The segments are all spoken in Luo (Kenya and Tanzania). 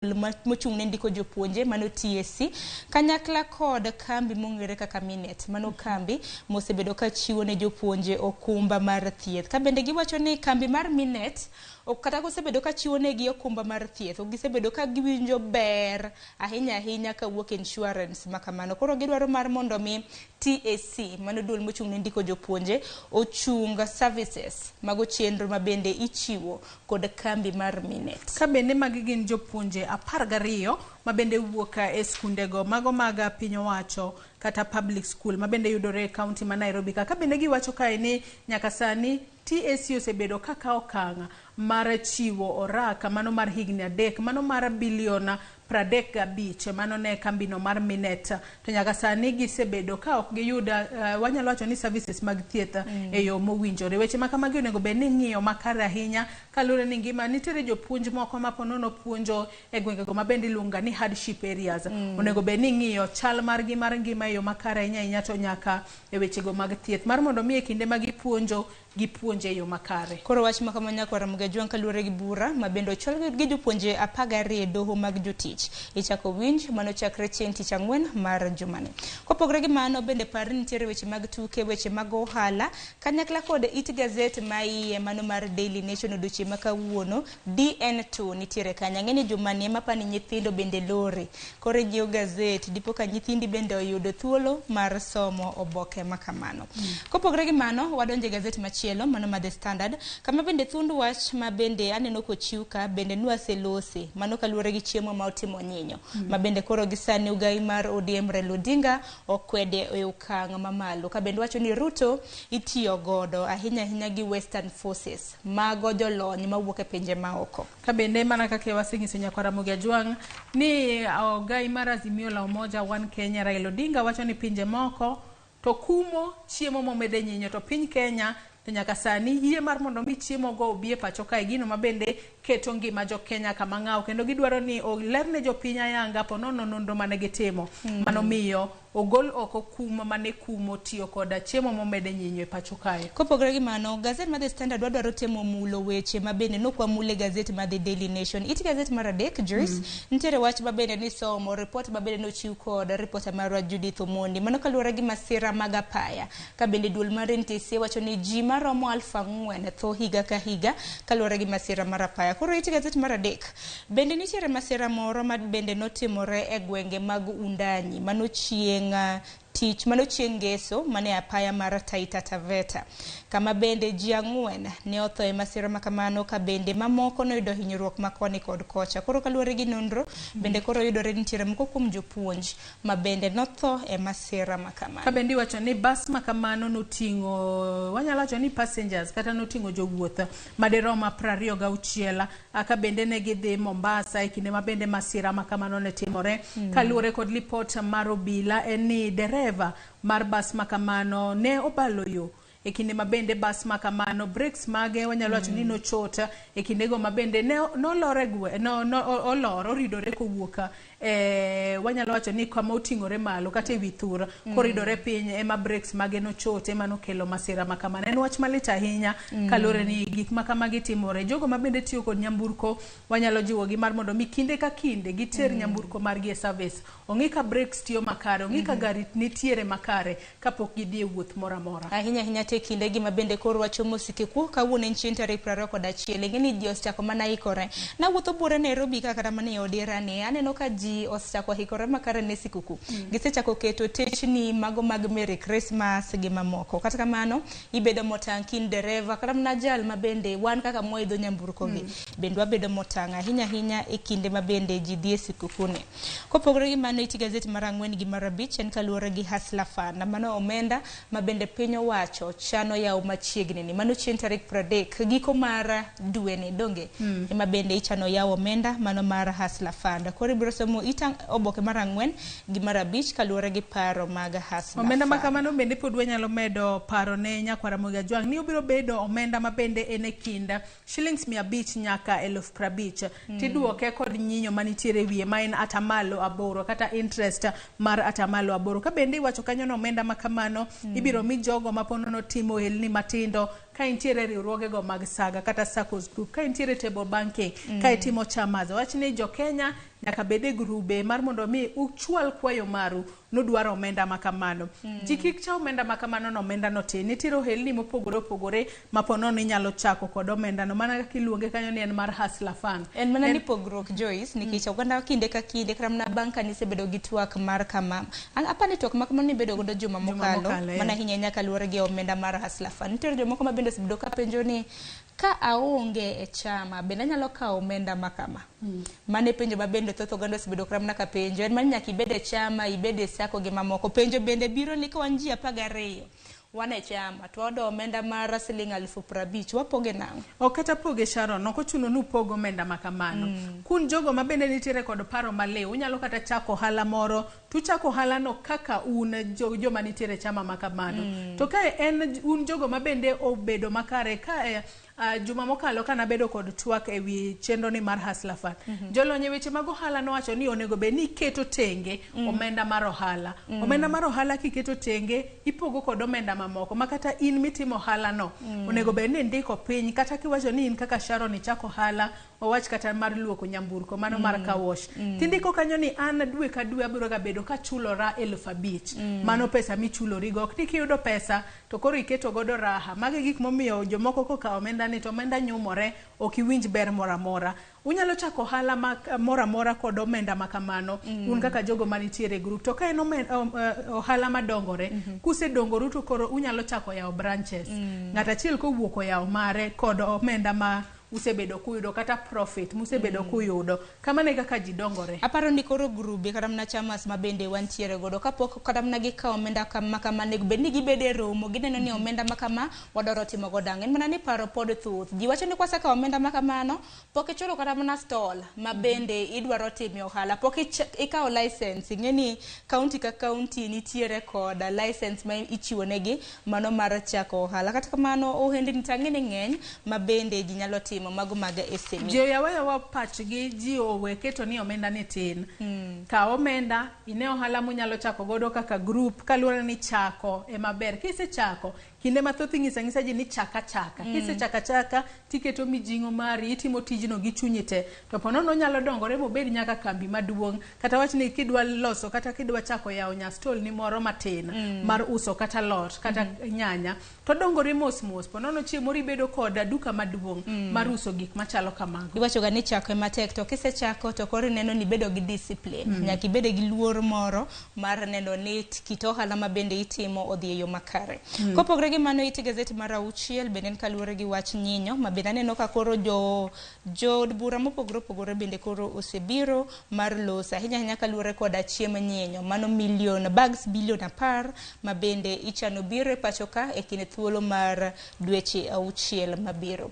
mochung' ne ndiko jopuonje mano TSC kanyakla kod kambi mong'ere kaka Minet mano kambi mosebedo ka chiwo ne jopuonje okumba mar thieth. Ka bende giwacho ni kambi mar Minet kata kosebedo ka chiwo negi okumba mar thieth, gisebedo ka giwinjo ber ahinya ka wuok insurance makamano. Koro gidwaro mar mondo mi TSC mano duol mochung' ne ndiko jopuonje ochunga services mago chenro ma bende ichiwo kod kambi mar Minet. Ka bende magi gin jopuonje 12 ma bende wuok e skundego mago mag piny owacho kata public school ma bende yudore e county ma Nairobi. Ka bende giwacho kae ni nyaka sani TSC osebedo kaka okanga mar chiwo oraka mano mar higni 3 mano mar bilion 35 mano ne kambino mar Minet. To nyaka sani gisebedo ka ok giyuda wanyalo wacho ni services mag thieth e yo mowinjore. Weche ma kamagi onego bed ni ng'iyo makare ahinya kaluwore ni ngima nitiere jopuonj moko ma ponono puonjo e gwengego ma bende iluonga ni hardship areas. Onego bed ni ng'iyo chal margi mar ngima e yo makare ahinya to nyaka e wechego mag thieth mar mondo mi e kinde ma gipuonjo gipuonje yo makare. Koro wach ma kamanya kwa Ramogi Tv kaluwore gi bura ma bende ochwal gi jopuonje 12 doho mag jotich ichako winj mano chakre chieng' tich ang'wen mar jumani. Kopogore gi mano bende par nitiere weche mag tuke, weche mag ohala kanyakla kod it gazette ma iye mano mar Daily Nation oduchi ma kawuono DN2 nitiere kanya ng'eni jumani ma pani nyithindo bende lore. Kore jio gazette dipo ka nyithindi bende oyudo thuolo mar somo oboke makamano. Kopogore gi mano wadonje gazette machielo mano ma The Standard kama bende thund wach ma bende aneno kochiuka bende nwaselose mano kaluwore gi chiemo ma otimo nyinyo ma bende koro gisani ugai mar ODM Raila Odinga okwede e okang' mamalo. Ka bende wacho ni Ruto itiyo godo ahinya gi Western Forces mago jolony mawuok e pinje maoko. Ka bende mana kaka wasingiso nyakwa Ramogi Tv ni ogai mar Azimio la Umoja One Kenya Raila Odinga wacho ni pinje moko to kumo chiemo momede nyinyo to piny Kenya to nyaka sani yie mar mondo mi chiemo go obie pacho kae gino ma bende keto ngima jo Kenya kama ng'aw kendo gidwaro ni olerne jo piny ayanga ponono nonro mane gitimo mano miyo ogol oko kumo mane kumo tiyo koda chiemo momede nyinyo e pacho kae. Kopogore gi mano gazette ma The Standard wadwaro temo mulo weche ma bende nokwa mule gazette ma The Daily Nation. Iti gazette mar adek Joyce nitiere wach ma bende ni somo report ma bende nochiw kod reporter mar Judith Omondi mano kaluwore gi masira mag apaya. Ka bende duol mar NTC wacho ni ji maromo 4,000 tho higa ka higa kaluwore gi masira mar apaya. Koro iti gazette mar adek bende nitiere masira moro ma bende notimore e gwenge mag Undanyi mano chieng' tich mano chieng' ngeso mane apaya mar Taita Taveta kama bende ji 4 ne otho e masira makamano ka bende mamoko noyudo hinyruok makoni kod kocha. Koro kaluwore gi nonro bende koro yudore nitiere moko kuom jopuonj ma bende notho e masira makamano. Ka bende wacho ni bus makamano noting'o wanyalo wacho ni passengers kata noting'o jowuoth maderoma 26 ka bende ne gidhi Mombasa e kinde ma bende masira makamano ne timore. Kaluwore kod report mar obila en ni dereva mar bus makamano ne obalo yo e kinde ma bende bus makamano brakes mage wanyalo wacho ni nochota e kindego ma bende ne nolore oridore kowuoka wanyalo wacho ni kama oting'ore malo kata ewi thur koridore piny ema brakes mage nochote mano kelo masira makamano. En wach malit ahinya kalore ni gik makamagi timore. Jogo ma bende tiyo kod nyamburko wanyalo jiwo gi mar mondo mi kinde ka kinde giter nyamburko margi e service. Ong'i ka brakes tiyo makare, ong'i ka gari nitiere makare kapok gidhi e wuoth moro amora. Ahinya te kinde gi ma bende koro wacho mosike ku kawuono en chieng' tarik 21 ng'eni ji osechako mana ikore na wuotho bure Nairobi kaka mane odira ne aneno ka ji osechako hikore makare ne sikuku gisechako keto techni mago mag Merry Christmas gi mamoko. Kata kamano ibedo motang' kin dereva kata mana jal ma bende wan kaka moidho nyamburko gi bende wabedo motang' ahinya e kinde ma bende ji dhi e sikuku ne. Kopogore gi mano iti gazette mar 4 gi mar 5 en kaluwore gi Hustler Fund mano omenda ma bende piny owacho chano yaw machiegni ni mano chieng' tarik 30 giko mar dwe ni donge ema bende ichano yaw omenda mano mar Hustler Fund. Koro ibiro somo itang' oboke mar 4 gi mar 5 kaluwore gi paro mag Hustler Fund. Omenda makamano bende pod wanyalo medo paro ne nyakwa Ramogi Tv ni obiro bedo omenda ma bende en e kinda shillings 500 nyaka 50,000 tiduoke kod nyinyo manitiere wiye ma en atamalo 8 kata interest mar atamalo 8. Ka bende iwacho kanyo no omenda makamano ibiro mi jogo ma ponono timo ohelni matindo ka intiere riwruoge go mag saga kata SACCOs group, ka intiere table banking, ka itimo chamazo. Wachni jo Kenya nyaka bede grube mar mondo mi uchwal kwayo maru nodwaro omenda makamano. Jikik cha omenda makamano no omenda no tin. Nitiro helni mopogore opogore mapono ni nyalo chako kod omenda no. Mana kiluonge kanyo ni en mar Hustler Fund. En mana ni pogrok Joyce nikech oganda kinde ka kinde kramna banka ni sebedo gi twak mar kama. Apani twak makamano ni bedo godo juma mokalo. Mana hinya nyaka luore gi omenda mar Hustler Fund. Nitiro jomoko mabende sebedo ka penjo ni ka aonge e chama bende nyalo kawo omenda makama. Mane penjo mabende thoth oganda sebedo kramna ka penjo en man nyaka ibede chama ibede sako gi mamoko. Penjo bende biro ni ka wanji 12 wane chama to odo omenda mar siling 50,000 wapoge nango. Okata poge Sharon, ok ochuno ni upogo omenda makamano. Kun jogo mabende nitiere kod paro malew, unyalo kata chako hala moro, tu chako hala no kaka un joma nitiere chama makamano. To ka en un jogo mabende obedo makare ka juma mokalo kana bedo kod twak ewi chenro ni mar Hustler Fund. Jolonye weche mag ohala no wacho ni onego be ni keto tenge omenda mar ohala. Omenda mar ohala kiketo tenge ipogo kod omenda mamoko makata in mitimo ohala no onego be ni ndiko piny kata kiwacho ni in kaka Sharon ichako ohala owach kata mar luoko nyamburko mano mar car wash. Tindiko kanyo ni an dwe ka dwe abiro ga bedo ka chulora 5,000. Mano pesa michulori go. Ok ni kiyudo pesa to koro iketo godo raha. Mage gik momiyo jomoko koka omenda ni to omenda nyumore ok iwinj ber mora mora. Unyalo chako hala mora mora kod omenda makamano un kaka jogo manitiere group. To ka en ohala madongore kuse dongoru to koro unyalo chako yawo branches. Ng'ata achiel kowuoko yawo mare kod omenda ma usebedo kuyudo kata profit musebedo kuyudo kamane kaka ji dongore. Aparo ni koro grube kata mna chamas mabende wantiere godo kapok kata mna gi ka omenda makama nego bed ni gibede romo gineno ni omenda makama wadoro timo godang. En mana ni paro pod thuth. Ji wacho ni kwasa ka omenda makamano pok ichulo kata mna stall mabende idwaro timo ohala pok ikawo license. Ngeni county ka county nitiere kod license ma ichiwo negi mano mar chako ohala. Kata kamano ohende nitangene ngeny mabende ji nyalo timo mago maga esemi. Jo yawa pachgi ji owe keto ni omenda ni tin. Ka omenda ine ohala munyalo chako godo kaka group kaluwore ni chako e maber. Kise chako kinde mathoth ngisa ji ni chaka. Kise chaka tiketo mijingo mari itimo tijno gi chunyi te. To ponono nyalo dongore mobed nyaka kambi maduong'. Kata wach ni kidwa loso kata kidwa chako yawo nya stall ni moro matin mar uso kata lot kata nyanya to dongore mos ponono chiemo ribedo kod duka maduong' mar uso gik machalo kamago. Iwacho ga ni chako matek to kise chako to koro neno ni bedo gi discipline. Nyaka ibede gi luor moro mar neno ni kito ohala mabende itimo odhi e yo makare. Kopogre gi mano iti gazeti mar auchiel bende kaluwore gi wach nyinyo mabende neno ka koro jo bura mopogore bende koro osebiro mar losa ahinya kaluwore kod achiem nyinyo mano bilion 10 mabende ichano biro e pachoka e kinde thuolo mar dweche auchiel mabiro.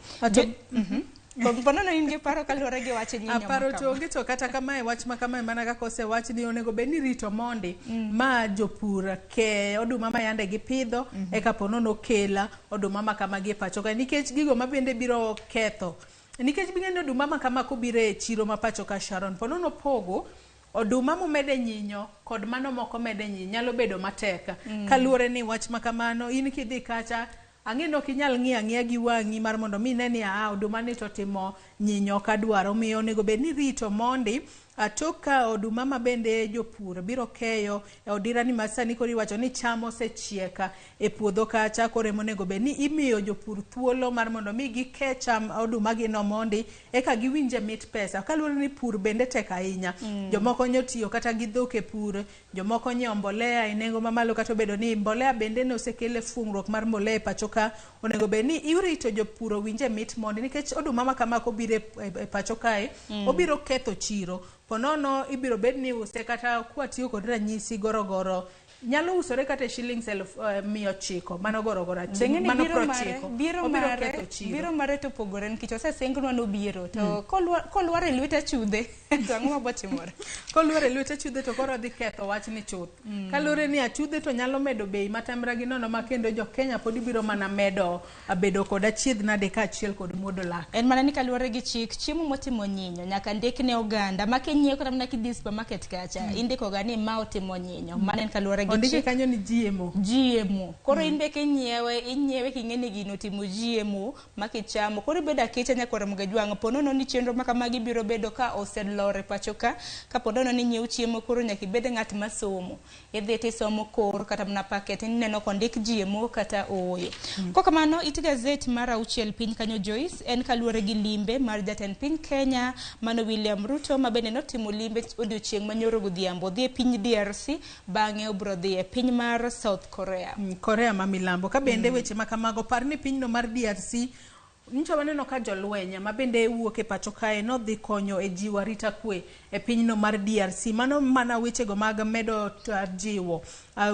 Ponono inge paro kaluwore gi wach nyinyo. Aparo to onge to kata kamae wach makamae mana kaka osewach ni onego be ni rito mondi ma jopur ke oduma ma yande gi pidho e kaponono kela oduma makama gi pachoka nikech gigo mabende biro ketho. Nikech bing'eni oduma makama kobiro e chiro ma pachoka Sharon ponono pogo oduma momede nyinyo kod mano moko mede nyinyo nyalo bedo matek. Kaluwore ni wach makamano in kidhi kacha ang'eno kinyal ng'iya gi wang'i mar mondo mi neni oduma ni to timo nyinyo kadwaro miyo onego be ni rito mondi atoka oduma mabende jopur biro keyo e odira ni masani kori wacho ni chamo sechieka e puodho kacha kore monego be ni imiyo jopur thuolo mar mondo mi gikecham oduma gi no mondi eka giwinje mit pesa kaluwore ni pur bende tek ahinya. Jomoko nyotiyo kata gi dhok e pur, jomoko nyiewo mbolea e nengo mamalo kata bedo ni mbolea bende no osekele fungruok mar mbolea e pachoka onego be ni irito jopur winje mit mondi nikech oduma makama kobiro e pachoka obiro ketho chiro. Ponono ibiro bed ni use kata kwatiyo kod ranyisi gorogoro nyalo usore kata shillings 900 mano gorogoro mano prochiko biro mare to pogore nikech osesengno no biro to kolware lweta chudhe to ang'o mabotimore kolware lweta chudhe to koro dhi ketho wach ni chuth kalure ni achudhe to nyalo medo bei matamra gi nono makendo jo Kenya pod biro mana medo bedo kod achiedh nade ka achiel kod muodo lak. En mana ni kalware gi chik chiemo motimo nyinyo nyaka ndikne oganda makinyiewo kata mana kidhi supermarket kacha indiko ga ni ma otimo nyinyo. Mane kalware ondike kanyo ni GMO. Koro inbe inyewe king'eni gino timo GMO makichamo. Koro beda kecha nyakora mgejwang ponono ni chenro makamagi biro bedo ka oselore pachoka ka ponono ni nyiew chiemo koro nyaki bede ng'at masomo. Idhi tisomo kor kata mna paket neno kondik GMO kata oyo. Kokamano iti gazet mar auchiel piny kanyo Joyce en kaluore gi limbe mar jatend piny Kenya mano William Ruto mabende notimo limbe odiochieng' manyoro godhiambo dhi e piny DRC bang'e obro dhi e piny mar South Korea. Korea ma milambo ka bende weche makamago par ni pinyno mar DRC ncho waneno ka jolwenya mabende wuok e pacho kae no dhi konyo e jiwo arita kwe e pinyno mar DRC mano mana wechego mag medo jiwo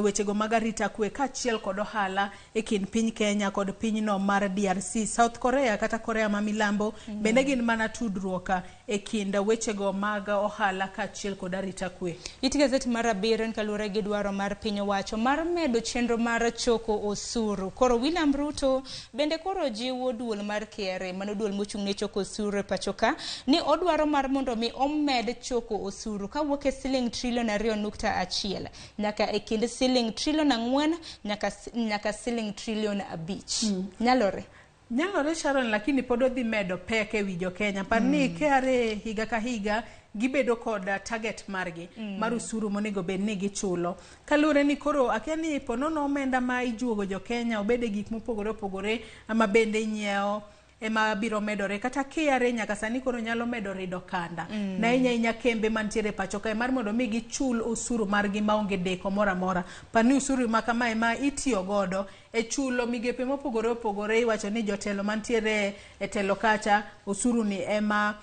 wechego mag arita kwe kaachiel kod ohala e kind piny Kenya kod pinyno mar DRC. South Korea kata Korea ma milambo bende gin mana tudruok e kind wechego mag ohala kaachiel kod arita kwe. Iti gazet mar Abiren kaluore gi dwaro mar piny owacho mar medo chenro mar choko osuru. Koro William Ruto bende koro jiwo duol mar KRA mano duol mochung' ne choko osuru e pachoka ni odwaro mar mondo mi omed choko osuru kawuok e siling trilion 2.1 nyaka e kind siling trilion 4 nyaka siling trilion 5. Nyalore Sharon, lakini pod odhi medo pek e wi jo Kenya. Par ni KRA higa ka higa gibedo kod target margi mar usuru monego bed ni gichulo. Kalure ni koro akia ni ponono omenda ma ijuogo jo Kenya obede gik mopogore opogore ama bende nyiewo ema biro medore kata KRA nyaka sani koro nyalo medo rido kanda na inya kembe mantiere pacho kae mar mondo mi gichul usuru margi maonge deko mora pani usuru makama ma itiyo godo e chulo migepe mopogore opogore iwacho ni jotelo mantiere e telo kacha usuru ni ema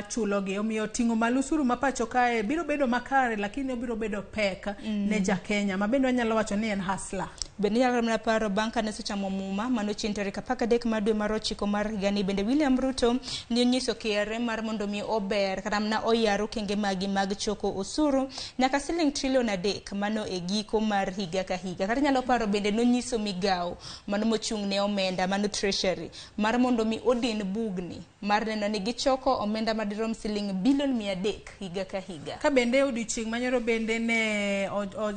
chulo gi omiyo tingo malusuru mapacho kae biro bedo makare lakini obiro bedo pek ne ja Kenya mabendo anyalo wacho ni en hasla. Benia na paro banka ne secha momuma mano chintere kapaka dek madwe mar 9 mar higani bende William Ruto ni nyiso KRA mar mondo mi ober kata na oyaro kenge magi mag choko osuru nyaka siling trilion 3 mano e giko mar higa ka higa. Kata nyalo paro bende no nyiso migao mano mochung' ne omenda mano treasury mar mondo mi odin bugni mar neno ni gichoko omenda madirom siling bilion 300 higa ka higa. Ka bende odiochieng' manyoro bende ne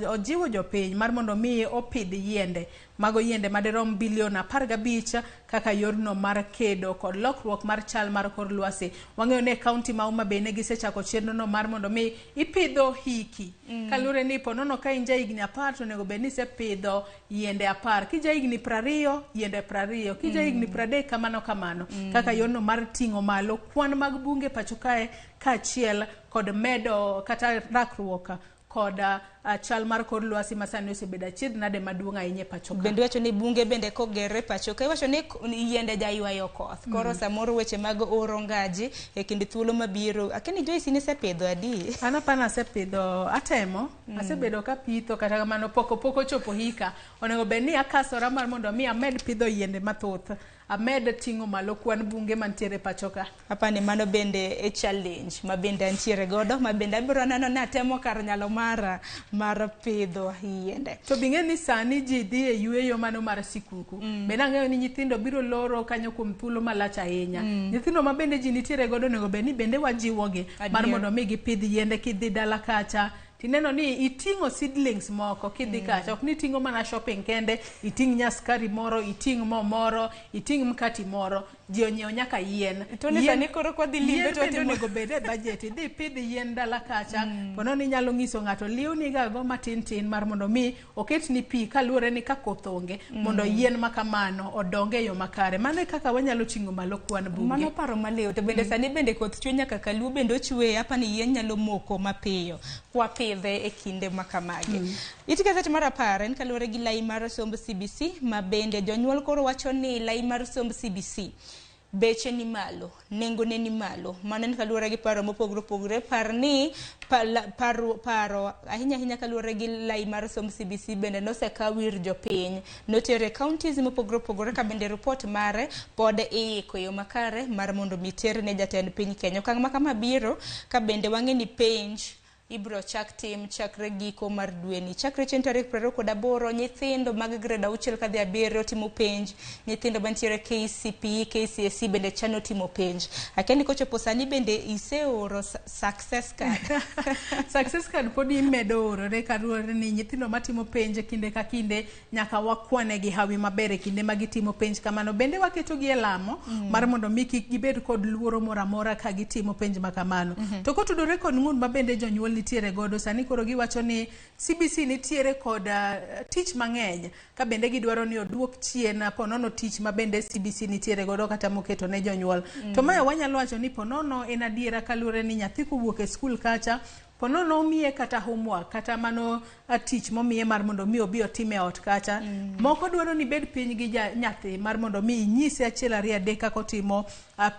ojiwo jopiny mar mondo mi opidh yiende mago yiende madirom bilion 15 kaka yorno mar kedo kod lokruok mar chal mar kor lwasi. Wang'eyo ne kaunti ma Homa Bay ne gisechako chenro no mar mondo mi ipidho hiki kalure ni ponono ka inja igni 10 to nego bed ni sepidho yiende 10 kija igni 20 yiende 20 kija igni 30 kamano kaka yorno mar ting'o malo kwan mag bunge pacho kae kaachiel kod medo kata rakruok kod chal mar kor lwasi masani osebedo achiedh nade maduong' ahinya pacho ka. Bende wacho ni bunge bende kogere pacho ka wacho ni yiende jaywayo koth. Koro samoro weche mag oro ngaji e kind thuolo mabiro. Akini Joyce ni sepidho adi? Pana sepidho atemo asebedo ka pitho kata kamano poko chopo hika onego bed ni akasora mar mondo mi amed pidho yiende mathoth. Amed tingo malo kwan bunge mantiere pacho ka. Apani mano bende e challenge mabende antiere godo mabende abiro neno na temo kar nyalo mar pidho yiende. To binge ni sani ji dhi e yueyo mano mar sikuku. Bende ang'eyo ni nyithindo biro loro kanyo kuom thuolo malach ahinya. Nyithindo mabende ji nitiere godo nego bed ni bende wajiwogi mar mondo mi gipidh yiende kidhi dala kacha. Tineno ni itingo seedlings moko kidhi kacha ok ni tingo mana shopping kende iting nyaskari moro iting mo moro iting mkati moro ji onyiew nyaka yien to ne sani koro kwa dhi limbe to nego bede budget dhi pidh yien dala kacha pono ni nyalo ngiso ngato liuni ga go matin mar mondo mi oket ni pi kaluore ni ka koth onge mondo yien makamano odonge yo makare mane kaka wanyalo tingo malo kwan bunge mano paro malew to bende sani bende koth chwe nyaka kaluo bende ochwe hapa ni yien nyalo moko mapiyo kwa pidhe e kinde makamage. Iti gazet mar 10 en kaluore gi lai mar somb CBC mabende jonyuol koro wacho ni lai mar somb CBC beche ni malo, nengo ne ni malo. Mano en kaluore gi paro mopogore par ni paro ahinya kaluore gi lai mar somb CBC bende nosekawir jopiny notere counties mopogore ka bende report mare pod ikoyo makare mar mondo miter ne jatend piny Kenya. Kang makama biro ka bende wang'e ni penj ibro chak tim chakre giko mar dweni. Chakre chieng' tarik 28 nyithindo mag grade 6 kadhi 7 timo penj, nyithindo mantiere KCPE, KCSE bende chano timo penj. Akendi kochopo sani bende iseoro success card. Success card pod imedo oro ne karuore ni nyithindo matimo penj kinde ka kinde nyaka wakwane gi hawi maber kinde magitimo penj kamano. Bende waketo gi elamo mar mondo mi kik gibed kod luoro moramora ka gitimo penj makamano. To kotudore kod ng'un mabende jonyuol nitiere godo sani koro giwacho ni CBC nitiere kod tich mang'eny ka bende gidwaro ni oduok chien ponono tich mabende CBC nitiere godo kata moketo ne jonyuol. To maya wanyalo wacho ni ponono en adiera kaluore ni nyathi kowuok e skul kacha ponono miye kata homework kata mano tich momiye mar mondo mi obi otime ot kacha. Moko dwaro ni bed piny gi nyathi mar mondo mi inyise achiel ariyo adek kako timo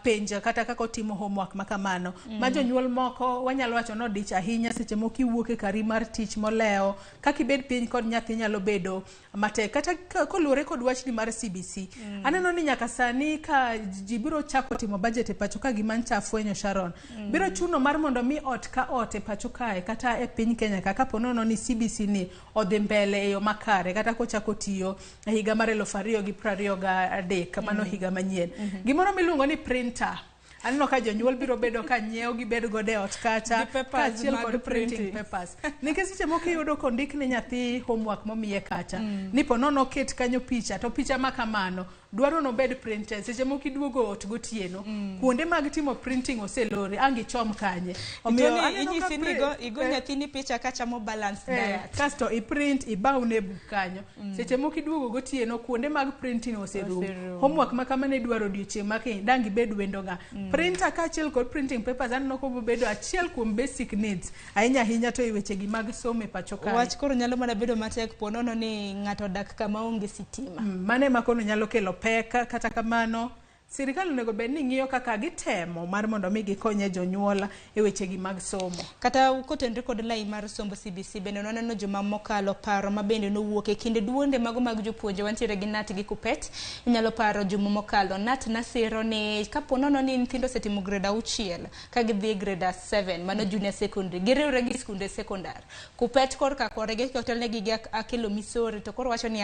penj kata kako timo homework makamano. Ma jonyuol moko wanyalo wacho no dich ahinya seche moko iwuok e kari mar tich moleo kaka ibed piny kod nyathi nyalo bedo matek kata koluore kod wachni mar CBC. Aneno ni nyaka sani ka jibiro chako timo budget e pacho ka gima nchafwenyo Sharon biro chuno mar mondo mi ot ka ot e pacho kae kata e piny Kenya kaka ponono ni CBC ni odhi mbele e yo makare kata kochako tiyo e higa mar 2023 kamano higa manyien. Gimoro miluongo ni printer. Aneno ka jonyuol biro bedo ka nyiew gi bedo gode ot kacha achiel kod printing papers. Nikech seche moko iyudo kondik ne nyathi homework momiye kacha ni ponono ket kanyo picha to picha makamano dwaro no bed printed. Seche moko iduogo ot gotieno kuonde mag timo printing oselore angi chom kanye. Omiyo inyisi ni igo nyathi ni picha kacha mo balance diet. Kasto iprint ibawne buk kanyo. Seche moko iduogo gotieno kuonde mag printing oserumo. Homework makamane dwaro odiochieng' makiny dangi bed wendo ga. Printer kachiel kod printing papers anno ko bedo achiel kuom basic needs ahinya ahinya to iweche gi mag somo e pacho kae. Wach koro nyalo mana bedo matek ponono ni ng'ato dak kama onge sitima. Mane makono nyalo kelo pek kata kamano sirikal onego bed ni ng'iyo kaka gitemo mar mondo mi gikonye jonyuol e weche gi mag somo. Kata kotenre kod lai mar sombo CBC bende noneno joma mokalo paro mabende nowuok e kinde duonde mago mag jopuonje wantiere gi Nat gi Kupet. Inyalo paro juma mokalo Nat nasiro ni kaponono ni nyithindo setimo grade 6 ka gidhi grade 7 mano junior secondary giriwre gi skunde secondary. Kupet korka korege kotelne gi akelo misori to koro wacho ni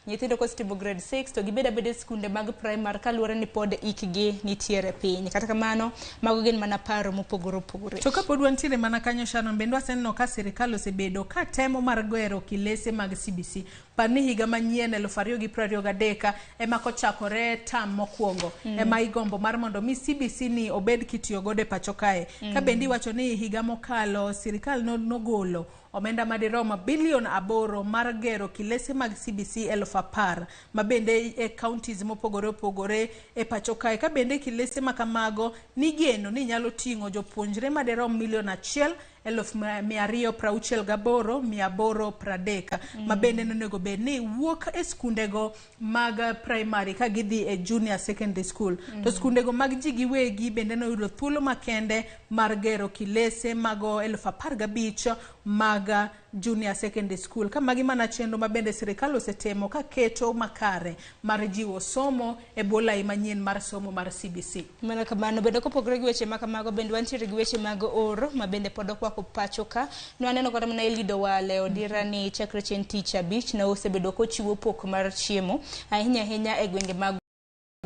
nyithindo kosetimo grade 6 to gibeda bede skunde mag primary kaluore ni pod ikgi nitiere piny. Kata kamano mago gin mana paro mopogore opogore. To kapod wantiere mana kanyo Sharon bende waseneno ka sirikal osebedo ka temo mar gwero kilese mag CBC. Pani higa manyien 2023 ema kochakore tam mokwongo ema igombo mar mondo mi CBC ni obed kitiyo gode pacho kae. Ka bendi wacho ni higa mokalo sirikal nogolo omenda madiroma bilion 8 mar gero kilese mag CBC 10,000 mabende e counties mopogore opogore e pacho kae. Ka bende kilese makamago nigeno ni nyalo tingo jopuonjre madirom milion 1,268,830 mabende nonego bed ni wuok e skundego mag primary ka gidhi e junior secondary school. To skundego mag ji giwegi bende noyudo thuolo makende mar gero kilese mago 15,000 mag junior secondary school. Ka magi mana chenro mabende sirikal osetemo ka keto makare mar jiwo somo e bolai manyien mar somo mar CBC. Mana kamano bende kopogore gi weche makamago bende wantiere gi weche mag oro mabende pod okwako pacho ka. Nwaneno kata mana Elido Wale odira ni chakre chieng' tich abich na osebedo kochiwo pok mar chiemo ahinya e gwenge mag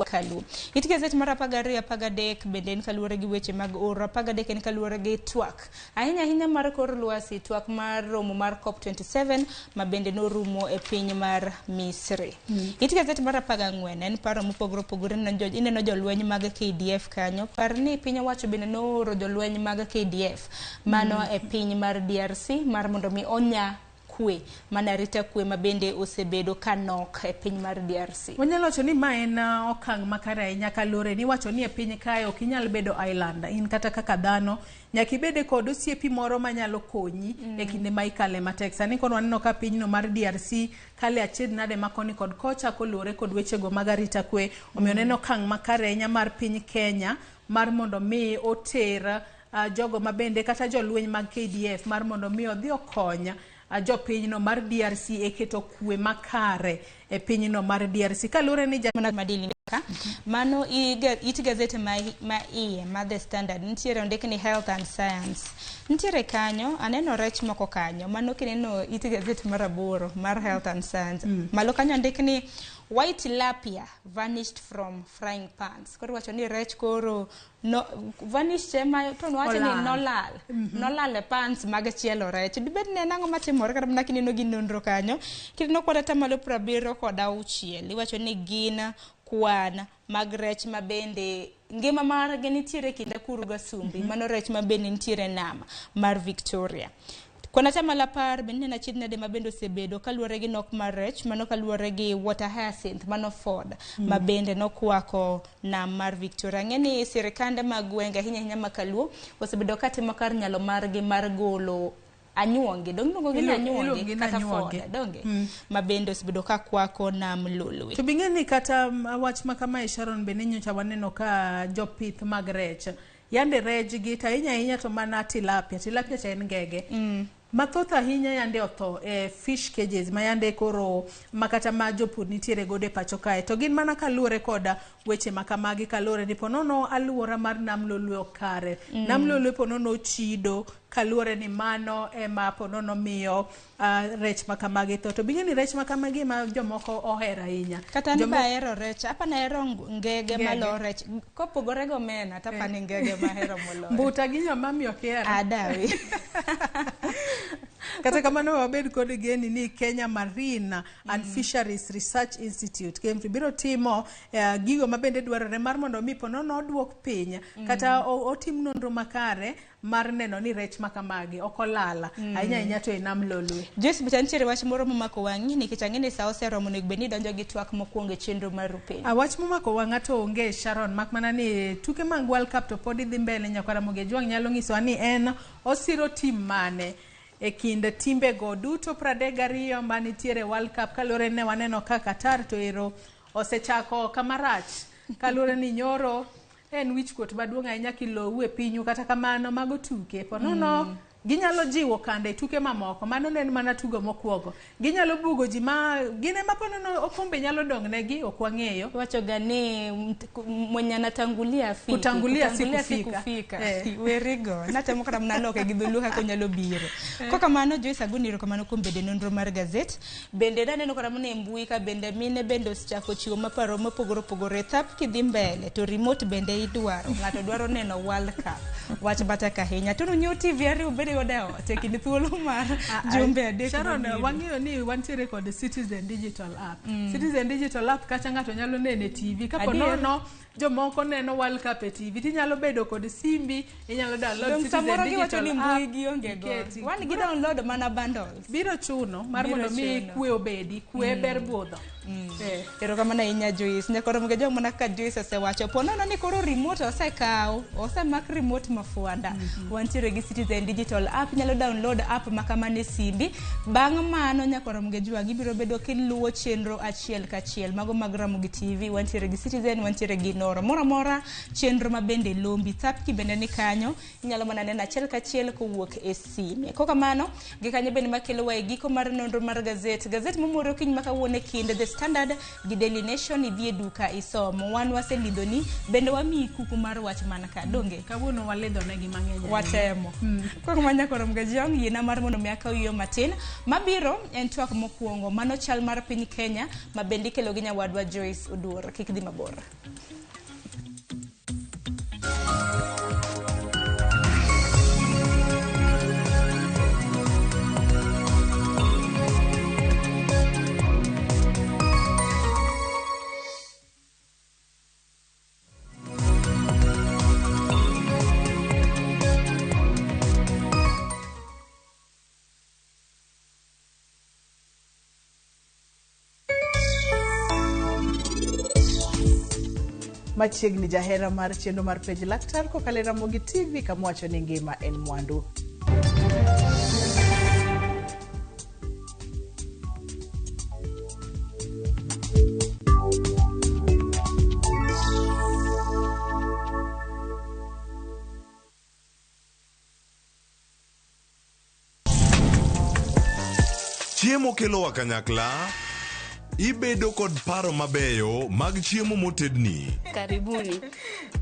Kalu. It gazette mar 13 bende en kaluore gi weche mag oro. 13 en kaluore gi twak ahinya mar kor lwasi, twak mar romo mar COP27 mabende norumo e piny mar Misri. It gazette mar 14 en paro mopogore opogore ineno jolweny mag KDF kanyo. Par ni piny owacho bende nooro jolweny mag KDF mano e piny mar DRC mar mondo mi onya kwe manarita kwe mabende osebedo kanok e piny mar DRC. Wanyalo wacho ni ma en okang' makare ahinya kaluore ni wacho ni e piny kae ok inyal bedo island in kata kaka dhano nyaka ibede kod osiepi moro manyalo konyi e kinde ma ikale matek. Sani kono waneno ka pinyno mar DRC kale achiedh nade makoni kod kocha koluore kod wechego mag arita kwe. Omiyo neno okang' makare ahinya mar piny Kenya mar mondo mi oter jogo mabende kata jolweny mag KDF mar mondo mi odhi okonya jopinyno mar DRC e keto kwe makare e pinyno mar DRC kalure ni madili mano it gazete ma iye ma The Standard nitiere ondiki ni Health and Science nitiere kanyo aneno rech moko kanyo mano kineno it gazete mar 8 mar Health and Science malo kanyo ondiki ni white tilapia vanished from frying pans koro wacho ni rech koro no vanished ma to wacho ni nolal e pans mag chielo rech dibed ne nango matimore kata mana kineno gi nonro kanyo kineno kwada tamalo 76 iwacho ni gin kwan mag rech ma bende ngima mar genitiere kinda kuru gasumbi mano rech ma bende nitiere nama mar Victoria kona chama la par bende na chidna de mabendo sebedo kaluore gi nok mar rech mano kaluore gi water hyacinth mano Ford mabende nokwako na mar Victoria ngeni sirikande magwenga hinya makaluo osebedo katimo kar nyalo margi mar golo anyuonge dongo gina anyuonge kata Ford donge mabende osebedo ka kwako na mlolwe to bingeni kata wach makama Sharon Beninyo chawaneno ka jopith mag rech yande rech gi ta hinya to mana tilapia cha en ngege mathoth ahinya yande otho fish cages ma yande koro makata ma jopur nitiere gode pacho kae to gin mana kaluore koda weche makamagi kaluore ni ponono aluora mar nam lolwe okare nam lolwe ponono chido kaluore ni mano ema ponono miyo rech makamagi to bingeni rech makamagi ma jomoko ohera ahinya kata ni bahero rech apa na hero ngege malo rech kopogore go mena tapa ni ngege mahero molo mbuta ginya mami okera adawi kata kamano wabed kod geni ni Kenya Marine and Fisheries Research Institute KMFRI biro timo gigo mabende dwarore mar mondo mi ponono oduok piny kata otim nonro makare mar neno ni rech makamagi okolala ahinya to enam lolwe Joyce Bichanchire wach moro momako wangi nikech ang'eni sa osero mondo beni donjo gi twak mokwongo chenro mar rupe wach momako wanga to onge Sharon makmana ni tuke mag World Cup to podi dhi mbele nyaka Ramogi Tv nyalo nyiso ni en osiro tim mane e kind timbe go duto 32 manitiere World Cup kalore ne waneno ka Qatar to ero osechako kamarach kalore ni nyoro en wichkuot maduong' ahinya kilowu e pinyu kata kamano mago tuke ponono ginyalo jiwo kande tuke mamoko mano ne mana tugo mokwongo ginyalo bugo ji ma gine maponono okombe nyalo dongnegi okwang'eyo wacho gani mwenye anatangulia si kufika werigo natemo kata mnaloke gi dhuluha ko nyalo biro koka mano Joyce Aguniro kamano kuom bede nonro mar gazet bende daneno kata mane mbui ka bende mine bende osechako chiwo maparo mopogore thap kidhi mbele to remote bende idwaro ng'ato dwaro neno World Cup wach bataka hinya to nyiew TV ari ubede godeo tekini thuolo mar jumbe adek Sharon wang'eyo ni wantiere kod Citizen Digital App Citizen Digital App kata ng'ato nyalo nene TV kaponono jomoko neno World Cup e TV tinyalo bedo kod simbi inyalo download Citizen Digital App wan gi download mana bundles biro chuno mar mondo mi kwe obedi kwe ber budho ero kama na inya Joyce ne koro mgejo mana ka Joyce osewacho ponono ni koro remote osekaw osemak remote mafuanda wantiere gi Citizen Digital App nyalo download app makamane simbi bang' mano nyakoro mgejo gibiro bedo kiluwo chenro achiel kachiel mago mag Ramogi TV wantiere gi Citizen wantiere gi Noro mora chenro mabende lombi tapki bende ni kanyo nyalo mana nena achiel kachiel kowuok e sime koka mano gi kanyo bende makelo wae giko mar nonro mar gazet momoro kiny makawuone kinde The Standard gi Daily Nation idhi duka isomo wan waselidoni bende wami kuku mar wach mana ka donge kawuono waledho ne gi mang'eny watemo koka manya koro mgajong yina mar mondo miaka wiyo matin mabiro en twak mokwongo mano chal mar piny Kenya mabende kelo gi nyawadwa Joyce Oduor kik dhi mabor machiegni jahera mar chenro mar Penj Laktar kokalo Ramogi TV kamwacho ni ngima en mwandu. Chiemo kelo wa kanyakla Ibedo kod paro mabeyo mag chiemo motedni. Karibuni.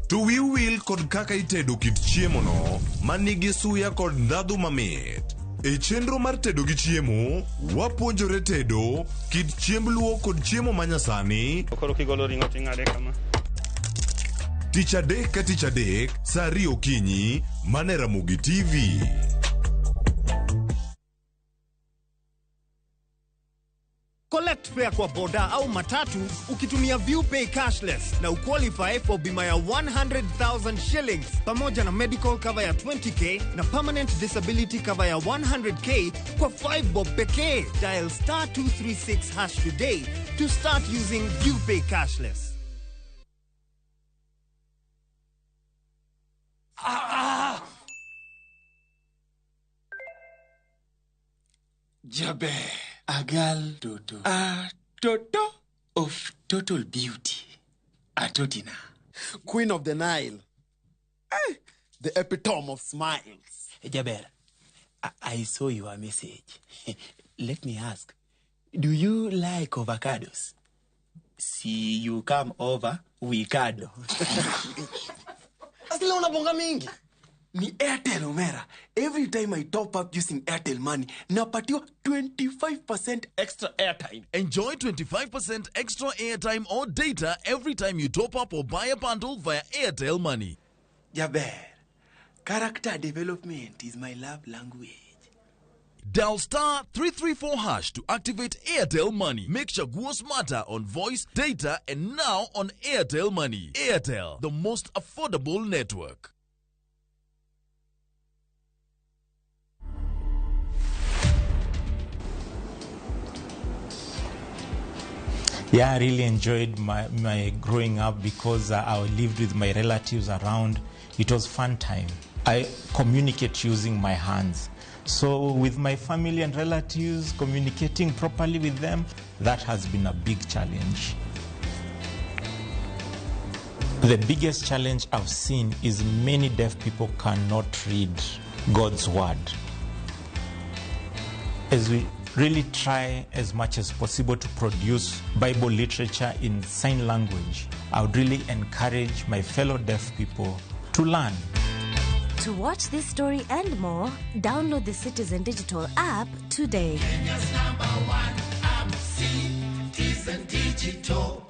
To will kod kaka itedo kit chiemo no manigi suya kod ndhadhu mamit. E chenro mar tedo gi chiemo, wapuonjore tedo kit chiemb luo kod chiemo manyasani. Koro kigolo ringo ting'ade kama. Tich adek ka tich adek, saa 2 okinyi, mane Ramogi TV. Collect fare kwa boda au matatu ukitumia ViewPay cashless na uqualify for bima ya 100,000 shillings pamoja na medical cover ya 20k na permanent disability cover ya 100k kwa 5 bob pekee. Dial *236# today to start using ViewPay cashless. Jabe, a girl Toto. A Toto of total beauty. A Totina. Queen of the Nile. The epitome of smiles. Jaber, I saw your message. Let me ask, do you like avocados? See, you come over, we cuddle. Asila unabonga mingi. Ni Airtel Omera. Every time I top up using Airtel money, napatiwa 25% extra airtime. Enjoy 25% extra airtime or data every time you top up or buy a bundle via Airtel Money. Jaber, character development is my love language. Dial *334# to activate Airtel Money. Make Chaguo smarter on voice, data, and now on Airtel Money. Airtel, the most affordable network. Yeah, I really enjoyed my growing up because I lived with my relatives around. It was fun time. I communicate using my hands. So with my family and relatives, communicating properly with them, that has been a big challenge. The biggest challenge I've seen is many deaf people cannot read God's word. As we really try as much as possible to produce Bible literature in sign language, I would really encourage my fellow deaf people to learn. To watch this story and more, download the Citizen Digital app today. Kenya's #1 app, Citizen Digital.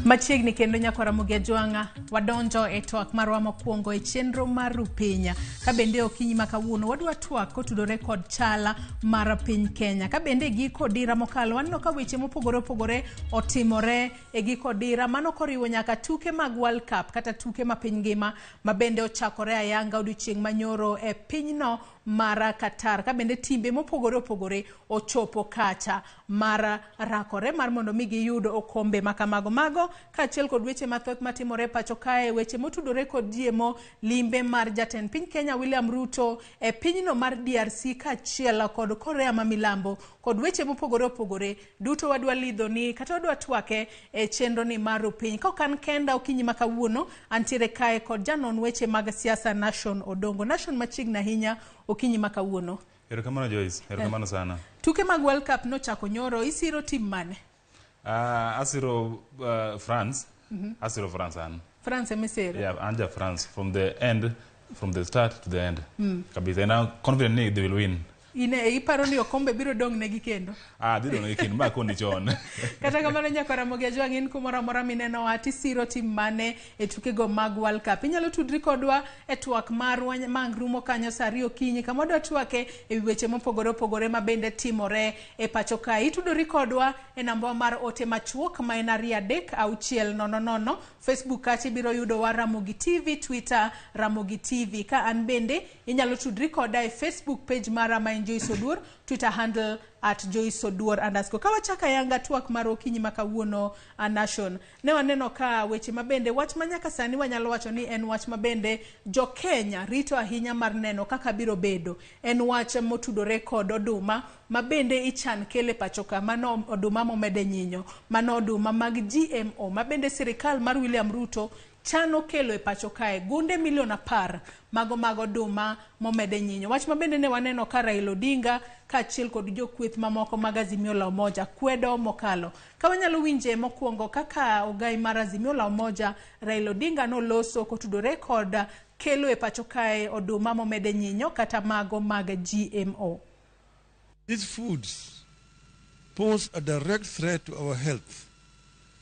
Machiegni kendo nyako Ramogi Ajwang'a wadonjo e twak marwa mokwongo e chenro mar Rupinya. Ka bende okinyi ma kawuono wadwa twak kotudore kod chala mar piny Kenya. Ka bende giko dira mokalo wanno ka weche mopogore opogore otimore e giko dira mano koriwo nyaka tuke mag World Cup kata tuke ma piny ngima ma bende ochakore ayanga odiochieng' manyoro e pinyno mar Qatar. Ka bende timbe mopogore opogore ochopo kacha mar rakore mar mondo mi giyud okombe makamago mago kaachiel kod weche mathoth matimore pacho kae, weche motudore kod jiemo limbe mar jatend piny Kenya William Ruto e pinyno mar DRC kaachiel kod Korea ma Milambo kod weche mopogore opogore duto wadwa lidho ni kata wadwa twake e chenro ni mar Rupiny. Kokan kenda okinyi ma kawuono antiere kae kod janon weche mag siasa Nation Odongo. Nation machiegni ahinya okinyi ma kawuono. Erokamano Joyce, erokamano sana. Tuke mag World Cup nochako nyoro, isiro tim mane? Asiro France. Asiro France an. France emisiro? Yeah, anja France from the end, from the start to the end. Kabisa, and I'm confident they will win. Ine iparo ni okombe biro dong negi kendo? Biro negi kendo, ma kondi chon. Kata kamano nyako Ramogi Ajwang'a in kumoro amora mineno ati siro tim mane e tuke go mag World Cup. Inyalo tudri kodwa e twak marwa mang rumo kanyo saa 2 okinyi kama wadwa twake e weche mopogore opogore ma bende timore e pacho kae. Itudori kodwa e namba mar ote machuok ma en 36000. Facebook kachi biro yudo wa Ramogi TV, Twitter Ramogi TV. Ka an bende inyalo tudri koda e Facebook page mara ma en Joyce Oduor, Twitter handle @JoyceOduor_. Kawachaka yanga twak mar okinyi makawuono Nation. Ne waneno ka weche mabende wach manyaka sani wanyalo wacho ni en wach mabende jo Kenya rito ahinya mar neno kaka biro bedo. En wach motudore kod oduma mabende ichan kele pachoka, mano oduma momede nyinyo, mano oduma mag GMO mabende sirikal mar William Ruto chano kelo e pacho kae gunde milion 10 mago duma momede nyinyo. Wach mabende ne waneno ka Raila Odinga ka chiel kod jokweth mamoko mag Azimio la Umoja kwedo mokalo. Ka wanyalo winje mokwongo kaka ogai mar Azimio la Umoja Raila Odinga no loso kotudore kod kelo e pacho kae oduma momede nyinyo kata mago mag GMO. These foods pose a direct threat to our health,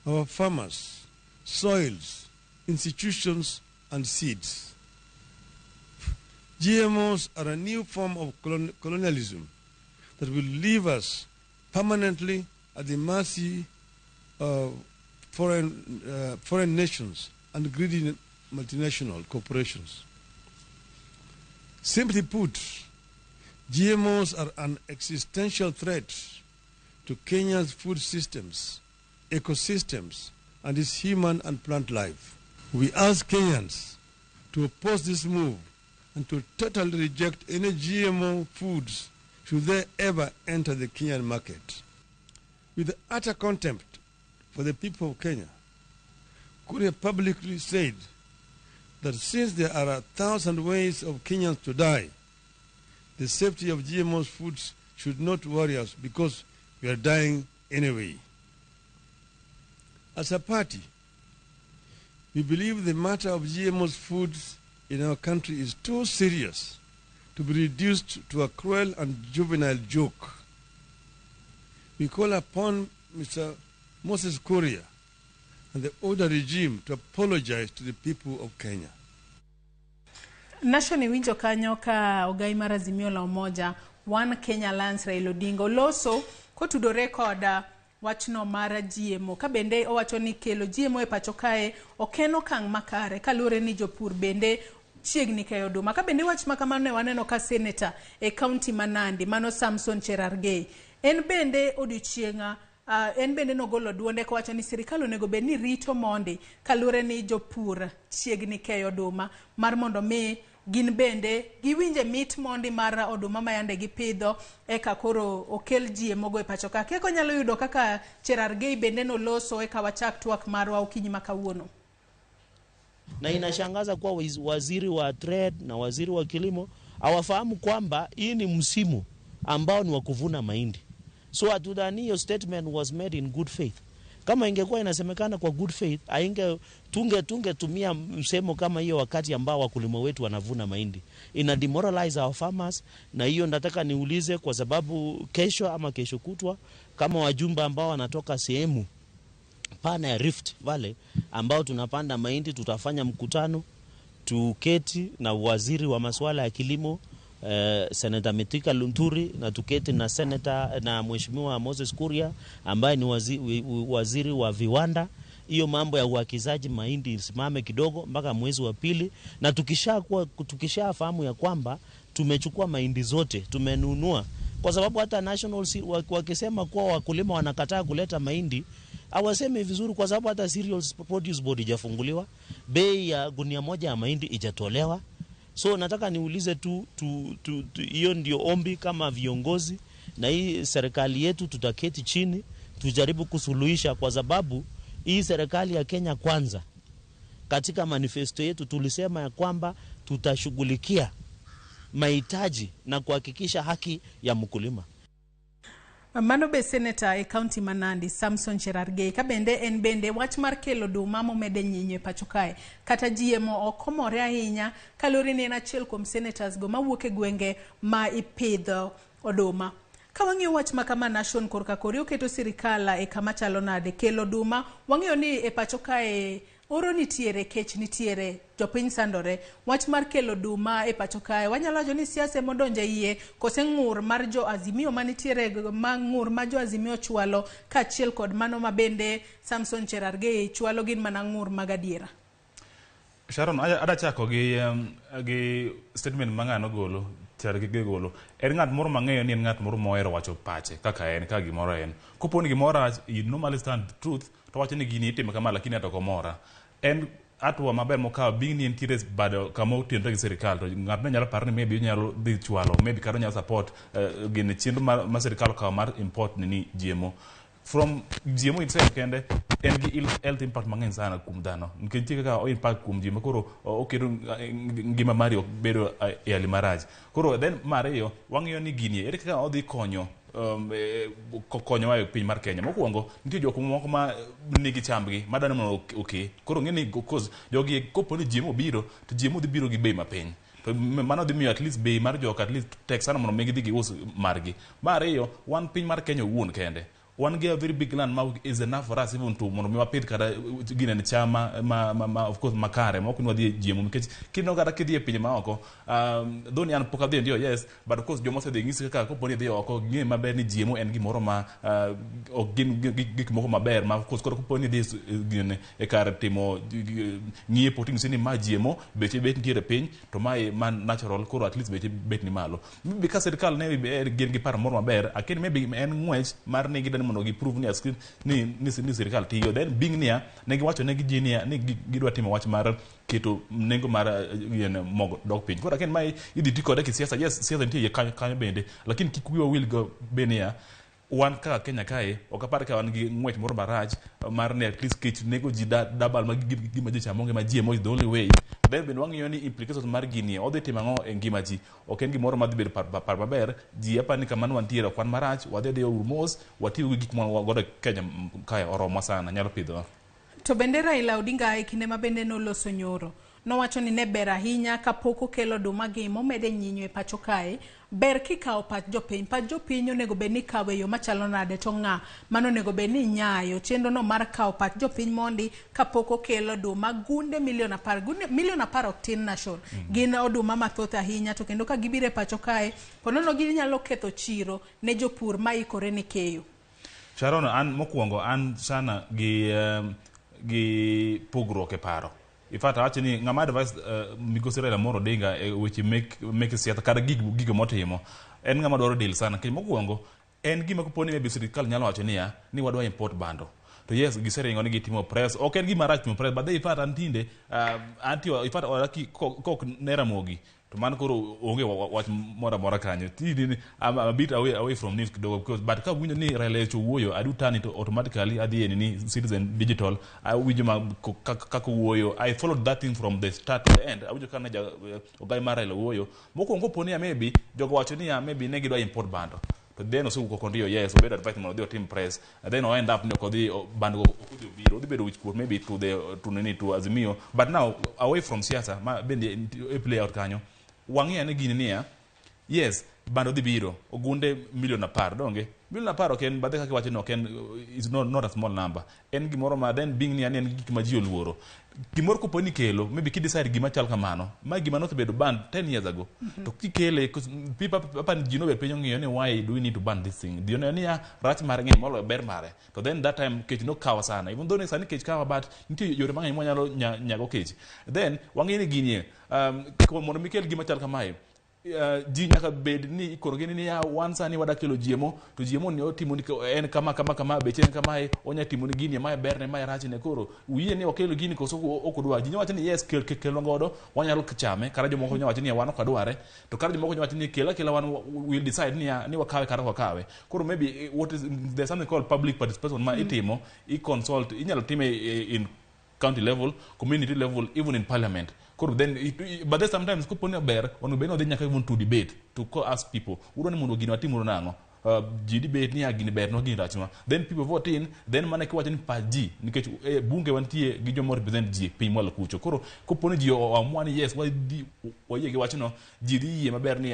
our farmers, soils, institutions, and seeds. GMOs are a new form of colonialism that will leave us permanently at the mercy of foreign nations and greedy multinational corporations. Simply put, GMOs are an existential threat to Kenya's food systems, ecosystems, and its human and plant life. We ask Kenyans to oppose this move and to totally reject any GMO foods should they ever enter the Kenyan market. With utter contempt for the people of Kenya, Kuria publicly said that since there are 1,000 ways of Kenyans to die, the safety of GMO foods should not worry us because we are dying anyway. As a party, we believe the matter of GMO foods in our country is too serious to be reduced to a cruel and juvenile joke. We call upon Mr. Moses Kuria and the order regime to apologize to the people of Kenya. Nation winjo kanyo ka ogai mar Azimio la Umoja One Kenya Alliance Raila Odinga loso kotudore kod wachno mar GMO. Ka bende owacho ni kelo GMO e pacho kae okeno kang makare kalure ni jopur bende chiegni kayo oduma. Ka bende wach makamano ne waneno ka senator e county Manandi mano Samson Cherargei en bende odiochienga en bende nogolo duonde ko wacho ni sirikal onego bed ni rito mondi kalure ni jopur chiegni kayo oduma mar mondo me gin bende giwinje mit mondi mar oduma mayande gipidho eka koro okel GMO go e pacho ka. Keko nyalo yudo kaka Cherargei bende no loso eka wachak twak marwa okinyi makawuono. Na inashangaza kuwa waziri wa trade na waziri wa kilimo hawafahamu kwamba hii ni msimu ambao ni wa kuvuna mahindi. So atudhani hiyo statement was made in good faith. Kama ingekuwa inasemekana kwa good faith, tungetumia msemo kama hiyo wakati ambao wakulima wetu wanavuna mahindi. Ina demoralize our farmers, na hiyo nataka niulize kwa sababu kesho ama kesho kutwa kama wajumbe ambao wanatoka sehemu pana ya Rift Valley ambao tunapanda mahindi, tutafanya mkutano tuketi na waziri wa masuala ya kilimo Senator Mithika Lunturi na tuketi na Senator na Mheshimiwa Moses Kuria ambaye ni waziri wa viwanda. Hiyo mambo ya uagizaji mahindi isimame kidogo mpaka mwezi wa pili, na tukishafahamu ya kwamba tumechukua mahindi zote tumenunua, kwa sababu hata national wakisema kuwa wakulima wanakataa kuleta mahindi hawasemi vizuri, kwa sababu hata Cereals Produce Board ijafunguliwa, bei ya gunia moja ya mahindi ijatolewa. So nataka niulize tu hiyo ndio ombi kama viongozi, na hii serikali yetu tutaketi chini tujaribu kusuluhisha, kwa sababu hii serikali ya Kenya Kwanza katika manifesto yetu tulisema ya kwamba tutashughulikia mahitaji na kuhakikisha haki ya mkulima. Manobe Senator e County Manandi Samson Cherargei ka bende en bende wach mar kelo oduma momede nyinyo pacho kae kata GMO okomore ahinya kalori ni en achiel kuom senators go mawuok e gwenge ma ipidho oduma. Ka wang'iyo wach makama Nation korka kori oketo sirikal e kama chalo nade kelo oduma, wang'iyo ni e pacho kae oro nitiere, kech nitiere, jopiny sandore. Wach mar kelo oduma e pacho kae wanyalo wacho ni siasa modonje iye kose ng'ur mar jo Azimio manitiere ng'ur ma jo Azimio chwalo ka achiel kod mano mabende Samson Cherargei chwalo gin mana ng'ur mag adiera. Sharon, ada chako gi statement mang'ano golo tere gi golo en ng'at moro mang'eyo ni en ng'at moro mohero wacho pache kaka en ka gimoro en kopo ni gimoro you normally stand truth to wacho ni gini itime kama lakini ato komora en atwa maber mokawo being ni entiere bado kama otenore gi sirikal to ng'at nyalo paro ni maybe onyalo dhi chwalo maybe kata nyalo support gini chenro ma sirikal okawo mar import ni GMO from GMO itself kende en gi health impact mang'eny sana kuom dhano nikech nitie kaka impact kuom GMO koro oketo ngima mari ok bedo e hali marach koro then mar ariyo wang'iyo ni gini ere kaka odhi konyo konyo wa piny mar Kenya mokuongo nitie jok moko ma nigi chambgi madano mondo okay koro ng'eni cause jogi kopo ni GMO biro to GMO dhi biro gi bei mapiny to mano dhi miyo at least bei mar jok at least tek sana mondo migi dhi gi us margi mar ariyo wan piny mar Kenya wuon kende one get a very big land is enough for us even to mondo mi wapidh kata gine ni chama of course makare moko ni wadhi GMO nikech kino kata kidhi e pinje maoko dhoni an pok adhi ndio yes but of course jomo se dhi ng'isi kaka kopo ni dhi oko ng'e maber ni GMO en gimoro ma ok gin gik moko maber ma of course kopo ni dhi gine e kar timo ng'iepo ting'isi ni ma GMO beche bet nitiere piny to mae man natural koro at least beche bet ni malo because sirikal ne gin gi paro moro maber akini maybe en ng'wech mar ni gidani mondo gi prove ni sirikal tiyo then being nia ne giwacho ne gijinia ni gidwa timo wach mar keto nengo mar mogo dog piny koro ken mai idhi ti kode ki siasa yes siasa nitie kanyo bende lakini kik wiwa wil go benia wan kaka Kenya kae ok apar ka wan gi ng'wech moro marach mar ne at least kech nego ji dabal ma gima ji chamonge ma GMO is the only way then ben wang'iyo ni implications mar gini odhi timo ang'o e ngima ji ok en gimoro madhi bedo par maber ji apani kamano wantiere kwan marach wadhi urmos watiyo gi gik ma godo Kenya kae oromo sana nyalo pidho to bende Raila Odinga e kinde ma bende noloso nyoro nowacho ni ne ber ahinya kapok okelo oduma gi momede nyinyo e pacho kae ber kikawo pach jopiny onego bed ni kawe yo machalo nade to ng'a mano onego bed ni nyayo chenro no mar kawo pach jopiny mondi kapok okelo oduma gunde milion 10 ok tin nation gin oduma mathoth ahinya to kendo ka gibire pacho kae ponono ginyalo ketho chiro ne jopur maikore ni keyo Sharon an mokuongo an sana gi pogruok e paro ifata wacho ni ng'ama advice migosi Raila Amolo Odinga which make siasa kada gigo motimo en ng'ama dwaro deal sana kendo mokuongo en gima koponi maybe sirikal nyalo wacho ni wadwa import bando to yes giseringo ni gitimo press ok en gima rach timo press but they ifata antinde ifata oraki kok ne Ramogi to man koro onge wach mora kanyo tini I'm a bit away from news kidogo because but ka winjo ni Raila wuoyo I do turn it automatically adhi ni Citizen Digital I winjo ma kako wuoyo I followed that thing from the start to the end I winjo kana ogai mar Raila wuoyo mokuongo poni maybe jogo wacho ni maybe ne gidwa import bando to then also kondio yes obedo advice mondo team press and then end up ko dhi bando odhi bedo which put maybe to Azimio but now away from siasa ma bende play out kanyo wang'ia ne gini niya yes bando dhi biro ogunde milion 10 donge milion 10 ken badhe kaka wacho no ken is not a small number en gimoro ma then being ni en gik ma ji oluoro gimoro kopo ni kelo maybe kid decide gima chal kamano ma gima not bedo ban 10 years ago to kikele people upon you know be penyo ng'iyo ni why do we need to ban this thing do you know ni rach mar ng'e molo ber mare to then that time kech no kawa sana even though ne sani kech kawa but nitie yore mang'eny mo nyalo nyago kech then wang'e ni gini ko mondo mikel gima chal kamae ji nyaka bed ni ikorogeni ni wan sani wada kelo GMO to GMO ni otimo ni en kama beche kama onya timo ni gini ma berne ma rach ne koro wiye ni okelo gini koso okudwa ji nyawacho ni yes kelo ngodo wanyalo chame kara jomoko nyawacho ni wan okwadware to kara jomoko nyawacho ni kela wan will decide ni wakawe kara wakawe koro maybe what is there's something called public participation ma itimo consult inyalo time in county level community level even in parliament then but then sometimes kuponi ber onu beno de nyaka even to debate to ask people uroni mondo gino atimuro nango ji debate ni agini ber no gini rachma then people vote in then mana ki wacho ni paji nikech bunge wantie gi jomo represent ji piny mwalo kucho koro kuponi ji amwani yes waye gi wacho no ji yie maber ni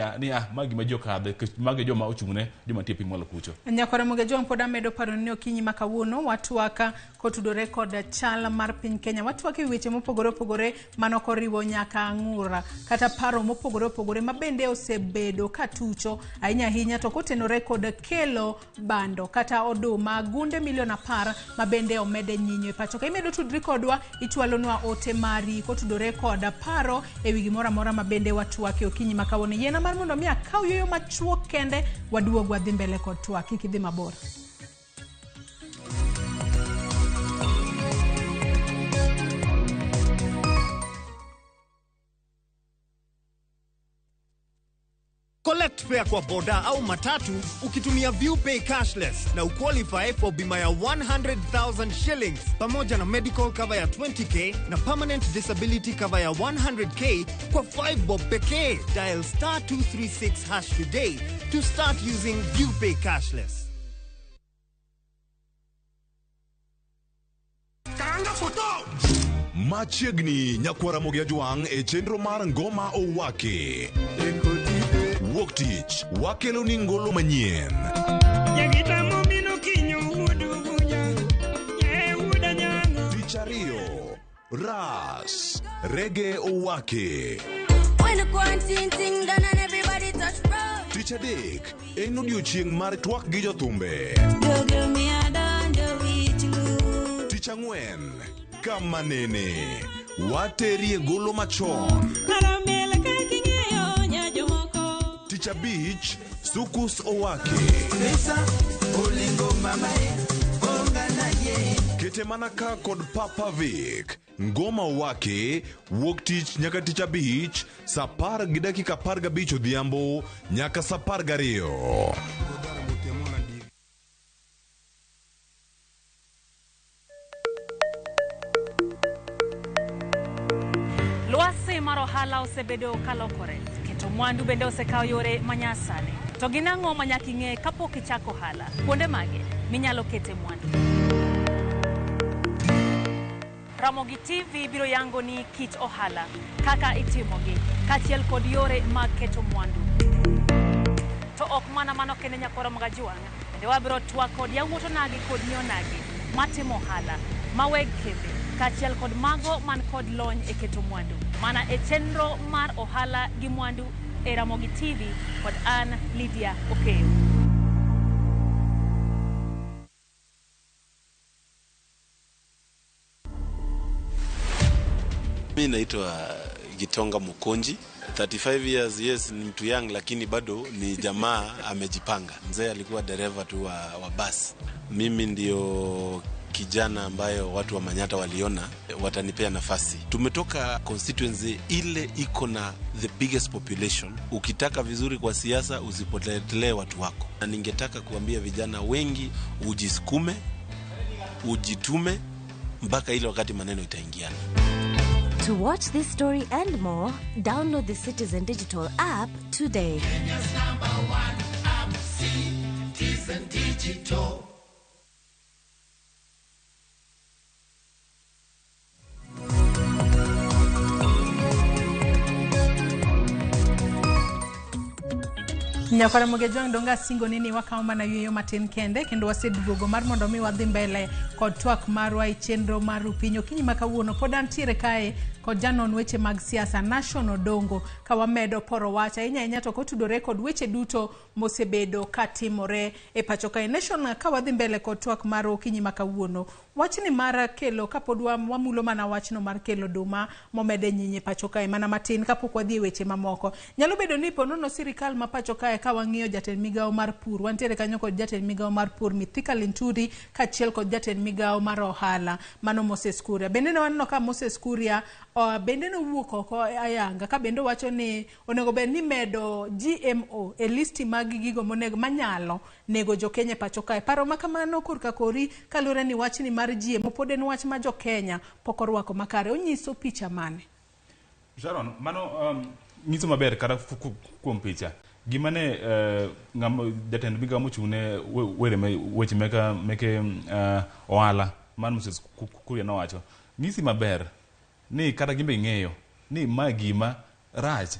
ma gima jokadhe mage joma ochungne joma tie piny mwalo kucho nyakore moge jom poda medo paro ni okinyi makawuono watu waka kotudore kod chal mar piny Kenya watu wake weche mopogore mano koriwo nyaka ang'ura kata paro mopogore mabende osebedo katucho ahinya to kotenore kod kelo bando kata oduma gunde milion 10 mabende omede nyinyo e pacho ka. Imedo tudri kodwa ichwalonwa ote mari kotudore kod paro ewi gimoro amora mabende watwake okinyi makawoni. Yena mar mondo mi akaw yoyo machuok kende waduog wadhi mbele kod twak kidhi mabor. Collect fare kwa boda au matatu ukitumia ViewPay cashless na uqualify for bima ya 100,000 shillings pamoja na medical cover ya 20k na permanent disability cover ya 100k kwa 5 bob pekee. Dial *236# today to start using ViewPay cashless. Machiegni nyakwara Ramogi Juang e chenro mar ngoma owake. Wuok tich wakelo ni ngolo manyien. Tich ariyo ras reggae owake. Tich adek en odiochieng' mar twak gi jothumbe. Tich ang'wen kama nene waterie ngolo machon. Tich abich sukus owake. Kete manaka kod Papa Vic ngoma owake wuok tich nyaka tich abich saa 10:15 odhiambo nyaka saa 12. Lwasi mar ohala osebedo kalokore. To mwandu bende osekao yore manyasani. To ginang'o manyaka ing'e kapok ichako ohala? Kuonde mage minyalo kete mwandu. Ramogi TV biro yango ni kit ohala, kaka itimogi, kachiel kod yore mag keto mwandu. To ok mana mano kende nyakwara Ramogi Juang, bende wabiro twak kod yawuoto nagi kod nyo nagi matimo ohala, maweg kembe, kachiel kod mago man kod lony e keto mwandu. Mana e chenro mar ohala gi mwandu e Ramogi TV kod an Lydia Okeyo. Mimi naitwa Gitonga Mukonji. 35 years, yes, ni mtu young lakini bado ni jamaa amejipanga. Mzee alikuwa dereva tu wa bus. Mimi ndio kijana ambayo watu wa Manyata waliona watanipea nafasi. Tumetoka constituency ile iko na the biggest population. Ukitaka vizuri kwa siasa usipotelee watu wako. Na ningetaka kuambia vijana wengi ujisukume, ujitume mpaka ile wakati maneno itaingiana. To watch this story and more, download the Citizen Digital app today. Kenya's #1 app, Citizen Digital. Nyakwara Ramogi Juang donga singo nini wakaw mana yueyo matin kende kendo waseduogo mar mondo mi wadhi mbele kod twak marwa e chenro mar Rupinyo kinyi makawuono pod antiere kae kod janon weche mag siasa National Dongo ka wamedo poro wacha inya to kotudore kod weche duto mosebedo katimore e pacho kae. National ka wadhi mbele kod twak mar okinyi makawuono wachni mar kelo kapod wamulo mana wachno mar kelo duma momede nyinyi pacho kae mana matin kapok wadhi weche mamoko. Nyalo bedo ni ponono sirikal ma pacho kae ka wang'iyo jatend migawo mar pur wantiere kanyo kod jatend migawo mar pur Mithika Linturi kachiel kod jatend migawo mar ohala mano Moses Kuria. Bende ne waneno ka Moses Kuria bende no wuok oko ayanga ka bende wacho ni onego bed ni medo GMO e listi mag gigo monego manyalo nego jo Kenya pacho kae. Paro makamano kurka kori kalure ni wachni mar GMO pod en wach ma jo Kenya pok orwako makare. Onyiso picha mane? Sharon, mano nyiso maber kara kuom picha. Gimane jatend migawo mochune weche meke ohala man Moses Kuria nowacho ng'isi maber ni kata gimbe ng'eyo ni ma gima rach.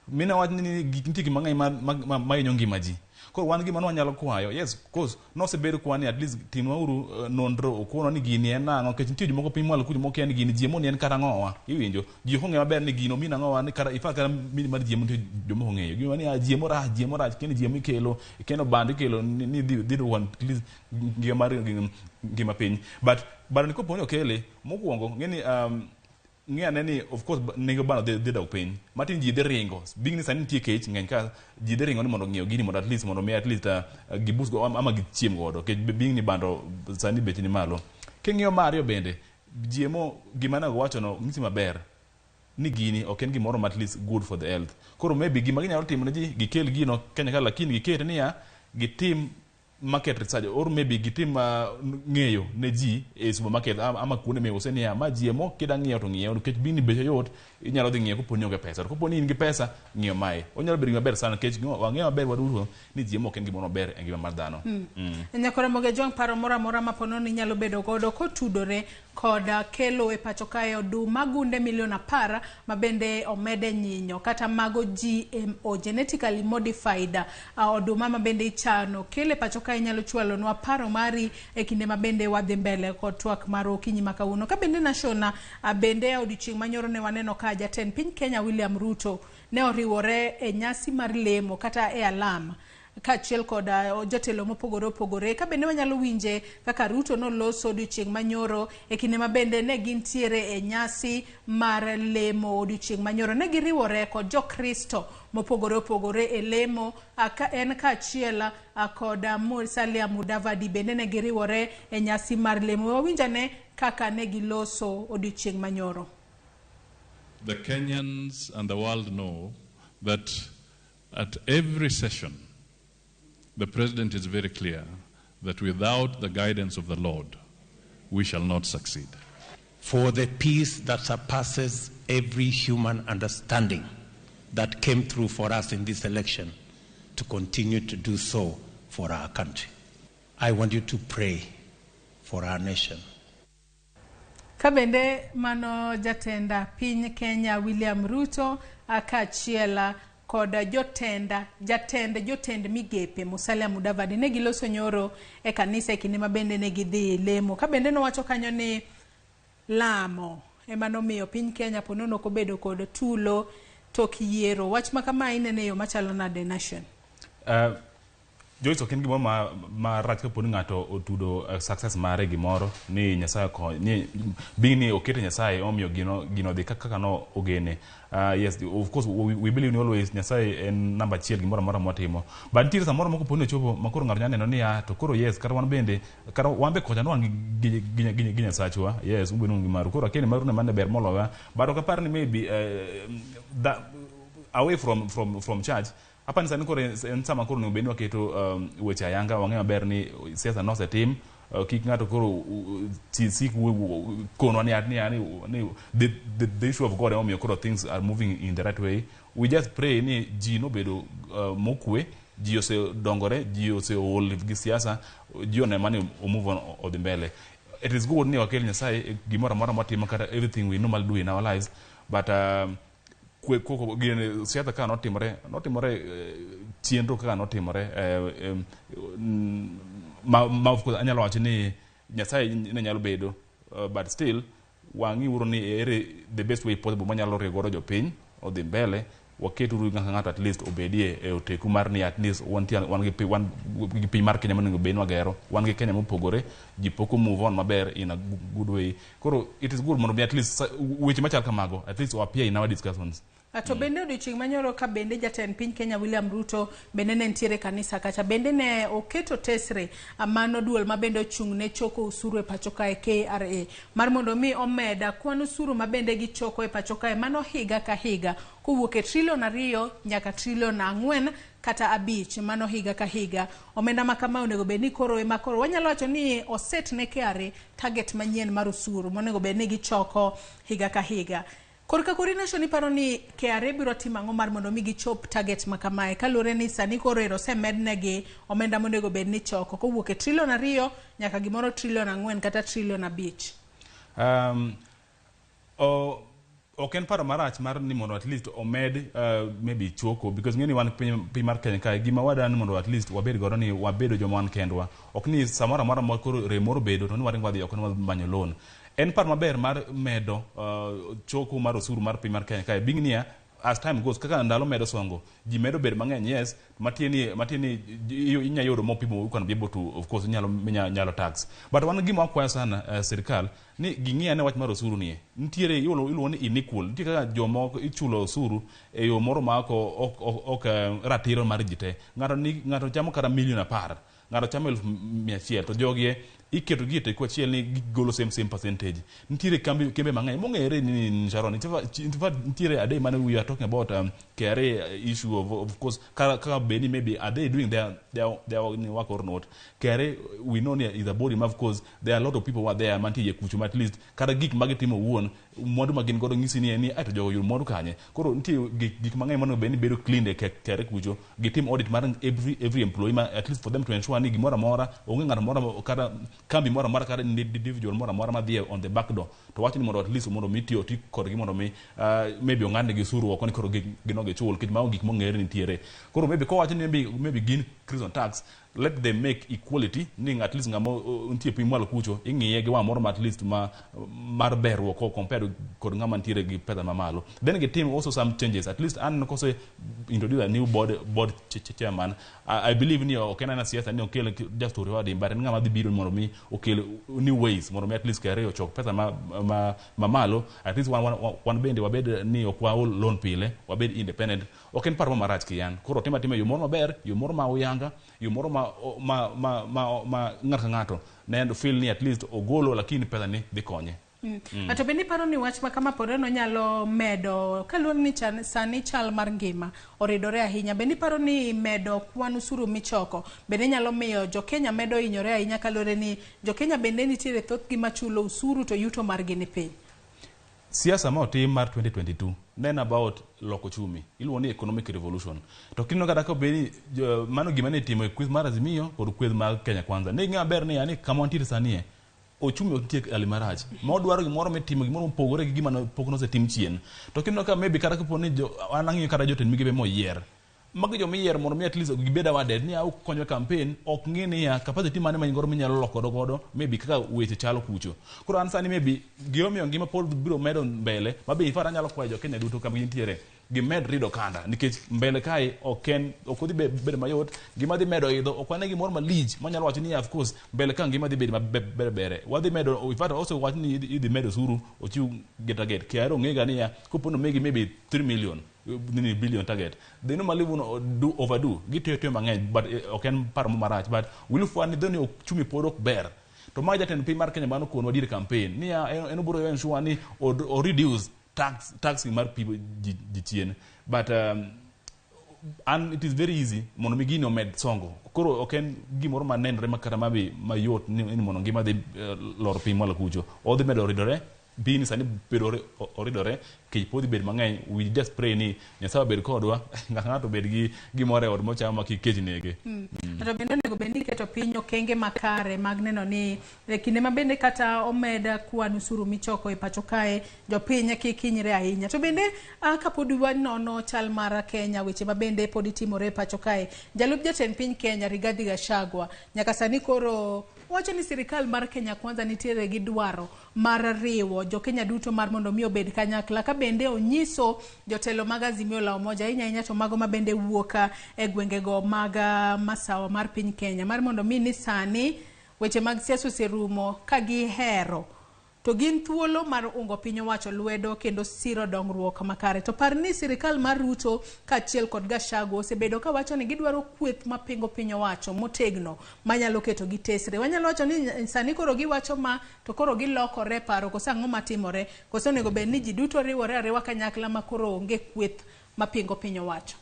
Mina wach ni nitie gima ng'eny ma inyo ngima ji. Koro wan gima wanyalo kwayo, yes, of course, nosebedo kwani at least timwauru nonro okono ni gini en nang'o, kech nitie jomoko piny mwalo kujo moko en gini jiemo ni en kata ng'owa, iwinjo, ji ong'e maber ni gino mina ng'owa ni kata ifa kata mini mar jiemo nitie jomoko ong'eyo, gima ni jiemo rach, kendo jiemo ikelo, kendo band ikelo ni dhi wan at least ngima piny, but bado niko poni okele, mokwongo ng'eni ng'ane ni of course nego bano dhi dok piny matin ji dhi ringo bing ni sani nitie kech ng'eny ka ji dhi ringo ni mondo ng'iew gini mondo at least gibus go ama gichiem godo kech bing ni bando sani beche ni malo king'iyo Mario bende jiemo gima nago wacho no ng'isi maber ni gini ok en gimoro ma at least good for the health koro maybe gima ginyalo timo ne ji gikel gino Kenya ka lakini gikete niya gitim market research or maybe gitim ng'eyo ne ji e supermarket ama kuonde miuse niya ma jiemo kida ng'iewo to ng'iewo nikech bini beche yot inyalo dhi ng'iewo koponi onge pesa to koponi in gi pesa ng'iewo mae onyalo bedo maber sana nikech wang'eyo maber waduto ni jiemo ok en gimoro maber e ngima mar dhano. Nyakora Moge Jong paro moro amora ma pono ni nyalo bedo godo kotudore koda kelo e pacho kae oduma gunde milion 10 ma bende omede nyinyo kata mago GMO genetically modified oduma ma bende ichano kele pacho kae nyalo chwalo nwa paro mari e kinde ma bende wadhi mbele kod twak mar okinyi makawuono ka bende nashona bende odiochieng' manyoro ne waneno ka jatend piny Kenya William Ruto ne oriwore e nyasi mar lemo kata e alama kachiel koda jotelo mopogore ka bende wanyalo winje kaka Ruto noloso odiochieng' manyoro e kinde ma bende ne gintiere e nyasi mar lemo odiochieng' manyoro ne giriwore kod jokristo mopogore e lemo en kachiel koda Musalia Mudavadi bende ne giriwore e nyasi mar lemo wawinjane kaka ne giloso odiochieng' manyoro. The Kenyans and the world know that at every session the President is very clear that without the guidance of the Lord, we shall not succeed. For the peace that surpasses every human understanding that came through for us in this election, to continue to do so for our country. I want you to pray for our nation. Kabende mano jatenda piny Kenya William Ruto akachiela koda jotend migepe Musalia Mudavadi ne giloso nyoro e kanisa e kinde ma bende ne gidhi lemo ka bende no wacho kanyo ni lamo emano miyo piny Kenya ponono ko bedo kod tulo tok yiero wach ma kama inene yo machalo na The Nation. Joyce ok en gimoro ma rach ka poni ng'ato otudo success mare gimoro ni Nyasaye ni bini okete Nyasaye omiyo gino dhi kaka no ogene. Yes, of course we believe in always Nyasaye en number 1 gimoro amora mwatimo. But nitiere samoro moko poni ochopo makoro ng'ato nyalo neno ni to koro yes kata wan bende kata wan be kocha no wan gi Nyasachwa. Yes, ubeno gimaru koro akene maru ne mane ber molowa. But ok apar ni maybe away from church apa ni sani kore en sama koro ne obedni waketo weche ayanga wang'eyo maber ni siasa nosetim kik ng'ato koro sik kono ni the issue of God omiyo koro things are moving in the right way. We just pray ni ji nobedo mokwe ji osedongore ji oseol gi siasa ji one mani move on odhi mbele. It is good ni wakel Nyasaye gimoro amora matimo kata everything we normally do in our lives but koko gine siasa ka notimore chenro kaka notimore ma of course anyalo wacho ni Nyasaye ne nyalo bedo but still wangi uro ni the best way possible manyalo rigodo jopiny odhi mbele waketuru ng'ato at least obedie e oteku mar ni at least wan gi piny mar Kenya monego bed wagero wan gi Kenya mopogore ji poko move on maber in a good way koro it is good mondo at least weche machal kamago at least appear in our discussions. To bende odiochieng' manyoro ka bende jatend piny Kenya William Ruto bende ne ntiere kanisa kacha bende ne oketo tesre amano duol ma bende ochung' ne choko usuru e pacho kae KRA mar mondo mi omeda kwan usuru ma bende gichoko e pacho kae mano higa ka higa kowuok e trilion 2 nyaka trilion 4 kata 5 mano higa ka higa omenda ma kama onego beni koro ema koro wanyalo wacho ni oset ne KRA target manyien mar usuru monego beni gichoko higa ka higa. Korka Nation iparo ni KRA biro timo ang'o mar mondo mi gichop target ma kamae kalure ni sani koro osemednegi omenda monego bed ni choko kowuok e trilion 2 nyaka gimoro trilion 4 kata trilion 5. ok en paro marach mar ni mondo at least omed maybe choko because ng'eni wan piny mar Kenya kae gima wadwa ni mondo at least wabed godo ni wabedo joma wan kendwa ok ni samoro amora ma koro rem moro bedo to ni waringo wadhi oko ni wamanyo loan. En paro maber mar medo choko mar osuru mar piny mar Kenya kae being niya as time goes kaka ndalo medo songo ji medo bed mang'eny yes matini inya yudo mo people who can be able to of course nyalo tax but wan gima wakwayo sana sirikal ni ging'ia ne wach mar osuru nie nitiere iluwo ni inequal nitie kaka jomoko ichulo osuru e yo moro ma ok ratiro mar ji te ng'ato chamo kata $1,010,000 ng'ato chamo 100,000 to jogie iketo gi te kwachiel ni gigolo same percentage. Nitiere kembe mang'eny mong'ere ni Sharon. In fact nitiere ade mane we are talking about KRA issue of course kaka beni maybe are they doing their work or not. KRA we know is a body of course there are a lot of people who are there mantie kucho at least kata gik magitimo wuon mwandu magin godo ng'isi ni ato jogo yud mwandu kanye koro nitie gik mang'eny mano beni bedo clean e KRA kucho gitim audit mar every employee at least for them to ensure ni gimoro amora onge ng'ato moro kata kambi moro amora kata individual moro amora madhi on the back door to wacho ni mondo at least mondo mi tiyo kod gi mondo mi maybe ong'adne gi usuru oko ni koro ginoge chul kich mago gik mong'ere nitiere koro maybe kowacho ni maybe gin increase on tax let them make equality ni at least ngamo nitie piny malo kucho ing'iye gi wa moro at least mar berruok ko compared kod ng'ama nitiere gi pesa mamalo then get team also some changes at least an kose introduce a new board chairman I believe ni okena na siasa ni okele just to reward him but ng'ama dhi biro mondo mi okele new ways mondo mi at least kare ochok pesa mamalo at least one bende wabed ni okwa loan pile wabed independent oken paro marach kiyan koro tima yo moro maber yo moro ma uyanga yo moro ma ng'ato ne feel ni at least ogolo lakini pesa ni dhi konye. Ato bende paro ni wach ma kama pore no nyalo medo kaluwore ni sani chal mar ngima oridore ahinya bende paro ni medo kwan usuru michoko bende nyalo miyo jo Kenya medo hinyore ahinya kaluwore ni jo Kenya bende nitiere thoth gi machulo usuru to yuto margi ni piny. Siasa ma otim mar 2022 nen about loko chumi iluwo ni economic revolution to kino kata ko beni mano gima ne timo e quiz mar Azimio kod quiz mar Kenya Kwanza ne ng'a ber ni yani kama ontir sanie ochumi otie alimarach ma odwaro gimoro mitimo gimoro mopogore gi gima pok nosetim chien to kino ka maybe kata kapo ni anang'iyo kata jotend migepe moyier magi jo miyier mondo mi at least gibeda wade ni au konyo campaign ok ng'ini ya capacity mane manyingoro minyalo loko godo maybe kaka weche chalo kucho koro an sani maybe giomiyo ngima pod biro medo mbele mabe ifara nyalo kwayo jo Kenya duto kama gintiere gimed rido kanda nikech mbele kae ok odhi bedo mayot gima dhi medo idho ok wane gimoro malich manyalo wacho ni of course mbele ka ngima dhi bedo mabere wadhi medo ifara also wacho ni idhi medo suru ochiw get kiaro ng'ega ni ya kopono megi maybe 3 million billion target they normally do overdo gitiyo mang'eny but ok en paro marach but will fund dhoni chumi pod ok ber to ma jatend piny mar Kenya mano konwa dir campaign ni en obiro yo ensure ni o reduce tax mar people ji chien but and it is very easy mondo mi gini omed songo koro ok en gimoro manenre makata mabe mayot ni mondo ngima dhi lor piny malo kucho odhi medo ridore bini sani bedo oridore kech podhi bed mang'eny we just pray ni Nyasaye bed kodwa ng'ato bed gi gimoro e od mochamo ma kich nege. To bende onego bed ni keto piny okenge makare mag neno ni kinde ma bende kata omeda kwan usuru michoko e pacho kae jo piny kik hinyre ahinya to bende kapod wanono chal mar Kenya weche ma bende pod timore e pacho kae jalup jatend piny Kenya Rigathi Gachagua nyaka sani koro wacho ni sirikal mar Kenya Kwanza nitiere gi dwaro mar riwo jo Kenya duto mar mondo mi obed kanyakla ka bende onyiso jotelo mag Azimio la Umoja ahinya to mago ma bende wuoka e gwengego mag masawa mar piny Kenya mar mondo mi ni sani weche mag siasa oserumo ka gihero to gin thuolo mar ungo piny owacho lwedo kendo siro dongruok makare to par ni sirikal mar Ruto kaachiel kod Gachagua osebedo ka wacho ni gidwaro kweth mapingo piny owacho motegno manyalo keto gi tesre wanyalo wacho ni sani koro giwacho ma to koro gilokore paro kosa ang'o matimore koso onego bed ni ji duto riwore ariwa kanyakla ma koro onge kweth mapingo piny owacho.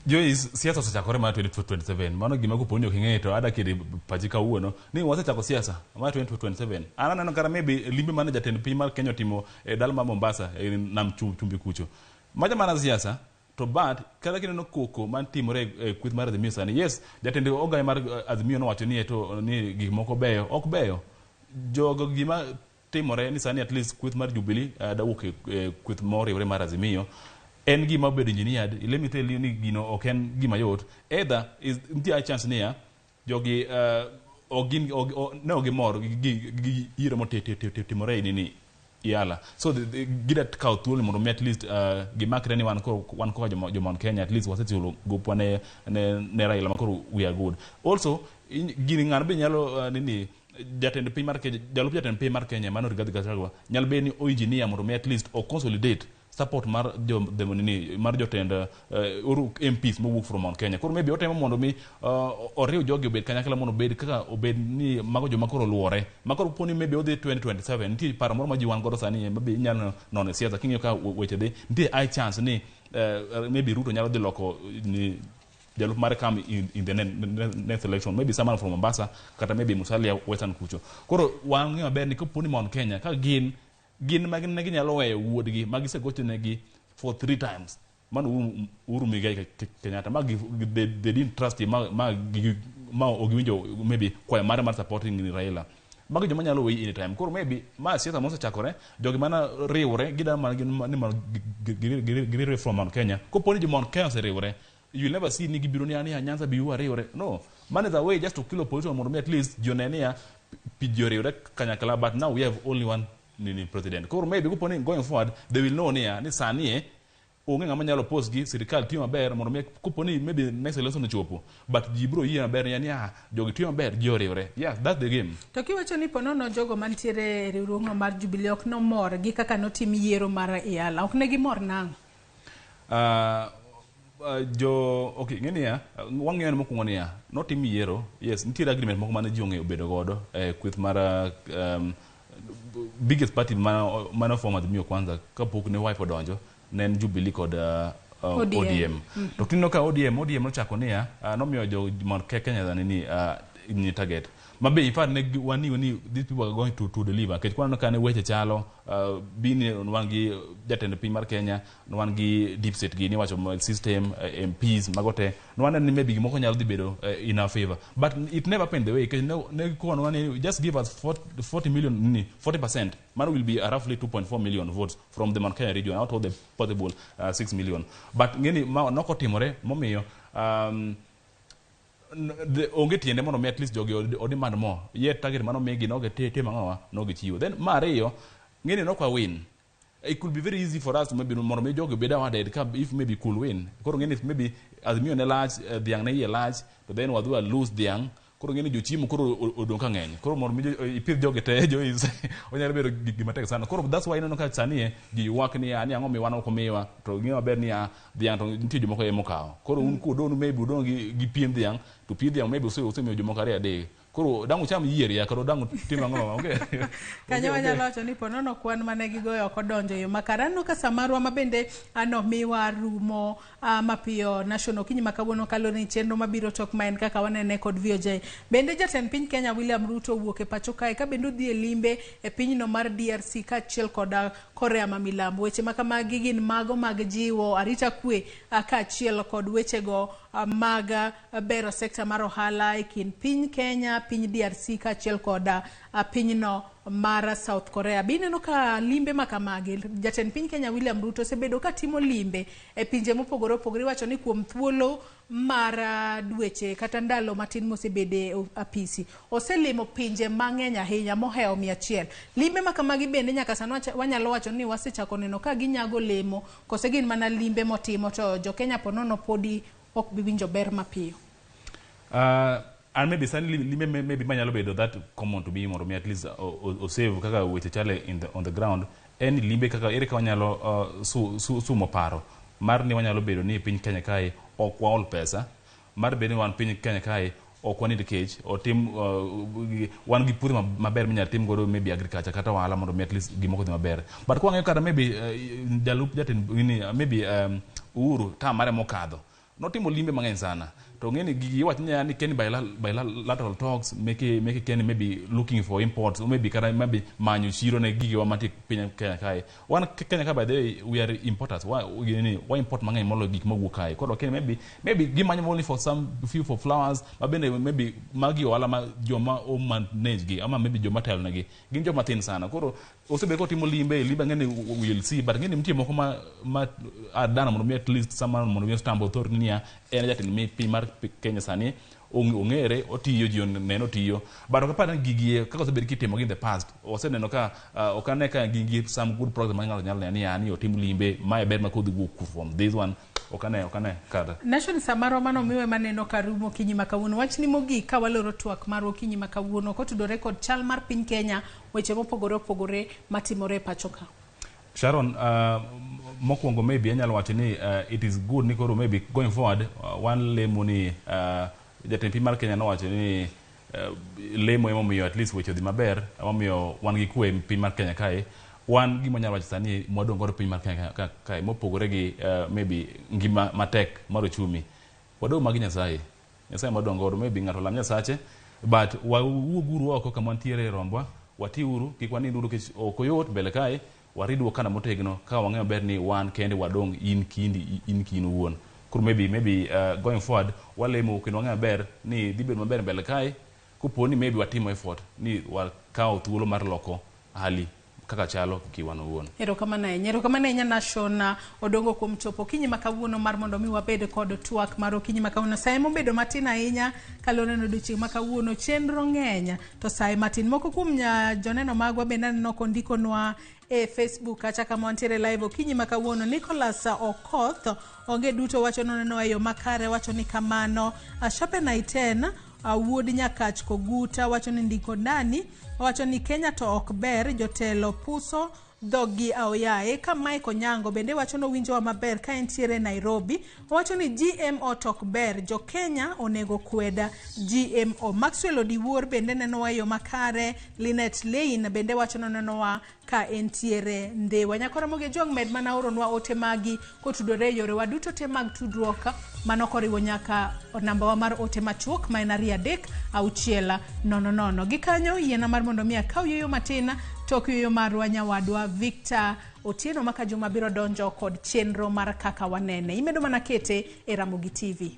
Joyce, siasa osechakore mar 2027 mano gima koponi ok ing'eyo to ada kidi pachi kawuono ni wasechako siasa mar 2027 an aneno kara maybe limbe mane jatend piny mar Kenya timo e dala mar Mombasa e nam chumbi kucho maja mana siasa to but kata kineno koko man timore e kweth mar Azimio sani yes jatend ogai mar Azimio no wacho ni to ni gik moko beyo ok beyo jogo gima timore ni sani at least kweth mar Jubilee da wuok kweth moro riwre mar Azimio en gima bedo engineered. Let me tell you ni gino ok en gima yot. Either is a chance near jogi ne ogimor gi yiro motimore nini yala. So gidat kaw thuolo mondo mi at least gimakre ni wan ko jomon Kenya at least wasechulo gopwa ne Raila makoro we are good. Also gini ng'ano be nyalo nini jatend piny mar Kenya, jalup jatend piny mar Kenya Mano Rigathi Gachagua nyalo be ni o engineer mondo mi at least o consolidate support mar mar jotend MPs mowuok from Mount Kenya. Koro maybe otemo mondo mi oriw jogi obed kanyakla mondo obed kaka obed ni mago joma koro luore makoro poni maybe odhi 2027 nitie paro moro ma ji wan godo sani maybe inyalo nono siasa king'iyo ka weche dhi nitie high chance ni maybe Ruto nyalo dhi loko ni jalup mare come in the next election, maybe someone from Mombasa kata maybe Musalia Western kucho. Koro wan ng'eyo maber ni koponi Mount Kenya ka gin ne ginyalo weyo wuodgi magisegochonegi for 3 times mano Uhuru Muigai Kenyatta they didn't trust him ma ogiwinjo maybe kwayo mare mar supporting ni Raila magi joma nyalo weyi anytime. Koro maybe ma siasa mosechakore jogi mana riwre gida giriwre from Mount Kenya. Koponi jo Mount Kenya oseriwre, you'll never see ni gibiro ni Nyanza biwa riwre. No, man is a way just to kill opposition mondo at least jonenia pijo riwre kanyakla, but now we have only one president. Koro maybe kuponi going forward they will know ni sani onge ngama nyalo post gi sirikal tiyo maber mondo me kuponi maybe next election chopo, but jibro yie maber yani jogi tiyo maber riwre. Yeah, that's the game. To kiwacho ni ponono jogo mantiere riwruogno mar Jubilee ok no mor gi kaka notim yiero mar Iyala, ok ne gimor nang'? Okay, ngenia wang'eyo mokwongo niya notim yiero. Yes, nitiere agreement moko mane ji ong'eyo bedo godo kweth mar biggest party mana form Azimio kwanza kapok ne wipe odonjo ne en Jubilee kod ODM. To kineno ka ODM nochako niya nomiyo jo Mount Kenya ni target mabe in fact ne wani these people are going to deliver kech kwanno kane weche chalo bini wangi jatend piny mar Kenya wangi deep state gi ni wacho system MPs magote nwana ni maybe gimoko nyalo dhi bedo in our favor, but it never happened the way kech ne kono wani just give us 40 million 40%, man will be roughly 2.4 million votes from the Mount Kenya region out of the possible 6 million, but ngeni nokotimore momiyo onge tiende mondo at least jogi odemand mo yet target mano megi noge te mangawa noge chiwo. Then Mario ngene no kwa win, it could be very easy for us to maybe mondo me jogi beda wade if maybe cool win. Koro ngene if maybe Azimio ne large dhiang ne ye large to then wadwa lose dhiang koro ngene jochiemo koro odong ka ngeny koro mondo mi ipidh jogi te jo is onyalo bedo gima tek sana. Koro that's why ineno ka sani gi wak ni ang'o miwa ok miwa to ng'eyo maber ni dhiang to nitie jomoko emo kawo. Koro un kudonu maybe udong gi piem dhiang to piem dhiang maybe usemiyo jomoko ariyo adek. Koro dangu cham yier ya koro dangu tim ang'o okay. Kanyo wanyalo wacho ni ponono kwan mane gigoyo ok odonjo yo makarano ka samarwa mabende miwa rumo mapiyo national kinyi makawuono kaloni chenro mabiro tok maen kaka wanene kod VOJ. Bende jatend piny Kenya William Ruto wuok e pacho kae ka bende odhi e limbe e pinyno mar DRC kaachiel kod Korea ma Milambo. Weche makamagi gin mago mag jiwo arita kwe kaachiel kod wechego mag bero sekta mar ohala e kind piny Kenya, piny DRC kaachiel kod pinyno mar South Korea. Bineno ka limbe makamagi jatend piny Kenya William Ruto sebedo ka timo limbe e pinje mopogore opogore, wacho ni kuom thuolo mar dweche kata ndalo matin mosebede apisi oselimo pinje mang'eny ahinya mohewo 100. Limbe makamagi bende nyaka sano wanyalo wacho ni wasechako neno ka ginyago lemo kose gin mana limbe motimo to jo Kenya ponono podi ok biwinjo ber mapiyo. And maybe suddenly maybe manyalo bedo that common to me mondo me at least o save kaka weche chale on the ground any limbe kaka ere ka wanyalo sumo paro mar ni wanyalo bedo ni piny Kenya kae ok waol pesa mar bedo ni wan piny Kenya kae ok wanid kech o tim wan gi pur maber minyalo tim godo maybe agriculture kata wahala mondo me at least gimoko dhi maber, but kwa ng'eyo kata maybe jalup jatend maybe Uhuru mare mokadho notimo limbe mang'eny sana to ngeni gigi wat nya ni ken bilateral talks make ken maybe looking for imports or maybe manyu shiro na gigi wa mati Kenya kai one Kenya kai by the way we are importers why import mang'eny molo gik mawuok kai kodo ken maybe gimanyo only for some few for flowers maybe magi wala ma joma o manage gi ama maybe joma tell na gi gin joma tin sana koro osebe ko timo limbe ngene will see but ngene mtie moko ma adana mondo at least someone mondo mi stamp authority nia en jatin mi pi mar Kenya sani ongere otiyo ji neno tiyo but okapata gigie kaka osebed kitimo in the past oseneno ka okane ka gigi some good program mang'alo nyalo ne ani otim limbe ma ber ma kodhi wuok from this one okane kada Nation samaro mano miwe maneno karumo kinyi makawuono wachni mogi ka waloro twak mar kinyi makawuono kotudore kod chal mar piny Kenya weche mopogore matimore pachoka Sharon mokwongo maybe anyalo wacho ni it is good ni koro maybe going forward one lemoni jatend piny mar Kenya nowacho ni lemo emomiyo at least weche odhi maber emomiyo wan gi kwe piny mar Kenya kae wan gima nyalo wacho sani mwadong godo piny mar Kenya kae mopogore gi maybe ngima matek mar ochumi wadong magi Nyasaye mwadong godo maybe ng'ato lam Nyasache but wawuoguru oko kama ntiere rombwa watiuru kik waninduru kech ok oyot mbele kae waridwa kana motegno ka wang'eyo ber ni wan kende wadong in kin wuon kuro maybe going forward walemo kendo wang'eyo ber ni dhi bedo maber mbele kae kuponi maybe watimo effort ni wakawo thuolo mar loko hali kaka chalo kiwano wuon erokamano ahinya Nation odongo kuom chopo kinyi makawuono mar mondo mi wabed kod twak mar kinyi makawuono sae mobedo matin ahinya kalore no odiochieng' makawuono chenro ng'eny to sae matin moko kuom joneno magwa bende naneno kondikonwa Facebook acha kama wantiere live kinyi makawuono Nicholas Okoth onge duto wacho noneno eyo makare wacho ni kamano Shapenaiten wuod Nyakach Koguta wacho ni ndiko ndani wacho ni Kenya to ok ber jotelo puso dhogi aoyaye ka Mike Onyango bende wacho no winjo wa maber ka entiere Nairobi wacho ni GMO to ok ber jo Kenya onego kweda GMO Maxwell Odiwuor bende neno wayo makare Linet Lane bende wacho neno wa ka entiere Ndewa nyakora moge jong med mana oronwa ote magi kotudore yore waduto te mag tudruok manokoriwo nyaka namba wa mar ote machuok ma en 23600 gikanyo yiena mar mondo mi akaw yoyo matina tok yoyo marwa nyawadwa Victor Otieno maka juma biro donjo kod chenro mar kaka wanene imedo mana kete e Ramogi TV.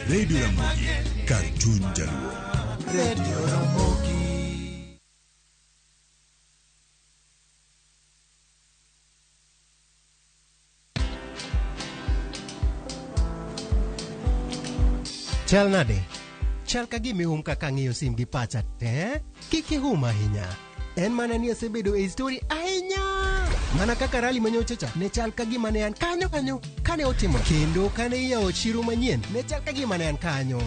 Radio Ramogi, Cartoon Jaluo. Radio Ramogi. Chal nade? Chal ka gimi kaka ng'iyo sim gi pacha te? Kiki ahinya. En mana ni asebedo e story ahinya. Mana kaka rali manyochacha ne chal ka gima ne an kanyo kane otimo kendo kane iyawo chiro manyien ne chal ka gima ne an kanyo.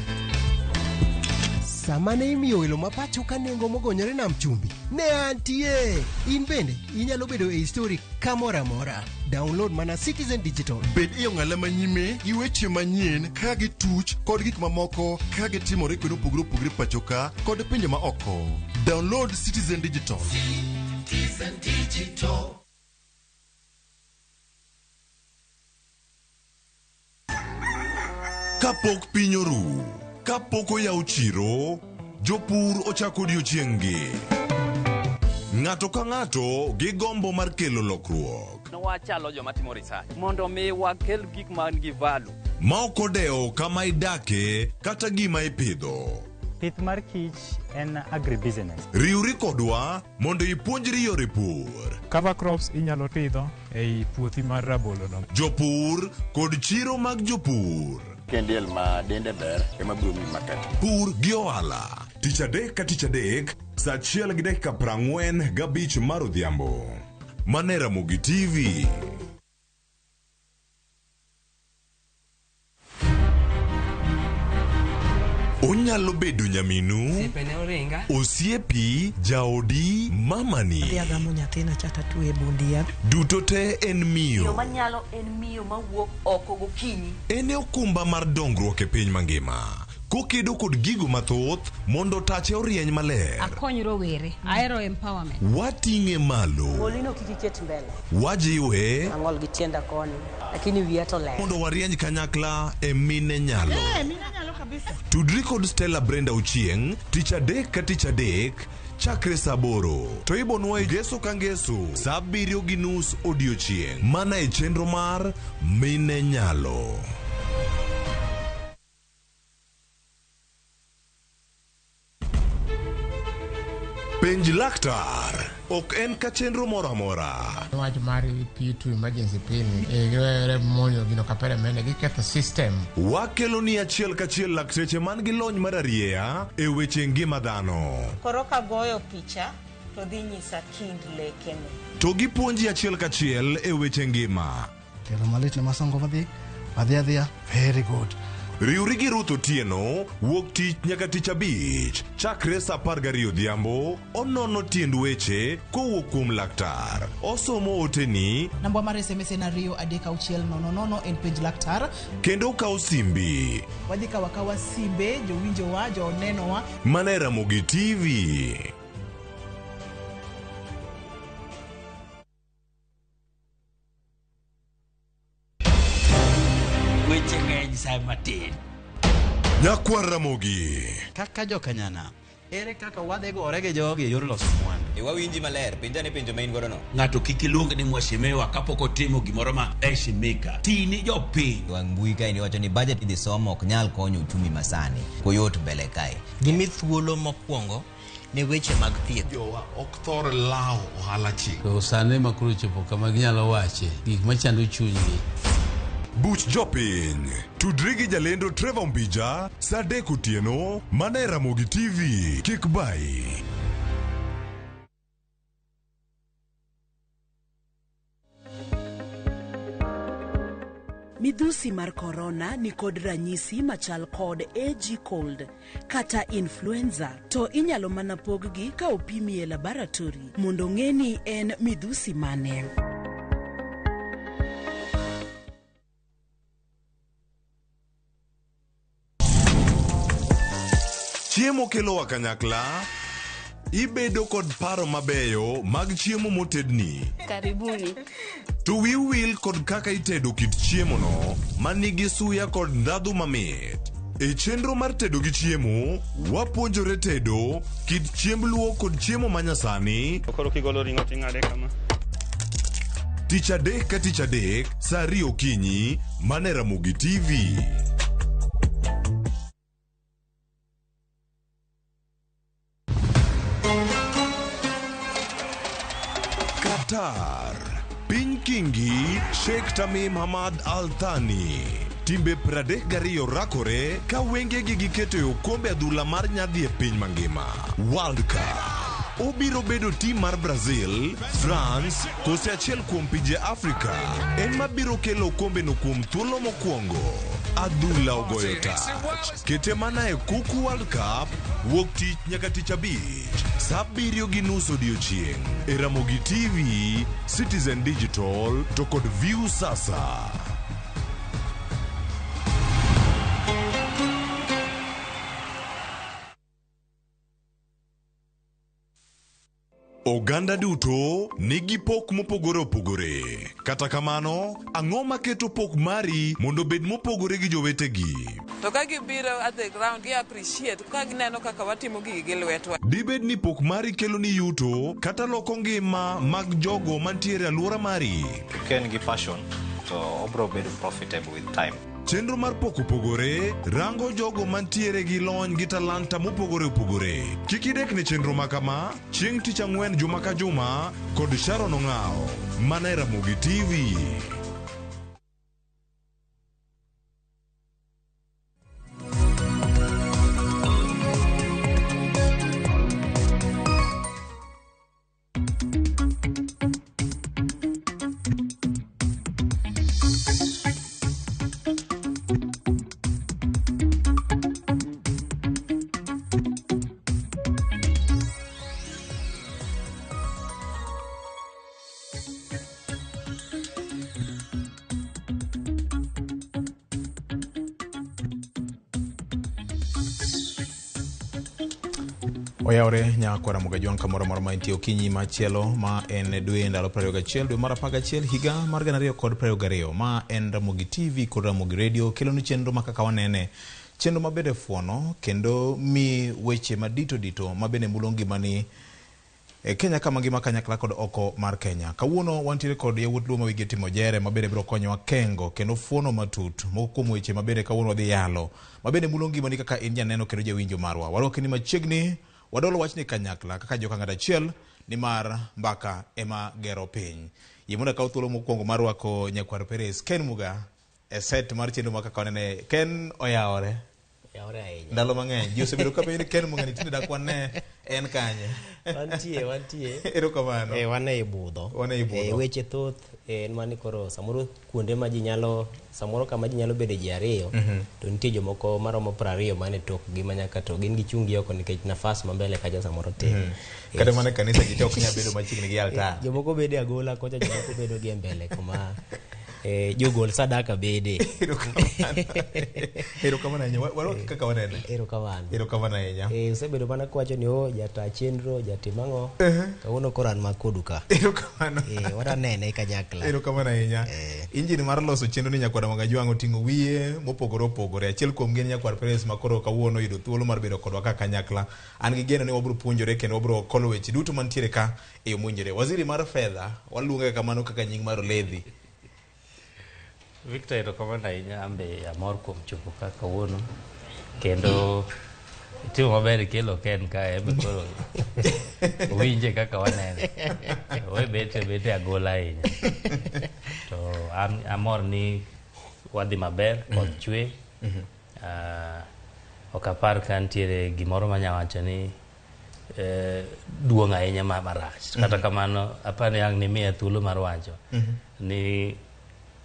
Sama ne imiyo welo mapacho ka nengo mogonyore nam chumbi ne antie. In bende inyalo bedo e story kamora mora. Download mana Citizen Digital. Bed iyo ng'ala manyime gi weche manyien ka gi tuch kod gik mamoko ka gi timore kendo opogore pachoka kod pinje ma oko. Download Citizen Digital. Citizen Digital. Kapok piny oru, kapok oyaw chiro, jopur ochako odiochieng'gi. Ng'ato ka ng'ato gi gombo mar kelo lokruok. Wachalo joma timo research mondo mi wakel gik man gi value. Ma ok odewo kama idake kata gima ipidho. Pith mar kich en agribusiness. Riwri kodwa mondo ipuonjri yore pur. Cover crops inyalo pidho ei puothi mar rabolo no. Jopur kod chiro mag jopur. Kendiel ma dende ber ema biro mi market. Pur gi ohala. Tich adek ka tich adek, saa 1:45 mar odhiambo. Mane Ramogi TV. Onyalo bedo nyaminu, osiepi, jaodi, mamani. Agamo nyathina chata tuwe bundia. Duto te en miyo. Yo manyalo en miyo mawuok oko gokinyi. En okumba mar dongruok e piny mangima. Kokedo kod gigo mathoth mondo tache orieny maler. Akony rowere, aero empowerment. Wating'e malo. Molino kikiket mbele. Wajiwe. Ang'ol gi tienda koni, lakini wiya to ler. Mondo warieny kanyakla e mine nyalo. Mine nyalo kabisa. Tudri kod Stella Brenda Ochieng, tich adek ka tich adek, chakre saa 8. To ibonwa Ngeso ka Ngeso, saa 7:30 odiochieng'. Mana e chenro mar Mine Nyalo. Penj laktar ok en ka chenro moro amora. Wach mar P2 emergency pin e monyo gino kapere mene giketho system. Wakelo ni achiel kachiel lakteche man gi lony mar arieya e weche ngima dhano. Koro ka goyo picha to dhi nyisa kind lekene. To gipuonji achiel kachiel e weche ngima. Telo malit ne masongo adhiya. Very good. Riwri gi Ruth Otieno wuok tich nyaka tich abich chakre saa 12 odhiambo. Onono tiend weche kowuok kuom laktar. Osomo oteni. Namba mar SMS en 23600 en pej laktar. Kendo kawo simbi. Wadhi kawa simbe jowinjowa jonenowa. Mane Ramogi TV. Weche ng'eny sa matin. Nyakwar Ramogi. Kaka jokanyana, ere kaka wadhi gore gi jogi e yor loso mwandu? Wawinji maler, penjane penjo ma in godo no. Ng'ato kik iluong ni mwashemewa kapok otimo gimoro ma heshimika. Tini jopiny. Wang mbui kae ni wacho ni budget idhi somo ok nyal konyo uchumi masani. Koyot mbele kae. Gimi thuolo mokwongo ne weche mag thieth. Jowa ok thor lao ohala chik. To sane makuru chopo kama ginyalo wache gik machando chunygi. Buch jopiny. Tudri gi jalendo Trevor Mbija saa 3 otieno. Mane Ramogi TV. Kik bai. Midhusi mar korona ni kod ranyisi machal kod AG cold kata influenza, to inyalo mana poggi ka opimi e laboratory mondo ng'e ni en midhusi mane. Chiemo kelowa kanyakla. Ibedo kod paro mabeyo mag chiemo motedni. Karibuni. To wil kod kaka itedo kit chiemo no manigi suya kod ndhadhu mamit. E chenro mar tedo gi chiemo, wapuonjore tedo kit chiemb luo kod chiemo manyasani. Koro kigolo ring'o ting'ade kama. Tich adek ka tich adek, saa 2 okinyi, mane Ramogi TV. Qatar. Piny Kingi, Sheikh Tamim Hamad Al Thani. Timbe 32 rakore ka wengegi giketo e okombe adhula mar nyadhi e piny mangima. World Cup. Obiro bedo tim mar Brazil, France, kose achiel kuom pinje Afrika. En mabiro kelo okombe no kuom thuolo mokwongo. Adhula ogoyo tach. Kete mana e kuku World Cup, wuok tich nyaka tich abich. Saa 7:30 odiochieng'. E Ramogi TV, Citizen Digital, to kod View Sasa. Oganda duto nigi pok mopogore opogore. Kata kamano, ang'o maketo pok mari mondo bed mopogore gi jowetegi? To ka gibiro at the ground, gi appreciate ka gineno kaka watimo gigi gi lwetwa. Dibed ni pok mari kelo ni yuto kata loko ngima mag jogo mantiere alwora mari. Ken gi passion to obro bedo profitable with time. Chenro mar pok opogore rango jogo mantiere gi lony gi talanta mopogore opogore. Kik idek ne chenro makama chieng' tich ang'wen juma ka juma kod Sharon Ong'ao. Mana e Ramogi TV. Oyaore nyakwara Mogajwang kamoro moro ma intie okinyi machielo ma en dwe ndalo 21 dwe mar 11 higa mar 2022 ma en Ramogi TV kod Ramogi Radio kelonu chenro ma kaka wanene chenro mabede fuono kendo mi weche madito mabende mulo ngimani Kenya kama ngima kanyakla kod oko mar Kenya. Kawuono wantiere kod yawuot luo mawigi timo jere mabende biro konyowa kengo kendo fuono matut moko kuom weche mabende kawuono wadhi yalo mabende mulo ngimani kaka in janeno kendo jawinjo marwa. Warwako ni machiegni wadolo wachni kanyakla kaka joka ng'ato achiel ni mar mbaka ema gero piny. Yimuna kaw thuolo mokwongo mar rwako Nyakwar Perez Ken Muga e set mar chenro ma kaka wanene. Ken oyaore. Yaore ahinya. Ndalo mang'eny ji osebedo ka penjo ni Ken Muga ni tinde dak wane en kanye. Wantie. Erokamano. Wane ibudho. Weche thoth en mani koro samoro kuonde ma ji nyalo samoro kama ji nyalo bedo ji ariyo to nitie jomoko maromo 20 mane tok gi manyaka to gin gichungi oko nikech nafas mambele kaja samoro tin. Kata mana kanisa ji tok nya bedo machiegni gi altar. Jomoko bedo agola kocha jomoko bedo gi mbele kuma jogol sadaka bede. Erokamano ahinya. Waro kaka wanene. Erokamano ahinya. Usebedo mana kwacho ni jata chenro jatimang'o kawuono koran makoduka. Erokamano. Waranene kanyakla. Erokamano ahinya. Injini mar loso chenro ni Nyakwar Mogajwang oting'o wiye mopogore opogore. Achiel kuom gin Nyakwar Perez makoro kawuono yudo thuolo mar bedo kodwa kaka kanyakla. An gi geno ni wabiro puonjore kendo wabiro kolo weche duto mantiere ka e yo mwinjore. Waziri mar fedha waluonge kamano kaka nying mar Oledhi. Victor erokamano ahinya ambe amor kuom chopo ka kawuono kendo itimo maber kelo Ken ka embe koro winje kaka wanene we bete agola ahinya to amor ni wadhi maber kod chwe okapar ka ntiere gimoro manyawacho ni duong' ahinya marach kata kamano apani ang' ni miya thuolo mar wacho ni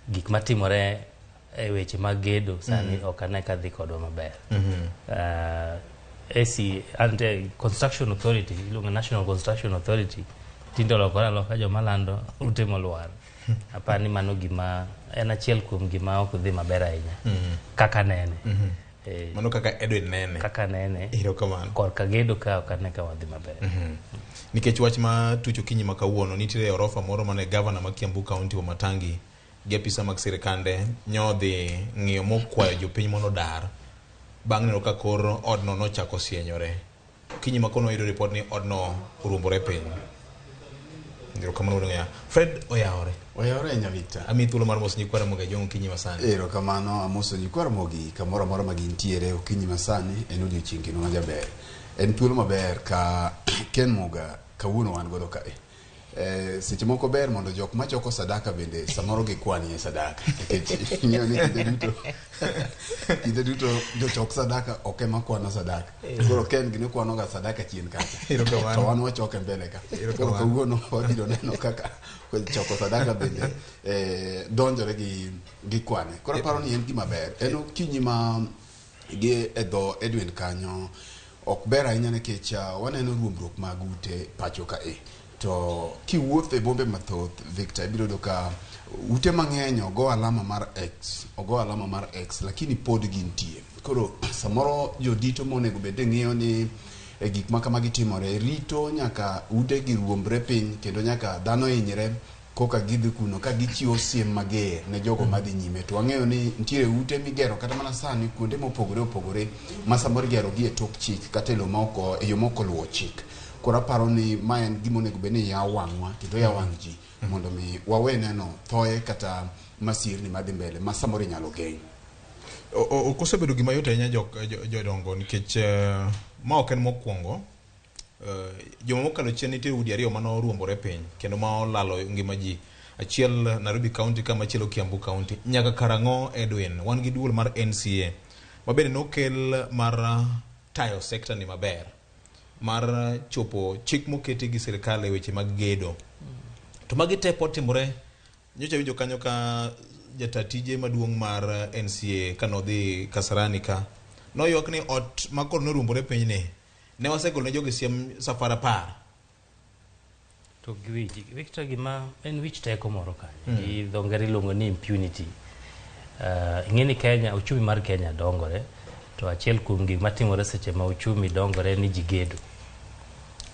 gik matimore e weche mag gedo sani ok ane ka dhi kodwa maber. Ante Construction Authority, iluongo National Construction Authority, tindo loka joma lando ute molwar. Apani mano gima en achiel kuom gima ok dhi maber ahinya. Kaka nene. Mano kaka Edwin nene. Kaka nene. Erokamano. Korka gedo ka ok ane ka wadhi maber. Nikech wach ma tucho kinyi makawuono nitiere orofa moro mane governor ma Kiambu County wa Matangi gi apisa mag sirikande nyodhi ng'iyo mokwayo jopiny mondo dar bang' neno ka kor odno nochako sienyore. Kinyi makono yudo report ni odno oruombore piny. Erokamano wuodong'eya. Fred oyaore. Oyaore nya Victor. Ami thuolo mar moso Nyakwar Mogajwang kinyi masani. Erokamano amoso Nyakwar Mogi kamoro amora ma gintiere okinyi masani en odiochieng' kendo majaber. En thuolo maber ka Ken Muga kawuono wan godo kae. Seche moko ber mondo jok machoko sadaka bende samoro gikwani e sadaka nikech ng'eyo ni kinde duto jochok sadaka ok ema kwano sadaka koro Ken gine kwano ga sadaka chien kacha to wan wachoke mbele ka koro kawuono wabiro neno kaka choko sadaka bende donjore gi kwane koro paro ni en gima ber en okinyi ma gi edho Edwin kanyo ok ber ahinya nikech waneno ruombruok mag ute pacho ka to kiwuotho e bombe mathoth Victor biro do ka ute mang'eny ogo alama mar X lakini pod gintie koro samoro jodito monego bede ng'iyo ni gik ma kama gitimore rito nyaka ute giruombre piny kendo nyaka dhano hinyre koka gidhi kuno ka gichiwo siem mager ne jogo madhi nyime to wang'eyo ni ntiere ute migero kata mana sani kuonde mopogore opogore ma samoro gero gi e tok chik kata e yo moko luwo chik. Kora paro ni ma en gima onego bed ni yaw wang'wa kendo yaw wang' ji mondo mi wawe neno thoye kata masirni madhi mbele ma samoro inyalo geng'. Okosebedo gima yot ahinya jodongo nikech ma ok en mokwongo. Joma mokalo chien nitie udi ariyo mano oruombore piny kendo ma olalo ngima ji. Achiel Nairobi County kama chielo Kiambu County. Nyaka karang'o Edwin wan gi duol mar NCA mabende nokel mar tayo sekta ni maber mar chopo chik moketi gi sirkal e weche mag gedo. To magi te potimore nyocha winjo kanyo ka jatatije maduong' mar NCA kanodhi Kasarani ka noywak ni ot makor noruombore piny ne wasegolo ne jogi siem safara par. To Victor gima en wich teko moro kanyo. Gi dho ngere iluongo ni impunity. Ing'eni Kenya, uchumi mar Kenya dongore. To achiel kuom gik matimore seche ma uchumi dongore ni ji gedo.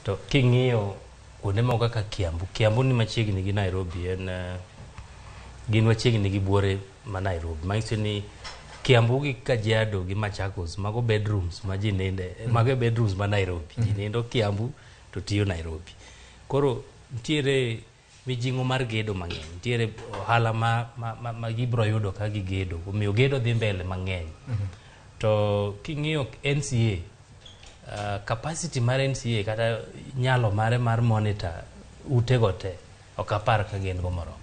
To king'iyo kuonde moko kaka Kiambu ni machiegni gi Nairobi gin machiegni gi buore ma Nairobi. Manyiso ni Kiambu gi Kajiado gi Machakos mago bedrooms ma ji ninde, mago bedrooms ma Nairobi. Ji nindo Kiambu to tiyo Nairobi. Koro nitiere mijing'o mar gedo mang'eny. Nitiere ohala ma gibro yudo ka gigedo. Omiyo gedo dhi mbele mang'eny. To king'iyo NCA, capacity mar NCA kata nyalo mare mar monitor utego te ok apar ka gin go moro.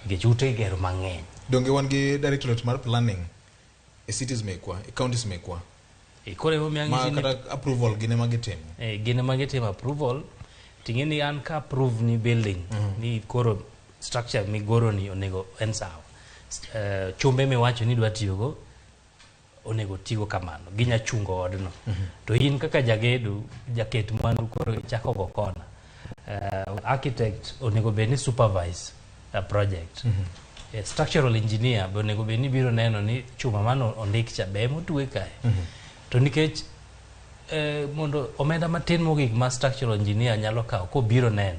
Nikech ute gero mang'eny. Donge wan gi directorate mar planning e cities mekwa, e counties mekwa. Kore ma kata approval gine magitimo. Gine magitimo approval. Ting'eni an ka approve ni building ni koro structure migoro ni onego en sawa. Chumbe miwacho ni dwa tiyogo onego tigo kamano. Ginya chungo odno. To in kaka jagedo, jaket mwandu koro chako go kona. Architect onego be ni supervise a project. Structural engineer be onego be ni biro neno ni chuma mano ondik cha be motwe kae. To nikech mondo omenda matin mogik ma structural engineer nyalo kawo ko biro neno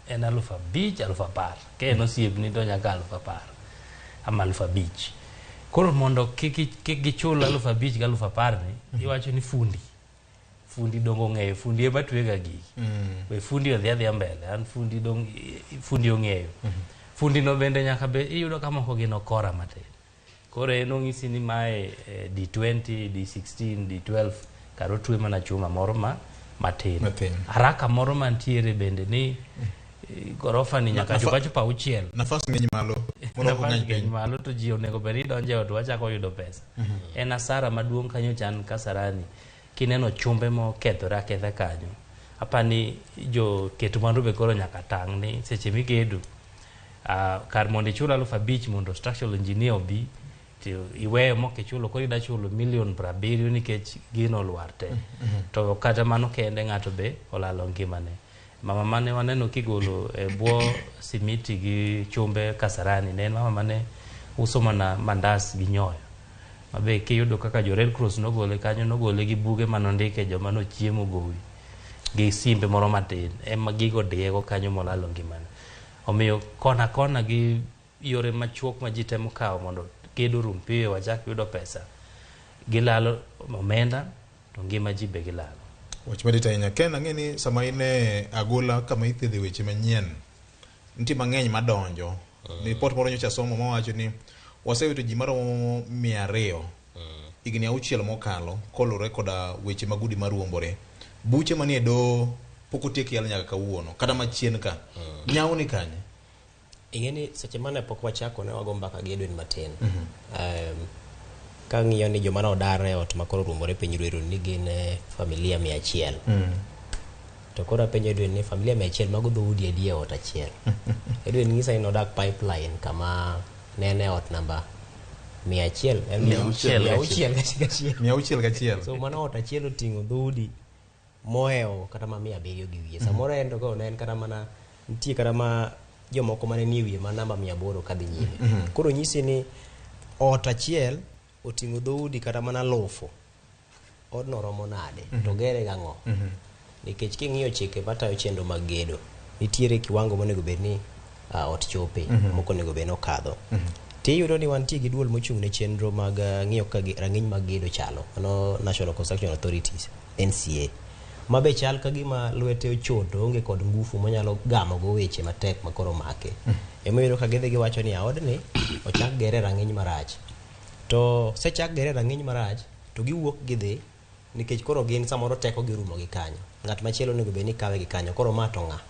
en 5,000, 10,000. Ke en osiepni to nyaka 10,000 ama 5,000. Koro mondo kik gichul 5,000 ga 10,000 ni iwacho ni fundi dongo ng'eyo, fundi ema twega gigi. We fundi odhi mbele, an fundi ong'eyo. Fundi no bende nyaka be iyudo kama moko gin okora matin. Koro eno ng'isi ni mae D20, D16, D12 karo twe mana chuma moro matin. Haraka moro mantiere bende ni gorofa ni nyaka chupa uchiel. Nafas ng'eny malo. Nafas ng'eny malo to ji onego beri donje ot wachako yudo pesa. En asara maduong' kanyo chan Kasarani. Kineno chumbe mo kethore aketha kanyo. Apani jo keto mwandu be koro nyaka tang' ni seche migedo. Kar mondo ichul 5,000 mondo structural engineer obi iweyo mok ichulo koro ida chulo $70,000 nikech gino olwar te. To kata mano kende ng'ato be olalo ngimane. Mama mane waneno kigolo bwo simiti gi chumbe Kasarani ne mama mane uso mana mandas gi nyoyo. Mabe kiyudo kaka jo Red Cross nogole kanyo nogole gi buge manondike joma nochiemo gowi gi simbe moro matin ema gigo diego kanyo molalo ngimane. Omiyo kona gi yore machuok ma ji temo kawo mondo gedo rum piyo wachak yudo pesa. Gilalo omenda to ngima ji be gilalo. Wach madita ahinya. Ken ang'eni sama ine agola kama ithiedhe weche manyien nitie mang'eny madonjo. Report moro nyocha somo mawacho ni wasewito ji maromo 200 higni 6 mokalo kolure koda weche magudi maruombore. Buche manie do pok otiek yal nyaka kawuono kata machien ka. Nyao ni kanye? Ing'eni seche mane pok wachako ne wago mbaka gi Edwin matin. Ka ng'iyo ni joma nodare ot makoro ruombore piny Ruiru ni gin familia 100. To koro penjo Edwin ni familia 100 mago dhoudi adi e ot achiel. Edwin ng'isa ni nodak pipeline kama nene ot namba 100 100 so mano ot achiel oting'o dhoudi mohewo kata ma 700 gi wiye. Samoro en to ne en kata mana nitie kata ma jomoko mane ni wiye ma namba 800 kadhi nyime. Koro nyisi ni ot achiel oting'o dhoudi kata mana lofo. Odno romo nade to gere gang'o? Nikech king'iyo chike matayo chenro mag gedo nitiere kiwango monego bed ni ot chope moko onego bed nokadho. Tiyudo ni wantie gi duol mochung' ne chenro mag ng'iyo ka rang'iny mag gedo chalo. Ano National Construction Authorities NCA. Mabe chal ka gima lwete ochodo onge kod ngufu monyalo gamo go weche matek makoro make. Emoyudo ka gidhi giwacho ni odni ochak gere rang'iny marach. to sechak gere rang'iny marach to giwuok gidhi nikech koro gin samoro teko girumo gi kanyo. Ng'at machielo onego bed ni kawe gi kanyo, koro ma to ng'a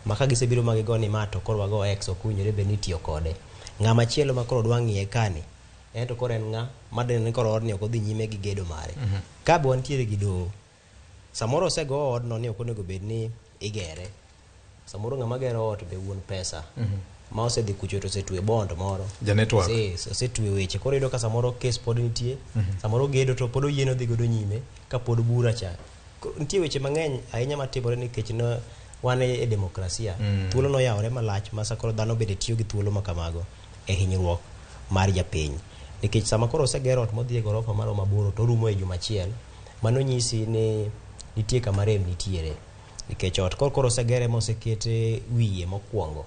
ma ka gisebiro ma gigo ni ma to koro wago x ok owinjore bed ni itiyo kode. Ng'a machielo ma koro dwa ng'iye kani en to koro en ng'a madeni koro odni ok odhi nyime gi gedo mare. Ka be wantiere gi doho, samoro osego odno ni ok onego bed ni igere, samoro ng'ama gero ot be wuon pesa ma osedhi kucho to osetwe bond moro ja network osetwe weche, koro iyudo ka samoro kes pod nitie, samoro gedo to pod oyieno dhi godo nyime ka pod bura cha. Nitie weche mang'eny ahinya matimore nikech wan e demokrasia. Thuolo noyawore malach ma sakoro dhano bende tiyo gi thuolo ma kamago e hinyruok mar japiny, nikech sama koro osegero ot modhi e gorofa maro maboro to rumo e juma achiel, mano nyisi ni nitie kama rem nitiere, nikech ot koro osegere mosekete wiye mokwongo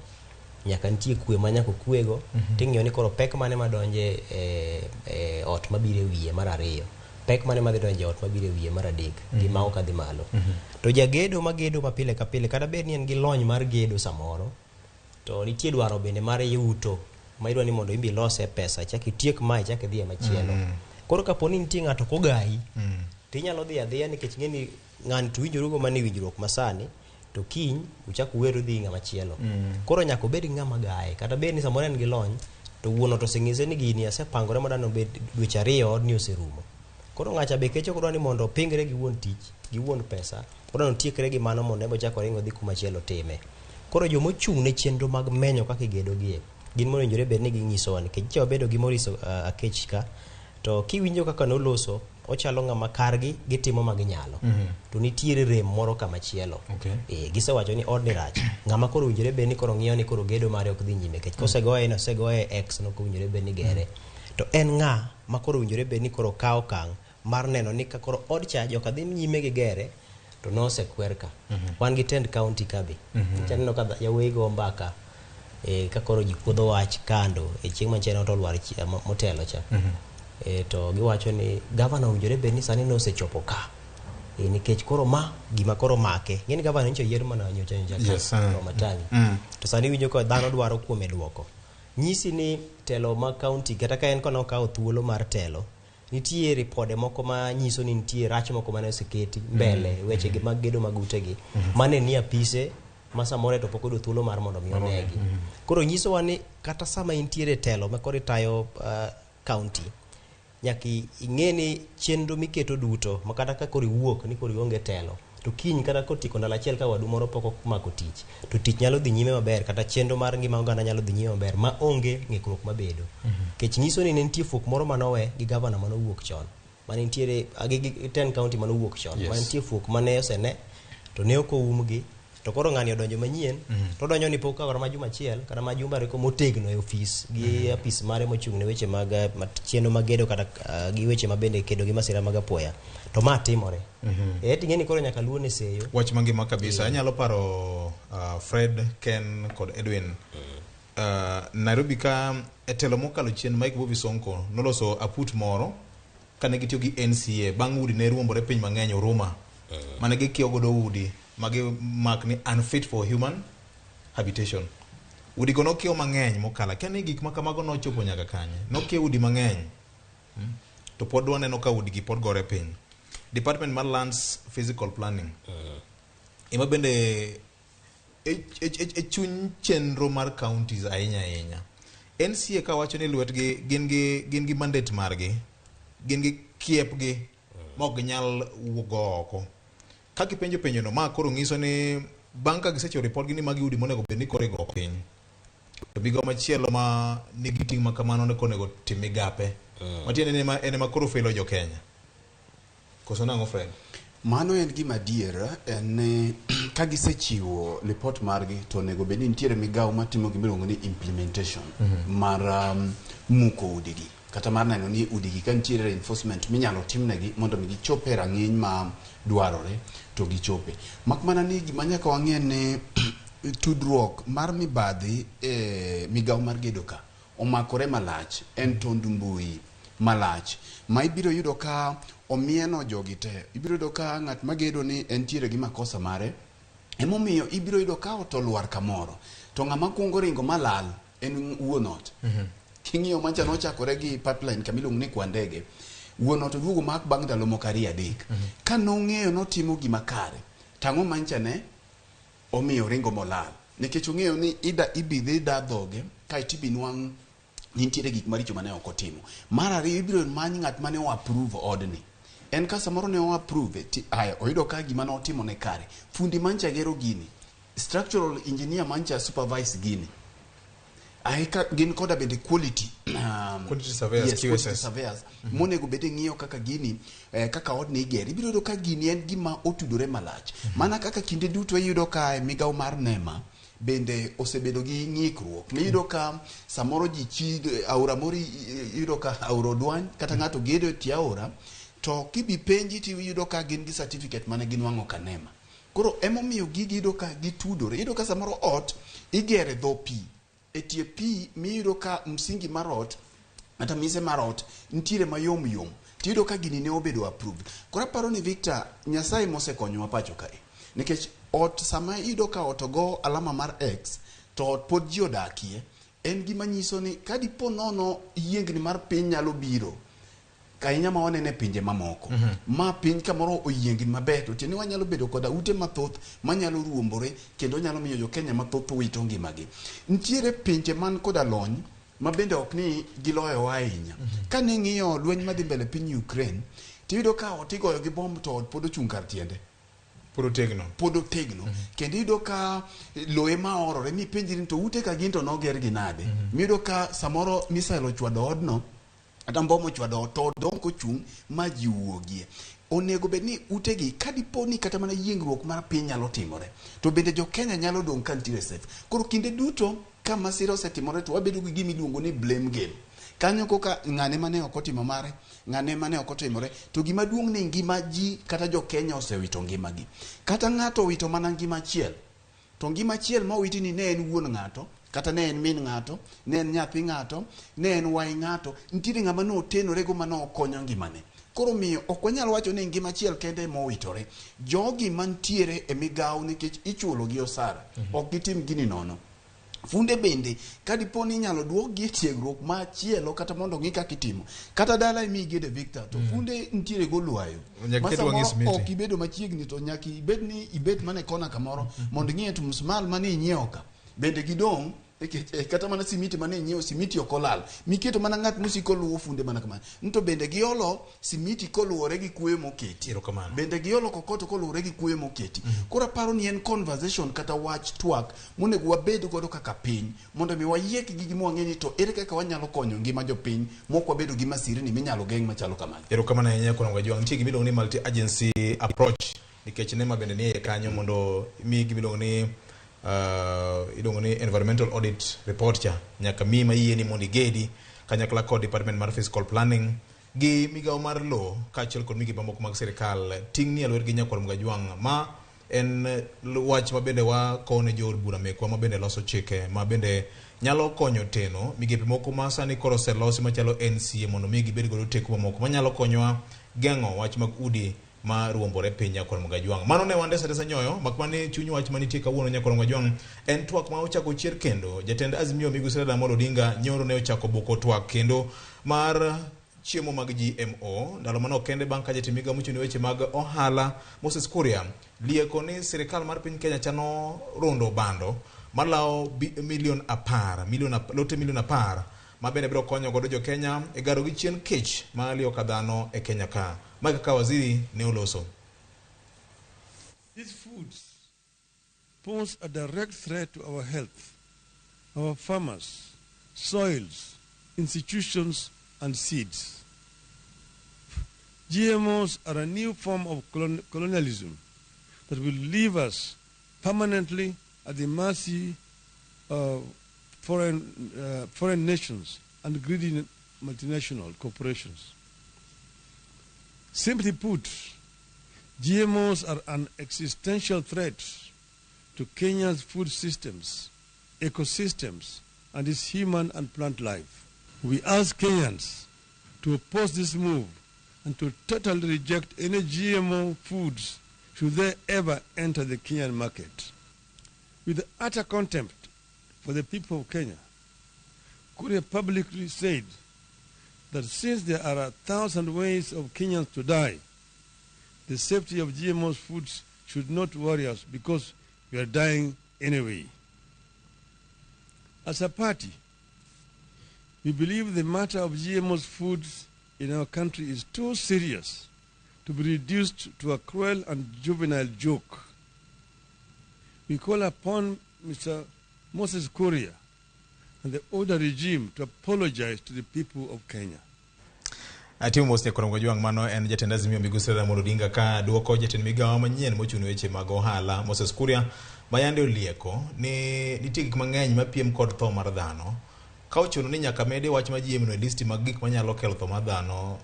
nyaka nitie kwe ma nyaka kwego ting'iyo ni koro pek mane madonje ot mabiro e wiye mar ariyo, pek mane madhi donje ot mabiro e wiye mar adek gi ma ok adhi malo. To jagedo magedo ma pile ka pile kata bed ni en gi lony mar gedo samoro, to nitie dwaro bende mar yuto ma idwa ni mondo imbi lose pesa chak itiek ma chak idhi machielo. Koro kaponi nitie ng'ato kogayi tinyalo dhi adhiya nikech ng'eni ng'ani to winjorugo mane winjruok masani to kiny uchak uweru dhi ng'ama chielo. Koro nyaka obed ng'ama gaye, kata bed ni samoro en gi lony to wuono to sing'ise ni gini asepangore madano bed dweche ariyo odni oserumo. Koro ng'acha be kecho kodwa ni mondo opingre gi wuon tich gi wuon pesa, kodwa notiekre gi mano mondo ebo chako ringo dhi kuma chielo time. Koro jomochung' ne chenro mag menyo kaka igedo gie gin mowinjore bed ni ging'isowa, nikech che wabedo gi Moriso Akech ka to kiwinjo kaka noloso ochalo ng'ama kargi gitimo ma ginyalo, to nitiere rem moro kamachielo. Gisewacho ni odni rach, ng'ama koro winjore bed ni koro ng'iyo ni koro gedo mare ok dhi nyime, kech kosegoye x no kowinjore bed ni gere, to en ng'a ma koro winjore bed ni koro kawo okang' mar neno ni ka koro od cha joka dhi nyime gi gere to nosekwer ka. Wan gi tend county ka be chaneno ka yawuoyi go mbaka ka koro ji kuodho wach kando chieng' machielo to olwar motelo cha, to giwacho ni gavana owinjore bed ni sani nosechopo ka, nikech koro ma gima koro make ng'eni gavana nyocha yier mana nyocha Matani, to sani winjo ka dhano dwaro kuome duoko. Nyisi ni telo ma county kata ka en kono kawo thuolo mar telo, nitie ripode moko ma nyiso ni nitie rach moko mane oseketi mbele weche gi mag gedo mag utegi mane ni apise ma samore to pok oyudo thuolo mar mondo mi onegi. Koro nyisowa ni kata sama intiere telo ma koro itayo county, nyaka ing'e ni chenro miketo duto ma kata ka koro iwuok ni koro ionge telo to kiny kata kotiko ndalo achiel ka wadu moro pok omako tich to tich nyalo dhi nyime maber, kata chenro mar ngima oganda nyalo dhi nyime maber ma onge ng'ikruok mabedo. Kech nyiso ni ne nitie fuok moro manowe gi gavana manowuok chon, mane nitiere gi 10 county manowuok chon, mane nitie fuok mane osene to ne ok oumgi, to koro ng'ani odonjo manyien to donjo ni pok kawara ma juma achiel kata ma jumba reko motegno e ofis gi apis mare mochung' ne weche mag chenro mag gedo kata gi weche mabende kedo gi masira mag apoya, to ma timore. Ting'e ni koro nyaka luone seyo wach mangima kabisa. Anyalo paro Fred, Ken kod Edwin Nairobi ka etelo mokalo chien Mike Bobby Sonko noloso aput moro kane gitiyo gi NCA bang' udi ne ruombore piny mang'eny Oruma mane gikiyo godo udi magi mak ni unfit for human habitation. Udi go nokiyo mang'eny mokala kani gik makamago nochopo nyaka kanye, nokiyo udi mang'eny to pod waneno ka udi gi pod gore piny. Department mar Lands Physical Planning ima bende chuny chenro mar counties ahinya ahinya. NCA ka wacho ni lwetgi gin gi mandate margi, gin gi kiepgi mok nyal wugo oko. Ka gipenjo penjono ma koro ng'iso ni bang' ka gisechiwo report gi ni magi udi monego bed ni koro igo piny, to migawo machielo ma nigi ting' ma kamano ne konego tim migape matiende ni en ma koro felo jo Kenya. Koso nang'o Fred? Mano en gima adier, en ka gisechiwo report margi to onego bed ni nitiere migawo matimo gimiluongo ni implementation mar muko udigi kata mar neno ni udigi ka nitiere reinforcement minyalo timnegi mondo mi gichope rang'iny ma dwarore to gichope. Mak mana ni gima nyaka wang'e ni tudruok mar mibadhi migawo mar gedo ka omakore malach, en tond mbui malach ma ibiro yudo ka omieno jogi te. Ibiro yudo ka ng'at magedo ni entiere gi makosa mare, emomiyo ibiro yudo ka ot olwar kamoro to ng'ama kuongo ringo malal en wuon ot. king'iyo mancha nochakore gi pipeline kamiluongo ni Kwandege, wuono to duogo mak bang' ndalo moko 2-3. Ka nong'eyo notimo gima kare, tang'o mancha ne omiyo ringo molal, nikech ong'eyo ni ibidhi da dhoge ka itibi nwang' nitiere gik maricho mane ok otimo. Mar ariyo ibiro many ng'at mane o approve odni. En ka samoro ne o approve oyudo ka gima ne otimo ne kare. Fundi mancha gero gini, structural engineer mancha supervise gini. Ka gin koda bende quality surveyors, yes, quality surveyors. Monego bede ng'iyo kaka gini kaka odni igeri. Ibiro yudo ka gini en gima otudore malach. Mana kaka kinde duto iyudo ka migawo mar NEMA bende osebedo gi ng'ikruok. Miyudo ka samoro ji aora moro iyudo ka aora Odwany kata ng'ato gedo tie aora, to kibi penji ti iyudo ka gin gi certificate mane ginwang'o ka NEMA. Koro emomiyo gigi iyudo ka gitudore. Iyudo ka samoro ot igere dho pi. E tie pi miyudo ka msingi mar ot kata mise mar ot nitiere mayom yom. Tiyudo ka gini ne obedo approved. Koro aparo ni Victor, Nyasaye mosekonyowa pacho kae. Nikech ot sama iyudo ka ot ogo alama mar X to ot pod ji odakie, en gima nyiso ni kadipo nono yiengni mar piny nyalo biro kainya ma wanene pinje mamoko. Ma piny kamoro oyiengni maber, to tieni wanyalo bedo koda ute mathoth manyalo ruombore kendo nyalo miyo jo Kenya mathoth wito ngimagi. Nitiere pinje man koda lony ma bende ok ni giloyo ahinya. Ka ne ng'iyo lweny madhi mbele piny Ukraine, tiyudo ka otigoyo gi bomb to pod ochung' kar tiende. Pod otegno. Kendo iyudo ka loe ma orore mi penjiri to ute ka gin to noger gi nade. Miyudo ka samoro missile ochwado odno, ata mbom ochwado to odong' kochung' ma ji wuogie. Onego bed ni utegi kadipo ni kata mana yiengruok mar piny nyalo timore, to bende jo Kenya nyalo dong' ka nitiere safe. Koro kinde duto ka masira osetimore to wabedo gi gima iluongo ni blame game. Kanyo koka ng'ane mane ok otimo mare, ng'ane mane ok otimore, to gima duong' ni ngima ji kata jo Kenya osewito ngimagi. Kata ng'ato owito mana ngima achiel, to ngima achiel ma owiti ni ne en wuon ng'ato, kata ne en min ng'ato, ne en nyathi ng'ato, ne en wai ng'ato, nitiere ng'ama no otenore go mano okonyo ngimane. Koro miyo ok wanyal wacho ni ngima achiel kende mo witore. Jogi mantiere e migawo nikech ichulo gi osara, ok gitim gini nono. Funde bende kadipo ni nyalo duok gi tiegruok ma chielo kata mondo ng'i kaka itimo. Kata dala imi gede Victor to funde nitiere go luayo. Masa ok ibedo machiegni to nyaki ibed mane kona kamoro mondo ng'iye to musmal mane inyiewo ka. Bende gidong' kata mana simiti mane inyiewo simiti okolal. Miketo mana ng'at musiko luwo funde mana kamano. Nto bende giolo simiti koluwore gi kuoyo moketi. Bende giolo kokoto koluwore gi kuoyo moketi. Koro aparo ni en conversation kata wach twak monego wabed godo kaka piny mondo mi wayiek gi gima wang'eni to ere kaka wanyalo konyo ngima jopiny mok wabedo gi masirni minyalo geng' machalo kamano. Erokamano ahinya kuom Gajwang'. Nitie gima iluongo ni multi agency approach nikech NEMA bende nie kanyo mondo mi gima iluongo ni iluongo ni environmental audit report cha nyaka mi ma yie ni mondo igedi kanyakla kod department mar fiscal planning gi migawo mar law kaachiel kod migepe mamoko mag sirikal ting' ni alwer gi Nyakwar Gajwang' ma en wach ma bende wakone jo od bura mekwa ma bende loso chike ma bende nyalo konyo teno migepe moko ma sani koro oselosi machalo NCA mondo mi gibed godo teko mamoko manyalo konyowa geng'o wach mag udi ma ruombore piny Nyakwar Gajwang'. Mano ne wande sasa nyoyo makmane chuny wach manitie kawuono Nyakwar Gajwang' en twak ma ochako chier kendo jatend Azimio Migosi Ramogi Odinga nyoro ne ochako boko twak kendo mar chiemo mag GMO ndalo mano kende bang' ka jatend migawo mochung' ne weche mag ohala Moses Kuria lieko ni sirikal mar piny Kenya chano rondo bando malawo milion 10 ma bende biro konyo godo jo Kenya e garo gi chien kech ma liyo ka dhano e Kenya ka. Mike ka waziri ne oloso. These foods pose a direct threat to our health, our farmers, soils, institutions, and seeds. GMOs are a new form of colonialism that will leave us permanently at the mercy of foreign nations and greedy multinational corporations. Simply put, GMOs are an existential threat to Kenya's food systems, ecosystems, and its human and plant life. We ask Kenyans to oppose this move and to totally reject any GMO foods should they ever enter the Kenyan market. With utter contempt for the people of Kenya, Kuria publicly said that since there are 1,000 ways of Kenyans to die, the safety of GMO foods should not worry us because we are dying anyway. As a party, we believe the matter of GMO foods in our country is too serious to be reduced to a cruel and juvenile joke. We call upon Mr. Moses Kuria and the order regime to apologize to the people of Kenya. Ati mos Ekoro Mogajuang mano en jatend Azimio Migosi Ramogi Odinga ka duoko jatend migawo manyien mochung' weche mag ohala Moses Kuria bayande olieko ni nitie gik mang'eny mapiem kod tho mar dhano ka ochuno ni nyaka mede wach ma GMO e listi mag gik manyalo kelo tho mar dhano.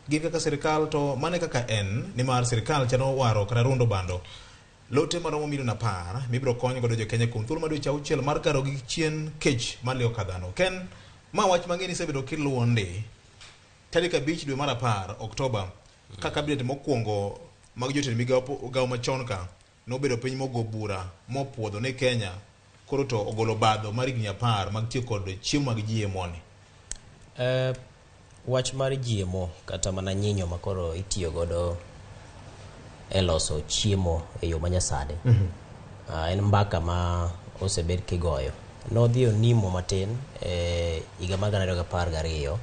Gin kaka sirikal to mane kaka en ni mar sirikal chano waro kata rundo bando lote maromo milion 10 mibiro konyo godo jo Kenya kuom thuolo madweche 6 mar karo gi chien kech maliyo ka dhano. Ken ma wach mang'eny isebedo kiluonde tarik 5 dwe mar 10 Oktoba ka kabinet mokwongo mag jotend migawo machon ka nobedo piny mogo bura mopuodho ne Kenya koro to ogolo badho mar higni 10 mag tiyo kod chiemo mag GMO ni. Wach mar GMO kata mana nyinyo makoro itiyo godo e loso chiemo e yo manyasani. En mbaka ma osebed kigoyo. Nodhi onimo matin higa mar 2012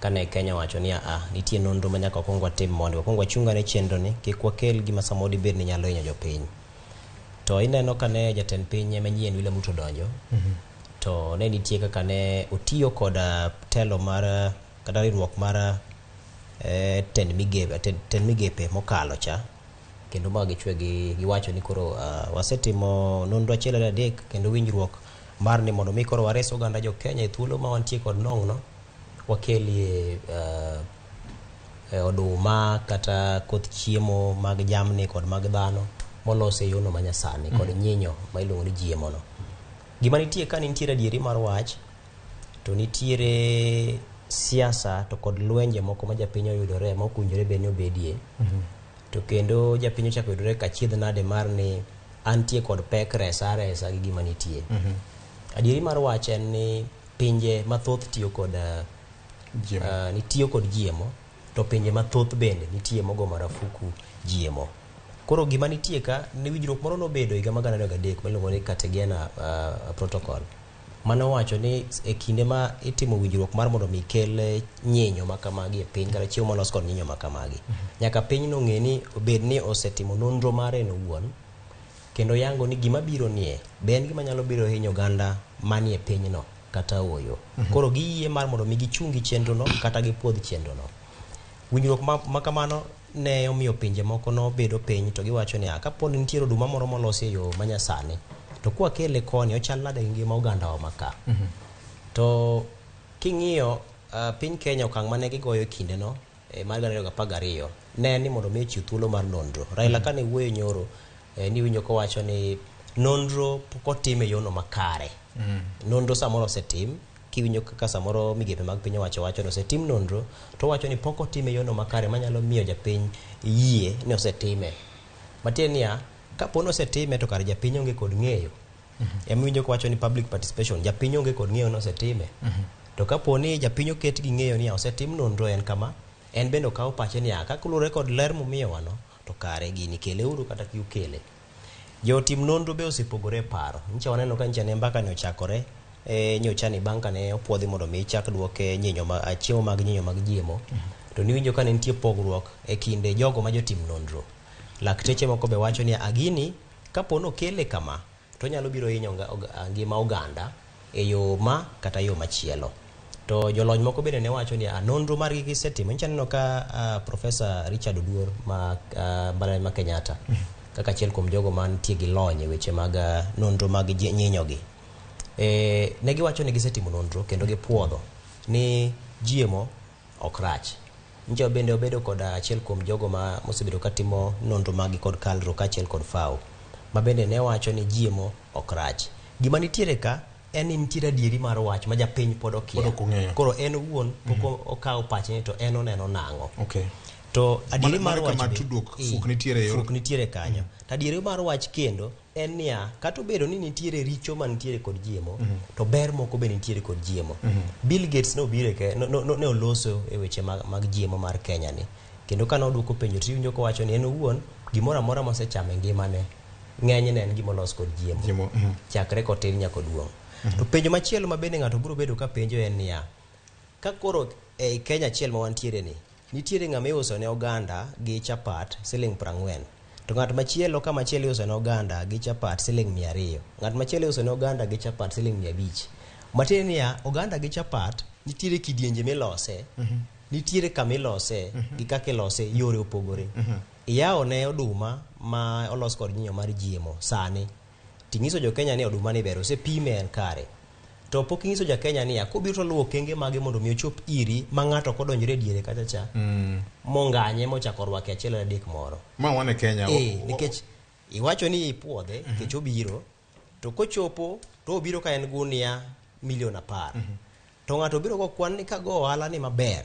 kane Kenya wacho ni nitie nonro ma nyaka okongwa tim mondo okongwa chunga ne chenro ni kik wakel gima samodi bed ni nyalo hinyo jopiny. To ineno kane jatend piny manyien William Ruto donjo. To ne nitie kaka ne otiyo kod telo mar kata riwruok mar tend migepe mokalo cha kendo ma gichwe giwacho ni koro wasetimo nonro achiel ala adek kendo winjruok mar ni mondo mi koro wares oganda jo Kenya e thuolo ma wantie kod nong'no wakeli oduma kata koth chiemo mag jamni kod mag dhano molose yono manyasani kod nyinyo ma iluongo ni GMO no. Gima nitie ka nitiere adieri mar wach to nitiere siasa to kod lwenje moko ma japiny oyudore ma okunjore beni obedie. To kendo japiny ochako yudore ka chiedh nade mar ni antie kod pek resa gi gima nitie. Adieri mar wach en ni pinje mathoth tiyo kod nitiyo kod GMO to pinje mathoth bende nitie mogo marafuku GMO. Koro gima nitie ka ni winjruok moro nobedo higa mag 2003 miluongo ni Cartagena Protocol. Mano wacho ni e kinde ma itimo winjruok mar mondo mikel nyinyo makamagi e piny kata chiemo molos kod nyinyo makamagi. Nyaka piny no ng'e ni obed ni osetimo nonro mare no wuon kendo yango ni gima biro nie ben gima nyalo biro hinyo ganda manie piny no kata oyo. Koro giyie mar mondo mi gichungi chenro no kata gipuodh chenro no. Winjruok makamano ne omiyo pinje moko no bedo piny to giwacho ni kaponi nitiere oduma moro molos e yo manyasani to kwa kele koni ochal nade ngima oganda wa maka. To king'iyo piny Kenya okang' mane gigoyo kinde no mar 2012 ne ni mondo mi chiw thuolo mar nonro. Raila kane wuoyo nyoro ni winjo ko wacho ni nonro kotime yono makare. Nonro samoro osetim kiwinjo kaka samoro migepe mag piny wacho no osetim nonro to wacho ni pok otime yono makare manyalo miyo japiny yie ni osetime. Matienia kapono osetime to kar japiny onge kod ng'eyo. Emiwinjo ko wacho ni public participation japiny onge kod ng'eyo no osetime. To kaponi japiny oket gi ng'eyo ni osetim nonro en kama en bende okawo pache ni kakulure kod ler momiyo wano to kare gini kele uru kata kiukele. Jotim nonro be osepogore paro. Nyicha waneno ka nyicha ne mbaka ne ochakore nyocha ni banka ne opuodhi mondo mi chak duoke nyinyo ma chiemo mag nyinyo mag GMO. To niwinjo ka ne nitie pogruok e kinde jogo ma jotim nonro. Lakteche moko be wacho ni agini kapono kele kama to nyalo biro hinyo ngima oganda e yo ma kata yo machielo. To jolony moko bende ne wacho ni nonro mar gi gisetimo. Nyicha neno ka Professor Richard Oduor ma Mbalariany ma Kenyatta kaka achiel kuom jogo man tie gi lony e weche mag nonro mag nyinyo gi. Ne giwacho ni gisetimo nonro kendo gipuodho ni GMO ok rach. Nyicha bende obedo kod achiel kuom jogo ma mosebedo katimo nonro magi kod kalro ka achiel kod FAO ma bende ne wacho ni GMO ok rach. Gima nitiere ka en ni nitiere adieri mar wach ma japiny pod okia. Koro en wuon pok okawo pache to en oneno nang'o. To adieri mar wach fuk nitiere kanyo. To adieri mar wach kendo en niya kata obedo ni nitiere richo mantiere kod GMO to ber moko be nitiere kod GMO. Bill Gates nobiro ne oloso e weche mag GMO mar Kenya ni, kendo ka noduoko penjo tiwinjo kowacho ni en owuon gimoro amora mosechamo e ngimane ng'enyne en gimolos kod GMO chakre kotin nyaka oduong'. To penjo machielo ma bende ng'ato biro bedo ka penjo en niya, ka koro e Kenya achiel ma wantiere ni nitiere ng'ama iuso ne oganda gi chapat $40, to ng'at machielo ka machielo iuso ne oganda gi chapat $200, ng'at machielo iuso ne oganda gi chapat $500. Matiende niya oganda gi chapat nitiere kidienje milose, nitiere kamilose gi kaka ilose yore opogore. Iyawo ne oduma ma olos kod nyinyo mar GMO sani ting'iso jo Kenya ni oduma ni ber osepime en kare, to pok ing'iso ja Kenya ni akobiro to luwo kenge mage mondo mi ochop iri ma ng'ato kodonjore diere kacha cha monganye mochako rwake achiel adek moro ma wane Kenya nikech iwacho ni ipuodhe nikech obiro to kochopo to obiro ka en gunia $10,000,000 to ng'ato biro go kwan ni kago ohala ni maber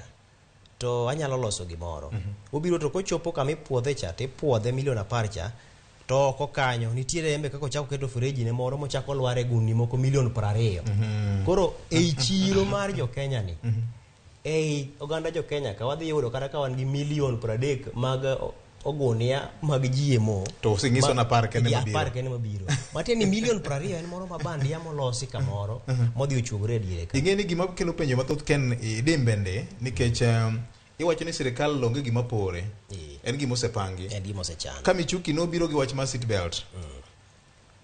to anyalo loso gimoro. Obiro to kochopo kama ipuodhe cha to ipuodhe $10,000,000 cha to oko kanyo nitiere embe kako chako keto freji ne moro mochako lware guni moko $20,000,000. Koro ei chiro mar jo Kenya ni ei oganda jo Kenya ka wadhi yudo kata ka wan gi $30,000,000 mag ogunia mag GMO to singiso na par kende mabiro matieni $20,000,000 en moro mabandia molosi kamoro modhi ochugre diere ka. Ing'eni gima kelo penjo mathoth ken idembende nikech iwacho ni sirikal longe gima pore en gima osepangi en gima osechan. Ka Michuki nobiro gi wach mar seat belt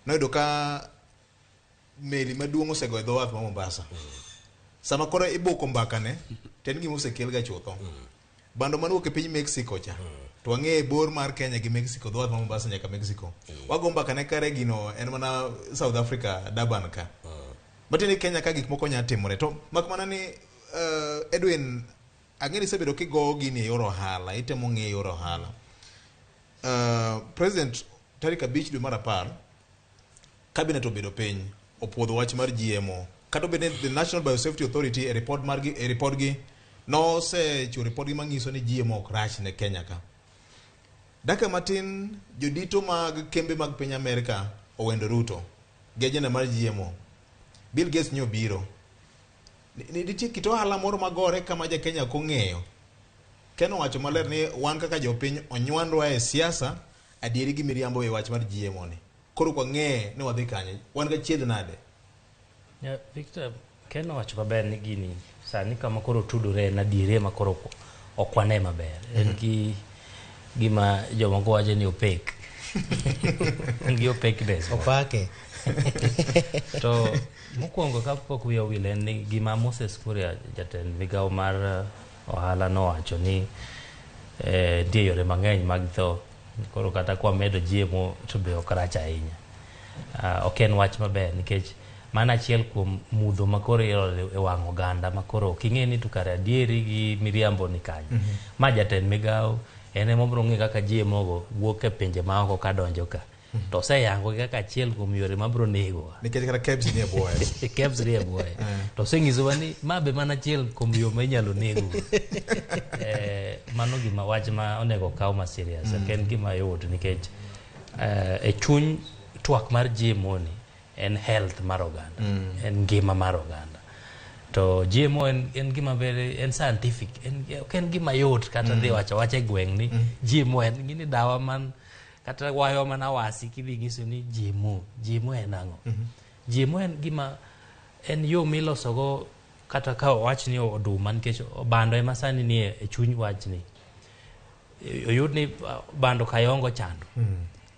noyudo ka meli maduong' osego e dho wath ma Mombasa sama koro iboko mbakane to en gima osekel ga chutho bando manuok e piny Mexico cha to wang'e bor mar Kenya gi Mexico dho wath ma Mombasa nyaka Mexico wago mbakane kare gino en mana South Africa Durban ka batini Kenya ka gik moko nya timore to mak mana ni Edwin ang'eni sebedo kigo gini e yor ohala itemo ng'e yor ohala. President tarik 5 dwe mar 10 cabinet obedo piny opuodho wach mar GMO kata obedo the National Biosafety Authority e report gi no se chiwo report gi manyiso ni GMO ok rach ne Kenya ka. Daka matin jodito mag kembe mag piny Amerika owendo Ruto gi ajenda mar GMO. Bill Gates nyo biro nitie kit ohala moro magore kama ja Kenya kong'eyo. Ken owacho maler ni wan kaka jopiny onywandwa e siasa adieri gi miriambo e wach mar GMO ni. Koro kwa ng'e ni wadhi kanye wan ga chiedh nade. Victor, Ken owacho maber ni gini sani kama koro tudore na diere ma koro okwane maber. En gi gima jomoko wacho ni opek. Ngi opekness. Opake. To mokwongo kapok wiya owil en ni gima Moses Kuria jatend migawo mar ohala nowacho ni nitie yore mang'eny mag tho koro kata kwa medo GMO to be ok rach ahinya. Ok en wach maber nikech mana achiel kuom mudho makoro ilo e wang' oganda makoro ok ing'e ni to kare adieri gi miriambo ni kanye. Ma jatend migawo en ema obiro ng'e kaka GMO go wuok e pinje maoko kadonjo ka. To oseyango kaka achiel kuom yore mabiro nego nikech kata KEBS ni e bwoye KEBS ni e bwoye to oseng'isowa ni ma be mana achiel kuom yo ma inyalo nego mano gima wach ma onego kaw ma serious ok en gima yot nikech e chuny twak mar GMO ni en health mar oganda en ngima mar oganda to GMO en gima very en scientific ok en gima yot kata dhi wacho e gweng' ni GMO en gini dawa man kata wayo mana wasi kidhi nyiso ni GMO en ang'o. GMO en gima en yo milosogo kata ka wach ni oduma nikech bando ema sani ni e chuny wach ni oyud ni bando kayongo chando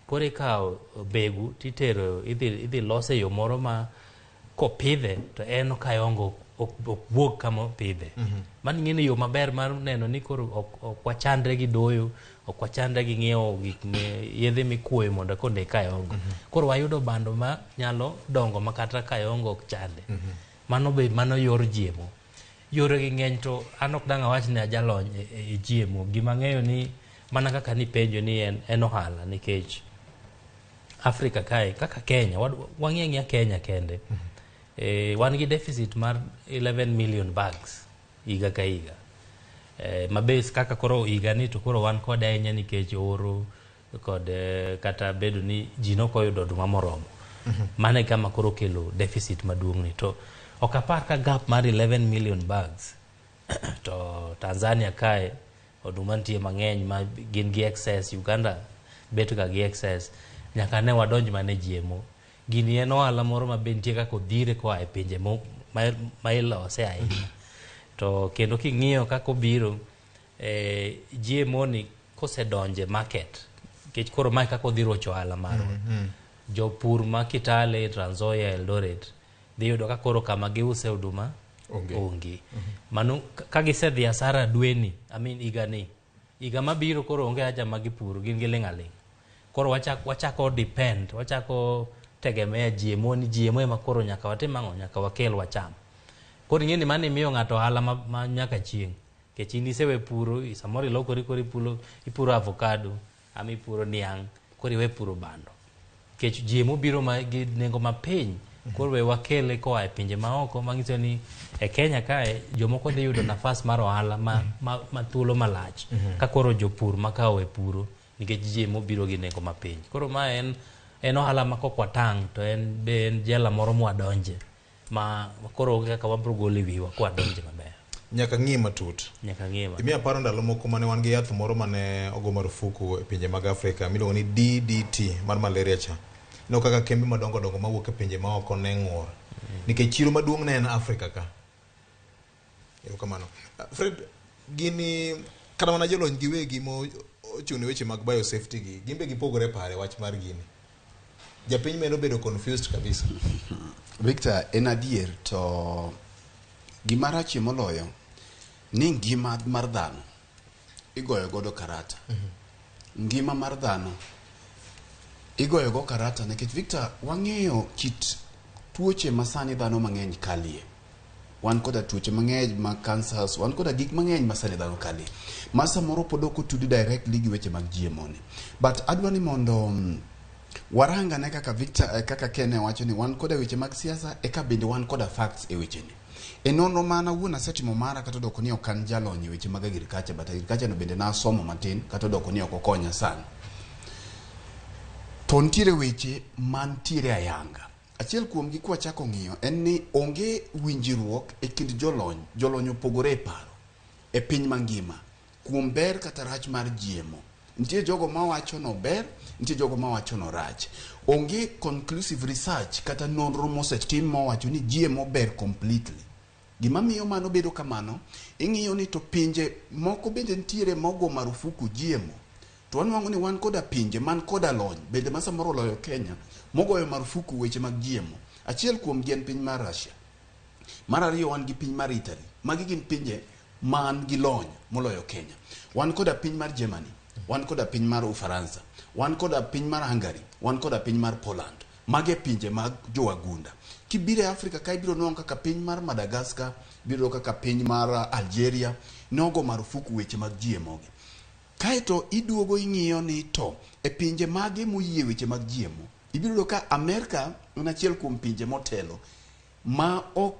koro ikawo begu titero idhi lose yo moro ma kopidhe to en kayongo ok wuog kama opidhe man ng'e ni yo maber mar neno ni koro ok wachandre gi doyo ok wachandre gi ng'iewo gik yedhe mikuoyo mondo konde kayongo koro wayudo bando ma nyalo dongo makata kayongo ok chande mano yor GMO yore gi ng'eny to an ok dang' awach ni ajalony e GMO gima ng'eyo ni mana kaka ni penjo ni en ohala nikech Afrika kae kaka Kenya wang'e Kenya kende wan gi deficit mar 11 million bags higa ka higa mabes kaka koro higa ni to koro wan kod ahinya nikech oro kod kata bedo ni ji nokoyudo oduma moromo. Mane kama koro kelo deficit maduong' ni. To okapar ka gap mar 11 million bags to Tanzania kae oduma nitie mang'eny ma gin gi excess, Uganda bet ga gi excess, nyaka ne wadonj mane GMO. Gini en ohala moro ma bentie kaka odhire koa e pinje ma ilose ahinya. To kendo king'iyo kako biro GMO ni kosedonje market, kech koro mae kako dhiro rocho ohala marwa. Jopur ma Kitale, Trans Nzoia, Eldoret dhi yudo ka koro kama giuse oduma onge. Mano ka gisedhi asara dweni, higa mabiro koro onge haja ma gipuro, gin giling' aling'. Koro wachako depend, wachako tegemea GMO ni GMO ema koro nyaka watim ang'o, nyaka wakel wacham. Koro ing'e ni mano miyo ng'ato ohala ma nyaka chieng'. Kech in isewe puro, samoro ilokori koro ipuro avocado, ama ipuro niang', koro iwe puro bando. Kech GMO biro gi nengo mapiny, koro we wakele koa e pinje maoko, mang'iso ni e Kenya kae jomoko dhi yudo nafas mar ohala ma thuolo malach. Ka koro jopur makawe puro, nikech GMO biro gi nengo mapiny. Koro ma en ohala ma kokwatang' to en jela moro mwadonje. Ma koro kaka wabro gole wiwa kwa donje maber. Nyaka ng'i matut. Nyaka ng'i matut. Imiya paro ndalo moko mane wan gi yath moro mane ogo marufuku e pinje mag Afrika miluongo ni DDT mar malaria cha. No kaka kembe madongo dongo mawuok e pinje maoko ne ng'ur. Nikech chiro maduong' ne en Afrika ka. Kamano. Fred, gini kada mana jolony giwegi mo ochune weche mag biosafety gi. Gimbe gipogore pare wach mar gini. Japiny medo bedo confused kabisa. Victor, en adier to gimarachi moloyo ni ngima mar dhano igoyo godo karata. Ngima mar dhano igoyo go karata nikech Victor wang'eyo kit tuoche masani dhano mang'eny kalie. Wan koda tuoche mang'eny ma cancers, wan koda gik mang'eny masani dhano kalie. Masa moro podoko tudi directly gi weche mag GMO ni. But adwani mondo waranga ne kaka Victor kaka Kene wacho ni wan koda weche mag siasa eka bende wan koda facts e weche ni. Enono mana wuona setimo mara kata doko ni okan jalony weche mag agriculture, but agriculture no bende na somo matin kata doko ni okokonya sana. To ntiere weche mantiere ayanga. Achiel kuom gi kwa chako ng'iyo en ni onge winjruok e kind jolony opogore e paro e piny mangima kuom ber kata rach mar GMO. Ntie jogo mawacho no ber, ntie jogo mawacho no rach. Onge conclusive research kata nonro mosetim mawacho ni GMO ber completely. Gima miyo mano bedo kamano, ing'iyo ni to pinje moko bende ntiere mogo marufuku GMO. To wanwango ni wan koda pinje man koda lony, bende masa moro loyo Kenya, mogoyo marufuku weche mag GMO. Achiel kuom gi en piny mar Russia. Mar ariyo wan gi piny mar Italy. Magi gin pinje man gi lony moloyo Kenya. Wan koda piny mar Germany, wan koda piny mar Ufaransa, wan koda piny mar Hungary, wan koda piny mar Poland. Mage pinje mag jowagunda. Kibire Afrika kai biro non kaka piny mar Madagascar, biro kaka piny mar Algeria, nogo marufuku weche mag GMO gi. Kaito iduogo ing'iyo ni to e pinje mage moyie weche mag GMO. Ibiro ka Amerika en achiel kuom pinje motelo ma ok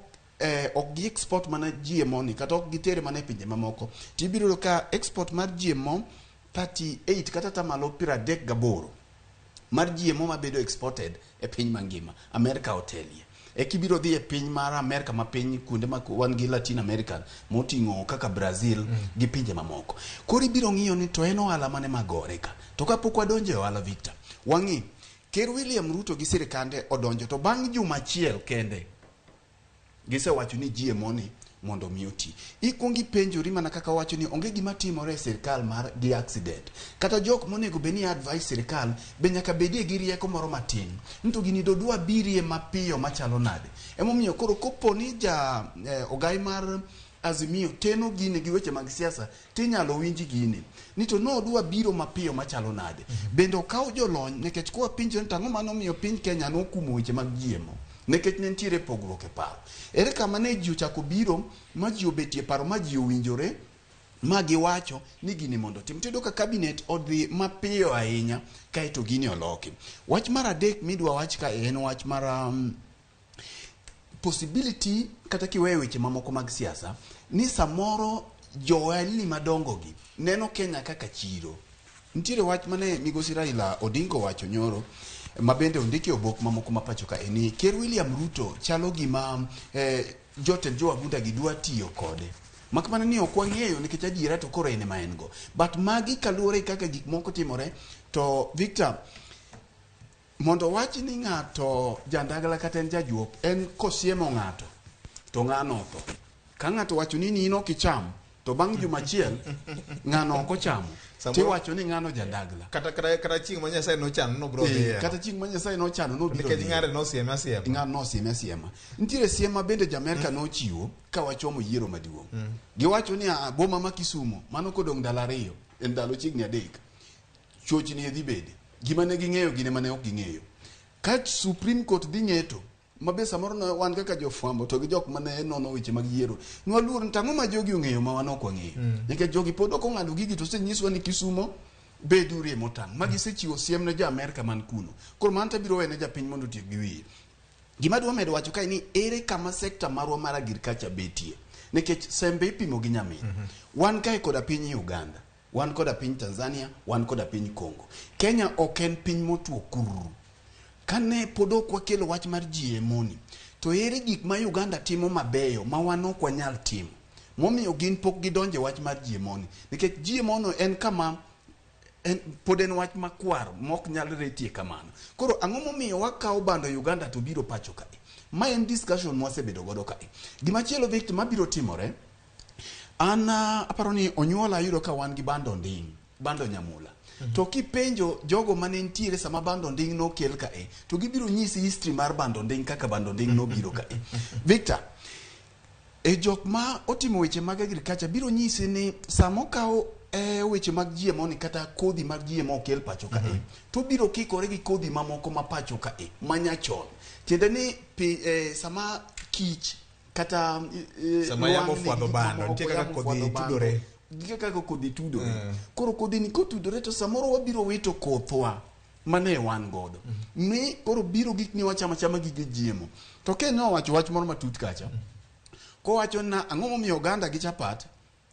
gi export mana GMO ni kata ok gitere mana e pinje mamoko. Tibiro ka export mar GMO 38 kata tamalo 38 mar GMO mabedo exported e piny mangima. Amerika otelie. E kibiro dhi e piny mar Amerika ma piny kuonde ma wan gi Latin American moting'o kaka Brazil gi pinje mamoko. Koro ibiro ng'iyo ni to en ohala mane magore ka. To kapok wadonjo e ohala Victor, wang'i Ker William Ruto gi sirikande odonjo to bang' juma achiel kende gisewacho ni GMO ni mondo mi oti. Ikwongi penjori mana kaka wacho ni onge gima timore e sirkal mar gi accident. Kata jok monego beni advice sirkal be nyaka bedie gi rieko moro matin. Nto gini do dwa birie mapiyo machalo nade. Emomiyo koro kopo ni ogai mar Azimio teno gine gi weche mag siasa tinyalo winji gine. Ni to no dwa biro mapiyo machalo nade. Bende okaw jolony nekech kwa pinje tang'o mano miyo piny Kenya no kumo weche mag GMO. Nekech nentiere pogruok e paro. Ere kama ne ji ochako biro ma ji obetie paro ma ji owinjore ma giwacho ni gini mondo tim. Tedo ka cabinet odhi mapiyo ahinya kaito gini oloki. Wach mar adek midwa wach ka en wach mar possibility kata kiweyo weche mamoko mag siasa ni samoro johalili madongo gi neno Kenya kaka chiro. nitiere wach mane migosi Raila Odinga wacho nyoro mabende ondiki obok mamoko mapacho ka eni Ker William Ruto chalo gima jotend jowagunda gidwa tiyo kode mak mana ni ok wang'eyo nikech adiera to koro ene ma en go but magi kaluwore kaka gik moko timore to Victor mondo wach ni ng'ato jandagala kata en jajuop en kosiemo ng'ato to ng'ano otho ka ng'ato wacho ni nino kicham to bang' juma achiel ng'ano ok ochamo tiwacho ni ng'ano jandagla kata chieng' ma Nyasaye nochano no bro dhiye kata chieng' ma Nyasaye nochano no biro nikech ng'are nosieme asiema ng'ano nosieme asiema nitiere siema bende Jamerka nochiwo ka wachomo yiero maduong' giwacho ni boma ma Kisumo mano kodong' ndalo 2 en ndalo chiegni 3 chochni dhi bede gima ne ging'eyo gine mane ok ging'eyo ka Supreme Court dhi ng'eto mabe samoro wan kaka jofwambo to gi jok mane nono weche mag yiero nwaluor tang'o ma jogi ong'eyo ma wan ok wang'eyo nikech jogi pod ok ong'ado gigi to senyiswa ni Kisumo bedurie motang' ma gisechiwo siem ne Ja-Amerika man kuno koro man to biro wene japiny mondo otiek gi wiye gima dwa medo wacho kae ni ere kama sekta marwa mar agriculture betie nikech sembe ipimo gi nyamin wan kae koda piny Uganda wan koda piny Tanzania wan koda piny Congo Kenya ok en piny motuo kururu kane pod ok wakelo wach mar GMO ni to ere gik ma Uganda timo mabeyo ma wan ok wanyal timo momiyo gin pok gidonje wach mar GMO ni nikech GMO no en kama pod en wach makwar mok nyal retie kamano koro ang'o momiyo wakawo bando Uganda to biro pacho kae ma en discussion mwasebedo godo kae gimachielo Victor mabiro timore an aparo ni onyuola ayudo ka wan gi bando nding bando nyamula to kipenjo jogo mane ntiere sama bando nding no kel kae to gibiro nyisi history mar bando nding kaka bando nding no biro kae Victor jok ma otimo weche mag agriculture biro nyisi ni samo kawo weche mag GMO ni kata kodhi mag GMO kel pacho kae to biro kikore gi kodhi mamoko ma pacho kae manyachon tiende ni sama kich kata sama yamo fwadho bando nitie kaka kodhi tudore kaka kodhi tudore koro kodhi ni kotudore to samoro wabiro wito kothwa mane wan godo ni koro biro gik ni wachama chama gige GMO to Kenya owacho wach moro matut kacha ko wacho na ang'o momiyo Uganda gi chapat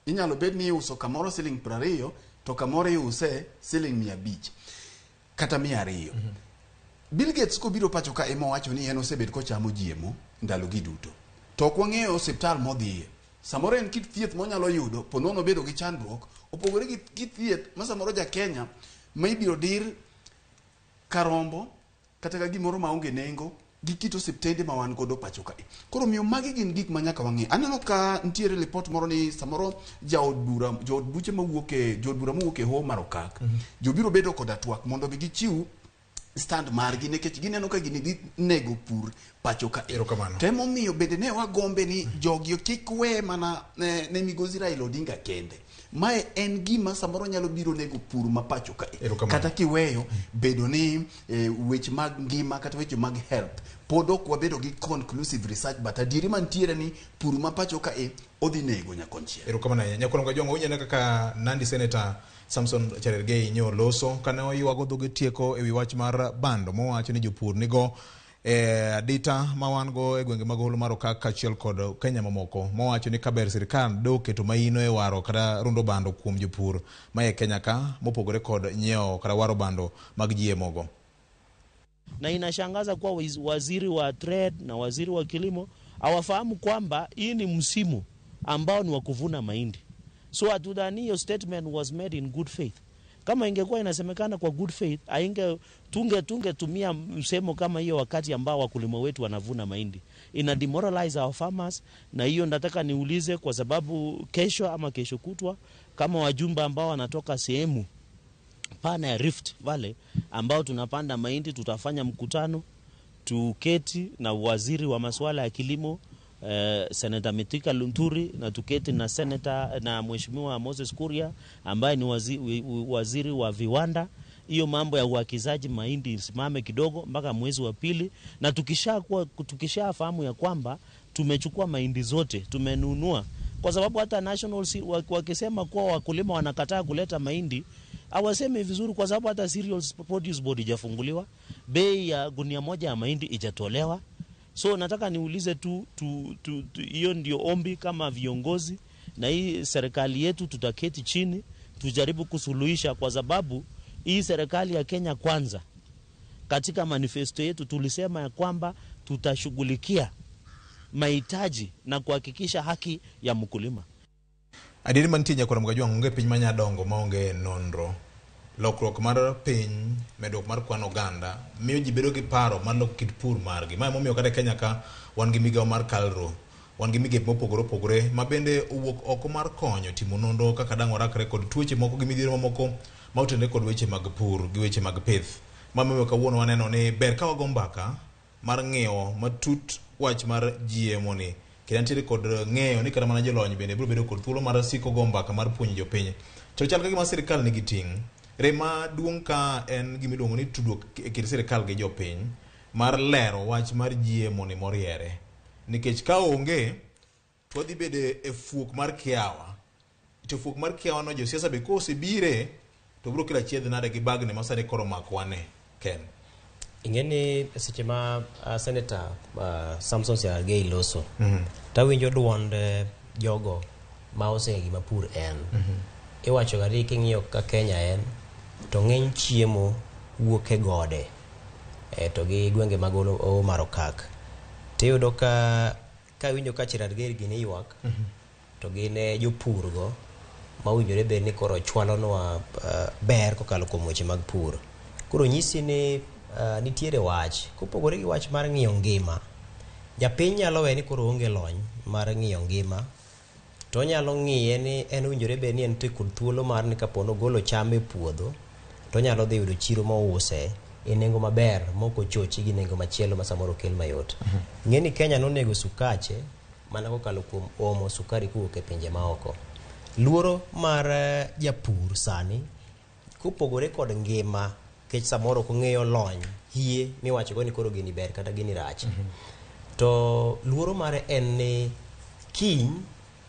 inyalo bed ni uso kamoro siling 20 to kamoro iuse siling 500 kata 200 Bill Gates ko biro pacho ka emo wacho ni en osebed ko chamo GMO ndalo gi duto to ok wang'eyo osiptal modhiye samoro en kit thieth monyalo yudo ponono bedo gi chandruok opogore gi kit thieth ma samoro ja Kenya ma ibiro dir karombo kata ka gimoro maonge nengo gi kit osiptende ma wan godo pacho kae koro miyo magi gin gik manyaka wang'e aneno ka nitiere report moro ni samoro jood buche mawuok e ho marokak jobiro bedo koda twak mondo bi gichiw stand margi nikech gineno ka gini dhi nego pur pacho ka temo miyo bende ne wagombe ni jogi kik we mana ne migosi Raila Odinga kende mae en gima samoro nyalo biro nego pur ma pacho ka kata kiweyo bedo ni weche mag ngima kata weche mag health pod ok wabedo gi conclusive research but adieri mantiere ni pur ma pacho ka odhi nego nyakonchiel erokamana nyakolonga jongo unyene kaka Nandi Senator Samson Cherargei nyo loso kane oyuago dhoge tieko ewi wach mar bando mowacho ni jopur nigo adita ma wan go e gwenge mag holo mar Okak kaachiel kod Kenya mamoko mowacho ni kaber sirikal doketo maino e waro kata rundo bando kuom jopur ma e Kenya ka mopogore kod nyeo kata waro bando mag GMO go. Na inashangaza kuwa waziri wa trade na waziri wa kilimo hawafahamu kwamba hii ni msimu ambao ni wa kuvuna mahindi. So hatudhani hiyo statement was made in good faith. Kama ingekuwa inasemekana kwa good faith, tungetumia msemo kama hiyo wakati ambao wakulima wetu wanavuna mahindi. Ina demoralize our farmers, na hiyo nataka niulize kwa sababu kesho ama kesho kutwa kama wajumbe ambao wanatoka sehemu pana ya Rift Valley ambao tunapanda mahindi, tutafanya mkutano tuketi na waziri wa masuala ya kilimo Senator Mithika Lunturi na tuketi na Senator na Mheshimiwa Moses Kuria ambaye ni waziri wa viwanda. Hiyo mambo ya uakizaji mahindi isimame kidogo mpaka mwezi wa pili, na tukishafahamu ya kwamba tumechukua mahindi zote tumenunua, kwa sababu hata national wakisema kuwa wakulima wanakataa kuleta mahindi hawasemi vizuri, kwa sababu hata Cereals Produce Board ijafunguliwa, bei ya gunia moja ya mahindi ijatolewa. So nataka niulize tu hiyo ndio ombi kama viongozi na hii serikali yetu tutaketi chini tujaribu kusuluhisha, kwa sababu hii serikali ya Kenya Kwanza, katika manifesto yetu tulisema ya kwamba tutashughulikia mahitaji na kuhakikisha haki ya mkulima. Adieri mantie nyakora mgajwa onge piny manya dongo maonge nonro. Lokruok mar piny, medruok mar kwan oganda, miyo ji bedo gi paro mar loko kit pur margi. Ma emomiyo kata Kenya ka wan gi migawo mar Kalro, wan gi migepe mopogore opogore ma bende owuok oko mar konyo timo nonro kaka dang' warakre kod tuoche moko gi midhiero mamoko ma otenore kod weche mag pur gi weche mag pith. Ma emomiyo kawuono waneno ni ber ka wago mbaka mar ng'eyo matut wach mar GMO ni. Kendo nitiere kod ng'eyo ni kata mana jolony bende biro bedo kod thuolo mar siko go mbaka mar puonjo jopiny. To chal ka gima sirikal nigi ting'. Rema duong' ka en gimiluongo ni tudruok e kind sirikal gi jopiny mar lero wach mar GMO ni moriere. Nikech ka onge, to wadhi bede e fuok mar kiawa. To fuok mar kiawa no josiasa be kosebire to biro kelo achiedh nade gi bagni ma sani koro makwane Ken. Ingeni seche ma Senator Samson Cherargei loso. Tawinjo duond jogo ma ose gima pur en. Iwacho gari king'iyo ka Kenya en to ng'eny chiemo wuok e gode. To gi gwenge mag Omaro Kak. Tiyudo ka winjo ka Cherargei gini ywak to gine jopur go ma winjore bed ni koro chwalonwa ber kokalo kuom weche mag pur. Koro nyisi ni nitiere wach kopogore gi wach mar ng'iyo ngima. Japiny nyalo we ni koro onge lony mar ng'iyo ngima, to nyalo ng'iye ni en winjore bed ni en kod thuolo mar ni kapono golo cham e puodho to nyalo dhi yudo chiro mouse e nengo maber moko chochi gi nengo machielo ma samoro kel mayot. Ng'eni Kenya nonego sukache mana kokalo kuom omo sukari kuwuok e pinje maoko. Luoro mar japur sani kopogore kod ngima kech samoro kong'eyo lony hie miwacho go ni koro gini ber kata gini rach. To luoro mare en ni kiny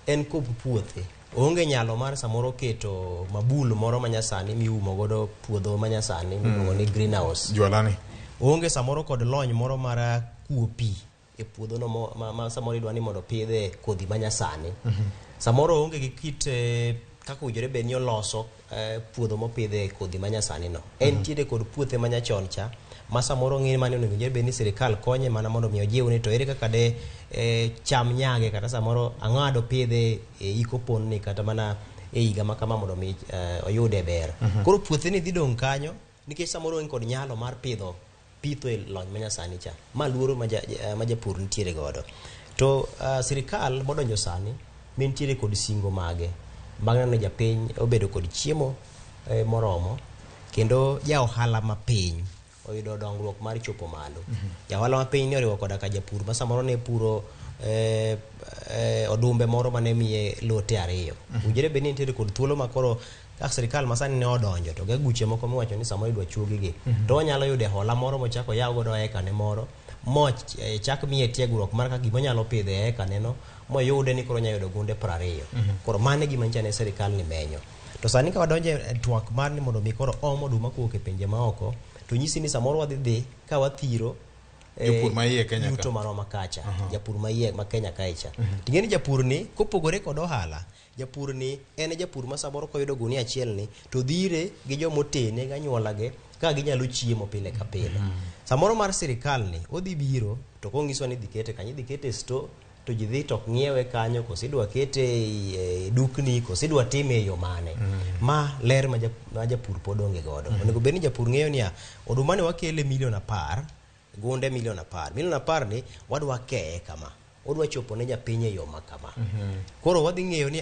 en kop puothe onge nyalo mar samoro keto mabul moro manyasani miumo godo puodho manyasani miluongo ni greenhouse. Jwalani onge samoro kod lony moro mar kuo pi e puodho no ma samoro idwa ni mondo pidhe kodhi manyasani. Samoro onge gi kit kaka ujore bed ni oloso puodho mopidhe kodhi manyasani no. En tiere kod puothe manyachon cha ma samoro ng'in mane onego bed ni sirikal konye mana mondo miyo jiw ni to ere kaka de cham nyage kata samoro ang'ado pidhe e iko pon ni kata mana e higa ma kama mondo mi oyude ber. Koro puothe ni dhi dong' kanyo nikech samoro en kod nyalo mar pitho e lony manyasani cha. Ma luoro ma japur nitiere godo. To sirikal modonjo sani nitiere kod singo mage. Bang'e ne japiny obedo kod chiemo moromo kendo ja ohala mapiny oyudo dongruok mar chopo malo. Ja ohala mapiny ne oriwo koda ka japur ma samoro ne puro odumbe moro mane miye lote 2. Ujire bed ni nitiere kod thuolo ma koro ka sirikal masani ne odonjo to gaguche moko miwacho ni samoro idwa chuogi gi to onyalo yude hola moro mochako yaw godo eka ne moro chak miye tiegruok mar ka gima nyalo pidhe eka neno moyude ni koro nya yudo gunde 20. Koro mane gima nchane sirikal ni menyo. To sani ka wadonje twak mar ni mondo mi koro omo oduma kuok e pinje maoko to nyisi ni samoro wadhi ka wathiro japur ma iye Kenya yuto maroma kacha japur ma iye ma Kenya kacha. Tingeni japur ni kopogore kod ohala japur ni en japur ma samoro koyudo gunia achiel ni to dhire gi jomotene ga nyuolage ka ginyalo chiemo pile ka pile. Samoro mar sirikal ni odhi biro to kongiso ni dikete kanyo dikete store to ji dhi to ng'iewe kanyo kosidwa kete e dukni kosidwa time yo mane. Ma ler ma japur pod onge godo. Onego bed ni japur ng'eyo ni oduma ne wakele $10,000,000 gunde $10,000,000 ni wadwa keye kama odwa chopo ne japiny e yo makama. Koro wadhi ng'eyo ni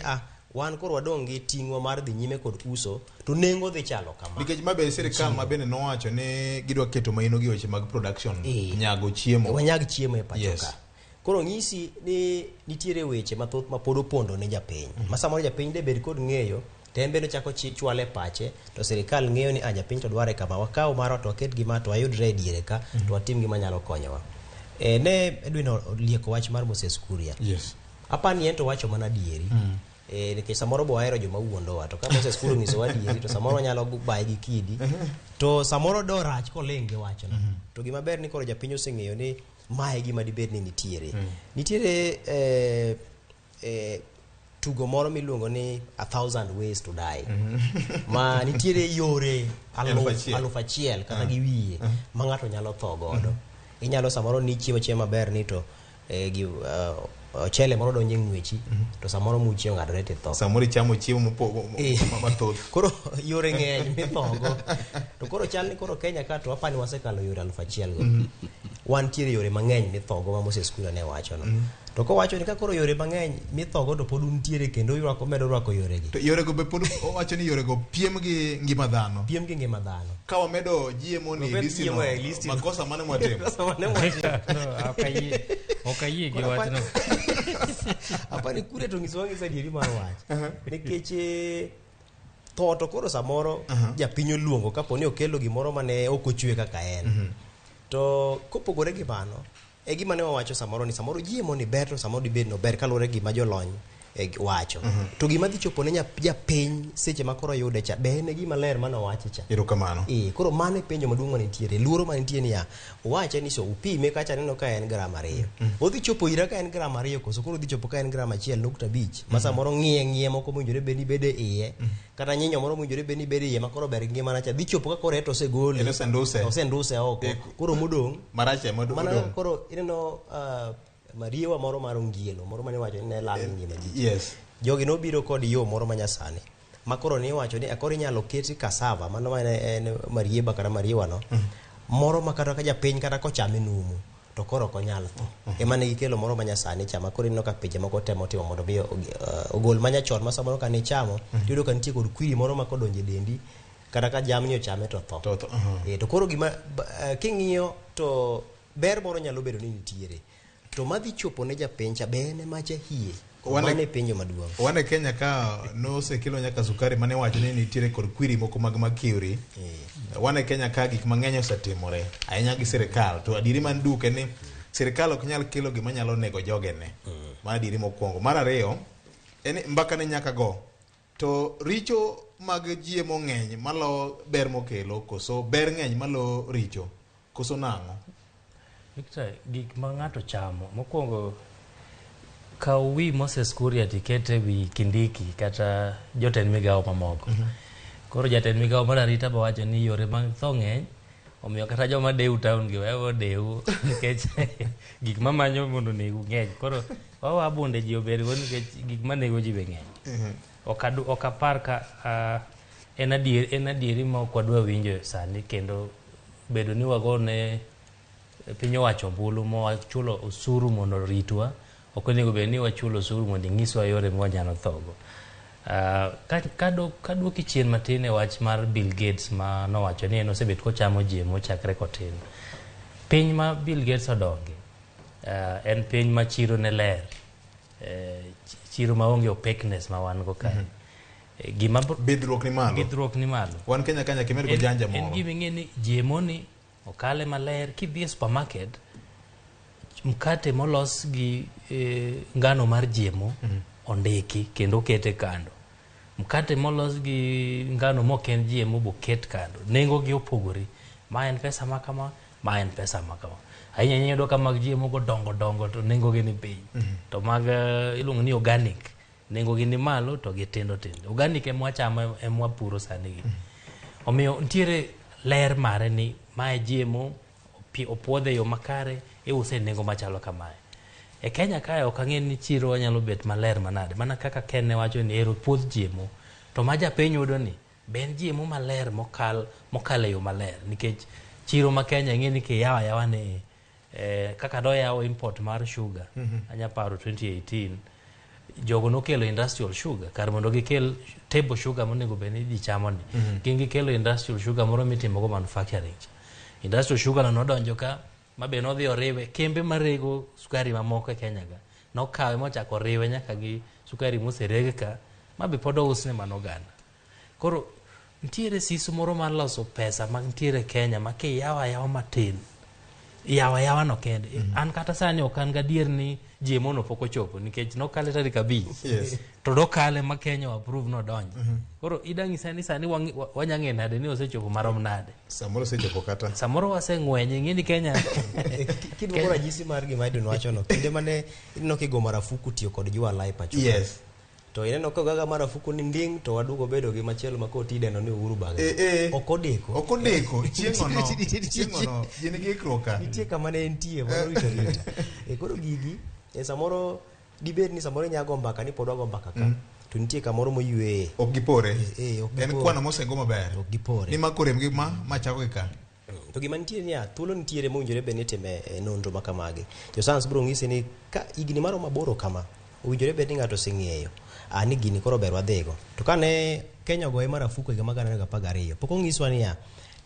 wan koro wadong' gi ting'wa mar dhi nyime kod uso to nengo dhi chalo kama. Nikech mabe sirikal ma bende nowacho ni gidwa keto maino gi weche mag production nyago chiemo. Wanyag chiemo e pacho ka. Koro ng'isi ni nitiere weche mathoth ma pod opondo ne japiny. Ma samoro japiny de bed kod ng'eyo tembe no chako chwale pache to sirikal ng'eyo ni japiny to dware kama wakaw maro to waket gima to ayudre e diere ka to watim gima nyalo konyowa. Ne edwino lieko wach mar Moses Kuria. Apani en to wacho mana dieri. Nikech samoro bo ahero joma wuondowa to ka Moses Kuria nyiso wa dieri to samoro nyalo baye gi kidi to samoro do rach kolenge wacho no. To gima ber ni koro japiny oseng'eyo ni mae gima dibed ni nitiere. Nitiere tugo moro miluongo ni 1,000 ways to die. Ma nitiere yore 1,000 kata gi wiye ma ng'ato nyalo tho godo. Inyalo samoro ni chiemo maber ni to gi chele moro donje ng'wechi to samoro muchi ng'adore ti tho. Samoro chamo chiemo mathoth. Koro yore ng'eny mithogo. To koro chal ni koro Kenya ka to apani wasekalo yore 1,000 go. Wan tiere yore mang'eny mithogo ma Moses Kuria ne wacho no. To ko wacho ni ka koro yore mang'eny mithogo to pod untiere kendo medo rwako yore gi. To yore go be pod wacho ni yore go piem gi ngima dhano. Piem gi ngima dhano. Ka wamedo GMO ni listi makosa mane mwatimo. Okayie gi wachno. Apani Kuria to ngiswangi sa dieri mar wach. Nikech to koro samoro japiny oluongo kaponi okelo gimoro mane ok ochwe kaka en. To kopogore gi mano e gima ne wawacho samoro ni samoro GMO ni ber to samoro dibed no ber kaluwore gi ma jolony wacho. To gima dhi chopo ne japiny seche ma koro yude cha be ne gima ler mano wacho cha. Erokamano. Koro mano e penjo maduong' manitiere luoro manitiere ni wache ni so upime kacha neno ka en gram 2. Odhi chopo ira ka en gram 2 koso koro dhi chopo ka en gram 1.5 ma samoro ng'iye moko mowinjore beni bede iye kata nyinyo moro mowinjore beni bede iye ma koro ber ngima na cha dhi chopo ka koro eto osegole osenduse oko koro modong marache modong mana koro ineno Mariwa moro mar ongielo moro mane wacho ni ne lal ngima ji. Yes. Jogi no biro kod yo moro manyasani ma koro ni wacho ni akoro inyalo keti cassava mano en marieba kata mariwa no moro ma kata ka japiny kata kochame numu to koro konyal tho. Ema ne gikelo moro manyasani chama koro ineno ka pinje moko temo timo mondo bi ogol manyachon ma samoro ka ni chamo yudo ka nitie kod kwiri moro ma kodonje dendi kata ka jamni ochame to tho. To koro gima king'iyo to ber moro nyalo bedo ni nitiere. To madhi chopo ne japiny cha bene macha hie. Wane penjo maduong'. Wane Kenya ka no se kilo nyaka sukari mane wacho ni nitiere kod kwiri moko mag makiuri. Wane Kenya ka gik mang'eny osetimore. Ahinya gi sirikal to adiri man duke ni sirikal ok nyal kelo gima nyalo nego jogene. Ma adiri mokwongo. Mar ariyo en mbaka ne nyaka go. To richo mag GMO ng'eny malo ber mokelo koso ber ng'eny malo richo koso nang'o. Victor, gik ma ng'ato chamo mokwongo kaw wi Moses Kuria tikete wi Kindiki kata jotend migawo mamoko. Koro jatend migawo mar arita ba wacho ni yore mag tho ng'eny omiyo kata joma deu town gi wewe deu nikech gik mamanyo mondo nego ng'eny. Koro wabunde ji obed go nikech gik manego ji be ng'eny. Ok apar ka en adieri ma ok wadwa winjo sani kendo bedo ni wagone piny owacho ombulu mo wachulo osuru mondo ritwa ok onego bed ni wachulo osuru mondo ing'iswa yore mwanyalo thogo. Kaduoki chien matin e wach mar Bill Gates ma nowacho ni en osebet kochamo GMO chakre kotin. Piny ma Bill Gates odonge en piny ma chiro ne ler, chiro maonge opacness ma wan go kae. Gima bidruok ni malo. Wan Kenya kimedo go janja moro. En gima ing'e ni GMO ni okale maler kidhi e supermarket mkate molos gi ngano mar GMO ondiki kendo okete kando. Mkate molos gi ngano moken GMO boket kando. Nengo gi opogore. Ma en pesa makama, ma en pesa makama. Ahinya yudo ka mag GMO go dongo to nengo gi ni piny. To mag iluongo ni organic nengo gi ni malo to gi tindo. Organic emwachamo emwapuro sani gi. Omiyo ntiere ler mare ni mae GMO opuodhe yo makare iuse nengo machalo kamae. E Kenya kae ok ang'e ni chiro nyalo bet maler manade. Mana kaka Ken ne wacho ni ero puoth GMO. To ma japiny yudo ni ben GMO maler mokale yo maler. Nikech chiro ma Kenya ng'e ni kiyawa ne kaka doyawo import mar sugar. Anya paro 2018 jogo nokelo industrial sugar kar mondo gikel table sugar monego bed ni ji chamo ni. Gin gikelo industrial sugar moro mitimo go manufacturing. Industrial sugar nodonjo ka mabe nodhi oriwe kembe marego sukari mamoko e Kenya ga nokawe mochako riwe nyaka gi sukari mosereg ka mabe pod ousne manoganda. Koro ntiere siso moro mar loso pesa mag ntiere Kenya ma kiyawa matin yawa no kende. An kata sani ok an gadier ni GMO no pok ochopo nikech nokale tarik 5. Yes. To dokale ma Kenya approve no donjo. Koro idangi sani wanyang'e nade ni osechopo marom nade. Samoro sechopo kata. Samoro waseng'wenye ng'eni Kenya. Kidwo ranyisi mar gima idun wacho no kinde mane ineno kigo marafuku tiyo kod jua lai pacho. Yes. to ineno ka gaga marufuku ni nding to wadugo bedo gi machielo ma koti deno ni Uhuru Bage okodeko chieng'ono gin gi ikruoka nitie kama ne entie moro rita koro gigi samoro dibed ni samoro nyago mbaka ni pod wago mbaka ka to nitie kamoro moywe ok gipore en kwano mosengo maber ok gipore ni makorem gi ma chako gi ka to gima nitie ni thuolo nitiere mowinjore bed ni time nonro ma kamagi jo sayans biro ng'isi ni ka igni maro maboro kama owinjore bed ni ng'ato oseng'eyo ni gini koro ber wadhigo to kane Kenya ogoye marufuku higa mag 2012 pok ong'iswa niya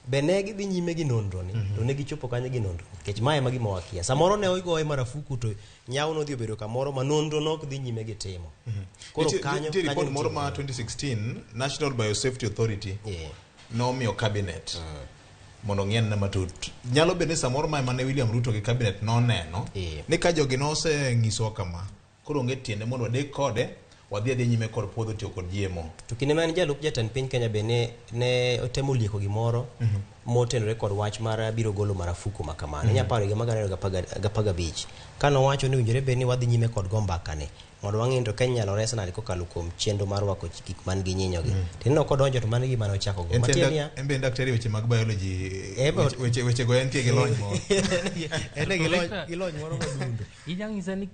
be ne gidhi nyime gi nonro ni to ne gichopo kanye gi nonro nikech mae ema gima wakia samoro ne ogoye marufuku to nyawo nodhi obedo kamoro ma nonro nok dhi nyime gi timo koro kanyo report moro ma 2016 National Biosafety Authority nomiyo cabinet mondo ng'ien na matut nyalo bed ni samoro ma ne William Ruto gi cabinet noneno ni ka jogi noseng'isowa kama koro onge tiende mondo wadek kode wadhi nyime kod puodho tiyo kod GMO to kinde mane jalup jatend piny Kenya be ne otemo lieko gimoro motenore kod wach mar biro golo marufuku ma kamano nyaparo higa mag 2015 kanowacho ni owinjore bed ni wadhi nyime kod go mbaka ni mondo wang'e to Kenya nyalo resa nade kokalo kuom chenro mar rwako gik man gi nyinyo gi tinno kodonjo to mane gima ne ochako go matienia en daktari weche mag biology weche go entie gi lony moro gi lony moro madundo inyang'isa ni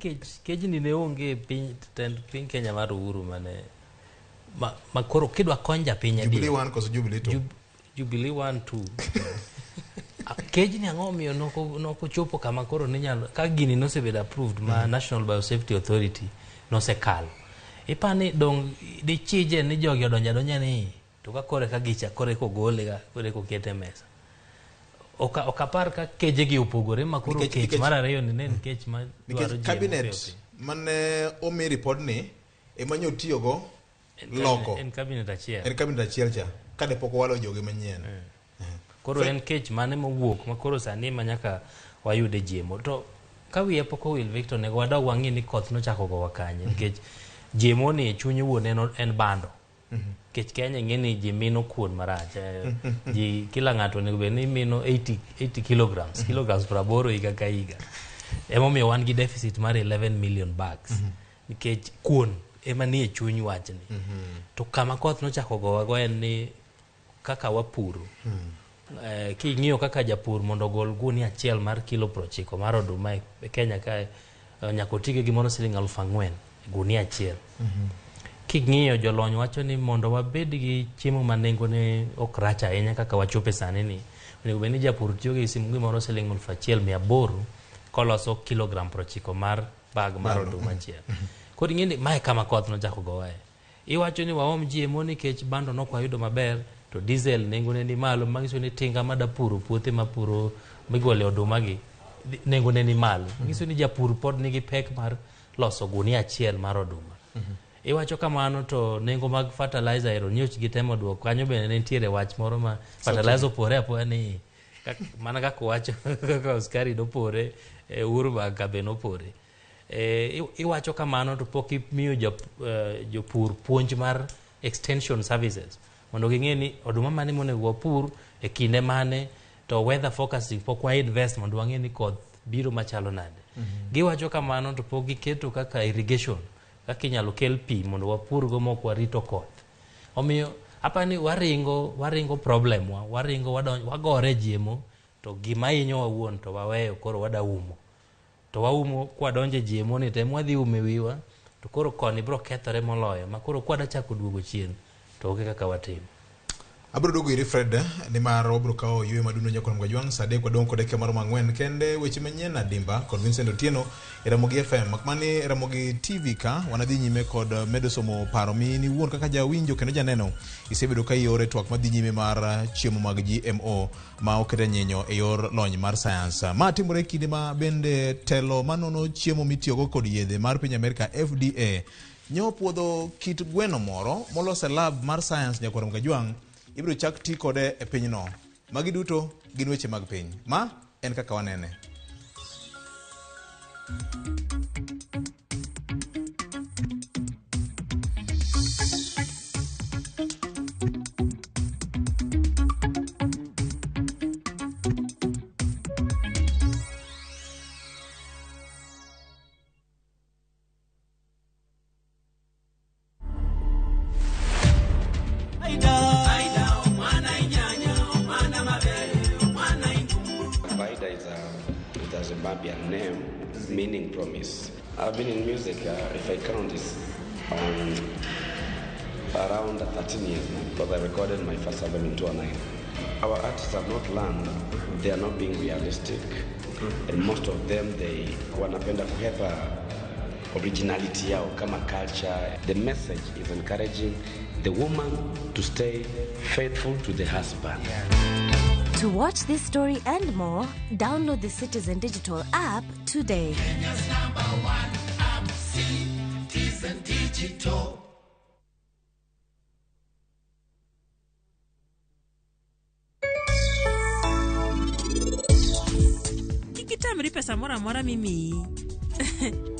kejni ne onge piny Kenya mar Uhuru mane makoro kidwa kony japiny Jubilee 1 koso Jubilee 2 Jubilee 1 2 kejni ang'o omiyo nokochopo kama koro ninyalo ka gini nosebedo approved ma National Biosafety Authority nosekalo ipani dong dichije ni jogi odonja ni to ka kore ka gicha kore kogole ga kore kokete mesa okapar ka keje gi opogore makoro kech mar ariyo ni nen kech ma dwaro cabinet mane omi report ni emanyo tiyogo loko en cabinet achiel cha kade pok walo jogi manyien koro en kech mane mowuok makoro sani manyaka wayude GMO to ka wiye pok owil Victor nego wadog wang'e ni koth nochako gowa kanye nikech GMO ni chuny wuon en bando nikech Kenya ng'e ni ji mino kuon marach ji kila ng'ato onego bed ni mino 80 kilograms 80 higa ka higa emomiyo wan gi deficit mar 11 million bags nikech kuon ema nie chuny wachni to kama koth nochako gowa go en ni kaka wapuro king'iyo kaka japur mondo gol gunia achiel mar kilo 90 mar oduma e Kenya ka nyaka otige gimoro siling 4,000 gunia achiel king'iyo jolony wacho ni mondo wabed gi chiemo ma nengone ok rach ahinya kaka wachope sani ni onego bed ni japur tiyo gi gimoro siling 1,800 koloso kilogram 90 mar bag mar oduma achiel koro ing'e ni mae kama koth nochako gowae iwacho ni waom GMO nikech bando nok wayudo maber to diesel nengone ni malo manyiso ni tinga madapuro puothe mapuro migole oduma gi nengone ni malo manyiso ni japur pod nigi pek mar loso gunia achiel mar oduma iwacho kamano to nengo mag fertilizer ero nyoch gi temo duoko kanyo bende ne nitiere wach moro ma fertilizer opore apoya ni mana kaka wacho kaka Oskari dopore Uhuru Bage be nopore iwacho kamano to pok imiyo jopur puonj mar extension services mondo ging'e ni oduma mane monego wapur e kinde mane to weather forecasting pok wa invest mondo wang'e ni koth biro machalo nade giwacho kamano to pok giketo kaka irrigation kaka inyalo kel pi mondo wapur go mok warito koth omiyo apani waringo problem waringo wagore GMO to gima hinyo wawuon to waweyo koro wadaumo to waumo kwadonje GMO ni tem wadhi ume wiwa to koro koni bro kethore moloyo makoro kwada chako duogo chien to oke kaka watimo abro dogo iri Fred ni mar obro kao yue maduno nyakon mgajwang sade kwa donko deke maro mangwen kende weche manyien na dimba kod Vincent Otieno Ramogi FM makmani Ramogi TV ka wanadhi nyime kod medo somo paro mi ni wuon kaka jawinjo kendo janeno isebedo ka yore twak madhi nyime mar chiemo mag GMO ma okete nyenyo e yor lony mar science ma timore kinde ma bende telo manono chiemo mitiyogo kod yedhe mar piny Amerika FDA nyo puodho kit gweno moro molose lab mar science nyakon mgajwang ibiro chak ti kode e pinyno magi duto gin weche mag piny ma en kaka wanene Zambian name meaning promise. I've been in music, if I count, is around 13 years now, because I recorded my first album in 2009. Our artists have not learned, they are not being realistic, and most of them, they wanapenda kuhepa originality yao kama culture. The message is encouraging the woman to stay faithful to the husband. To watch this story and more, download the Citizen Digital app today. Kenya's #1 app, Citizen Digital. Kikitamri pesa mora mora mimi.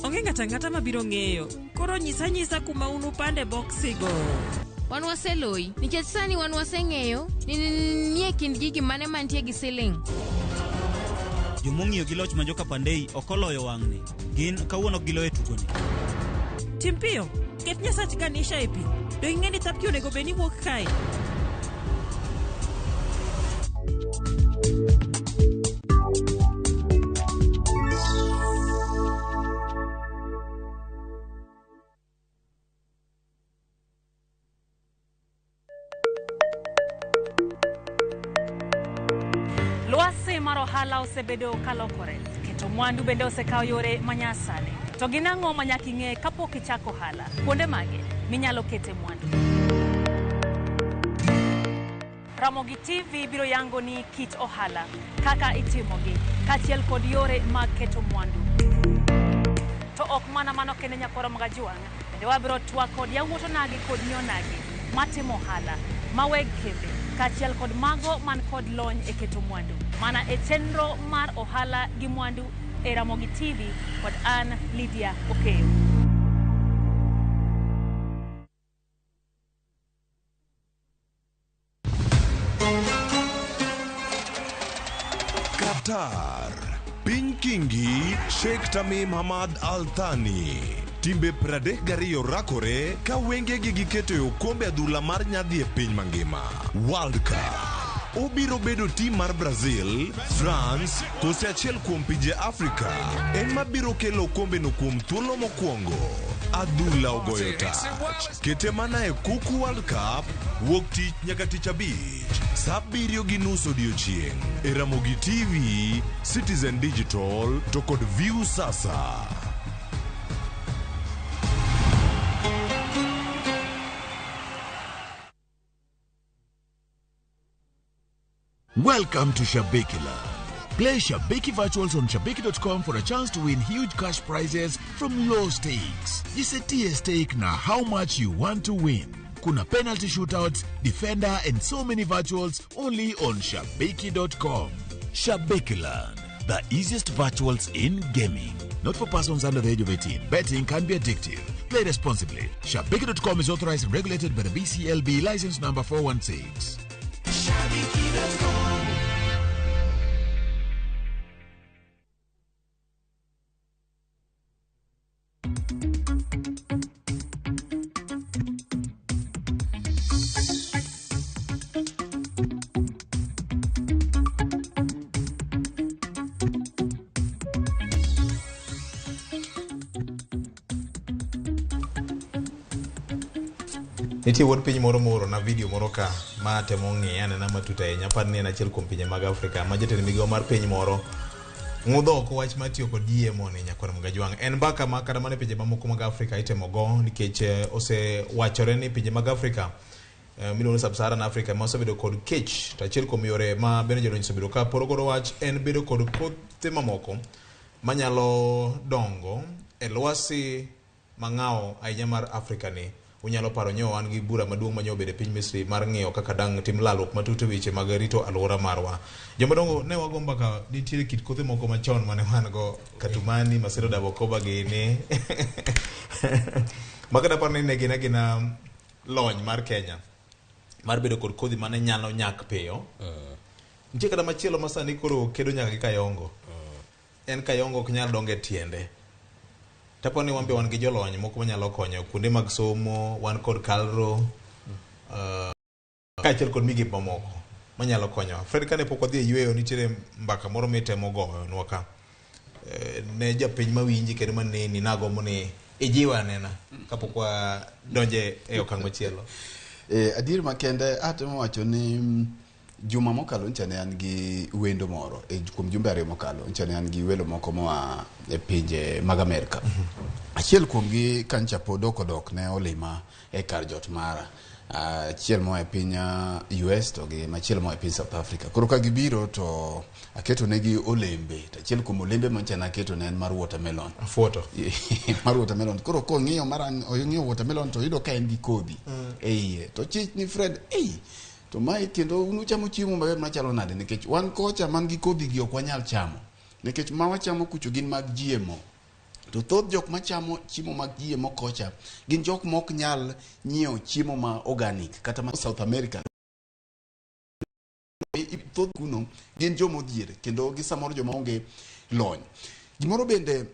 Onge ngata mabiro ng'eyo. Koro nyisa kuma unu pande boxigo. Wan waseloi, nikech sani wan waseng'eyo nie kind gigi mane mantie gi siling. Jomong'iyo gi loch manjoka pandei okoloyo wang'ni. Gin kawuono giloyo tugoni. Timpio, ket nyasach ganisha e pi. Do ing'eni tapki onego beni wuok kae. Lwasi mar ohala osebedo kalokore, keto mwandu bende osekao yore manyasani. To ginang'o manyaka ing'e kapok ichako ohala? Kuonde mage minyalo kete mwandu? Ramogi TV biro yango ni kit ohala, kaka itimogi, kachiel kod yore mag keto mwandu. To ok mana mano kende nyakoro mga juang', bende wabiro twak kod yawuoto nagi kod nyonagi matimo ohala, maweg kembe, kachiel kod mago man kod lony e keto mwandu. Mana e chenro mar ohala gi mwandu e Ramogi TV kod an Lydia Okeyo. Qatar, Piny Kingi, Sheikh Tamim Hamad Al Thani. Timbe 32 rakore ka wengegi giketo e okombe adhula mar nyadhi e piny mangima. World Cup. Obiro bedo tim mar Brazil, France, kose achiel kuom pinje Afrika en mabiro kelo okombe no kuom thuolo mokwongo. Adhula ogoyo tach. Kete mana e kuku World Cup, wuok tich nyaka tich abich. Saa 7:30 odiechieng'. E Ramogi TV, Citizen Digital, to kod View Sasa. Welcome to Shabikila. Play Shabiki Virtuals on Shabiki.com for a chance to win huge cash prizes from low stakes. Jisetie stake na how much you want to win. Kuna penalty shootouts, defender and so many virtuals only on Shabiki.com. Shabikiland, the easiest virtuals in gaming. Not for persons under the age of 18. Betting can be addictive. Play responsibly. Shabiki.com is authorized and regulated by the BCLB license number 416. Shabiki.com. Nitie wuod piny moro na video moro ka ma temo ng'iye anena matuta ahinya. Aparo ni en achiel kuom pinje mag Afrika ma jatend migawo mar piny moro ng'udho oko wach mar tiyo kod yemo ni nyakore mga jwang'. En mbaka ma kata mana pinje mamoko mag Afrika itemo go nikech osewachore ni pinje mag Afrika miluongo ni Sub-Saharan Africa ma osebedo kod kech. To achiel kuom yore ma bende jolony osebedo ka poro godo wach en bedo kod kothe mamoko manyalo dongo e lwasi mang'awo ahinya mar Afrika ni. Unyalo paro nyo an gi bura maduong' manyo bede piny Misri mar ng'iyo kaka dang tim lalruok matut weche mag rito alwora marwa. Jomadongo ne wagomba ka nitiere kit kothe moko machon mane wan go katumani masiro dabokoba gini makada paro ni ne gina lony mar Kenya mar bedo kod kodhi mane nyalo nyak piyo. Nitie kada machielo masani koro kedo nyaka gi kayongo. En kayongo ok nyal donge tiende. Tapo ni wambe wan gi jolony moko manyalo konyo kuonde mag somo, wan kod kalro, kaachiel kod migip mamoko manyalo konyo. Fred kane pok wadhi e yweyo nitiere mbaka moro mitemo goyo nwa ka. ne japiny mawinji kendo maneni nagombo ni ijiwa nena kapok wadonje e okang' machielo. Adier makende atemo wacho ni juma mokalo ncha ne an gi wendo moro kuom jumbe 2 mokalo ncha ne an gi welo moko moa e pinje mag Amerika. Achiel kuom gi kancha pod odok ne olima e kar jot mara. Achiel moa e piny US to gi machiel moa e piny South Africa. Koro ka gibiro to aketo negi olembe. Achiel kuom olembe mancha na aketo ne en mar watermelon. Foto. Mar watermelon. Koro ko ng'iyo watermelon to yudo ka en gi kodhi. To chich ni Fred, to mai kendo unu chamo chiemo maber machalo nade nikech wan kocha man gi kodhi gi ok wanyal chamo. Nikech ma wachamo kucho gin mag GMO. To thoth jok machamo chiemo mag GMO kocha gin jok mok nyal nyiewo chiemo ma organic kata ma South America. Thoth kuno gin jomodhier kendo gi samoro joma onge lony. Gimoro bende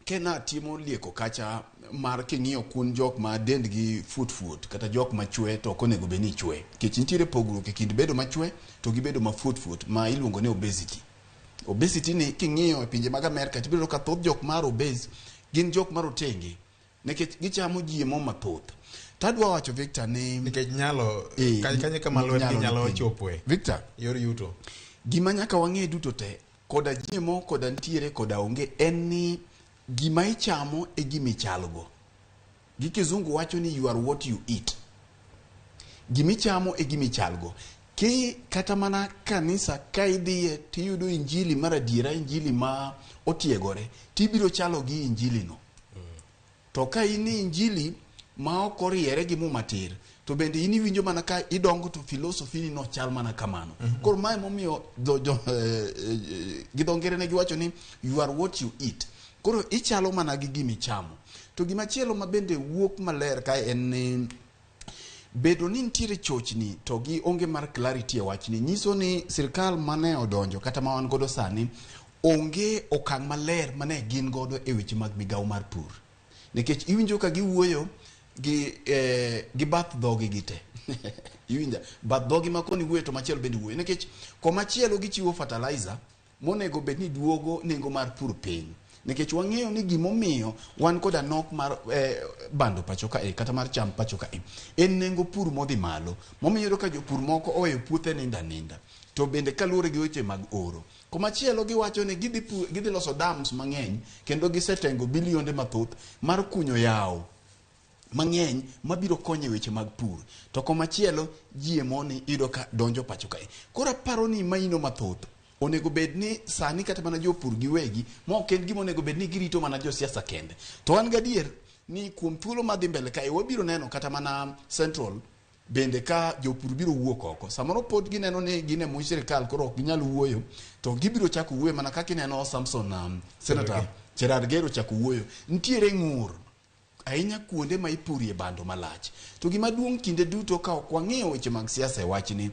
kena timo lieko kacha mar king'iyo kun jok ma dendgi fut kata jok ma chwe to konego beni chwe. Kech nitiere pogruok e kind bedo ma chwe to gi bedo ma fut ma iluongo ni obesity. Obesity ni king'iyo e pinje mag Amerika tibiro ka thoth jok mar obese gin jok marotenge nikech gichamo GMO mathoth. Tadwa wacho Victor ni nikech nyalo kanye kama lwetgi nyalo chopoe. Victor, yor yuto. Gima nyaka wang'e duto te koda GMO koda ntiere koda onge en ni gima ichamo e gima ichalgo. Gi kizungu wacho ni you are what you eat. Gima ichamo e gima ichalgo. Kata mana kanisa ka idhiye tiyudo injili mar adiera, injili ma otiegore, tibiro chalo gi injili no. To ka ini injili ma ok oriere gi mumatir, to bende ini winjo mana ka idongo to filosofi ni no chal mana kamano. Koro mae momiyo gidongere ne giwacho ni you are what you eat. Koro ichalo mana gi gima ichamo. To gima chielo ma bende wuok maler ka en ni bedo ni nitiere chochni to gi onge mar clarity e wachni nyiso ni sirkal mane odonjo kata ma wan godo sani onge okang' maler mane gin godo e weche mag migawo mar pur. Nikech iwinjo ka giwuoyo gi bath dhogi gite. Iwinja bath dhogi ma koni wuoyo to machielo bende wuoyo. Nikech komachielo gichiwo fertilizer monego bed ni duogo nengo mar pur piny. Nikech wang'eyo ni gimomiyo wan koda nok mar bando pacho ka kata mar cham pacho ka en nengo pur modhi malo. Momiyo ka jopur moko oweyo puothe ninda. To bende kaluwore gi weche mag oro. Komachielo giwacho ni gidhi loso dams mang'eny kendo gisetengo bilionde mathoth mar kunyo yawo mang'eny mabiro konyo weche mag pur. To komachielo GMO ni ido ka donjo pacho ka. Koro aparo ni maino mathoth onego bed ni sani kata mana jopur giwegi ma ok en gima onego bed ni girito mana josiasa kende. To an gadier ni kuom thuolo madhi mbele ka wabiro neno kata mana Central bende ka jopur biro wuok oko. Samoro pod gineno ni gine mu sirkal koro ok ginyal wuoyo to gibiro chako wuoyo mana kaka ineno Samson Senator Gerard Gero chako wuoyo. Nitiere ng'ur ahinya kuonde ma ipurie bando malach. To gima duong' kinde duto ka ok wang'iyo weche mag siasa e wachni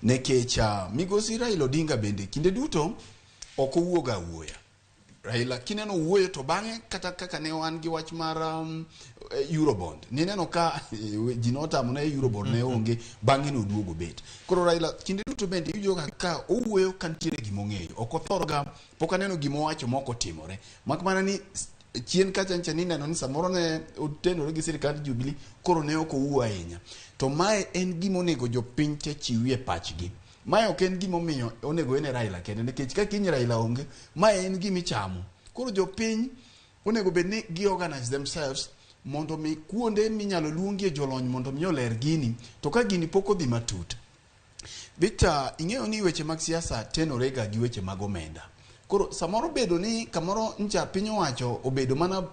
nekech migosi Raila Odinga bende kinde duto ok owuoga wuoya. Raila kineno wuoyo to bang'e kata kaka ne wan gi wach mar Eurobond. Nineno ka jinotamo na Eurobond ne onge bang'e no duogo bet. Koro Raila kinde duto bende yudo ka owuoyo kantiere gimong'eyo. Ok othorga pok aneno gimowacho moko timore. Mak mana ni chien kacha ncha nineno ni samoro ne otenore gi sirikand Jubilee koro ne ok owuo ahinya. To mae en gima onego jopiny te chiwie pachgi. Mae ok en gima omiyo onego ene Raila kende nikech ka kiny Raila onge, mae en gima ichamo. Koro jopiny onego bed ni gi-organize themselves mondo mi kuonde minyalo luongie jolony mondo mi oler gini, to ka gini pok odhi matut. Victor, ing'eyo ni weche mag siasa tenorega gi weche mag omenda. Koro samoro bedo ni kamoro ncha piny owacho obedo mana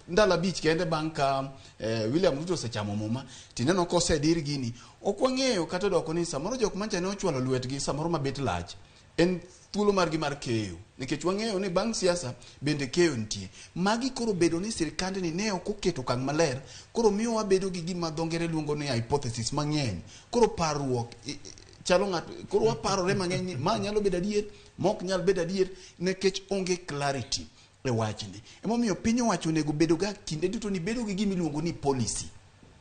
ndala bich kende bang' ka William Ruto osechamo muma tineno ka osedir gini. Ok wang'eyo kata doko ni samoro jok mancha ne ochwalo lwetgi samoro mabet lach en thuolo margi mar keyo. Nikech wang'eyo ni bang' siasa bende keyo nitie. Magi koro bedo ni sirkand ni ne ok oketo okang' maler. Koro miyo wabedo gi gima dho ngere luongo ni hypothesis mang'eny. Koro parruok chalo ng'ato koro waparore mang'eny ma nyalo bedo adier mok nyal bedo adier nikech onge clarity e wachni. Emomiyo piny owacho onego bedo ga kinde duto ni bedo gi gima iluongo ni policy.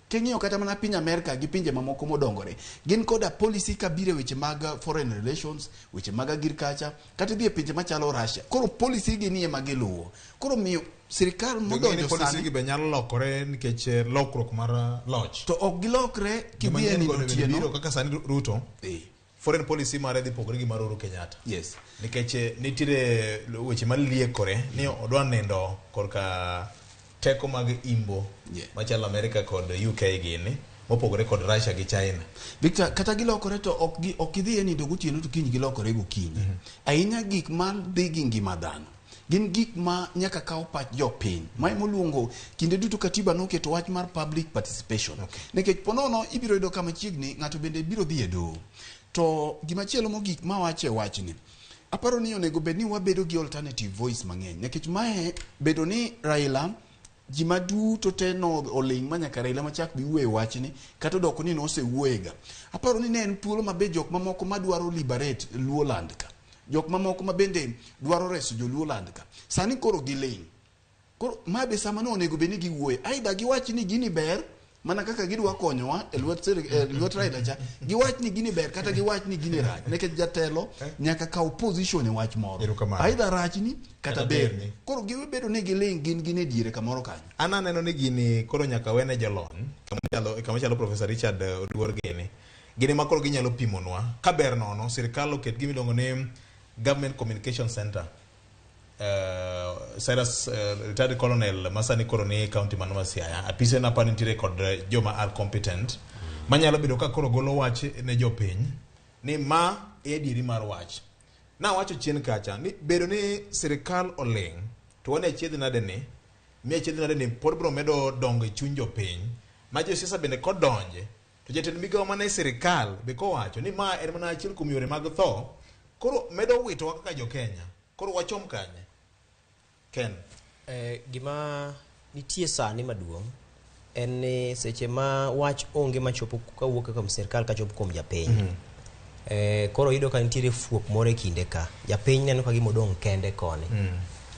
King'iyo kata mana piny Amerika gi pinje mamoko modongore, gin koda policy kabire weche mag foreign relations, weche mag agriculture, kata dhie pinje machalo Russia. Koro policy gi nie magiluwo. Koro miyo sirikal modonjo sani policy gi be nyalo lokore nikech lokruok mar loch. To ok gilokre kidhie ni otieno kaka sani Ruto. Foreign policy mare dhi pogore gi mar Uhuru Kenyatta. Yes. Nikech nitire weche maliekore ni odwa nindo korka teko mag imbo machalo Amerika kod UK gini mopogore kod Russia gi China. Victor, kata gilokore to ok idhi ni dogotieno to kiny gilokore gokinyi. Ahinya gik ma dhi gi ngima dhano gin gik ma nyaka kaw pach jopiny. Mae moluongo kinde duto katiba noketo wach mar public participation. Nikech ponono ibiro yudo kama chiegni ng'ato bende biro dhi e doho. To gimachielo mogik ma wache wachni, aparo ni onego bed ni wabedo gi alternative voice mang'eny. Nikech mae bedo ni Raila jima duto te no oling manyaka Raila machak bi wuoye wachni kata doko ni nosewuoyega. Aparo ni ne en thuolo mabe jok mamoko madwaro liberate Luoland ka, jok mamoko mabende dwaro reso jo Luoland ka, sani koro giling. Koro mabe sama no onego bed ni giwuoye, aidha giwach ni gini ber mana kaka gidwa konyowa e lwet Raila cha, giwach ni gini ber kata giwach ni gini rach. Nikech jatelo nyaka kaw position e wach moro, aidha rachni kata berni. Koro gibedo ni giling gin e diere kamoro kanyo. Ana neno ni gini koro nyaka wene jolony kama chalo Professor Richard Oduor gini ma koro ginyalo pimonwa ka ber nono sirikal oket gimi dongo ne Government Communication Center. Cyrus retired colonel masani koro ni county man Siaya apise na pani tire kod joma are competent manyalo bedo ka koro golo wach ne jopiny ni ma edieri mar wach na wacho chien kacha ni bedo ni sirikal oling to wane chiedhi nade ni pod bro medo dongo chuny jopiny ma jo siasa bende kod donje to jatend migawo mane sirikal be ko wacho ni ma en mana achiel kuom yore mag tho koro medo wito kaka jo Kenya. Koro wachom kanye Ken gima nitie sani maduong' en ni seche ma wach onge machopo kawuok kuom sirikal kachopo kuom japiny. Koro yudo ka nitiere fuok moro e kinde ka japiny neno ka gima odong' kende koni.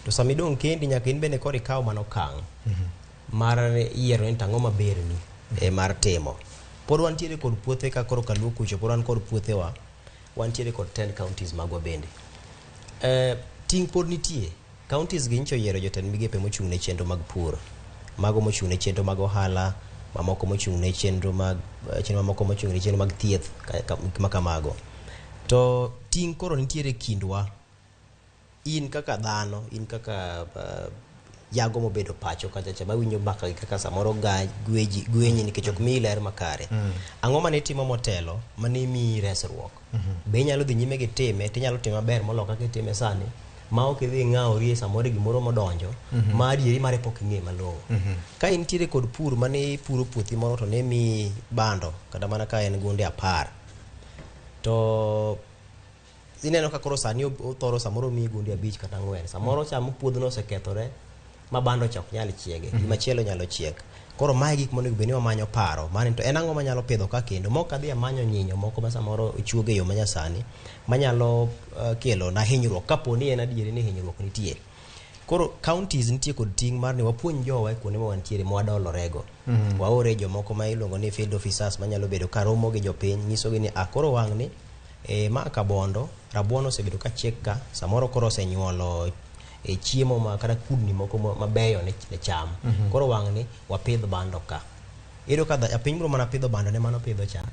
To sami dong' kendi nyaka in bende koro ikaw mano kang' mar yiero ni tang'o maberni mar timo. Pod wantiere kod puothe ka koro kaluo kucho, pod wan kod puothewa, wantiere kod 10 counties magwa bende. Ting pod nitie counties gi ncho yiero jotend migepe mochung' ne chenro mag pur, mago mochung' ne chenro mag ohala, mamoko mochung' ne chenro mamoko mochung' ne chenro mag thieth kamago. To ting koro nitiere kindwa, in kaka dhano, in kaka jago mobedo pacho kata chama winjo mbaka kaka samoro gwenyi nikech ok mi ler makare. Ang'o mane timo motelo mane mi resruok? Be nyalo dhi nyime gi time, tinyalo timo maber moloka kaka time sani, ma ok idhi ng'aori samoro gimoro modonjo ma adieri mare pok ing'e malong'o. Ka intiere kod pur mane puro puothi moro to ne mi bando kata mana ka en gunde 10 to ineno ka koro sani othoro samoro mi gunde 5 kata 4, samoro cham puodhono osekethore ma bando chok nyal chiege, gimachielo nyalo chiek. Koro mae gik monego bed ni wamanyo paro mane to en ang'o manyalo pidho ka kendo mok adhi amanyo nyinyo moko ma samoro ichuoge yo manyasani manyalo kelo na hinyruok kapo ni en adieri ni hinyruok nitie. Koro counties nitie kod ting' mar ni wapuonj jowa kuonde ma wantiere mwadolorego. Waore jomoko ma iluongo ni field officers manyalo bedo ka romo gi jopiny, nyisogi ni akoro wang' ni ma kabondo rabuon osebedo ka chiek ka, samoro koro osenyuolo chiemo ma kata kudni moko mabeyo ne cham. Koro wang' ni wapidh bando ka. Iyudo ka japiny biro mana pidho bando ne mano pidho cha.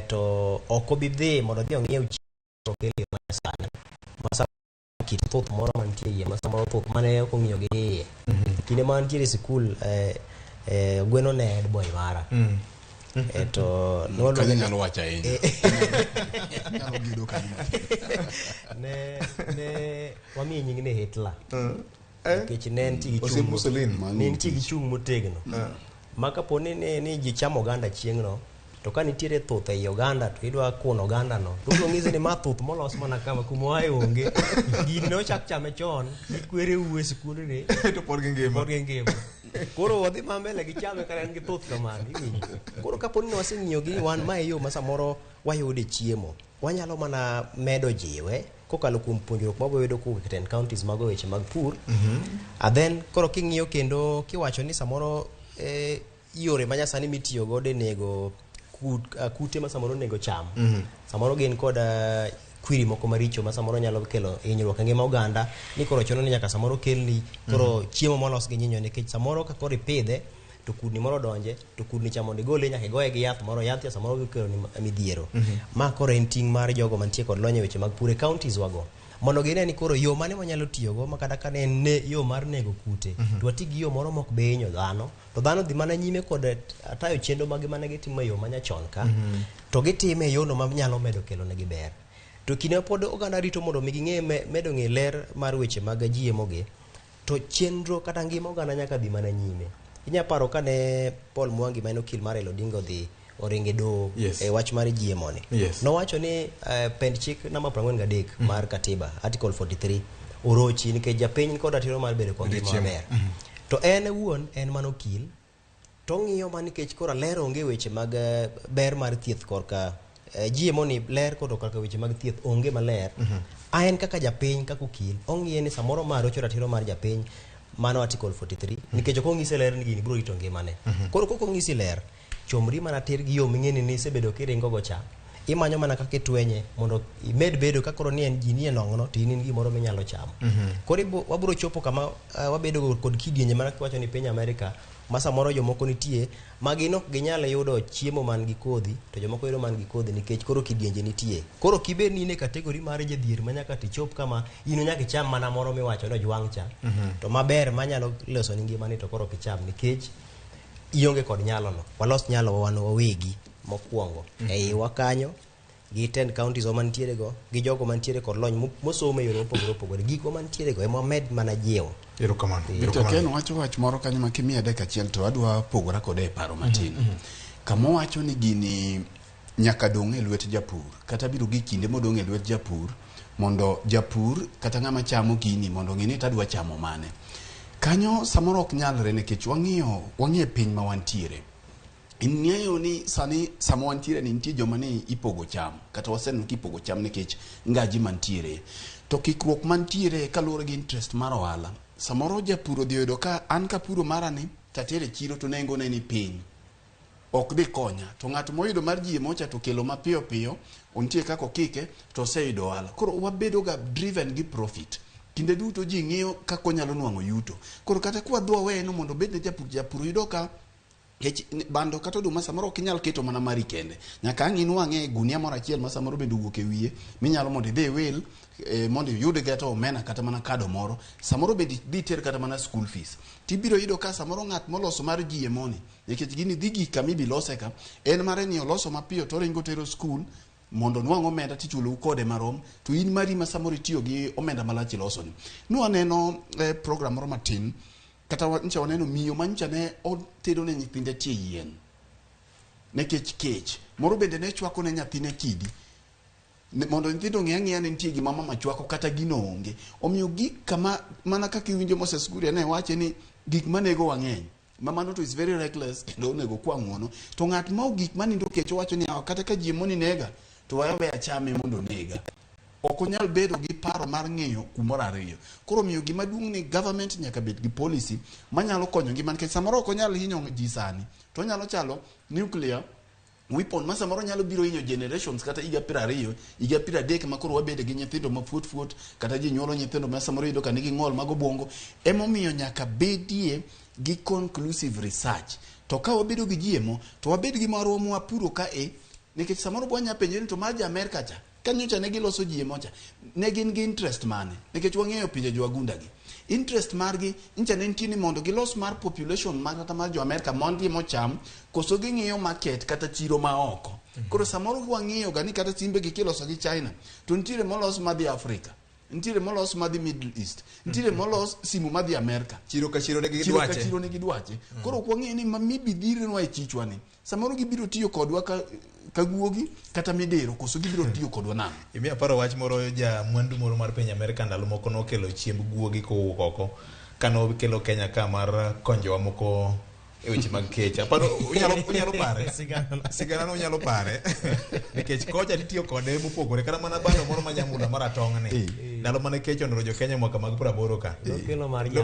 To ok obi dhi mondo odhi ong'iew chiemo kele masana. Masa kit thoth moro mantie iye, masa moro thoth mane ok ong'iyo gi iye. Kinde ma nitiere sikul gweno ne head boy mara. To no lo nyalo wacha yeye nyalo gido kanyo ne wami nying ne Hitler nikech ne nti gi chung motegno maka poni ni ji chamo oganda chieng'no to ka nitiere thoth ei oganda to idwa kuno oganda no to ng'izi ni ma thoth molos mana kama kuma wae onge gini no chak chame chon ikwere uwe sikunde ne to pod gi ngima koro wadhi mambele gi chame kare en gi thoth kamano iwinjo. Koro kaponi ni waseng'iyo gi wan ma yo ma samoro wayude chiemo, wanyalo mana medo jiwe kokalo kuom puonjruok ma wayudo kuom 10 counties mago weche mag pur. Then koro king'iyo kendo kiwacho ni samoro yore manyasani mitiyo godo nego kute ma samoro nego cham. Samoro gin kod kwiri moko maricho ma samoro nyalo kelo hinyruok e ngima oganda, ni koro chono ni nyaka samoro kelni koro chiemo molos gi nyinyo, nikech samoro ka koro ipidhe to kudni moro donje, to kudni cha mondo igole nyaka igoye gi yath moro, yath ya samoro gikelo ni midhiero. Ma koro en ting' mar jogo mantie kod lony e weche mag pur e counties wago, mondo gine ni koro yo mane wanyalo tiyogo makata ka ne yo mar nego kute to wati gi yo moro mok be hinyo dhano, to dhano dhi mana nyime kod atayo chenro magi mane gitimo yo manyachon ka, to gitime e yono ma nyalo medo kelo negi ber. To kine pod oganda rito mondo mi ging'e medo ng'e ler mar weche mag GMO gi, to chenro kata ngima oganda nyaka dhi mana nyime. Inya paro kane Paul Mwangi mane okil mar Elodinga odhi oringe do e wach mar GMO ni. Nowacho ni pend chik namba 43 mar katiba article 43 orochi nikech japiny kod ratiro mar bedo kod ngima maber. To en wuon en man okil to ng'iyo man nikech kora ler onge weche mag ber mar thieth korka GMO ni ler kod korka weche mag thieth onge maler. En kaka japiny kaka okil ong'iye ni samoro mar rocho ratiro mar japiny mano article 43 nikech ok ong'ise ler ni gini biro rito ngimane. Koro kok ong'isi ler, chomri mana tir gi yo ming'eni ni sebedo kiringo go cha, imanyo mana kaka itwenye mondo imed bedo ka koro ni en ji ni e nong'no to in gimoro minyalo chamo. Koro wabiro chopo kama wabedo kod kidienje mana kiwacho ni piny Amerika ma samoro jomoko nitie ma gin ok ginyal yudo chiemo man gi kodhi, to jomoko yudo man gi kodhi nikech koro kidienje nitie. Koro kibed ni in e kategori mar jadhier ma nyaka tichop kama ino nyaka icham mana moro miwacho ni ojwang' cha, to maber manyalo loso ni ngimani to koro ok icham nikech ionge kod nyalono. Walos nyalo wan wawegi mokwongo ei wakanyo gi 10 counties mantiere go gi jogo mantiere kod lony mosomo e yore mopogore opogore, gigo mantiere go ema med mana jiwo. Erokamano. To Ken wacho wach moro kanyo ma kimiya dakika achiel to adwa pogora kode e paro matin. Kama wacho ni gini nyaka dong' e lwet japur, kata biro gi kinde modong' e lwet japur, mondo japur kata ng'ama chamo gini mondo ng'ini tadwa chamo mane. Kanyo samoro ok nyalre nikech wang'iyo piny ma wantiere. Ing'eyo ni sani sama wantiere ni nitie joma ni ipogo cham, kata waseneno kipogo cham nikech ngaji mantiere. To kikruok mantiere kaluwore gi interest mar ohala. Samoro japuro dhi yudo ka an kapuro marani tatere chiro to nengo ne ni piny, ok dhi konya. To ng'at moyudo mar GMO cha to kelo mapiyo piyo, ontie kako kike to oseyudo ohala. Koro wabedo ga driven gi profit. Kinde duto ji ng'iyo kako onyalo nwang'o yuto. Koro kata kwa dwa weno mondo bed ne japur yudo ka bando kata oduma samoro ok inyal keto mana mari kende. Nyaka ang' inwang'e gunia moro achiel ma samoro bende wuok e wiye minyalo mondo idhi wil mondo yud kata omena kata mana kado moro. Samoro bende dhi ter kata mana school fees. Tibiro yudo ka samoro ng'at moloso mar GMO ni, nikech gini dhi gik kama ibilose ka, en mare ni oloso mapiyo to ringo tero school mondo nwang' omenda tichulo kode marom, to in mari ma samoro itiyo gi omenda malach iloso ni. Nwaneno program moro matin, kata ncha waneno miyo mancha ne otedo ne nyithinde tie yien nekech kech moro bende ne chwako ne nyathine kidi mondo nyithindo ng'e ang'eya ni nitie gima mama chwako kata gino onge. Omiyo gik kama mana kaka iwinjo Moses Kuria ne wache ni gik manego wang'eny mamano to is very reckless kendo onego kwa ng'uono. To ng'at ma gik manindo kech wacho ni kata ka GMO ni nega to wayabe achame mondo nega, ok onyal bedo gi paro mar ng'eyo kumoro ariyo. Koro miyo gima duong' ni government nyaka bed gi policy manyalo konyo ngima, nikech samoro ok onyal hinyo ji sani to nyalo chalo nuclear weapon ma samoro nyalo biro hinyo generations kata higa 20 higa 30 ma koro wabede gi nyithindo ma fuot kata ji nyuolo nyithindo ma samoro yudo ka nigi ng'ol mag obwongo. Emomiyo nyaka bedie gi conclusive research. To ka wabedo gi GMO to wabed gi marwa mwapuro ka nikech samoro bwanya penjo ni to mar Amerika cha kanyocha ne giloso GMO cha ne gin gi interest mane, nikech wang'eyo pinje jo wagunda gi interest margi ncha ne nitie ni mondo gilos mar population mar kata mar jo Amerika mondi mocham koso ging'iyo market kata chiro ma oko. Koro samoro wang'iyo ga ni kata simbe gi kiloso gi China to nitiere molos madhi Afrika, nitiere molos madhi Middle East, nitiere molos simu madhi Amerika, chiro ka chiro ne gi dwache. Koro wang'iyo ni mamibi dhirenwa e chichwa ni samoro gibiro tiyo kodwa ka guogi kata midero koso gibiro tiyo kodwa nang'o. Imiya paro wach moro ja mwandu moro mar piny Amerika ndalo moko nokelo chiemb guogi kowuok oko kano kelo Kenya ka mar konjowa moko e weche mag kech. Aparo unyalo pare sigana no unyalo pare nikech kocha nitiyo kode mopogore kata mana bando moro manyamula mar atong' ni ndalo mane kech onoro jo Kenya mwaka mag 80 ka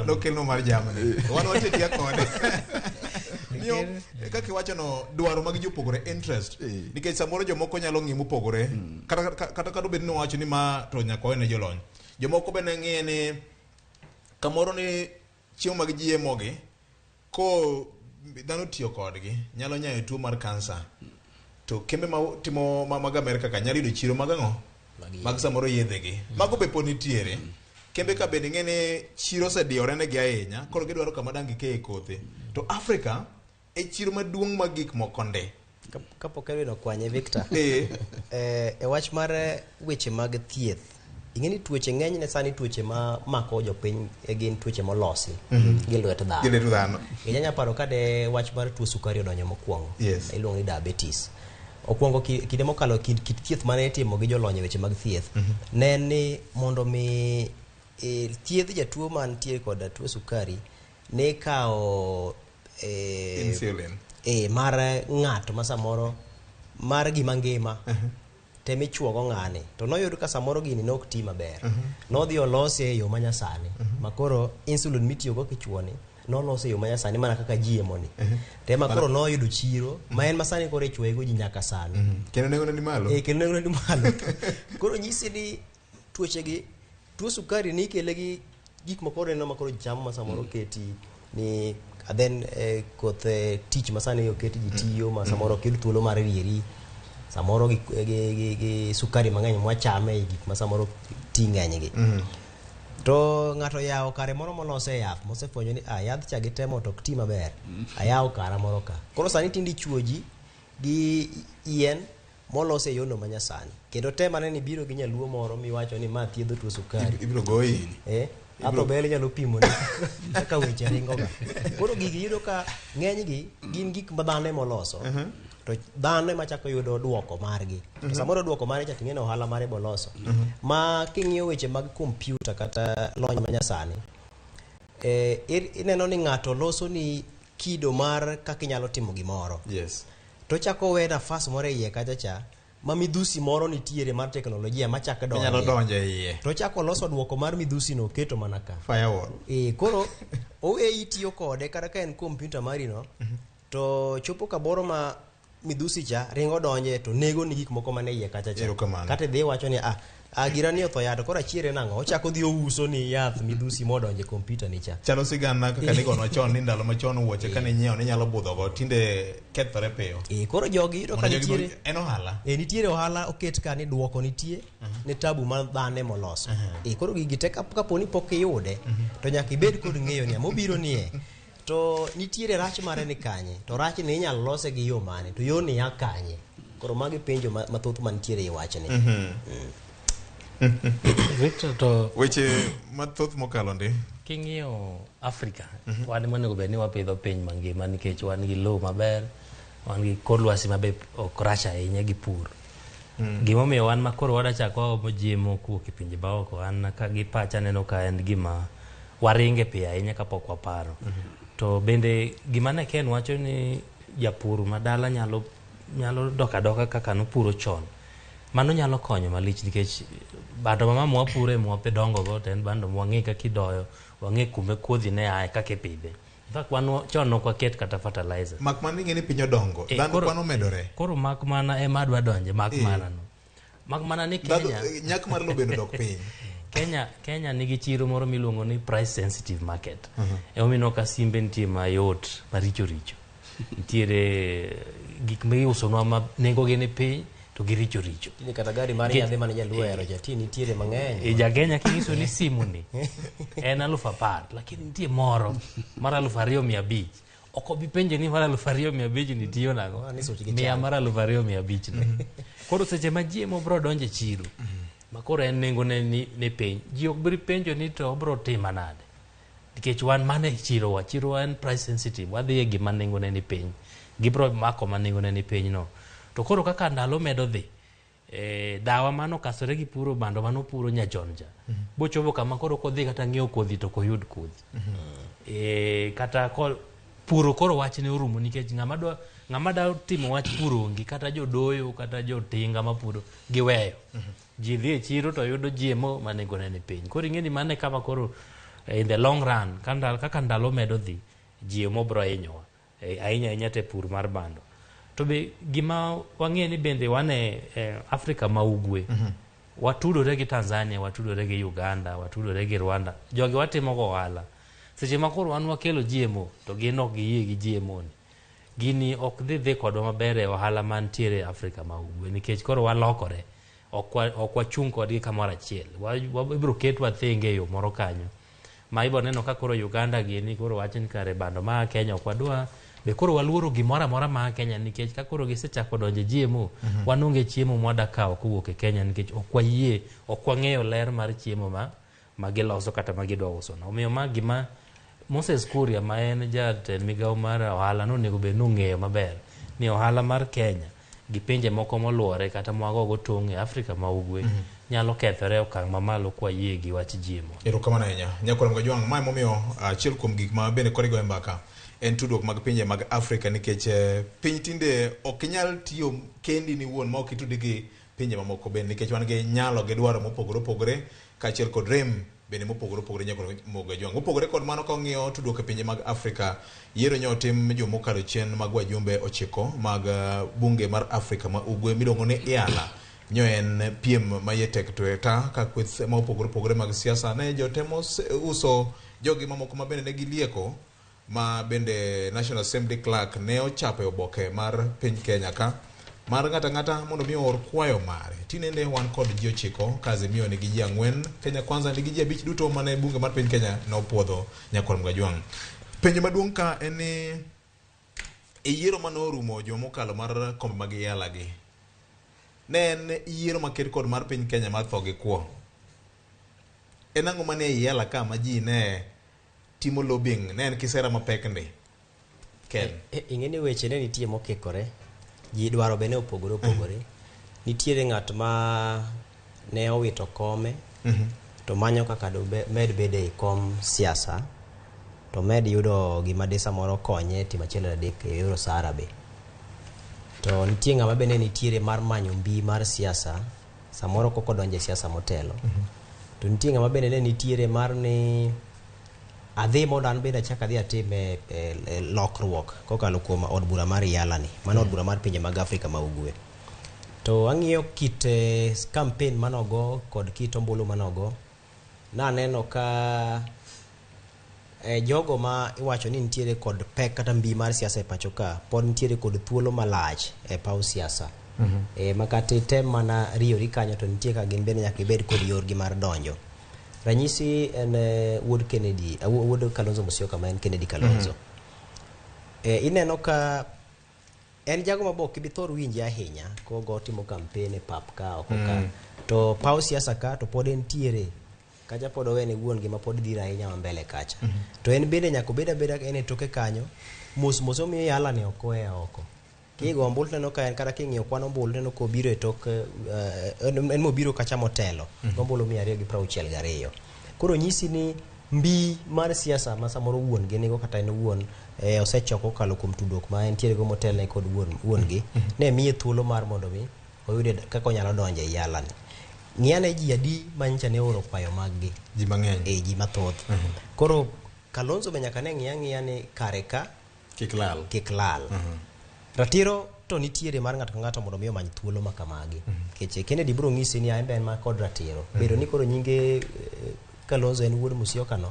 nokelo mar jamni wan watetia kode omiyo kaka iwacho no dwaro mag jopogore interest nikech samoro jomoko nyalo ng'imo pogore kata kado bed ni wacho ni ma to nyaka ne jolony jomoko be ne ng'iye ni kamoro ni chiemo mag GMO gi ko dhano tiyo kodgi nyalo nyayo tuo mar kansa to kembe ma timo mag Amerika ka nyalo yudo chiro mag ang'o mag samoro yedhe gi mago be poni tiere kembe ka bende ng'ene chiro sediore ne gi ahinya koro gidwaro kama dangi ke kothe to Afrika e chiro maduong' mag gik moko nde kapok ewino kwanye Victor e wach mar weche mag thieth ing'eni tuoche ng'eny ne sani tuoche ma mako jopiny gin tuoche molosi gi lwet dhano inyanya paro kade wach mar tuo sukari odonjo mokwongo iluongo ni diabetes okwongo kinde mokalo kit thieth mane itimo gi jolony weche mag thieth ne ni mondo mi thieth jatuo mantie kod tuo sukari ne kao insulin mar ng'ato ma samoro mar gima ngima temi chuogo ng'ani to noyudo ka samoro gini nok ti maber nodhi olose e yo manyasani makoro insulin mitiyogo kichuoni nolose e yo manyasani mana kaka GMO ni tema koro noyudo chiro ma en masani koro ichuoyego ji nyaka sani kendo nengo ni malo kendo nengo ni malo koro nyisi ni tuochegi tuo sukari ni kele gi gik makoro neno makoro chamo ma samoro keti ni then koth tich masani oketi ji tiyo ma samoro kelo thuolo mar rieri samoro gi sukari mang'eny mwachame gik ma samoro ti ng'enygi to ng'ato yawo kare moro molose yath mosefwenyo ni yath cha gitemo to ok ti maber ayawo kara moro ka koro sani tindi chuoji gi yien molose yono manyasani kendo temane ni biro gi nyaluo moro miwacho ni ma thiedho tuo sukari ibiro goyi ato bele nyalo pimo ni kaka weche ringoga koro gigi yudo ka ng'enygi gin gik ma dhano moloso to dhano ema chako yudo duoko margi to samoro duoko mare cha ting'eno ohala mare boloso ma king'iyo weche mag kompyuta kata lony manyasani ineno ni ng'ato loso ni kido mar kaka inyalo timo gimoro to chako we nafas moro iye kacha cha ma midhusi moro nitiere mar teknolojia ma chako donje iye to chako loso duoko mar midhusi no keto mana ka firewall koro owe itiyo kode kata ka en kompyuta mari no to chopo kaboro ma midhusi cha ringo donje to nego ni gik moko mane iye kacha cha kata dhi wacho ni gira ni otho yato kora chiere nang'o ochako dhi ouso ni yath midhusi modonje kompyuta ni cha chalo sigana kaka ni gono chon ni ndalo machon wuoche kane nyiewo ni nyalo budho go tinde kethore piyo koro jogi yudo ka nitiere en ohala nitiere ohala oket ka ni duoko nitie ne tabu ma dhane moloso koro gigi te kaponi pok iyude to nyaka ibed kod ng'eyo ni mobiro nie to nitiere rach mare ni kanye to rach ni inyalo lose gi yo mane to yo ni ya kanye koro magi penjo mathoth mantiere i wachni Victor to weche mathoth mokalo ndi king'iyo Afrika wan monego bed ni wapidho piny mangima nikech wan gi lowo maber wan gi kor lwasi mabe ok rach ahinya gi pur gimomiyo wan makoro wadachako waomo GMO kuwuok e pinje maoko an ka gi pacha neno ka en gima waringe piyo ahinya kapok waparo to bende gima ne Ken wacho ni japur madala nyalo dok adoka kaka nopuro chon mano nyalo konyo malich nikech bando mama mwapure mwape dongo go ten bando mwang'e kaka idoyo wang'e kume kodhi ne aye kaka ipidhe fak wan chon ok waket kata fertilizer mak man ng'eni piny odongo dhano kwano medore koro mak mana ema adwa donje mak mana ni Kenya nyak mar lobe dok piny Kenya nigi chiro moro miluongo ni price sensitive market emomino ka simbe nitie mayot maricho nitiere gik miusonwa ma nengogi ni piny to giricho ni kata gari mari yadhi mane jaluo ero jati nitiere mang'eny ja Kenya kinyiso ni simu ni en 10,000 lakini nitie moro mar 2,500 ok obi penje ni mar 2,500 nitiyo nago mia mar 2,500 no koro seche ma GMO bro donje chiro makoro en nengo ne ni piny ji ok biri penjo ni to bro tima nade nikech wan mane chiro en price sensitive wadhi e gima nengo ne ni piny gibro mako ma nengo ne ni piny no to koro kaka ndalo medo dhi dawa mano kasore gi puro bando mano puro nyajonja bochobo kama koro kodhi kata ng'iewo kodhi to koyud kodhi kata puro koro wach ne orumo nikech ng'ama da timo wach puro ongi kata jodoyo kata jotinga mapuro giweyo ji dhi e chiro to yudo GMO ma nengo ne ni piny koro ing'eni mane kama koro in the long run kaka ndalo medo dhi GMO bro hinyowa ahinya te pur mar bando. To be gima wang'e ni bende wane Afrika ma ugwe watudore gi Tanzania, watudore gi Uganda, watudore gi Rwanda. Jogi watimo go ohala. Seche ma koro wan wakelo GMO to gin ok giyie gi GMO ni. Gini ok dhi kodwa maber e ohala mantiere Afrika ma ugwe nikech koro walokore. Ok wachung' kodgi kamoro achiel. Wabiro ketwa thenge yo moro kanyo. Ma ibo neno ka koro Uganda gini koro wacho ni kare bando ma Kenya ok wadwa. Be koro waluoro gimoro amora ma Kenya nikech ka koro gisechako donjo GMO wanonge chiemo mwada kawo kowuok e Kenya nikech ok wayie, ok wang'eyo ler mar chiemo ma giloso kata ma gidwa uso. Omiyo ma gima Moses Kuria ma en jatend migawo mar ohala nonego bed nong'eyo maber ni ohala mar Kenya gi pinje moko moluore kata mwagogo tong' e Afrika ma ugwe nyalo kethore okang' mamalo kwa yie gi wach GMO. Erokamano ahinya. Nyakwaram Gajwang', mae momiyo achiel kuom gik ma bende korigo e mbaka en tudruok mag pinje mag Afrika nikech piny tinde ok inyal tiyo kendi ni wuon ma ok itudi gi pinje mamoko bende nikech wan gi nyalo gi dwaro mopogore opogore kaachiel kod rem bende mopogore opogore. Nyakwaram Gajwang', mopogore kod mano ka ong'iyo tudruok e pinje mag Afrika, yiero nyo tim jomokalo chien mag wajumbe 9 mag bunge mar Afrika ma ugwe miluongo ni IALA. Nyo en piem mayetek tueta ka kweth ma opogore opogore mag siasa ne jotemo uso jogi mamoko ma bende ne gilieko ma bende National Assembly Clerk ne ochape oboke mar piny Kenya ka mar ng'ata mondo mi or kwayo mare. Tinende wan kod ji 9, kazi miyo nigi ji 4, Kenya Kwanza nigi ji 5 duto mane bunge mar piny Kenya no puodho. Nyakwaram Gajwang', penjo maduong' ka en ni yiero manorumo jomokalo mar kombe mag IALA gi ne en yiero maket kod mar piny Kenya mar tho gi kwo. En ang'o mane IALA ka ma ji ne timo lobbying, ne en kisera mapek ndi Ken? Ing'eni weche ne nitie mokikore, ji dwaro bene opogore opogore. Nitiere ng'at ma ne owito kome to manyo kaka med bede e kom siasa to med yudo gima desa moro konye timo achiel adek e yor Sahara be. To nitie ng'ama bende nitiere mar manyo mbi mar siasa samoro koko donje siasa motelo. To nitie ng'ama bende ne nitiere mar ni adhi mondo an bende achak adhi atime lokruok kokalo kuom od bura mar IALA ni, mano od bura mar pinje mag Afrika ma ugwe. To ang'iyo kit campaign manogo kod kit ombulu manogo, naneno ka jogo ma iwacho ni nitiere kod pek kata mbi mar siasa e pacho ka pod nitiere kod thuolo malach e paw siasa. Makati tem mana riyori kanyo to nitie ka gin bende nyaka ibed kod yorgi mar donjo. Ranyisi en wuod Kennedy, wuod Kalonzo Musyoka ma en Kennedy Kalonzo. Ineno ka en jago mabok ibithor winje ahinya kogo timo campaign e pap ka oko ka. To paw siasa ka to pod entiere kaja pod owene wuon gi ma pod dhira ahinya mbele kacha. To en bende nyaka beda en e toke kanyo mos omiyo IALA ne okoe oko. Kigo ombulu neno ka en kata king'iyo kwan ombulu neno ko biro e tok en mobiro kacha motelo ombulu 262. Koro nyisi ni mbi mar siasa ma samoro wuon gi nigo kata en wuon osechoko kalo kuom tudruok ma entiere go motel ne kod wuon gi ne miye thuolo mar mondo mi oyude kaka onyalo donjo e IALA ni. Ng'iyane ji adi manyicha ne oro kwayo mag gi ji mang'eny ji mathoth. Koro Kalonzo be nyaka ne ng'iya ni kare ka kik lal. Ratiro to nitiere mar ng'ato ka ng'ato mondo mi omany thuolo ma kamagi. Keche Kennedy biro ng'isi ni en ben ma kod ratiro. Bedo ni koro nyinge Kalonzo en wuod Musyoka no,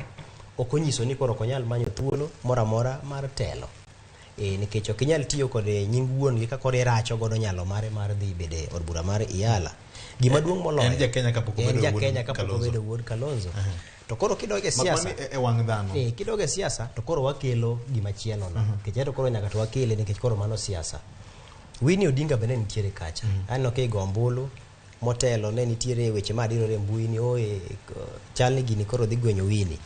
ok onyiso ni koro ok onyal manyo thuolo moro amora mar telo. Nikech ok inyal tiyo kod nying wuon gi kaka iracho godo nyalo mare mar dhi bede od bura mar IALA. Gima duong' moloyo en ja-Kenya kapok obedo wuod Kalonzo. To koro kidoge siasa e wang' dhano. Kidoge siasa to koro wakelo gima chielo no. Nikech to koro nyaka to wakele nikech koro mano siasa. Winnie Odinga bende nitiere kacha. Anno ke go ombulu motelo ne nitiere weche ma dirore mbui ni chal ni gini koro dhi gwenyo Winnie.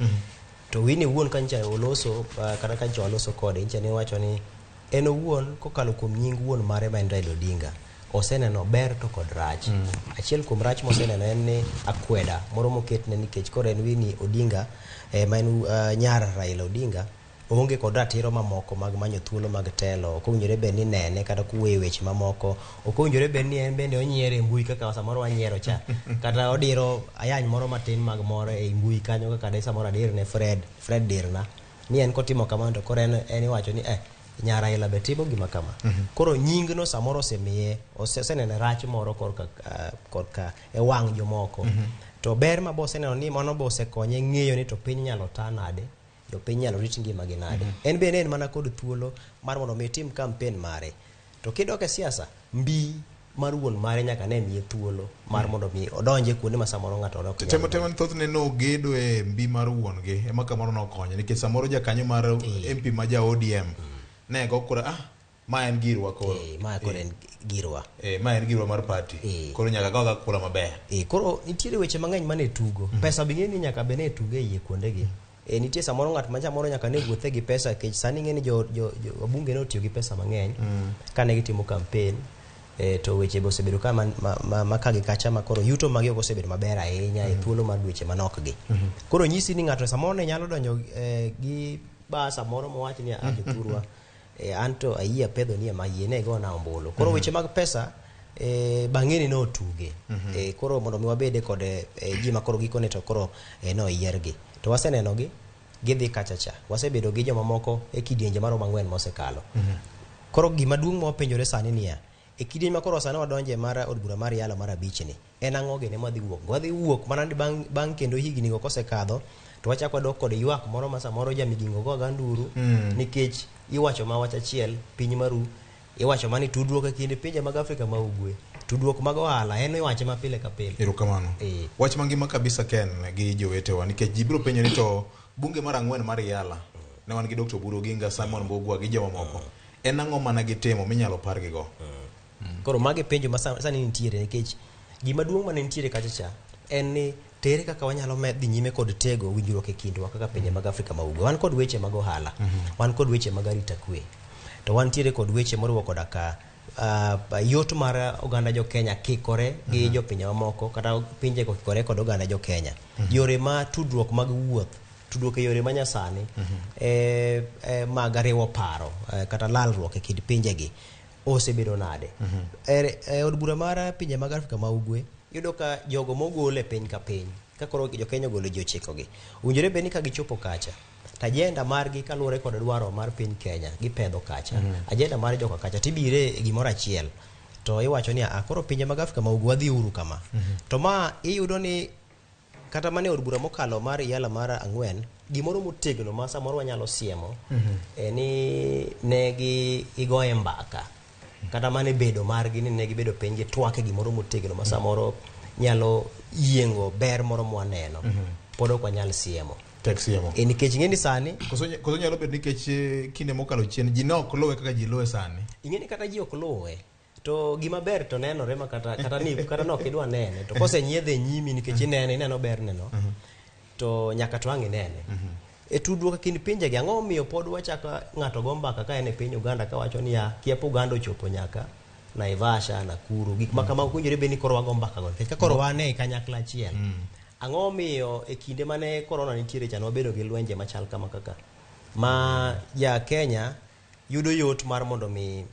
To Winnie wuon kancha oloso kata kancha oloso kode incha ne wacho ni en wuon kokalo kuom nying wuon mare ma Raila Odinga oseneno ber to kod rach. Achiel kuom rach moseneno en ni akweda moro moket ne nikech koro en Winnie Odinga ma en nyar Raila Odinga onge kod ratiro mamoko mag manyo thuolo mag telo. Ok owinjore bed ni nene kata kuwe weche mamoko. Ok owinjore bed ni en bende onyiere e mbui kaka samoro wanyiero cha kata odiro ayany moro matin mag moro e mbui kanyo kaka desa moro adir ne Fred Dirna ni en kotimo kamano to koro en iwacho ni nyara ila betimo gima kama. Koro nying no samoro osemiye osenene rach moro korka e wang' jomoko. To ber ma bose neno ni mano bose konye ng'eyo ni to piny nyalo tanade, to piny nyalo rit ngima gi nade. En bende en mana kod thuolo mar mondo mi tim campaign mare. To kidok e siasa, mbi mar wuon mare nyaka ne miye thuolo mar mondo mi odonje kuonde ma samoro ng'ato ok nyalo. Temo thothne no gedo e mbi mar wuon gi ema kamoro no konyo nikech samoro jakanyo mar MP ma ja ODM ne go kura ma en girwa koro. Ma koro en girwa. Ma en girwa mar party. Koro nyaka goga kura maber. Koro nitiere weche mang'eny mane tugo. Pesa bing'e ni nyaka bene tuge iye kuonde gi. Nitie samoro ng'at ma samoro nyaka ne wuothe gi pesa kech sani ng'eni jo wabunge ne otiyo gi pesa mang'eny kane gitimo campaign. To weche bosebedo ka ma kagi kacha ma koro yuto magi osebedo maber ahinya e thuolo mar dweche manok gi. Koro nyisi ni ng'ato samoro ne nyalo donjo gi ba samoro mowach ni ajothurwa anto ayia pedho ni ma yiene go na ombulu. Koro weche mag pesa bang'eni no tuge. Koro mondo mi wabede kod ji ma koro gikone to koro no yiergi. To waseneno gi gidhi kachacha. Wasebedo gi joma moko e kidienje maro mang'wen mosekalo. Koro gima duong' ma wapenjore sani niya e kidienje ma koro sani wadonje mar od bura mar yalo mar abich ni en ang'o gene madhi wuok. Wadhi wuok mana bang' kendo higni go kosekadho to wachak wadok kod ywak moro ma samoro jamigingo go ganduru nikech iwacho ma wach achiel piny maru iwacho mani tudruok e kind pinje mag Afrika ma ugwe tudruok mag ohala en iwache ma pile ka pile. Erokamano. Wach mangima kabisa Ken gi jowetewa nikech ji biro penjo ni to bunge mar 4 mar Yala ne wan gi Dr. Buru Ginga, Simon Mbugua gi joma moko. En ang'o mana gitimo minyalo pargi go? Koro mage penjo ma sani nitiere nikech gima duong' ma nitiere kachacha en ni tere kaka wanyalo dhi nyime kod tego winjruok e kindwa kaka pinje mag Afrika ma ugwe. Wan kod weche mag ohala, wan kod weche mag arita kwe, to wantiere kod weche moriwo koda ka yot mar oganda jo Kenya kikore gi jo pinje mamoko kata pinje go kikore kod oganda jo Kenya. Yore ma tudruok mag wuoth, tudruok e yore manyasani mag riwo paro kata lalruok e kind pinje gi osebedo nade. Od bura mar pinje mag Afrika ma ugwe yudo ka jogo mogole piny ka piny ka koro jo Kenya ogolo ji ochiko gi unjore be ni ka gichopo kacha tajenda margi kaluwore kod dwaro mar piny Kenya gipedho kacha ajenda mar joka kacha tibire e gimoro achiel to iwacho ni koro pinje mag Afrika ma ugwe wadhi uru kama to ma iyudo ni kata mane od bura mokalo mar Yala mar 4 gimoro motegno ma samoro wanyalo siemo ni negi igoye mbaka kata mane bedo margi ni negi bedo piny gi twake gimoro motegno ma samoro nyalo yiengo ber moro mwaneno pod ok wanyal siemo siemo nikech ng'eni sani koso nyalo bedo nikech kinde mokalo chien ji nok luwe kaka ji luwe sani ing'eni kata ji ok luwe to gima ber to nenore ma kata nok idwa nene to kosenyiedhe nyimi nikech ineno ber neno to nyaka to ang' inene e tudruok kind pinje gi ang'o miyo pod wachaka ng'ato go mbaka ka en e piny Uganda ka wacho ni kiep Uganda ochopo nyaka Naivasha, Nakuru, gik ma kama kunjore be ni koro wago mbaka go nikech ka koro wane e kanyakla achiel ang'o miyo e kinde mane corona nitiere cha wabedo gi lwenje machal kama kaka ma ja Kenya yudo yot mar mondo mi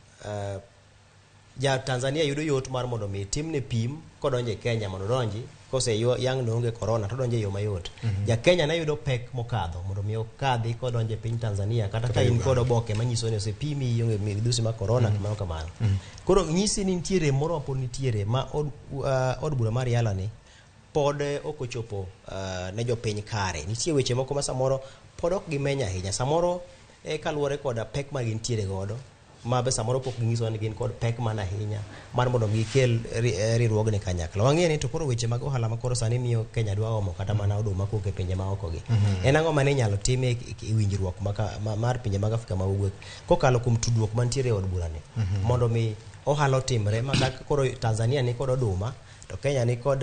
ja Tanzania yudo yot mar mondo mi timne pim kodonje Kenya mondo donji kose yang nonge corona to donje yo mayot ja Kenya na yudo pek mokadho mondo mi okadhi kodonje piny Tanzania kata ka in kod oboke manyiso ni osepimi yonge midhusi ma corona kamano kamano koro nyisi ni nitiere moro pod nitiere ma od bura mar Yala ni pod okochopo ne jo piny kare nitie weche moko ma samoro pod ok gimenya ahinya samoro kaluwore kod pek ma gintiere godo ma be samoro pok ginyiso ni gin kod pek mana ahinya mar mondo gikel riwruogni kanyakla wang'e ni to koro weche mag ohala ma koro sani miyo Kenya dwa omo kata mana oduma kowuok e pinje ma oko gi en ang'o mane inyalo tim e winjruok mar pinje mag Afrika ma ugwe kokalo kuom tudruok mantiere e od burani mondo mi ohala otimre ma koro Tanzania ni kod oduma to Kenya ni kod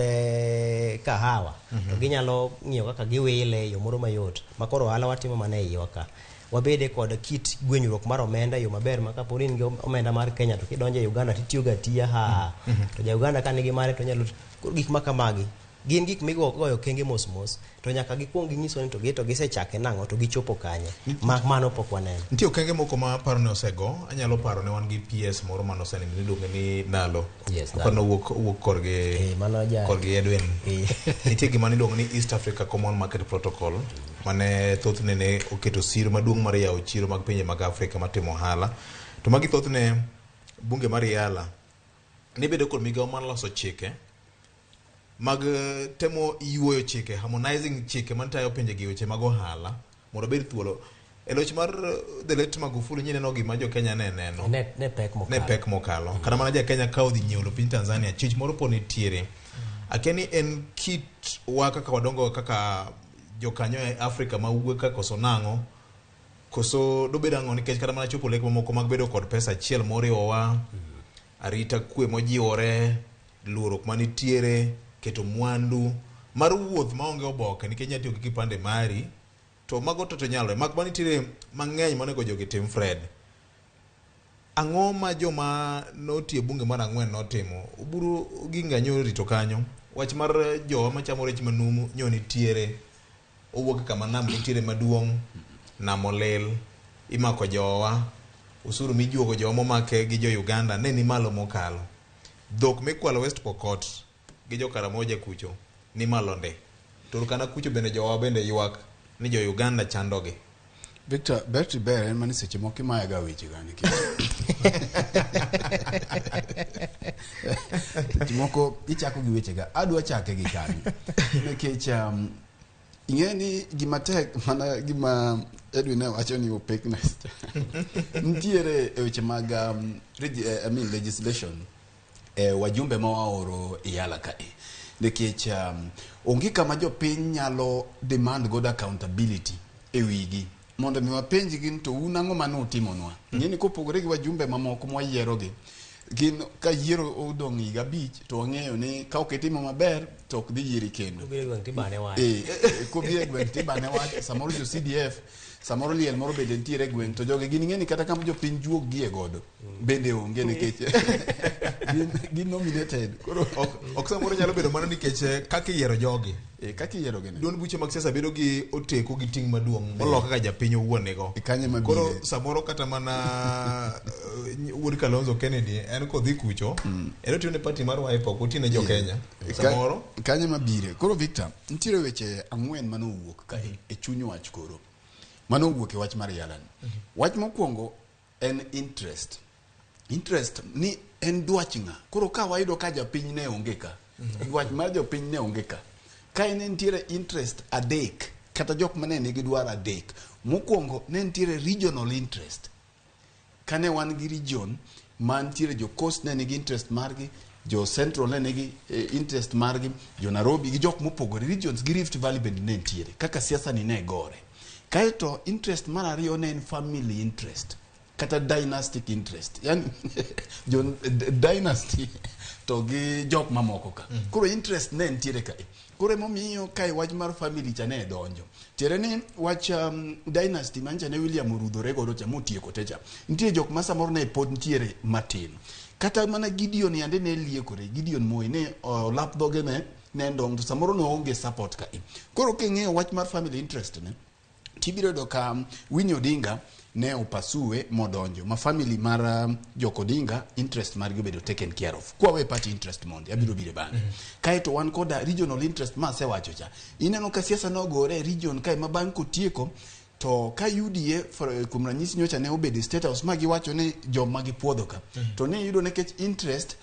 kahawa to ginyalo ng'iyo kaka giwile yo moro mayot ma koro ohala watimo mana e iwa ka wabede kod kit gwenyruok mar omenda yo maber ma kapo ni omenda mar Kenya to kidonje e Uganda titiyo ga tiya to ja Uganda ka nigi mare to nyalo gik makamagi gin gik migoyo kenge mos to nyaka gikwong ginyiso ni to gisechake nang'o to gichopo kanye mano pok waneno nitie okenge moko ma paro ne osego anyalo paro ne wan gi PS moro mano oseneno niluonge ni Nalo apano wuok korgi Edwin nitie gima niluongo ni East Africa Common Market Protocol mane thothne ne oketo siro maduong' mar yawo chiro mag pinje mag Afrika matimo ohala. To magi thothne bunge mar Yala ne bedo kod migawo mar loso chike mag temo yuoyo chike, harmonizing chike mantayo pinje gi weche mag ohala mondo bed thuolo. E loch mar the late Magufuli nyine no gima jo Kenya ne neno ne pek mokalo kana mana ja Kenya ka odhi nyiewo piny Tanzania chich moro poni tiere akeni en kit wa kaka wadongo kaka jokanyo e Afrika ma ugwe ka koso nango koso do bedo ang'o nikech kana mana chopo lek mamoko mag bedo kod pesa achiel moriwowa arita kwe mojiwore luorok manitiere keto mwandu mar wuoth maonge oboke nikech nyatiyo gi kipande mari to mago to nyalo mak manitiere mang'eny monego jogi tim. Fred, ang'o ma joma notie bunge mar ang'wen notimo uburu ginganyo rito kanyo wach mar jowa machamo rech manumu nyoni tiere owuok kama nam nitiere maduong' nam olel imako jowa usuru mijuogo jowa momake gi jo Uganda ne ni malo mokalo dhok mikwalo West Pokot gi jo Karamoja kucho ni malo nde Turkana kucho bende jowa bende ywak ni jo Uganda chandogi. Victor, Bertie Bear en mani seche moko imayaga weche gani seche moko ichako gi weche ga adwa chake gi kani nikech ing'e ni gima tek mana gima Edwin ne wacho ni opekness nitiere e weche mag legislation wajumbe ma waoro Yala kae nikech onge kama jopiny nyalo demand god accountability e wigi mondo mi wapenji gin to un ang'o mane utimonwa. Ng'eni kopogore gi wajumbe mamoko mwayiero gi gin ka yiero odong' higa 5 to wang'eyo ni ka ok itimo maber to ok dhi yieri kendo kobire gweng' tibane wach kobire gweng' tibane wach samoro jo CDF samoro liel moro bende nitiere gweng' to joge gin ng'eni kata kama jopiny juog gie godo bende onge nikech gin nominated koro ok samoro nyalo bedo mana nikech kaka iyiero jogi kaka iyiero gene duond buche mag siasa bedo gi oteko gi ting' maduong' molo kaka japiny owuon nego koro samoro kata mana wuod Kalonzo Kennedy en kodhi kucho en otiyo ne party mar Wiper ok otiyo ne jo Kenya samoro kanye mabire. Koro Victor, nitiere weche ang'wen manowuok kae e chuny wach koro manowuok e wach mar Yala ni. Wach mokwongo en interest ni en dwach ng'a. Koro ka wayudo ka japiny ne onge ka dwach mar jopiny ne onge ka ne nitiere interest adek kata jok mane nigi dwaro adek. Mokwongo ne nitiere regional interest kane wan gi region man nitiere jo coast ne nigi interest margi, jo central ne nigi interest margi, jo Nairobi gi jok mopogore regions gi Rift Valley bende ne nitiere kaka siasa ni ne gore. Kaeto interest mar ariyo ne en family interest kata dynastic interest yani jo dynasty to gi jok mamoko ka koro interest ne nitiere kae. Koro emomiyo kae wach mar family cha ne donjo tiere ni wach dynasty mancha ne William orudhore godo cha motieko techa nitiere jok ma samoro ne pod nitiere matin kata mana Gideon yande ne liekore Gideon Moi ne lap dhoge ne ndong to samoro no onge support kae. Koro king'eyo wach mar family interest ne tibiro do ka Winnie Odinga ne opasue modonjo ma family mar Joko Odinga interest mar bedo taken care of kwa we party interest mondi abiro bire bang kaeto wan koda regional interest ma se wacho cha ineno ka siasa no gore region kai ma bang kotieko to ka UDA kuom ranyisi nyocha ne obedo state house ma giwacho ni joma gipuodho ka to ne yudo nekech interest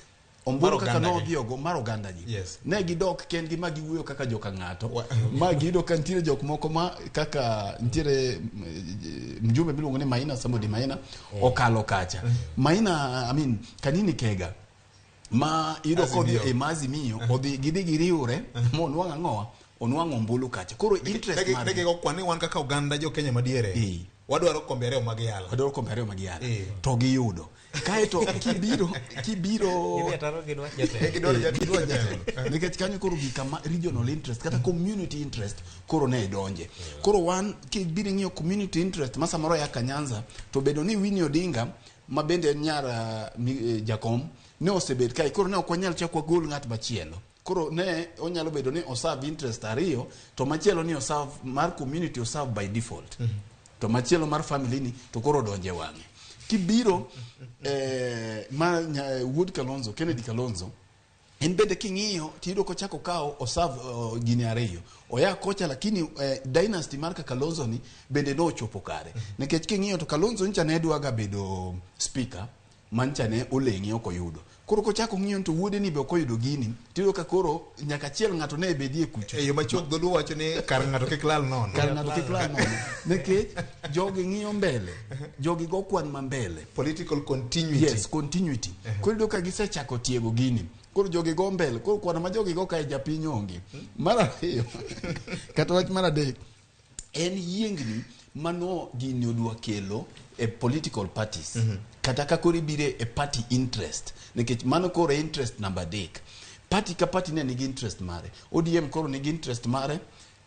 omboro kaka no dhiogo mar oganda ji ne gidok kendgi ma giwuoyo kaka joka ng'ato ma gido ka nitiere jok moko ma kaka nitiere mjumbe miluongo ni Maina somebody Maina okalo kacha Maina Kanini Kega ma yudo kodhi e Mazimio odhi gidhi giriure monwang' ang'owa onwang'o ombulu kacha. Koro interest mar nege go kwani wan kaka Uganda jo Kenya madiere wadwaro kombe ariyo mag Yala to giyudo kaeto kibiro nikech kanyo koro gikama regional interest kata community interest koro ne donje. Koro wan kibiro ng'iyo community interest ma samoro ya Kanyanza to bedo ni Winnie Odinga ma bende nyara jakom ne osebet kai koro ne ok wanyal chakwa gol ng'at machielo. Koro ne onyalo bedo ni oserve interest ariyo to machielo ni oserve mar community oserve by default to machielo mar family ni to koro donje wang'e. Kibiro wuod Kalonzo Kennedy Kalonzo en bende king'iyo tiyudo kochako kao oserve gini ariyo oya kocha lakini dynasty mar Kalonzo ni bende no chopo kare nikech king'iyo to Kalonzo ncha ne dwaga bedo speaker mancha ne oleng'i ok oyudo koro kochako ng'iyo to wuode ni be ok oyudo gini tiyudo ka koro nyaka chiel ng'ato ne bedie kucho yo machuok dholuo wacho ni kar ng'ato kik lal nono nikech jogi ng'iyo mbele jogi go kwan ma mbele political continuity yes continuity koro do ka gisechako tiego gini koro jogi go mbele koro kwana ma jogi go kae japiny onge mar ariyo kata wach mar adek en yiengni mano gini odwa kelo e political parties kata ka koro ibire e party interest nikech mano koro interest number 3 party ka party ne nigi interest mare ODM koro nigi interest mare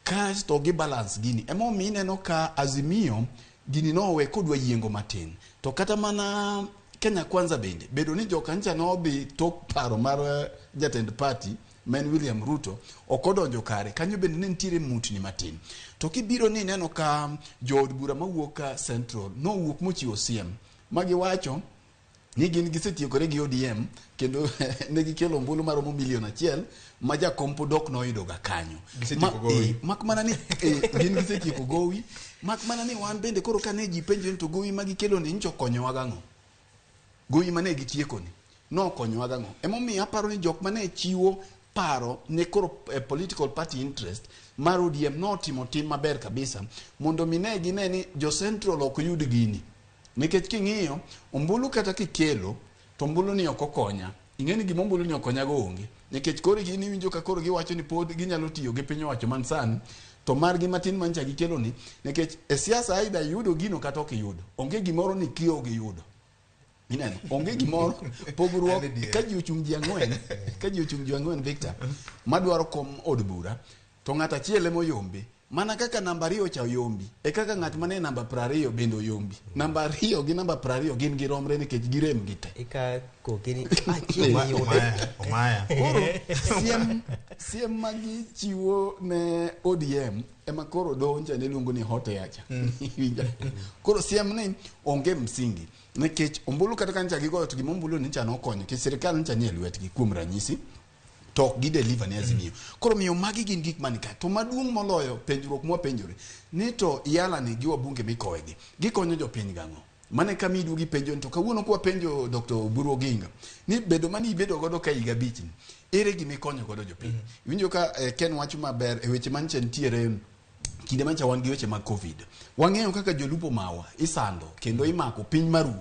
kasto gi balance gini emo mineno ka Azimio gini no we kodwa yiengo matin to kata mana Kenya Kwanza bende bedo ni jokancha no bi tok paro mar jatend party men William Ruto okodonjo kare kanyo bende ne ntiere mutni matin to kibiro ni neno ka jood bura mawuok Central no wuok mochiwo siem magi wacho ni gin gisetiekore gi ODM kendo ne gikelo ombulu maromo $1 million ma jakompo dok noyudo ga kanyo mak mana ni gin gisetieko gowi mak mana ni wan bende koro kane ji penjo to gowi magi kelo ni ncho konyowa gang'o gowi mane gitieko ni no konyowa gang'o emomiyo aparo ni jok mane chiwo paro ne koro political party interest mar ODM no timo tim maber kabisa mondo mine gine ni jo Central ok yud gini nikech king'iyo ombulu kata kikelo to ombulu ni okokonya ing'eni gima ombulu ni okonya go onge nikech koro gini winjo ka koro giwacho ni pod ginyalo tiyo gi piny owacho man san to margi matin mancha gikelo ni nikech e siasa aida yudo gino kata ok yudo onge gimoro ni kio gi yudo ineno onge gimoro pogruok ka ji ochung' ji ang'wen Victor madwaro kom od bura to ng'ata chiele moyombi mana kaka namba 2 cha oyombi e kaka ng'at mane namba 20 bende oyombi namba 2 gi namba 20 gin giromre nikech girem gite ika kokini omaya koro siem magi chiwo ne ODM ema koro donja ne luongo ni hote yacha koro siem ni onge msingi nikech ombulu kata kancha gigoyo to gimombulu ni cha no konyo ke sirikal ncha nie lwetgi kuom ranyisi to gi deliver ne Azimio koro miyo magi gin gik manika to maduong' moloyo penjruok mwa penjore ni to yala ni gi wabunge mikowegi gikonyo jopiny gang'o mane kama iduogi penjo to kawuono kwa penjo Dr. Oburu Oginga ni bedo mani bedo godo ka higa bich ni ere gimi konyo godo jopiny winjo ka Ken wacho maber e weche manche ntiere kinde mancha wan gi weche mag covid wang'eyo kaka jolupo mawa isando kendo imako piny maru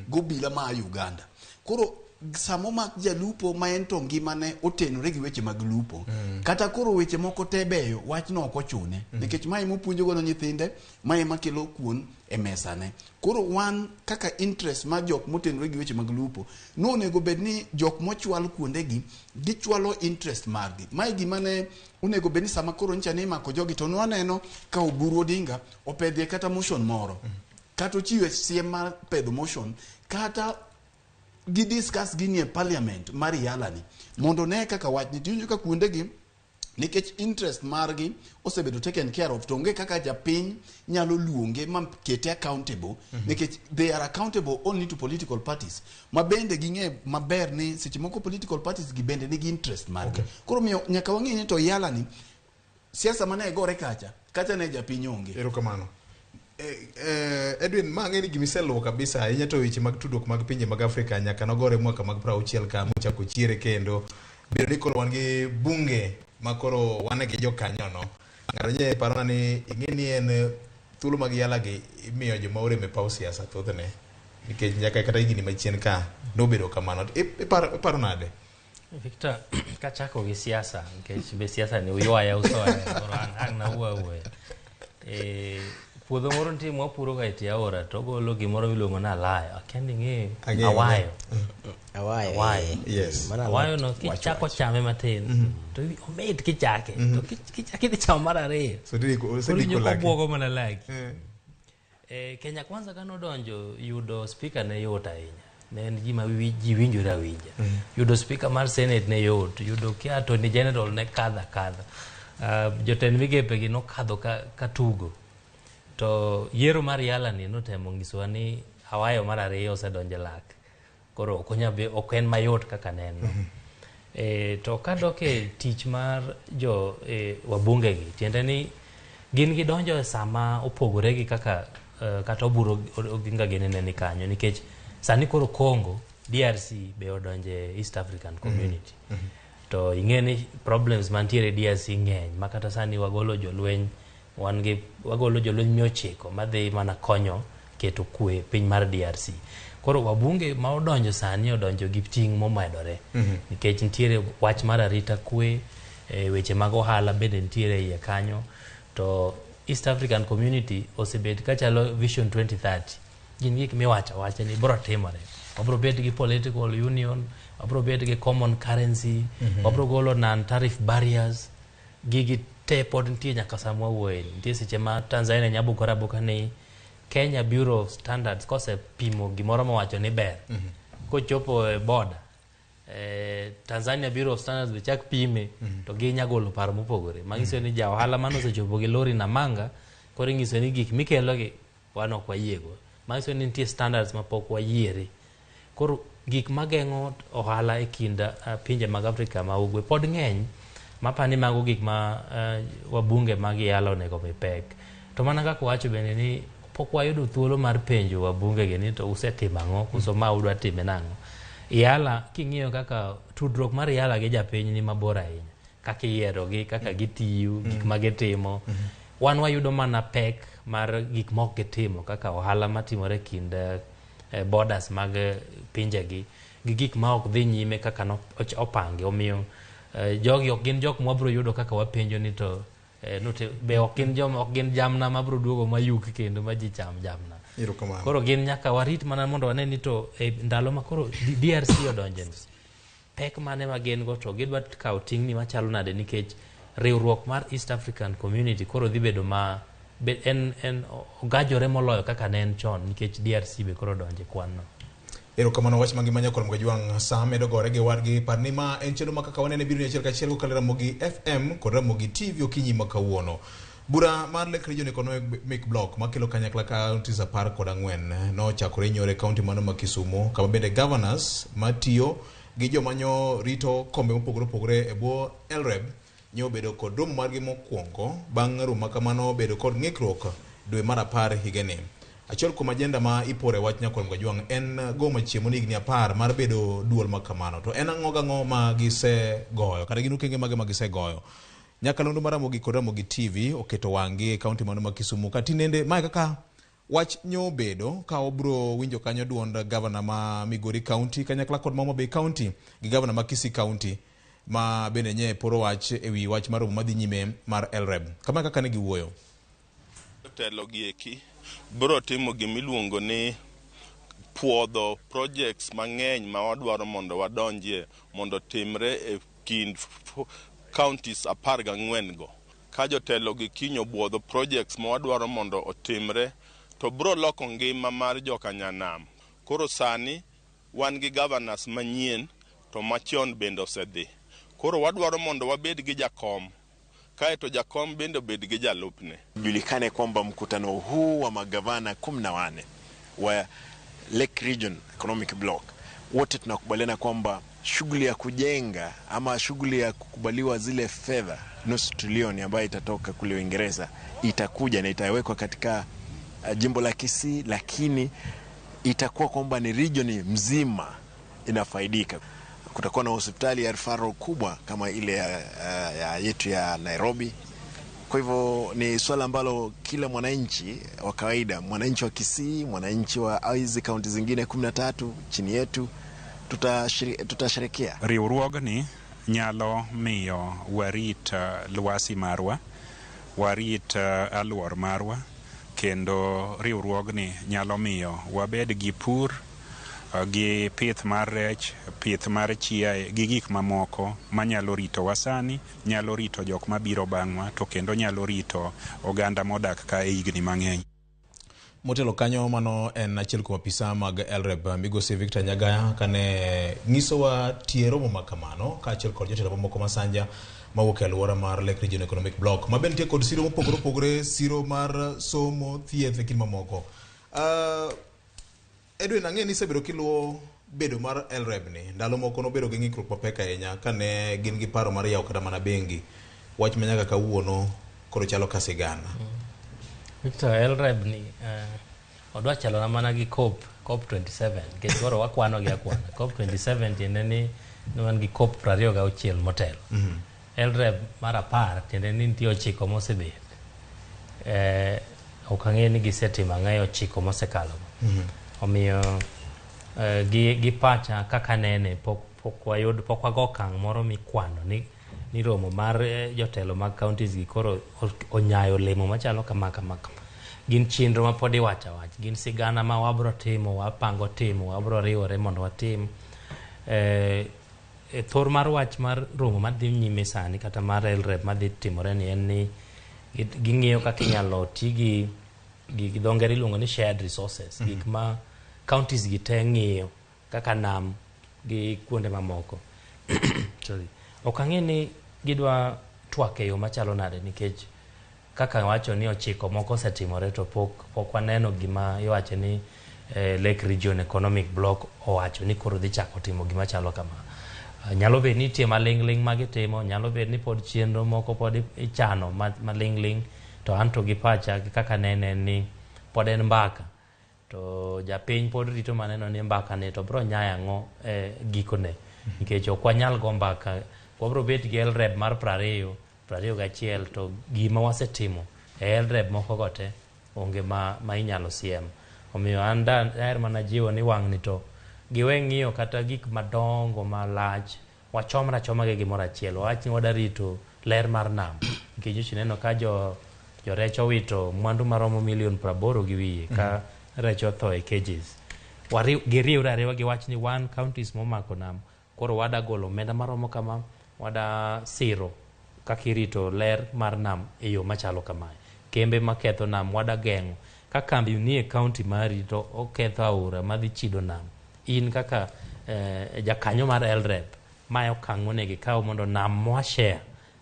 gobila ma Uganda koro samo mak jalupo ma en to ngimane otenore gi weche mag lupo kata koro weche moko tebeyo wach no ok ochune nikech mai mopuonjo godo nyithinde mai makelo kuon e mesane koro wan kaka interest ma jok motenore gi weche mag lupo no onego bed ni jok mochwal kuondegi gichwalo interest margi mai gimane onego bed ni sama koro ncha ni mako jogi to nwaneno ka Oburu Odinga opedhie kata motion moro kata ochiwe siem mar pedho motion kata gi discuss gini e parliament mar yalani mondo ne kaka wach ni tiunjo ka kuondegi nikech interest margi osebedo taken care of to onge kaka japiny nyalo luonge ma kete accountable nikech they are accountable only to political parties ma bende ging'e maber ni seche moko political parties gi bende nigi interest margi koro miyo nyaka wang'e ni to yalani siasa mane gore kacha ne japiny onge erokamano Edwin mang'e ni gimiseluwo kabisa ahinya to weche mag tudruok mag pinje mag Afrika nyaka nogore mwaka mag 60 ka mochako chiere kendo bedo ni koro wan gi bunge makoro wane gi jokanyo no ng'ato nye parona ni ing'e ni en thuolo mag yala gi imiyo joma oreme paw siasa thothne nikech nyaka kata higni machien ka nobedo kamano iparo nade Victor kachako gi siasa nikech be siasa ni uyuaya usoya ang na uwe puodho moro nitie mwapuro ka iti aora to golo gimoro miluongo na alayo akendi ng'e awayo yes awayo no kichako chame matin to omit kichake to kichake dhi chamo mar ariyo so obwogo mana lagi Kenya Kwanza kanodonjo yudo speaker ne yot ahinya ne en gima ji winjore awinja yudo speaker mar senate ne yot yudo ki attorney general ne kadha jotend migepe gi nokadho ka tugo to yiero mar yalani notemo nyisowa ni awayo mar ariyo osedonjo lak koro ok en mayot kaka neno To kadok e tich mar jo wabunge gi, tiende ni gin gidonjo sama opogore gi kaka kata oburo oginga genene ni kanyo, nikech sani koro Congo DRC be odonje East African Community. To ing'eni problems mantiere DRC ng'eny, makata sani wagolo jolweny, wagolo jolweny 900 madhi mana konyo keto kwe piny mar DRC. Koro wabunge ma odonjo sani odonjo gi ting' momedore, nikech nitiere wach mar arita kwe, weche mag ohala bende nitiere iye kanyo. To East African Community osebet kachalo Vision 2030, gin gik miwacho ni bro timore. Wabro bet gi political union, wabro bet gi common currency, wabro golo non-tariff barriers, gigi te pod nitie nyaka samwa wuoye. Nitie seche ma Tanzania nyabukora buka ni Kenya Bureau of Standards kose pimo gimoro mawacho ni ber. Kochopo e border, Tanzania Bureau of Standards be chak pime, to gi nyagolo paro mopogore. Magiso ni ja ohala mano sechopo gi lori na manga, koro ngiso ni gik mikelo gi wano kwa yiego. Magiso ni nitie standards mapok wayiere. Koro gik mageng'o ohala e kinda pinje mag Afrika ma ugwe pod ng'eny, mapani mago gik ma wabunge mag yalo nego mipek. To mana kaka wacho bende ni pok wayudo thuolo mar penjo wabunge gi ni to usetimo ang'o, koso ma udwa time nang'o. Yala king'iyo kaka tudruok mar Yala gi japiny ni mabor ahinya, kaka iyiero gi, kaka gitiyo, gik ma gitimo. Wan wayudo mana pek mar gik mok gitimo, kaka ohala matimore kind borders mag pinje gi gik ma ok dhi nyime kaka opangi. Omiyo jogi ok gin jok mwabro yudo kaka wapenjo ni to be ok gin jamna mabro duogo mayuk kendo ma ji cham jamna. Koro gin nyaka warit mana mondo wane ni to ndalo ma koro DRC odonjeni, pek mane ma gin go to gidwa kawo ting'ni machalo nade, nikech riwruok mar East African Community koro dhi bedo ma en ogajore moloyo kaka ne en chon, nikech DRC be koro donje kwanno. Erokamano wach mangima nyakor mga jwang' sa medo gore gi wargi parni ma en chenro ma kaka wanene biro achiel kachiel kokalo Ramogi FM kod Ramogi TV okinyi ma kawuono. Bura mar Lake Region Economic Block makelo kanyakla counties 14 nochakore nyore kaunti mano ma Kisumu, kama bende governors matiyo gi jomanyo rito kombe mopogore opogore e bwo LREB nyo bedo kod romo margi mokwongo bang' romo kamano bedo kod ng'ikruok dwe mar 10 higani. Achiel kuom ajenda ma ipore wach nyakor mga jwang' en goma chiemo ni higni 10 mar bedo duol makamano. To en ang'o ma gise goyo kata gin okenge mage ma gise goyo. Nyakalondo mar Ramogi kod Ramogi TV oketo wang'i e kaunti mano ma Kisumu. Katinende mae kaka wach nyo bedo ka obro winjo kanyo duond governor ma Migori County kanyakla kod Homa Bay County gi governor ma Kisii County ma bende nye poro wach ewi wach mar madhi nyime mar LREB. Kama kaka ne giwuoyo. Telo gieki bro timo gimiluongo ni puodho projects mang'eny ma wadwaro mondo wadonjie mondo timre e kind counties 14 go. Ka jotelo gi kinyo buodho projects ma wadwaro mondo otimre, to bro loko ngima mar joka nyanam. Koro sani wan gi governors manyien to machon bende osedhi. Koro wadwaro mondo wabed gi jakom, kaeto jakom bende obed gi jalupne. Julikane kwamba mkutano huu wa magavana 14 wa Lake Region Economic Block wote tunakubaliana kwamba shughuli ya kujenga ama shughuli ya kukubaliwa zile fedha nusu trilioni ambayo itatoka kule Uingereza itakuja na itawekwa katika jimbo la Kisii, lakini itakuwa kwamba ni region mzima inafaidika. Kutakuwa na hospitali ya referral kubwa kama ile yetu ya Nairobi. Kwa hivyo ni swala ambalo kila mwananchi wa kawaida, mwananchi wa Kisii, mwananchi wa hizi kaunti zingine 13 chini yetu tutasherekea. Riwruogni nyalo miyo warit lwasi marwa, warit alwor marwa, kendo riwruogni nyalo miyo wabed gi pur gi pith mar rech, pith mar chiaye gi gik mamoko manyalo rito wasani, nyalo rito jok mabiro bang'wa, to kendo nyalo rito oganda modak ka e higni mang'eny. Motelo kanyo mano en achiel kuom apisa mag LREB migosi Victor Nyagaya kane nyisowa tie romo makamano ka achiel kod jotelo mamoko masanja mawuok e alwora mar Lake Region Economic Block ma bende kod siro mopogore opogore, siro mar somo, thieth e kind mamoko. Edwin, ang'e ni isebedo kiluwo bedo mar LREB ni ndalo moko nobedo gi ng'ikruok mapek ahinya kane gin gi paro mar yawo kata mana bengi, wach ma nyaka kawuono koro chalo ka sigana. Victor, LREB ni odwa chalo na mana gi COP 27 nikech koro wakwano gi akwana. COP 27 tiende ni wan gi COP 26 motelo. LREB mar 10 tiende ni nitie 9 mosebet. Ok ang'e ni gisetimo ang'eyo 9 mosekalo. Omiyo gi pacha kaka nene pok wago okang' moro mikwano ni romo mar jotelo mag counties gi koro onyayo lemo machalo kama. Gin chenro ma pod iwacho awach, gin sigana ma wabro timo, wapango timo, wabro riwore mondo watim. Thor mar wach mar romo madhi nyime sani kata mar LREB madhi timore ni en ni ging'iyo kaka inyalo ti gi dho ngere iluongo ni shared resources, gik ma counties gi te ng'iyo kaka nam gi kuonde mamoko. Ok ang'e ni gidwa twak e yo machalo nade nikech kaka wacho ni 9 moko osetimore to pok waneno gima iwacho ni Lake Region Economic Block owacho ni koro dhi chako timo gima chalo kama. Nyalo bet ni tie maling'ling magitimo, nyalo bet ni pod chenro moko pod ichano maling'ling, to anto gi pacha kaka nene ni pod en mbaka. To japiny pod rito maneno ni mbaka ne to bro nyaya ang'o gikone. Nikech ok wanyal go mbaka, wabro bet gi LREB mar 21 to gima wasetimo LREB moko gote onge ma inyalo siem. Omiyo an daher mana jiwo ni wang' ni to giwe ng'iyo kata gik madongo malach, wachomra choma gi gimoro achiel, wawach ni wada rito ler mar nam. Nikech neno ka jorecho wito mwandu maromo milion 80 gi wiye ka recho tho e cages. Giriwre ariwa gi wach ni wan counties momako nam koro wada golo omenda maromo kama, wada siro kakirito ler mar nam e yo machalo kamae. Kembe maketho nam wada geng'o. Ka kambi ni e county mari to oketho aora madhi chido nam, in kaka jakanyo mar LREB ma okang' monego ikaw mondo nam mwashare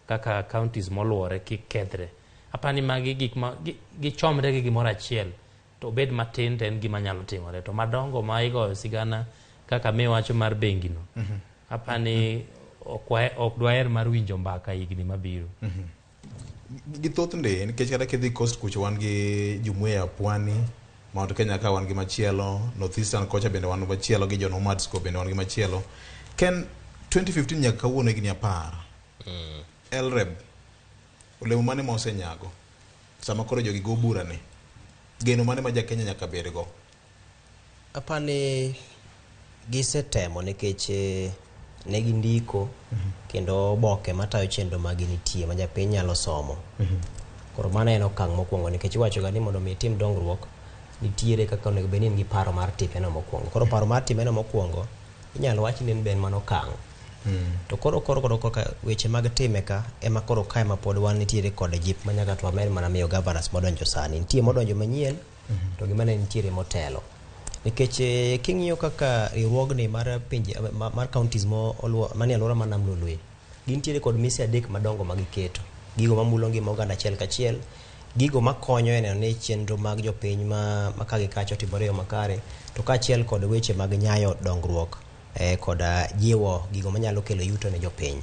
kaka counties moluore kik kethre. Apani magi gik ma gichomre gi gimoro achiel to bed matin to en gima nyalo timore, to madongo ma igoyo sigana kaka miwacho mar bengi no. Apani ok dwaher mar winjo mbaka higni mabiro. Gi thoth nde nikech kata kidhi coast kucho wan gi jumuiya Pwani, Mount Kenya ka wan gi machielo, North Eastern kocha bende wan machielo gi jo Nomads ko bende wan gi machielo. Ken 2015 nyaka kawuono higni 10. LREB olemo mane ma osenyago sama koro jogi go bura ne, geno mane ma Kenya nyaka bed go? Apani gisetemo nikech ne gindiko kendo oboke matayo chenro magi nitie ma japiny nyalo somo. Koro mana en okang' mokwongo nikech iwacho ga ni mondo mi tim dongruok nitiere kaka onego bed ni in gi paro mar timeno mokwongo. Koro paro mar timeno mokwongo inyalo wach ni en ben mana okang'. To koro weche mag time ka ema koro kae ma pod wan nitiere kod jip ma nyaka to amer mana miyo governors modonjo sani. Nitie modonjo manyien to gima ne nitiere motelo. Nikech king'iyo kaka riwruogni mar pinje mar counties manie alwora mar Nam Lolwe, gintiere kod mise 3 madongo ma giketo. Gigo mamulo ngima oganda achiel kachiel, gigo makonyo e neno ni chenro mag jopiny ma kagi kacho timore yo makare, to kaachiel kod weche mag nyayo dongruok kod jiwo gigo manyalo kelo yuto ne jopiny.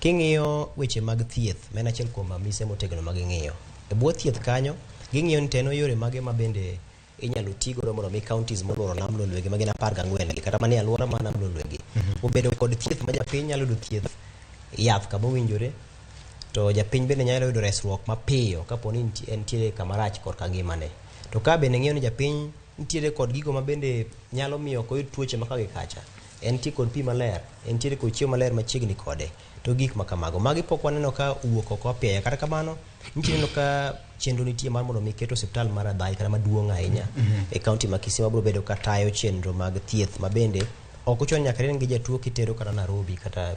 King'iyo weche mag thieth, men achiel kuom mise motegno ma ging'iyo. E bwo thieth kanyo, ging'iyo ni teno yore mage ma bende inyalo tigo mondo mi counties molworo Nam Lolwe ma gin 14 kata manie alwora mar Nam Lolwe gi obedo kod thieth ma japiny nyalo yudo thieth yath kama owinjore, to japiny bende nyalo yudo resruok mapiyo kapo ni entiere kama rach korka ngimane. To ka bende ng'iyo ni japiny nitiere kod gigo ma bende nyalo miyo koyud tuoche ma kagi kacha, entie kod pi maler, entiere kod chiemo maler machiegni kode, to gik ma kamago magi pok waneno ka uwuok oko apiaya. Kata kamano nitiere ka chenro nitie mar mondo mi keto osiptal mar Adhai kata maduong' ahinya e kaunti ma Kisii biro bedo ka tayo chenro mag thieth ma bende ok ochuno nyaka ren gi jatuo kitero kata Nairobi kata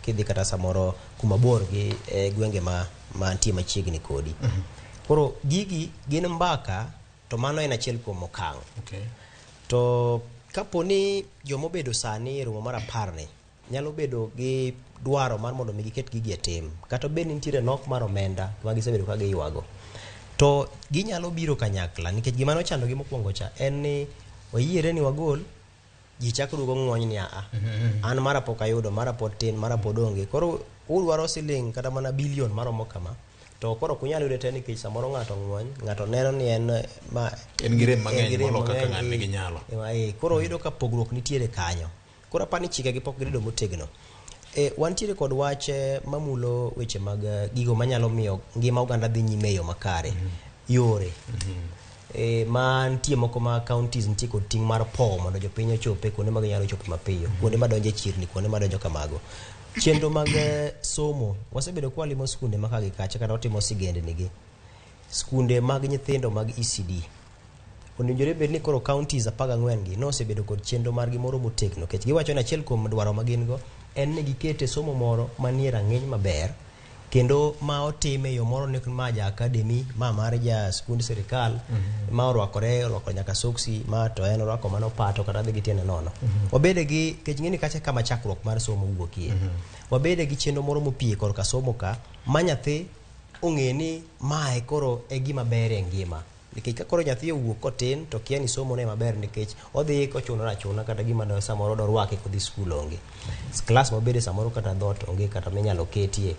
kidhi kata samoro kuma bor gi gwenge ma nitie machiegni kodi. Koro gigi gin mbaka, to mano en achiel kuom okang'. To kaponi jomobedo sani romo mar 10 ni nyalo bedo gi dwaro mar mondo mi giket gigi e tim, kata bed ni nitiere nok mar omenda ma gisebedo ka giywago, to ginyalo biro kanyakla nikech gima nochando gi mokwongo cha en ni oyiere ni wagol ji chako duogo ng'wony ni an mara pok ayudo, mara pod tin, mara pod onge. Koro udwaro siling kata mana bilion maromo kama, to koro kunyalo yude te nikech samoro ng'ato ng'wony, ng'ato neno ni en gi rem mang'eny molo kaka ng'an nigi nyalo. Koro yudo ka pogruok nitiere kanyo. Koro apani chike gi pok girido motegno. Wantiere kod wach mamulo weche mag gigo manyalo miyo ngima oganda dhi nyime e yo makare. Yore. Ma nitie moko ma counties nitie kod ting' mar powo mondo jopiny ochope kuonde ma ginyalo chope mapiyo, kuonde madonjo e chirni, kuonde madonjo kamago. Chenro mag somo, wasebedo kwa limo skunde maka gi kacha kata watimo sigendnigi. Skunde mag nyithindo mag ECD. Onenjore bed ni koro counties 14 gi nosebedo kod chenro margi moro motegno, kech giwacho ni achiel kuom dwaro ma gin go en ni gikete somo moro manie rang'iny maber, kendo ma otime yo moro ni ma ja academy, ma mar ja skund sirikal, ma orwako nyaka soksi, ma to en orwako mano pato kata dhi gitiene nono. Wabede gi, kech ng'eni kacha kama chakruok mar somo wuokie. Wabede gi chenro moro mopie kor ka somo ka, ma nyathi ong'e ni mae koro e gima ber e ngima. Nikech ka koro nyathi owuok kotin to kia ni somo ne maber, nikech odhi kochunore achuna kata gima do samoro do rwake kodhi skul onge. Klas mabede samoro kata dhot onge kata minyalo ketie.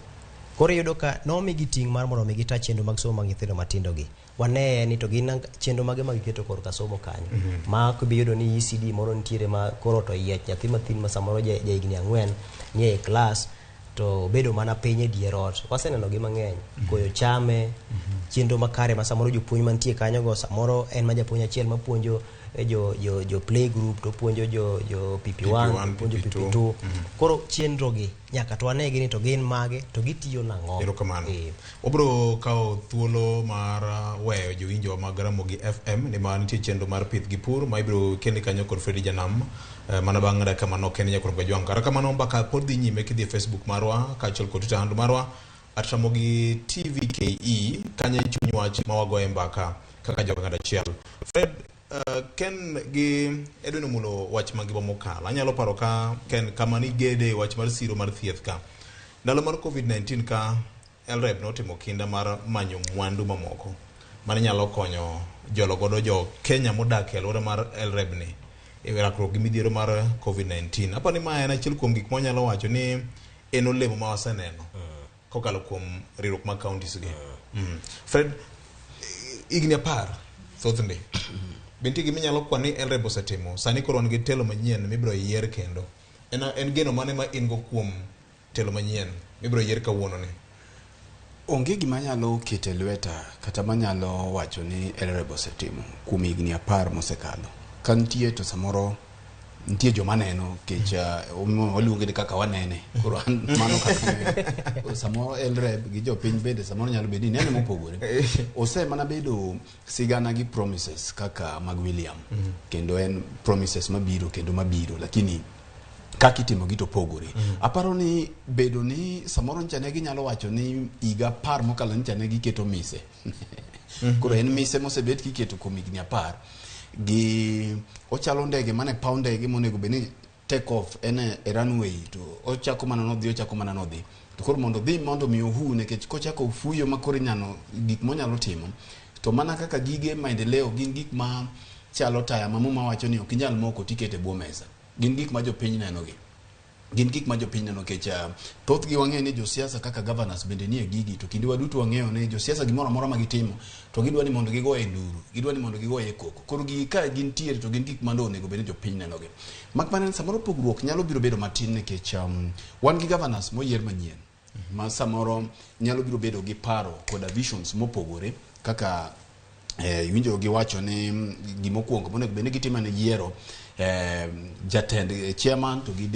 Koro yudo ka nomigi ting' mar mondo mi gita chenro mag somo mag nyithindo matindo gi. Wane ni to gin chenro mage mag keto kor ka somo kanyo. Ma ko bi yudo ni ECD moro nitiere ma koro to yiech nyathi mathin ma samoro ja higni 4 ni e klas to bedo mana piny e dier ot. Waseneno gi mang'eny, koyo chame, chenro makare ma samoro jopuonj mantie kanyo go, samoro en ma japuonj achiel ma puonjo jo play group, to puonjo jo PP1, puonjo PP2. Koro chenro gi nyaka to wane gi ni to gin mage to gitiyo nang'o. Erokamano. Obro kao thuolo mar weyo jowinjo mag Ramogi FM ni ma nitie chenro mar pith gi pur ma ibro kendi kanyo kod Fredi Janam. Mana bang' reka mano Kenya kod Gajwang. Reka mano mbaka pod dhi nyime kidhi Facebook marwa kaachiel kod Twitter handle marwa @Ramogi TV KE kanye chuny wach ma wagoye mbaka kaka joganda achiel. Fred, Ken gi Edwin mulo wach magibo mokalo. Anyalo paro ka Ken kama ni gede wach mar siro mar thieth ka. Ndalo mar COVID-19 ka LREB notimo kinda mar manyo mwandu mamoko mane nyalo konyo jologodo jo Kenya modak e alwora mar LREB ni e rakruok gi midhiero mar COVID-19. Apa ni ma en achiel kuom gik manyalo wacho ni en olemo ma waseneno kokalo kuom riwruok mag counties gi. Fred, igni 10 thothne benti gi minyalo kwa ni LREB osetimo sani koro ngi telo manyien mibro yier kendo en geno mane ma ingo kuom telo manyien mibro yier kawuono ni? Onge gima nyalo kete lweta kata manyalo wacho ni LREB osetimo kuom igni 10 mosekalo. Kantie to samoro ntie joma neno kech waluonge ni kaka wanene, koro mano kaka samoro LREB gi jopiny bende samoro nyalo bedo nene mopogore. Ose mana bedo sigana gi promises kaka mag William, kendo en promises mabiro kendo mabiro, lakini kaka itimo gi to pogore. Aparo ni bedo ni samoro nchane gi nyalo wacho ni iga 10 mokalo nchane gi keto mise. Koro en mise mosebet kiketo kuom igni 10 gi ochalo ndege mane paw ndege monego beni take off en a runway, to ochako mana nodhi to koro mondo dhi mondo mi ohu, nekech kochako fuyo makoro nyano gik monyalo timo to mana kaka gige maendeleo gin gik ma chalo taya ma wacho ni ok inyal moko tikete bwo mesa. Gin gik ma jopiny neno gi, gin gik ma jopiny neno, kech thoth gi wang'eyo ni josiasa kaka governors bende nie gigi, to kinde waduto wang'eyo ni josiasa gimoro amora ma gitimo to gidwa ni mondo gigoye nduru, gidwa ni mondo gigoye koko. Koro gigi ka gin tiere to gin gik mando onego bende jopiny neno gi. Mak mana samoro pogruok nyalo biro bedo matin, nikech wan gi governors moyier manyien ma samoro nyalo biro bedo gi paro koda visions mopogore, kaka winjo gi wacho ni gimokuongo monego bende gitimo ne yiero jatend chairman to gi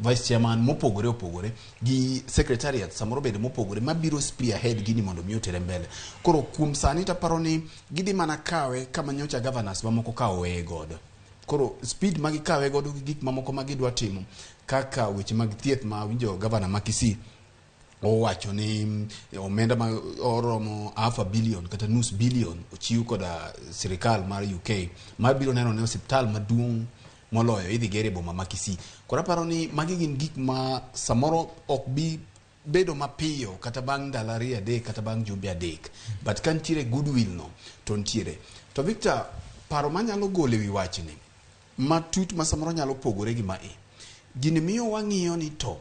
vice chairman mopogore gi secretariat samoro bende mopogore mabiro spearhead gini mondo mi otere mbele. Koro kuom sani taparo ni gidhi mana kawe kama nyocha governors mamoko kawe godo. Koro speed magi kawe godo gi gik mamoko magidwa timo, kaka weche mag thieth ma winjo governor Makisi owacho ni omenda ma oromo $500 million kata nus billion ochiw koda sirikal mar UK ma biro neno ne hospital maduong' moloyo idhi gere boma Makisi. Koro aparo ni magi gin gik ma samoro ok bi bedo mapiyo kata bang' ndalo 2 kata bang' jumbe 3, but kantiere goodwill no to ntiere. To Victor, paro manyalo gole wi wachni matut ma samoro nyalo pogore gi mae. Gini miyo wang'iyo ni to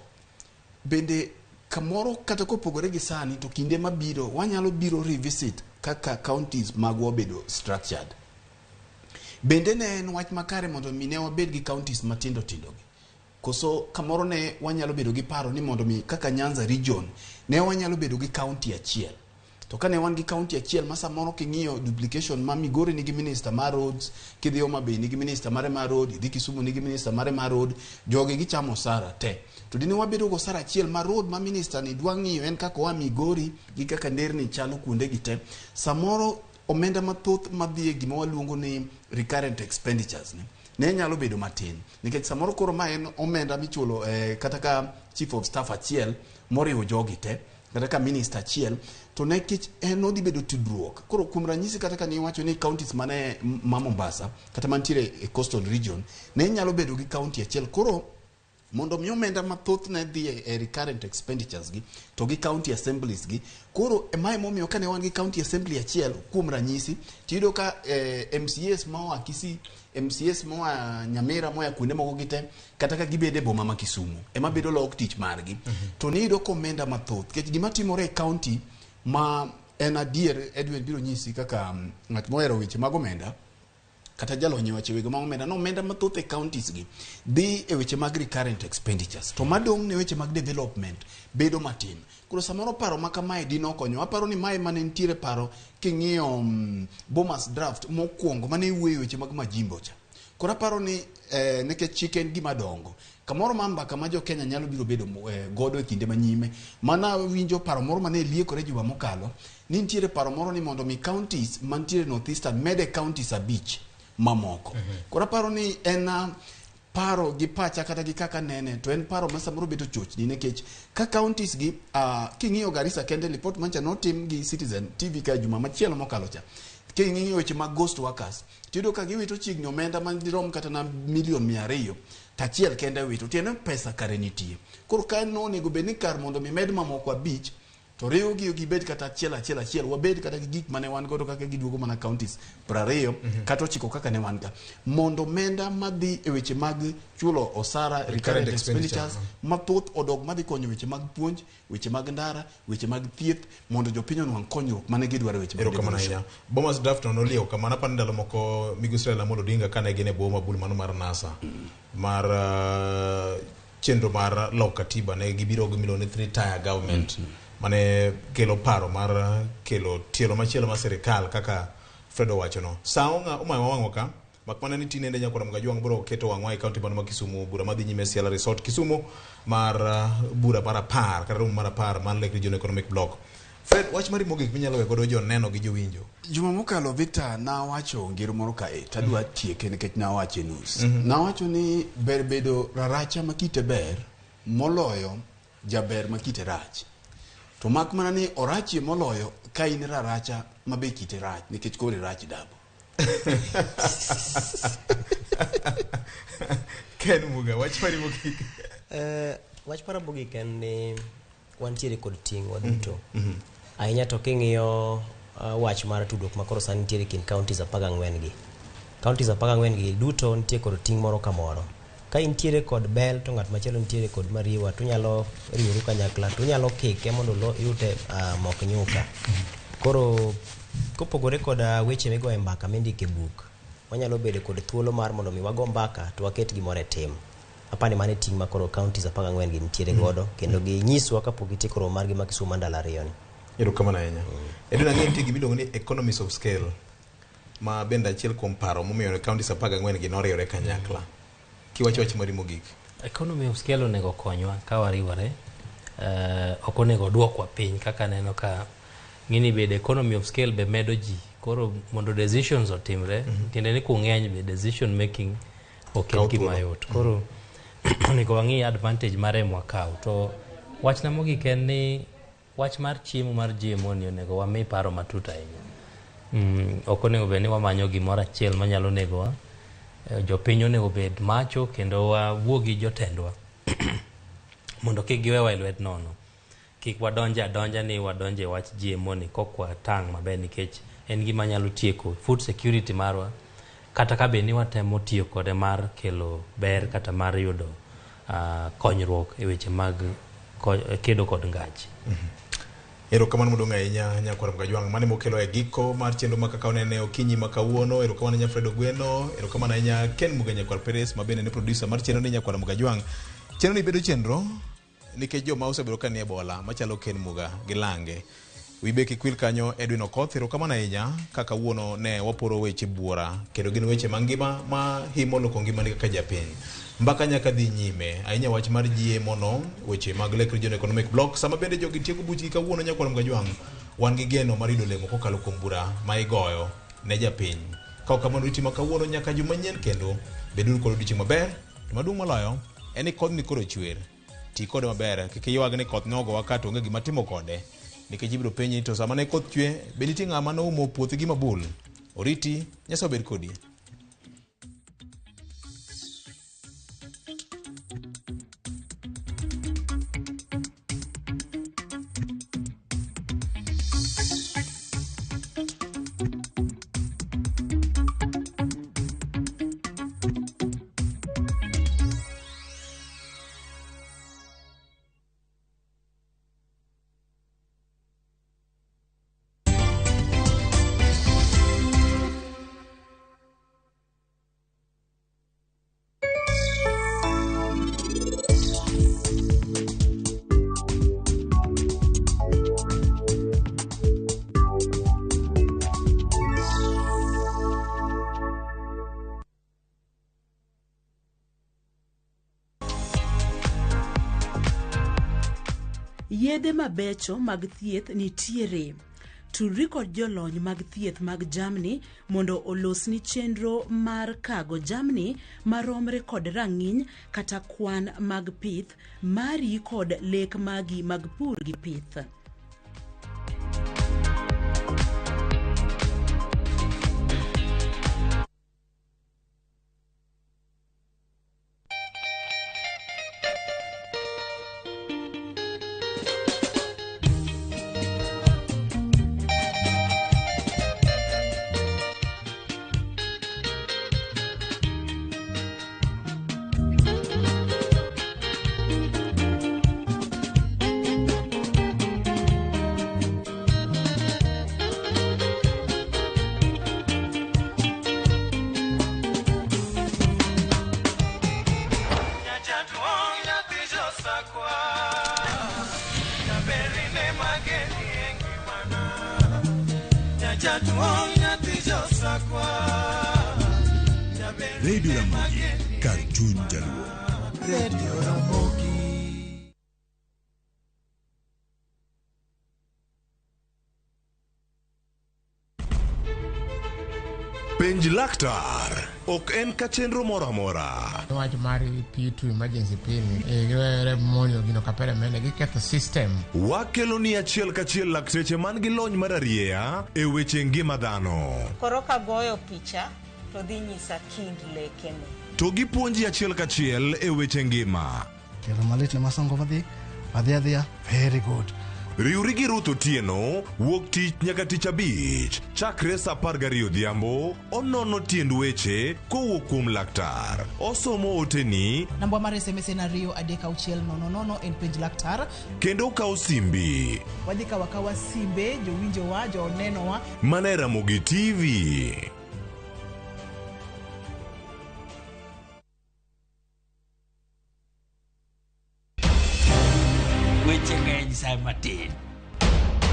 bende kamoro kata kopogore gi sani to kinde mabiro wanyalo biro revisit kaka counties magwa obedo structured. Bende ne en wach makare mondo mi ne wabed gi counties matindo tindo gi. Koso kamoro ne wanyalo bedo gi paro ni mondo mi kaka Nyanza region ne wanyalo bedo gi county achiel. To kane wan gi county achiel ma samoro king'iyo duplication ma Migori nigi minister mar roads, kidhi Homa Bay nigi minister mare mar road, idhi Kisumu nigi minister mare mar road, jogi gichamo osara te. To dine wabedo go osara achiel ma road ma minister ni dwa ng'iyo en kaka wa Migori gi kaka nderni chalo kuonde gi te. Samoro omenda mathoth madhi e gima waluongo ni recurrent expenditures ne nyalo bedo matin. Nikech samoro koro ma en omenda michulo kata ka chief of staff achiel moriwo jogi te, kata ka minister achiel, to nekech en odhi bedo tudruok. Koro kuom ranyisi kata ka ni wacho ni counties mane ma Mombasa kata mantiere e coastal region ne nyalo bedo gi county achiel. Koro mondo mi omenda mathoth ne dhi e recurrent expenditures gi to gi county assemblies gi, koro emae momiyo kane wan gi county assembly achiel kuom ranyisi tiyudo ka MCAs moa Kisii, MCAs moa Nyamira, moa kuonde moko gite, kata ka gibede boma ma Kisumu ema bedo log tich margi. To niyudo komenda mathoth kech gima timore e county ma en adier Edwin biro nyisi kaka ng'at mohero weche mag omenda kata jalony weche wego mag omenda no omenda mathoth e counties gi dhi e weche mag recurrent expenditures, to madong ne weche mag development bedo matin. Koro samoro paro ma kamae dino konyo. Aparo ni mae mane nitiere paro king'iyo Bomas draft mokwongo mane iwuoyo weche mag majimbo cha. Koro aparo ni nekech chik en gima dongo, kamoro ma mbaka ma jo Kenya nyalo biro bedo godo e kinde manyime. Mana winjo paro moro mane liekore juma mokalo ni nitiere paro moro ni mondo mi counties mantiere northeastern mede counties abich mamoko. Koro aparo ni en paro gi pacha kata gi kaka nene, to en paro ma samoro bedo chochni nikech ka counties gi king'iyo Garissa kende report mancha notim gi Citizen TV ka juma machielo mokalo cha, king'iyo weche mag ghost workers tiyudo ka giwito chiegni omenda man dirom kata na milion 200 tachiel kende wito, tiene pesa kare nitie. Koro ka no onego bed ni kar mondo mi med mamoko abich to riwo gi gibed kata achiel wabed kata gi gik mane wan godo kaka giduogo mana counties 20 kata 9 kaka ne wan ka, mondo menda madhi e weche mag chulo osara recurrent expenditures mathoth odog madhi konyo weche mag puonj, weche mag ndara, weche mag thieth, mondo jopiny onwang' konyruok mane gidwaro weche mag devolution. Bomas draft no lieo kamana pan ndalo moko Migosi Raila Amolo Odinga kane gine boma bul mano mar NASA mar chenro mar lok katiba ne gibiro gi milone 3 tier government mane kelo paro mar kelo tielo machielo ma serikal kaka Fredo wacho no. Saonga umawa wango ka makmana ni tinende nyakora mga juang bro keto wangwa e county bano ma Kisumu bura madhi nyime Ciela Resort Kisumu mar bura para par kata mar par man Lake Region Economic Block. Fred, wach mari mogik minyalo we godo jo neno gi jowinjo. Juma mokalo Victor na wacho ngero moro kae tadwa tieke nikech na wacho nus. Na wacho ni ber bedo raracha makite ber moloyo jaber makite rach. To mak mana ni orachi moloyo ka in raracha mabe kite rach nikech kore rach dabo. Ken Muga, wach mari mogik. Wach para mogik en ni wantiere kod ting' waduto. Ahinya to king'iyo wach mar tudruok makoro sani nitiere kind counties 14 gi. Counties 14 gi duto nitie kod ting' moro kamoro. Ka intiere kod Bel to ng'at machielo nitiere kod Mariwa, tunyalo riworu kanyakla, tunyalo kike mondo yute mok nyuka. Koro kopogore kod weche migo e mbaka mindike buk, wanyalo bedo kod thuolo mar mondo mi wago mbaka to waket gimoro e tim. Apani mane ting' makoro counties 14 gi nitiere godo kendo gi nyiswa kapok gitieko romo margi ma Kisumu ndalo 2 ni. Erokamano ahinya. Eduna ng'e nitie gimiluongo ni economies of scale ma bende achiel kuom paro momiyo counties 14 gi noriwore kanyakla. Kiwacho wach mari mogik. Economy of scale onego konywa ka wariwore, ok onego duokwa piny kaka neno ka ngini bede economy of scale be medo ji. Koro mondo decisions otimre, tiende ni kung'eny be decision making ok gima yot. Koro onego wang'i advantage mare mwakao. To wach na mogik en ni wach mar chiemo mar GMO ni onego wami paro matut ahinya. Ok onego be ni wamanyo gimoro achiel manyalo negowa. Jopiny onego bed macho kendo wawuo gi jotendwa mondo kik giwewa e lwet nono. Kik wadonja ni wadonje wach GMO ni kokwa tang' maber nikech en gima nyalo tieko food security marwa kata ka be ni watemo tiyo kode mar kelo ber kata mar yudo konyruok e weche mag kedo kod ngach. Erokamano modong' ahinya Nyakwar Mgajwang' mane mokelo e giko mar chenro ma kaka onene okinyi ma kawuono. Erokamano Nyafredo Gweno, erokamano ahinya Ken Muga Nyakwar Peres mabende ne producer mar chenro ni Nyakwar Mgajwang'. Chenro ni bedo chenro nikech joma osebedo ka nie bola machalo Ken Muga gi Lange. Wibeki kwil kanyo Edwin Okoth. Erokamano ahinya kaka wuono ne waporo weche buora kendo gin weche mangima ma himo loko ngimani kaka japiny. Mbaka nyaka dhi nyime ahinya wach mar GMO weche mag Lake Region Economic Block sama bende jogi tieko buchgi kawuono Nyakwar Mgajwang' wan gi geno mar yudo lemo kokalo kuom bura ma igoyo ne japiny. Ka kamano itimo kawuono nyaka juma manyien kendo beduru kod odiochieng' maber. To maduong' moloyo en ni kodhni koro chwer. Ti kode maber kik ywag ni koth nogo wakato onge gima timo kode. Nikech ibiro penyi to sama ne koth chwe be nitie ng'ama noumo puothi gi mabul. Oriti Nyasaye obed kodi. Yedhe mabecho mag thieth nitiere. Tudri kod jolony mag thieth mag jamni mondo olosni chenro mar kago jamni maromre kod rang'iny kata kwan mag pith mari kod lek magi mag pur gi pith. Radio Ramogi, kar chuny jaluo. Radio Ramogi. Penj laktar ok en ka chenro moro amora. Wach mar P2 emergency pin monyo gino kapere mene giketho system. Wakelo ni achiel kachiel lakteche man gi lony mararieya e weche ngima dhano. Koro ka goyo picha to dhi nyisa kind lekene. To gipuonji achiel kachiel e weche ngima. Kero malit ne masongo adhiya very good. Riuri gi Ruth Otieno wuok tich nyaka tich abich chakre saa 12 odhiambo. Onono tiend weche kowuok kuom laktar. Osomo oteni. Namba mar SMS en 23600 en penj laktar. Kendo kawo simbi. Wadhi kawa simbe jowinjowa jonenowa. Mana Ramogi TV. Weche ng'eny sa matin.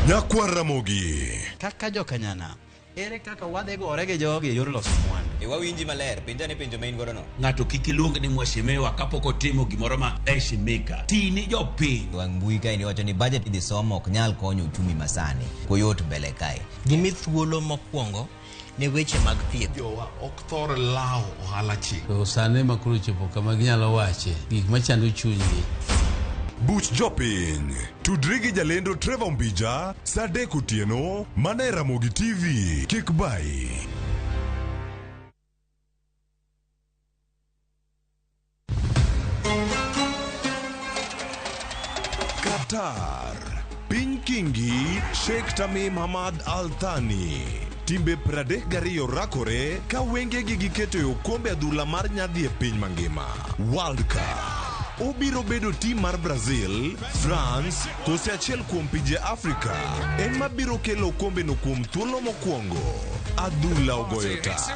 Nyakwar Ramogi. Kaka jokanyana, ere kaka wadhi gore gi jogi e yor loso mwandu? Wawinji maler, penjane penjo main godo no. Ng'ato kik iluong ni mwashemewa kapok otimo gimoro ma eshimika. Tini jopiny. Wang mbui kae ni wacho ni budget idhi somo ok nyal konyo uchumi masani. Koyot mbele kae. Gimi thuolo mokwongo ne weche mag thieth. Jowa ok thor lao ohala chik. To sane makuru chopo kama ginyalo wache gik machando chunygi. Buch jopiny tudri gi jalendo Trevor Mbija saa 3 otieno mana Ramogi TV. Kik bai. Qatar. Piny Kingi Sheikh Tamim Hamad Al Thani timbe 32 rakore ka wengegi giketo e okombe adhula mar nyadhi e piny mangima. World Cup obiro bedo tim mar Brazil, France kose achiel kuom pinje Afrika en mabiro kelo okombe no kuom thuolo mokwongo. Adhula ogoyo tach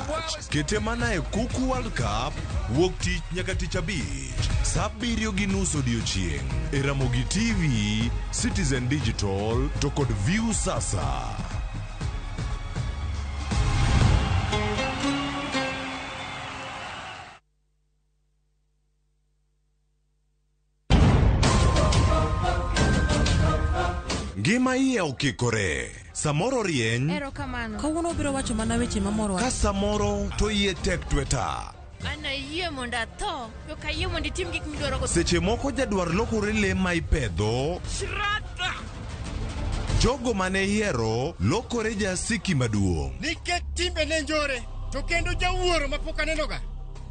kete mana e kuku World Cup wuok tich nyaka tich abich saa 7:30 odiechieng' e Ramogi TV, Citizen Digital to kod View Sasa. Ngima iye okikore, samoro rieny, erokamano. Kawuono biro wacho mana weche mamoro. Ka samoro to iye tek tweta. Ana yie mondo atho, yo ka yie mondo itim gik midwaro go. Seche moko jadwar lokore le ma ipedho. Shrata! Jogo mane hiero lokore jasiki maduong'. Nikech timbe ne njore, to kendo jawuoro mapok anenoga.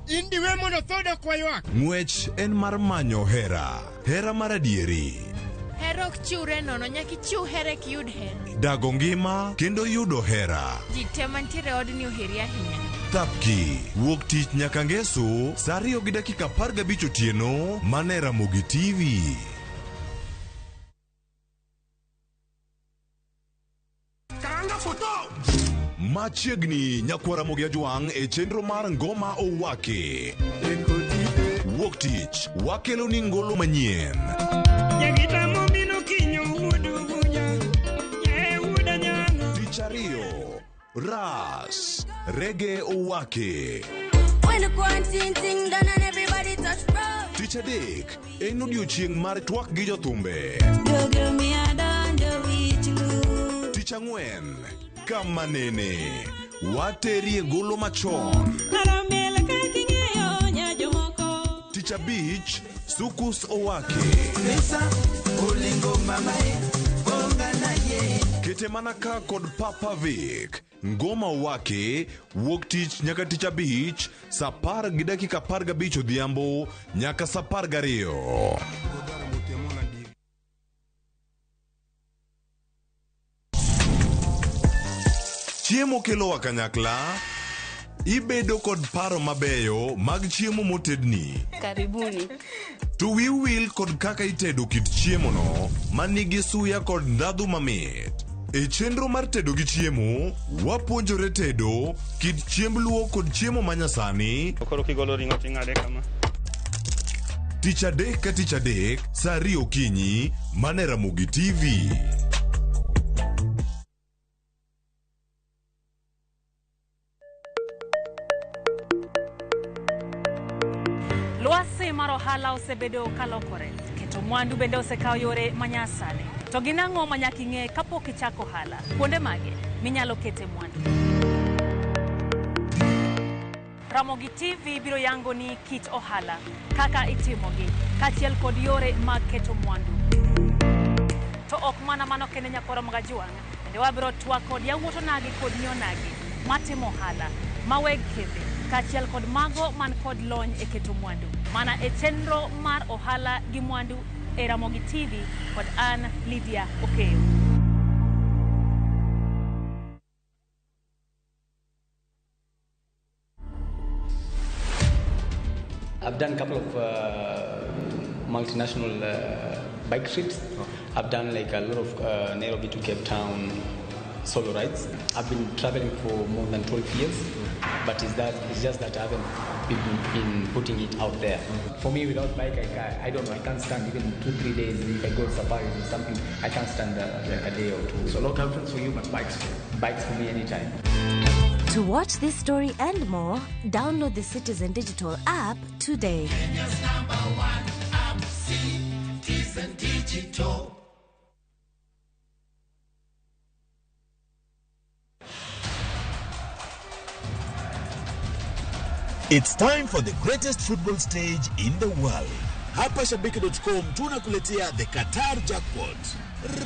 Indiwe mondo thoda kwaywak. Ng'wech en mar manyo hera mar adieri. Hera ok chiwre nono, nyaka ichiw hera eka iyud hera. Dago ngima kendo yudo hera. Ji te mantiere odni oheri ahinya. Tapki wuok tich nyaka ngeso saa 2:15 otieno mane Ramogi TV. Machiegni nyakwara Ramogi Ajwang' e chenro mar ngoma owake. Wuok tich wakelo ni ngolo manyien. Tich ariyo Ras Reggae owake. Tich adek en odiochieng' mar twak gi jothumbe. Tich ang'wen kama nene waterie golo machon. Tich abich Sukus owake. Kete manaka kod Papa Vic ngoma owake wuok tich nyaka tich abich saa 10:15 odhiambo nyaka saa 12. Chiemo kelowa kanyakla, ibedo kod paro mabeyo mag chiemo motedni. Karibuni. To will kod kaka itedo kit chiemono manigi suya kod ndhadhu mamit. E chenro mar tedo gi chiemo, wapuonjore tedo kit chiemb luo kod chiemo manyasani. Koro kigolo ring'o ting'ade kama. Tich adek ka tich adek, saa 2 okinyi, mane Ramogi TV. Lwasi mar ohala osebedo kalokore, keto mwandu bende osekawo yore manyasani. To ginang'o ma nyaka ing'e kapok ichako ohala? Kuonde mage minyalo kete mwandu? Ramogi TV biro yango ni kit ohala, kaka itimogi, kachiel kod yore mag keto mwandu. To ok mana mano kende nyakoro Ramogi Ajwang', bende wabiro twak kod yawuoto nagi kod nyonagi matimo ohala, maweg kembe, kachiel kod mago man kod lony e keto mwandu. Mana e chenro mar ohala gi mwandu e Ramogi TV kod an Lydia Okeyo. I've done a couple of multinational bike trips. I've done like a lot of Nairobi to Cape Town solo rides. I've been traveling for more than 12 years, but it's just that I haven't been putting it out there. For me, without bike, I don't know, I can't stand even 2-3 days. If I go safari or something, I can't stand a day or two. So local trips for you, but bikes for me anytime. To watch this story and more, download the Citizen Digital app today. Kenya's #1 app, Citizen Digital. It's time for the greatest football stage in the world. Hapa Shabiki.com tunakuletea the Qatar Jackpot.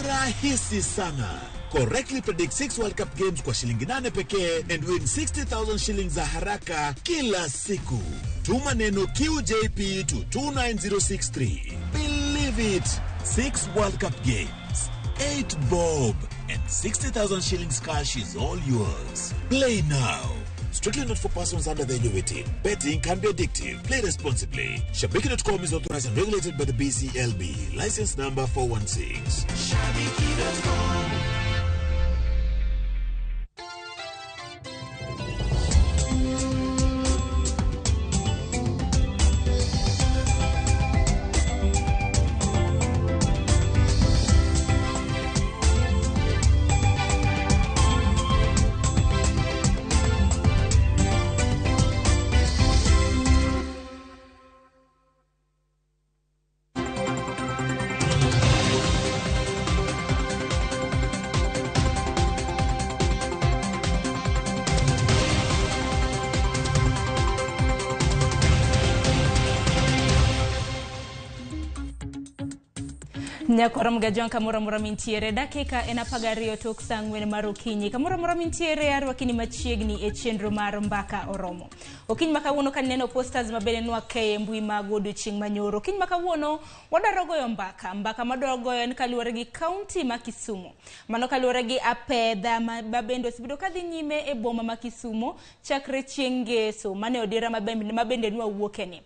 Rahisi sana. Correctly predict 6 World Cup games kwa shilingi 8 pekee and win 60,000 shillings za haraka kila siku. Tuma neno QJP to 29063. Believe it. 6 World Cup games. 8 bob. and 60,000 shillings cash is all yours. Play now. Strictly not for persons under the age of 18. Betting can be addictive. Play responsibly. Shabiki.com is authorized and regulated by the BCLB. License number 416. Shabiki.com. Nyakora mgajon kamora mora mintiere dakika enapagario tok sangwen marokinyi kamora mora mintiere arwakini machiegni e chenro mar mbaka oromo. Okiny makawuono kaneno posters mabene nwa keye mbui magodo ching manyoro. Okiny makawuono wadarogoyo mbaka madorogoyo en kaluwore gi county ma Kisumu. Mano kaluwore gi apedha mabendo sibido kadhi nyime e boma ma Kisumu chakre chieng' ngeso mane odira mabende nwa wuokeni.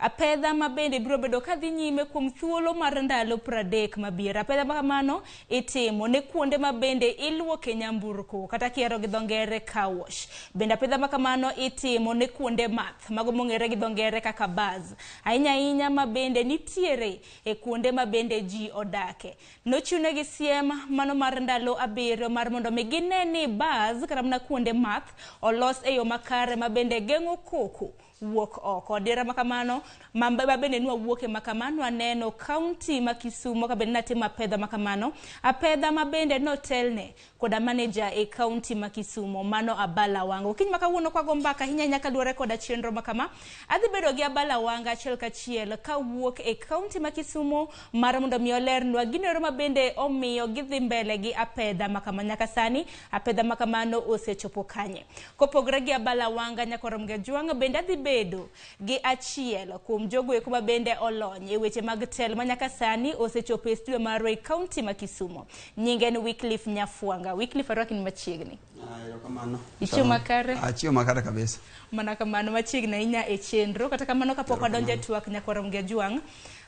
Apedha mabende biro bedo kadhi nyime kuom thuolo mar ndalo 30 mabiro. Apedha makamano itimo ne kuonde mabende iluoke nyamburko kata kiero gi dhongere car wash. Bende apedha makamano itimo ne kuonde math mago mong'ere gi dhongere kaka bars. Ahinya mabende nitiere e kuonde mabende ji odake. Nochune gi siem mano mar ndalo 7 mar mondo mi gineni bars kata mana kuonde math olos e yo makare mabende geng'o koko wuok oko. Dira makamano mamba bende nwa wuoke makamano aneno county ma Kisumu ka bende natimo apedha makamano. Apedha mabende notelne koda manager e county ma Kisumu mano Abala Wanga. Okiny makawuono kwa gombaka hinya nyaka luore koda chenro makama. Adhi bedo gi Abala Wanga achiel kachiel ka wuok e county ma Kisumu mar mondo mi olernwa ginero mabende omiyo gidhi mbele gi apedha makama. Nyaka sani apedha makamano osechopo kanye. Kopogre gi Abala Wanga nyakora mgejuanga bende adhi bedo gi achiel kuom jogo e kuma bende olony e weche mag tel manyaka sani osechopo e studio mar county ma Kisumu. Nyinge en Wycliffe Nyafuanga. Wycliffe arwakini machiegni. Ayo kamano. Ichio makare? Achio makare kabisa. Mana kamano machiegni ahinya e chenro kata kamano kapok wadonjo e twak nyakora mgejuang.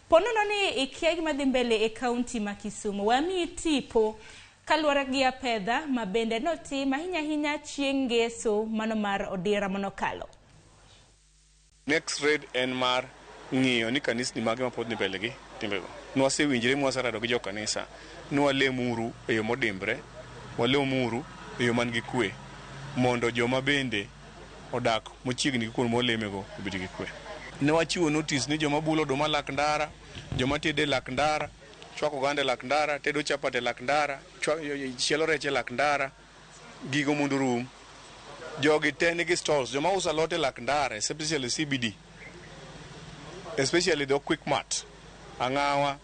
Ponono ni ikia gima dhi mbele e county ma Kisumu. Wami tipo kaluwore gi apedha mabende notim ahinya chieng' ngeso mano mar odira manokalo. Next raid en mar ng'iyo ni kanisni mage mapod ni mbele gi timbego. Nwasewinjire mwasarado gi jo kanisa. Nwalemuru e yo modimbre, walemuru e yo man gi kwe mondo joma bende odak mochiegni gi kuonde molemego obed gi kwe. Ne wachiwo notice ni joma bulo oduma lak ndara, joma tede lak ndara, chwako gande lak ndara, tedo chapate lak ndara, chielo reche lak ndara, gigo mondo rum. Jogi te nigi stalls, joma uso alot e lak ndara, especially CBD, especially the quick mart, Angawa,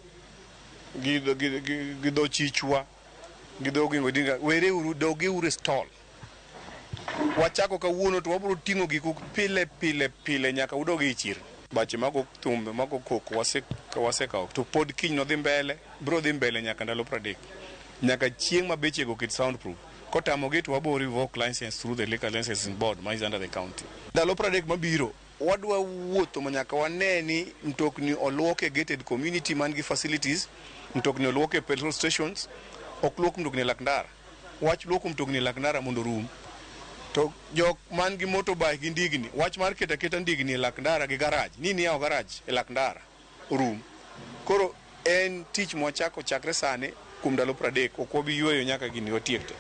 gido chichwa, gido gingo dinga, were uru dogi ure stall. Wachako kawuono to wabro tingo giku pile nyaka udogi ichiro. Bache mago thumbe mago koko waseka to pod kiny no dhi mbele, bro dhi mbele nyaka ndalo 30. Nyaka chieng' mabeche go kit soundproof. Kotamogi to wabo revoke license through the liquor licensing board is under the county. Ndalo 30 mabiro wadwa wuotho manyaka waneni mtokni oluoke gated community man gi facilities, mtokni oluoke petrol stations, okluok mtokni lak ndara. Wach luoko mtokni lak ndara mondo rum. To jok man gi motorbike gi ndigni, wach mar keta ndigni e lak ndara gi garage. Nini yao garage e lak ndara rum. Koro en tich mwachako chakre sane kum ndalo 30 okwobi yueyo nyaka gini otiekte.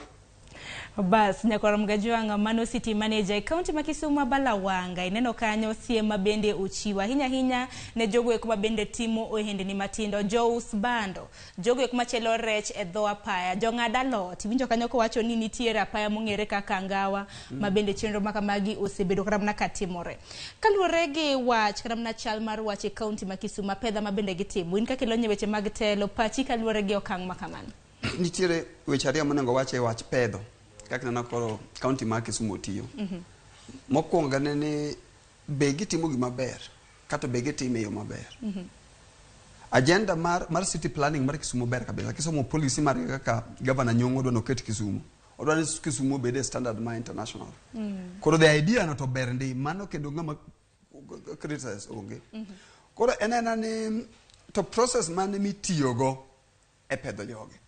Bas nyakora mgajuanga mano city manager county ma Kisumu Abala Wanga ineno kanyo siema bende uchiwa hinya ne jogo e kuma bende timo ohendni matindo Jous Bando jogo e kuma chelo rech e dho apaya jong'ada lot winjo kanyo ko wacho ni nitiere apaya mong'ere kaka Ngawa mabende chenro makamagi osebedo karamna katimore kaluwore gi wach karamna chal mar wach e county ma Kisumu apedha mabende gitimo in kaka ilonye weche mag telo pachi kaluwore gi okang' makamano. Nitiere weche ariyo monego wache wach pedho kaka nana koro county ma Kisumu tiyo. Mokwongo ne ni be gitimo gima ber kata be gitimo yo maber. agenda mar city planning mar Kisumu ber kabisa. Kisomo policy mar kaka governor Nyong'o dwa noket Kisumu. Odwa ni Kisumu bede standard ma international. Koro the idea no to ber ndi mano kendo ngama criticize onge. Koro enena ni to process mane mitiyogo e pedho joge.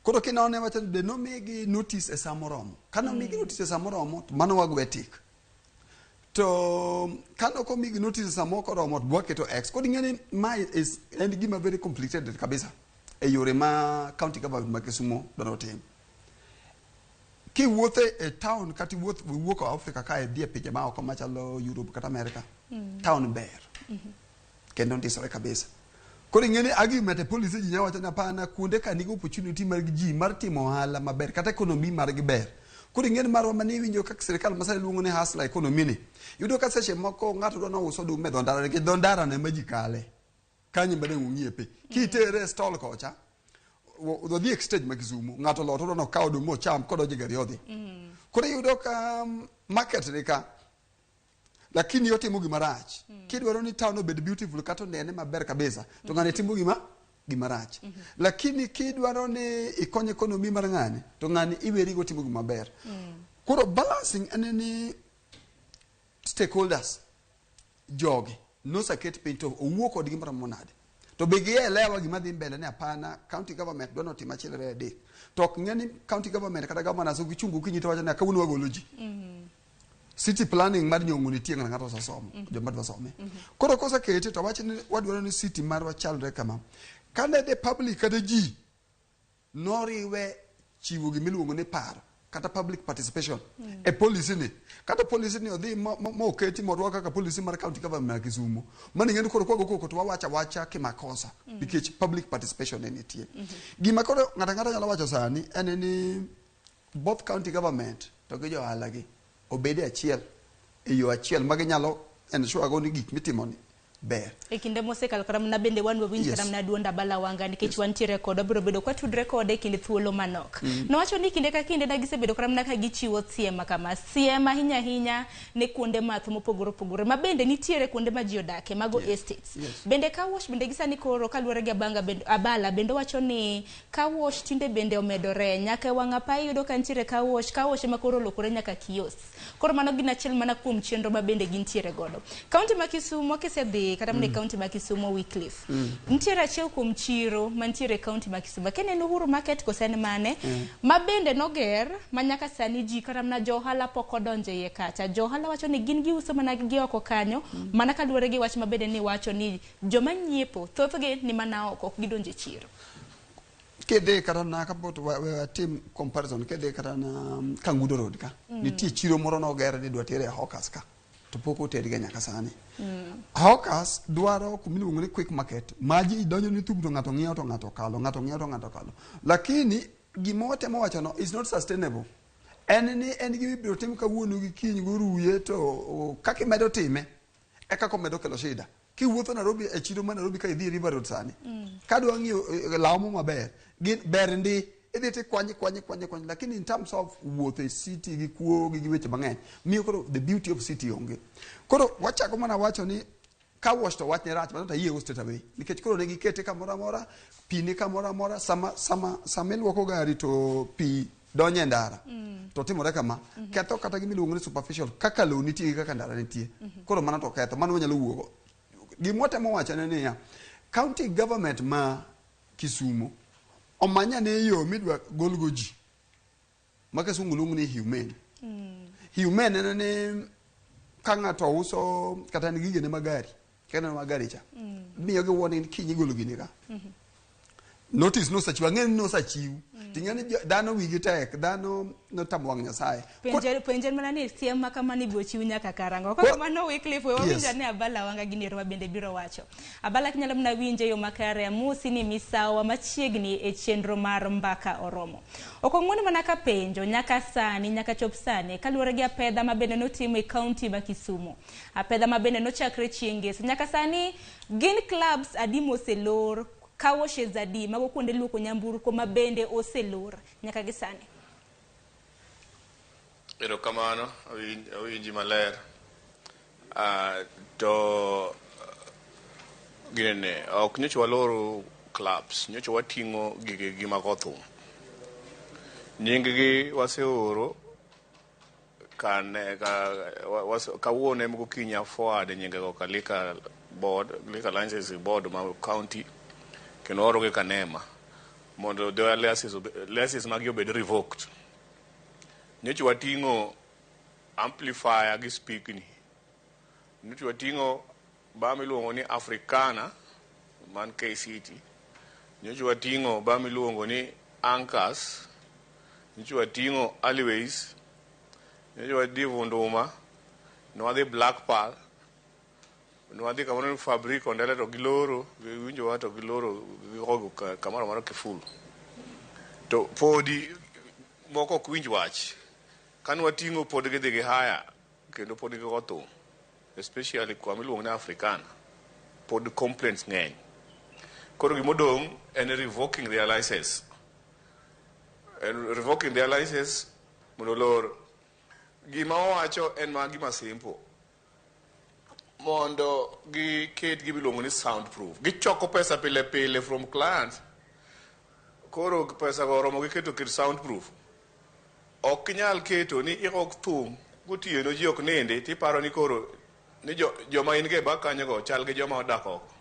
Koro kinone wacho de no migi notice e samoromo. Kana migi notice e samoromo mano wagwe tik. To kano ko migi notice samoko romo bwake to X. Kodi ngene my is and gima very complicated kabisa. E yore ma county government ma Kisumu dono tim. Ki wuothe e town kati wuok Africa ka e dhie pinje ma oko machalo Europe kata America. Town ber. Kendo ndisore kabisa. Koro ngene argument e policy ji nyawacho na pana kuonde ka nigi opportunity mar ji mar timo ohala maber kata economy mar gi ber. Koro ngene marwa mane winjo kaka sirkal masale luongo ni hustler economy ni. Yudo ka seche moko ng'ato dwa no uso dum e dhondara nikech dhondara ne ma ji kale. Kanyo bende ng'iepe. Kitere stall kocha do the exchange ma Kisumu ng'ato loto dwa no kawo dum mo cham kodonjo gari odhi. Koro yudo ka market ni ka lakini yote timo gimarach. Kidwaro ni town obed beautiful kata nene maber kabisa to ng'ane timo gimarach. Lakini kidwaro ni ikonye economy mar ng'ane to ng'ane iweri go timo gimaber. Koro balancing aneni stakeholders jogi no saket piny to owuok kod gimoro monade. To be gielewa gima dhi mbele ne apana county government dono tima chilre adek. To ok ng'eni county government kata governor so gichungu kinyi to wacho na kawuono wagolo ji. City planning mar Nyong'o nitie ng'ato osasomo joma dwa some. Koro kosa kete to wacho ni wadwaro ni city marwa chalre kama. Kane the public kata ji noriwe chiwo gimiluongo ni paro kata public participation e policy ni. Kata policy ni odhi moketi morwa kaka policy mar county government ya Kisumu. Mani ngeni koro kwago koko to wacha kimakosa because public participation ni nitie. Gima koro ng'ata nyalo wacho sani en ni both county government to gi jo alagi obede achiel e yo achiel magi nyalo ensure go ni gik mitimo ni ber. E kinde mosekalo kata mna bende wan wawinj kata mna duonda bala wanga nikech wantiere kod biro bedo kwa tudre kode kinde thuolo manok. Nowacho ni kinde ka kinde da gisebedo kata mna ka gichiwo siema kama siema hinya ne kuonde math mopogore ma bende nitiere kuonde ma ji odake mago estates. Bende ka wash bende gisani koro kaluwore gi abala bende wacho ni ka wash tinde bende omedore nyaka wanga pa yudo ka nitiere ka wash ma koro lokore nyaka kios. Koro mano gina chiel mana kuom chenro ma bende gintiere godo. County ma Kisumu kisedhi kata mne county ma Kisumu Wycliffe. Ntiere achiel kuom chiro mantiere county ma Kisumu. Kene no Uhuru Market kosen mane ma bende noger manyaka sani ji kata mna johala pok odonje ye kacha. Johala wacho ni gin giuso mana gi oko kanyo mana kaluwore gi wach ma bende ni wacho ni joma nyiepo thothge ni mana ok gidonje chiro. Kede kata na kapot team comparison kede kata na Kangudo Road ka. Nitie chiro moro no ger ni dwa tere hawkers ka. To poko terige nyaka sani. Hawkers dwaro kumiluongo ni quick market. Maji donjo ni tubu to ng'ato ng'iewo to ng'ato kalo. Lakini gimote mowacho no is not sustainable. En gi biro tim kawuono gi kiny goruye to kaka medo time e kaka medo kelo shida. Ki wuotho Nairobi e chiro ma Nairobi ka idhi River Road sani. Ka dwa ng'iyo lawmo maber, gin ber ndi idhi ti kwanye lakini in terms of wuotho e city gi kuo gi weche mang'eny miyo koro the beauty of city onge. Koro wachako mana wacho ni ka wash to wach ne rach ma to yie go straight away nikech koro ne gikete kamoro amora pi ni kamoro amora sama iluoko gari to pi donje ndara to timore kama ketho kata gimiluongo ni superficial kaka lo nitie kaka ndara nitie. Koro mana to ketho mano nyalo wuogo. Gimote mo wacho ne ya county government ma Kisumu omanya ne yo midwa golgo ji maka sungulungu ni humane. Humane ne ka ng'ato uso kata ni gige ne magari kena magari cha miyo gi warning kinyi golo gini ka notice no sachiwa ng'en no sachiw ting'ani dhano wigi tek dhano no tamwang' Nyasaye penjer mana ni siema kama ni biro chiw nyaka karango kaka mano Wycliffe wawinja ni abala wanga gini rwa bende biro wacho abala kinyalo mna winje yo makare amusi ni misawa machiegni e chenro mar mbaka oromo okong'woni mana ka penjo nyaka sani nyaka chop sani kaluwore gi apedha ma bende notimo e county ma Kisumu apedha ma bende nochakre chieng'es nyaka sani gin clubs adimo oselor kawoshe zadi mago kuonde luoko nyamburko ma bende oselor nyaka gisani. Erokamano awinji maler. To Gine ok nyocha waloro clubs, nyocha wating'o gige mag othum. Nying gi waseoro kawuono em gokinya forward nyinge go kalika board, liquor license board ma county kendo oro gi kanema mondo the licenses magi obed revoked. Nyocha wating'o amplifier gi speakni. Nyocha wating'o bam iluongo ni Africana man KCT. Nyocha wating'o bam iluongo ni Anchors. Nyocha wating'o Alleyways. Nyocha wadhi Vunduma. Nwadhi Black Pearl. Nwadhi kamano Fabric ondele to giloro. Winjo wato giloro gihogo kamaro maro Kifulu. To podi moko ok winj wach. Kan wating'o pod gidhi gi haya kendo pod gigothum. Especially kwa miluongo ni Africana. Pod complaints ng'eny. Koro gimodong' en revoking their license. And revoking their license mondo lor gima owacho en gima simple. Mondo giket gimiluongo ni soundproof. Gichoko pesa pile pile from clients. Koro pesa go oromo giketo kit soundproof. Ok nyal keto ni ikok thum gotieno ji ok ninde tiparo ni koro ni joma in ge ba kanyo go chal gi joma odak oko.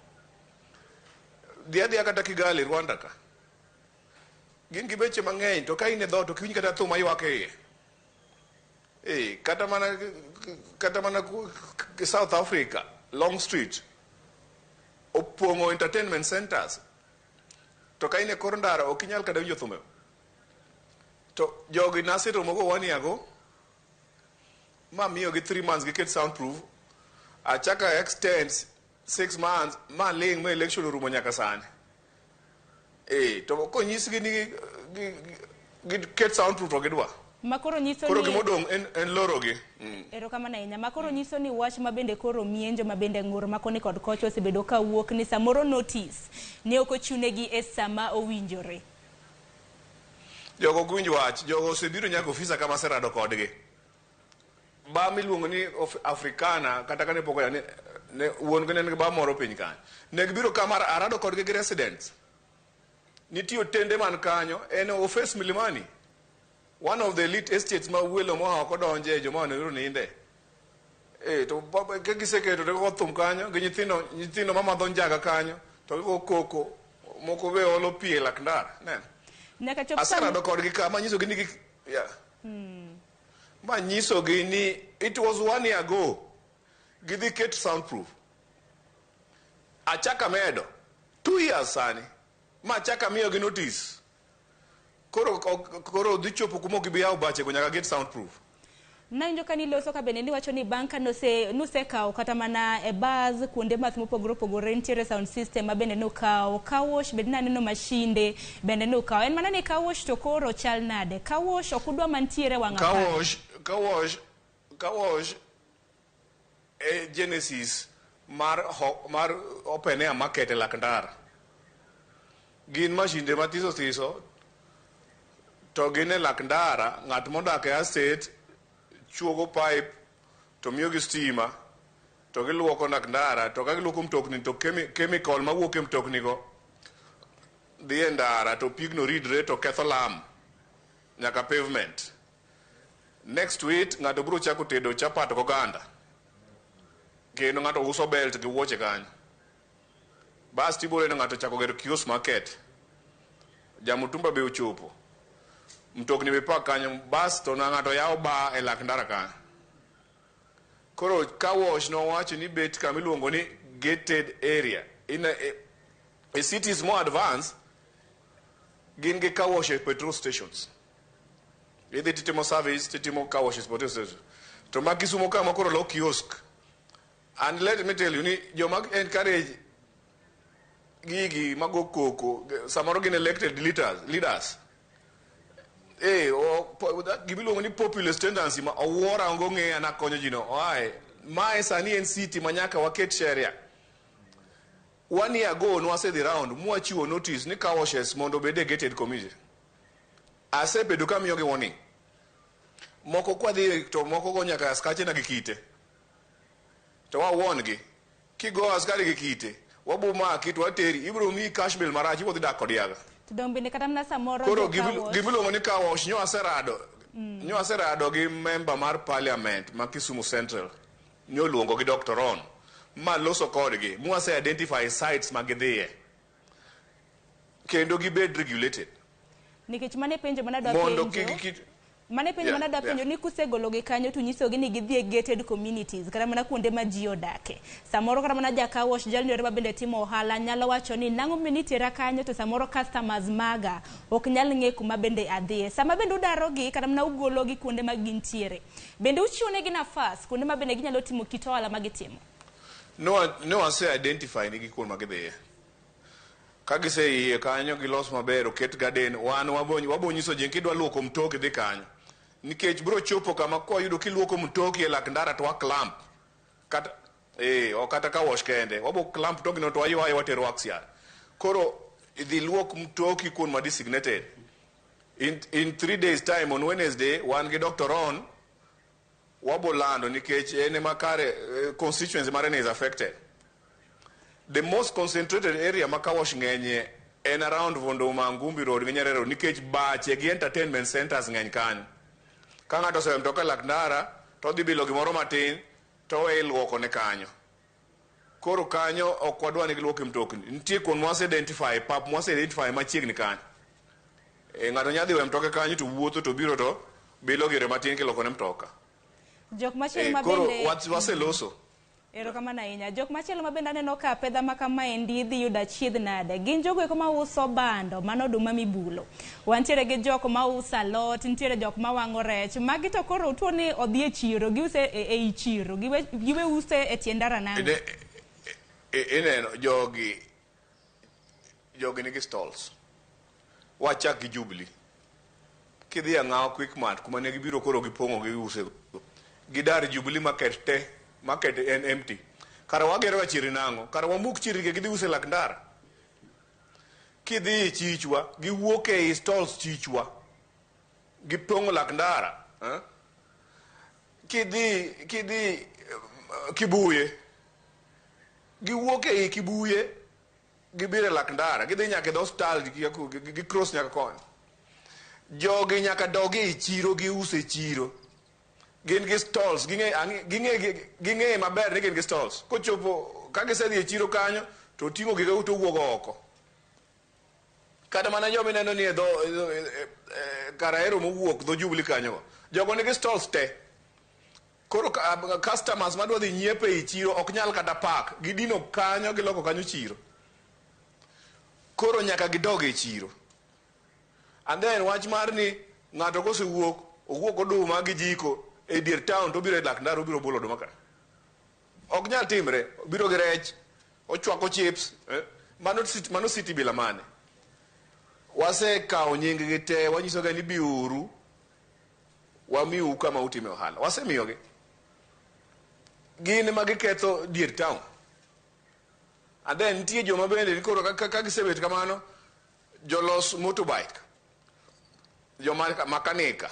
Dia kata Kigali Rwanda ka. Gin gi beche mang'eny to ka in e dhot to kiwinj kata thum aywak e iye. Kata mana South Africa, Long Street opong'o entertainment centers. To ka in e kor ndara ok inyal kada winjo thumeo. To jogi naseromo go 1 year ago. Ma miyo gi 3 months giket soundproof. Achaka extends 6 months ma ling ma election orumo nyaka sani. To konyisgi ni ket soundproof to gidwa. Makoro nyiso ni koro gimodong' en loro gi. Erokamano ahinya. Makoro nyiso ni wach mabende koro mienjo mabende ng'ur makoni kod kocho osebedo kawuok ni samoro notice ne ok ochunegi e sama owinjore. Jogo gwinj wach, jogo osebiro nyaka ofisa kama serado kodgi. Ba miluongo ni Africana kata kane poko ya ne wuon gi ne ba moro piny kanyo. Ne gibiro kama arado kodgi gi residents. Nitiyo tende man kanyo en office Milimani. One of the elite estates ma welo moa oko donje joma ne ninde. To ka giseketo to go thum kanyo gi nyithindo mamadho njaga kanyo to go koko moko be olo pie lak ndara. Nyaka chop asarado kodgi kama nyiso gi ni ma nyiso gi ni it was 1 year ago gidhi ket soundproof. Achaka medo 2 years sani ma chaka miyo gi notice. Koro dhi chopo kuma gibiyawo bache go nyaka get soundproof. Nanjo kaniloso ka bende ni wacho ni banka nosekawo kata mana e bars kuonde math mopogore opogore nitiere sound system ma bende nokawo. Kawosh bende naneno mashinde bende nokawo. En mana ni kawosh to koro chal nade. Kawosh okudwa mantiere wang' apaya. Kawosh Genesis mar open air market lak ndara. Gin mashinde mathiso to gin e lak ndara. Ng'at modak e estate chuogo pipe to miyo gi stima to giluoko lak ndara to ka giluoko mtokni to chemical mawuok e mtokni go dhi e ndara to pigno ridre to ketho lam nyaka pavement. Next week ng'ato biro chako tedo chapat goganda kendo ng'ato uso belt gi wuoche kanyo. Bas tibore ng'ato chako gero kiosk market. Jamutumba be ochopo. Mtokni be pak kanyo bas to ng'ato yawo ba e lak ndara kanyo. Koro Kawosh nowacho ni bet kama iluongo ni gated area in a cities more advanced gin gi Kawosh e petrol stations. Idhi titimo service titimo Kawosh e petrol station. To ma Kisumo kama koro lo kiosk. And let me tell you ni joma encourage gigi mago koko samoro gin elected leaders. Gibiluongo ni populist tendency ma owuora ongo ng'eya na konyo jino. Mae sani en city manyaka waket sheria. 1 year ago nwasedhi round mwachiwo notice ni Kawoshes mondo bede gated community. Asebedo kamiyo gi warning. Moko kwadhi to moko go nyaka askache na gi kite. To wa warn gi. Kigo askari gi kite wabu maki to ateri ibro mi cash bill marachi wodhi dak kod yaga. To dong bende kata mna samoro koro gimiluongo ni car wash nyo aserado gi member mar parliament ma Kisumu Central nyo luongo gi Dr. Ron ma loso kodgi mwase identify sites ma gidhiye kendo gibed regulated nikech mane penjo manadwa penjo ni kusegolo gi kanyo to nyisogi ni gidhie gated communities kata mana kuonde ma ji odake. Samoro kata mana ja car wash jalni ma bende timo ohala nyalo wacho ni nang'o minitera kanyo to samoro customers maga ok nyal ng'e kuma bende adhiye. Sama bende udarogi kata mana ugologi kuonde ma gintiere bende uchiwonegi nafas kuonde ma bende ginyalo timo kit ohala ma gitimo. No ase identify ni kuonde ma gidhiye. Kagise iye kanyo gilos maber oket garden wan wabonyiso ji kidwa luoko mtoki dhi kanyo nikech bro chopo kama kwa yudo kiluoko mtoki e lak ndara to wa clamp kata kata ka wash kende wabo clamp to gino to aywa watero axial koro idhi luok mtoki kun ma designated in 3 days time on Wednesday wan gi Dr. Ron wabo lando nikech ene makare constituency mare is affected. The most concentrated area ma car wash ng'enye en around Vondoma, Ngumbi Road, Nyerere Road, nikech bache gi entertainment centers ng'eny kanyo. Ka ng'ato osewe mtoka lak ndara, to dhi bilo gimoro matin, to we iluoko ne kanyo. Koro kanyo ok wadwa ni giluoke mtokni. Nitie kuond mwase identify, pap mwase identify machiegni kanyo. Ng'ato nyadhi we mtoke kanyo to wuotho to biro to bilo gire matin kiluoko ne mtoka. Jok machielo mabende koro wase loso. Ero kama na inya jok machielo mabende aneno ka pedha ma kama endi dhi yuda chiedh nade gin jogo eko ma uso bando mano oduma mibulo wantiere gi jok ma uso alot nitiere jok ma wang'o rech magi to koro tuo ni odhi e chiro giuse e chiro giwe use e tie ndara nango ineno jogi nigi stalls wachak gi Jubilee kidhi ang'aw Quickmart kuma ne gibiro koro gipong'o gi use gidar Jubilee market en empty. Kara wagero chiri nango, kara wamuk chiri ke gidhi use lak ndara. Kidhi chichwa, giwuok e stalls chichwa. Gipongo lak ndara, Kidhi Kibuye. Giwuok e Kibuye, gibire lak ndara, gidhi nyaka do stall gi cross nyaka kon. Jogi nyaka dogi e chiro gi use chiro. Gin gi stalls ging'e maber ni gin gi stalls kochopo ka gisedhi e chiro kanyo to ting'o gi to wuok oko kata mana joma ineno ni karaero mowuok dho Jubilee kanyo jogo nigi stalls te koro customers madwa dhi nyiepe e chiro ok nyal kata park gidino kanyo giloko kanyo chiro koro nyaka gidog e chiro and then wach mar ni ng'ato kosewuok owuok oduma gi jiko e dier town to biro lak ndara biro bolo oduma ka ok nyal timre biro gi rech ochwako chips mano city bila mane wase kawo nying gi te wanyiso ga ni biuru wamiu kama utime ohala wasemiyogi gin ma giketho dier town and then nitie joma bende koro ka gisebet kamano jolos motorbike joma makanika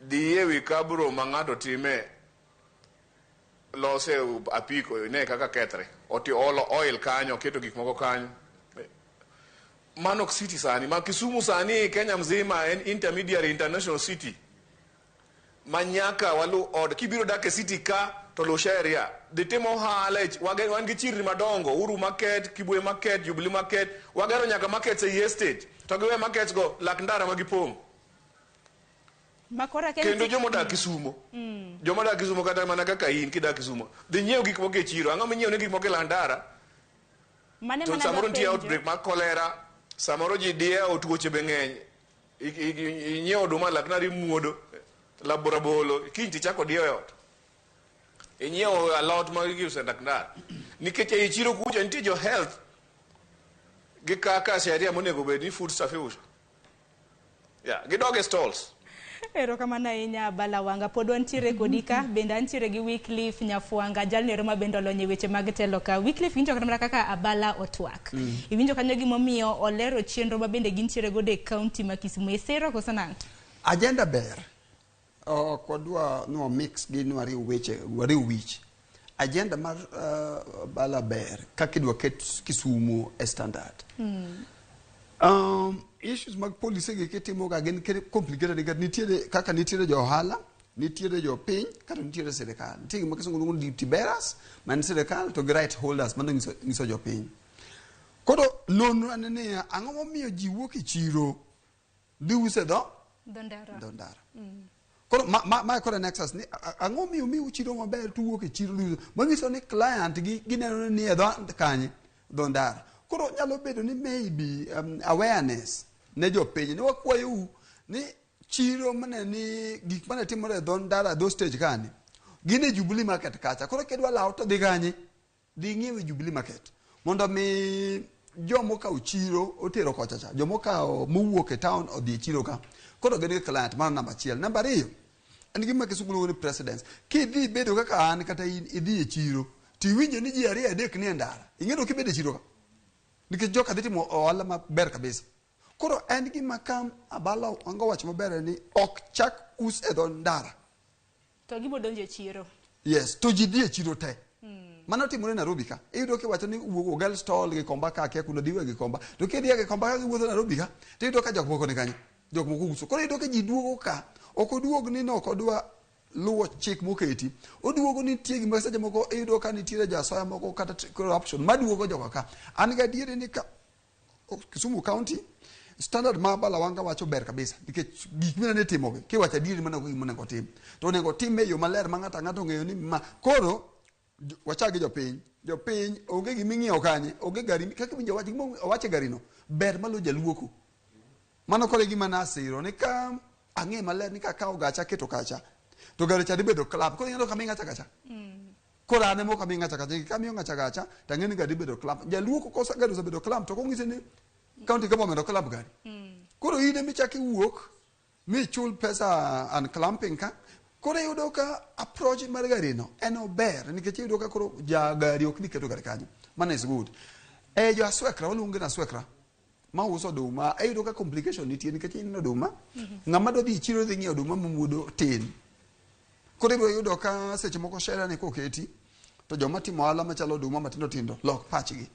dhiye wi kabro ma ng'ato time lose apiko ne kaka kethre oti olo oil kanyo keto gik moko kanyo mano city sani ma Kisumu sani Kenya mzima en intermediary international city manyaka walu od kibiro dak e city ka to lo area ditimo halech wan gi chirni madongo Uru market Kibuye market Jubilee market wagero nyaka markets e estate to giwe markets go lak ndara magipong makora kendo jomodak Kisumo jomodak Kisumo kata mana kaka in kidak Kisumo dhi nyiew gik moko e chiro ang'o minyiew ne gik moko e landara to samoro nitie outbreak mar cholera samoro ji diye otuoche be ng'eny inyiew oduma lak ndara imuodo laborabolo kiny tichako diyo e ot inyiew alot ma giuse lak ndara nikech e chiro kucha nitie jo health gi kaka sheria monego bed ni food stuff iuso gidog e stalls. Ero kama na inya bala wanga pod wantiere kodika bende antiere gi Wycliffe Nyafuanga jalnero ma bende olonye weche mag telo ka Wycliffe injo kata kaka abala otwak iwinjo kanyo gimomiyo olero chenro ma bende gintiere go de county ma Kisumu esero koso nang agenda ber kodwa no mix gi no ari weche wari wich agenda mar bala ber kakidwa ket Kisumu e standard. Issues mag policy gi kitimo ga gin complicated ga nitiere jo ohala, nitiere jo piny, kata nitiere sirikal. Nitie gima kisungu luongo ni tiberas, man sirikal to gi right holders mano nyiso jo piny. Koro nonro anene ang'o momiyo ji wuok e chiro dhi uso Dondara. Koro ma koro nexus ni ang'o miyo mi chiro maber tu wuok e chiro dhi uso. Manyiso ni client gi gineno ni e Dondara. Koro nyalo bedo ni maybe awareness ne jo piny ne wakwayo ni chiro mane ni gik mane timore e Dondara do stage kani gine Jubilee Market kacha. Koro kidwa law to dhi kanye dhi ng'iewe Jubilee Market mondo mi jomo ka chiro otero kocha cha jomo ka mowuok e town odhi chiro ka. Koro gene client mar namba 1. Namba 2 en gima Kisumu ni precedence kidhi bedo kaka an kata in idhi e chiro tiwinjo ni ji 2-3 ni e ndara ing'edo kibedo e chiro ka nikech joka dhi timo ohala maber kabisa. Koro en gima kam abalo wango wach maber ni ok chak us e Dondara to gibo donjo e chiro. Yes, to ji dhi e chiro te. Mano timore Nairobi ka. Iyudo kiwacho ni ugal stall gi komba ka kia kuno diwe gi komba. To kidhi gi komba ka giwuotho Nairobi ka, to iyudo ka jok moko ni kanyo. Jok moko uso. Koro iyudo ka ji duogo ka. Ok oduog ni no ok odwa luwo chik moketi. Oduogo ni tie gima seche moko iyudo ka nitiere jasoya moko kata corruption maduogo joka ka. An ga diere ni ka Kisumu County standard ma Balawanga wacho ber kabisa nikech gik mine timo gi kiwacho adieri mana gik mane tim. To onego time yo maler ma ng'ato ng'eyo ni ma koro wachagi jo piny onge gimi ng'iewo kanye onge gari kaka winjo wache gari no ber malo jaluoko mano kore gima nasiro ni ka ang'e maler ni ka kawo gacha keto kacha to gari cha dibedo club koro ing'edo kama ing'acha kacha koro ane moko kama ing'acha kacha kama ing'acha kacha to ang'e ni gari dibedo club jaluoko kosa gari osebedo club to kong'ise ni county government club gari koro ine michaki wuok michul pesa an clamping ka. Koro yudo ka approach mar gari no en ober nikech yudo ka koro ja gari ok ni keto gari kanyo. Man is good. Jo aswekra waluonge na aswekra ma uso duma yudo ka complication nitie nikech in duma ng'ama do dhi chiro dhi ng'iewo duma mamuodo tin. Koro yudo ka seche moko share ne koketi to joma timo ohala machalo duma matindo tindo lok pachgi.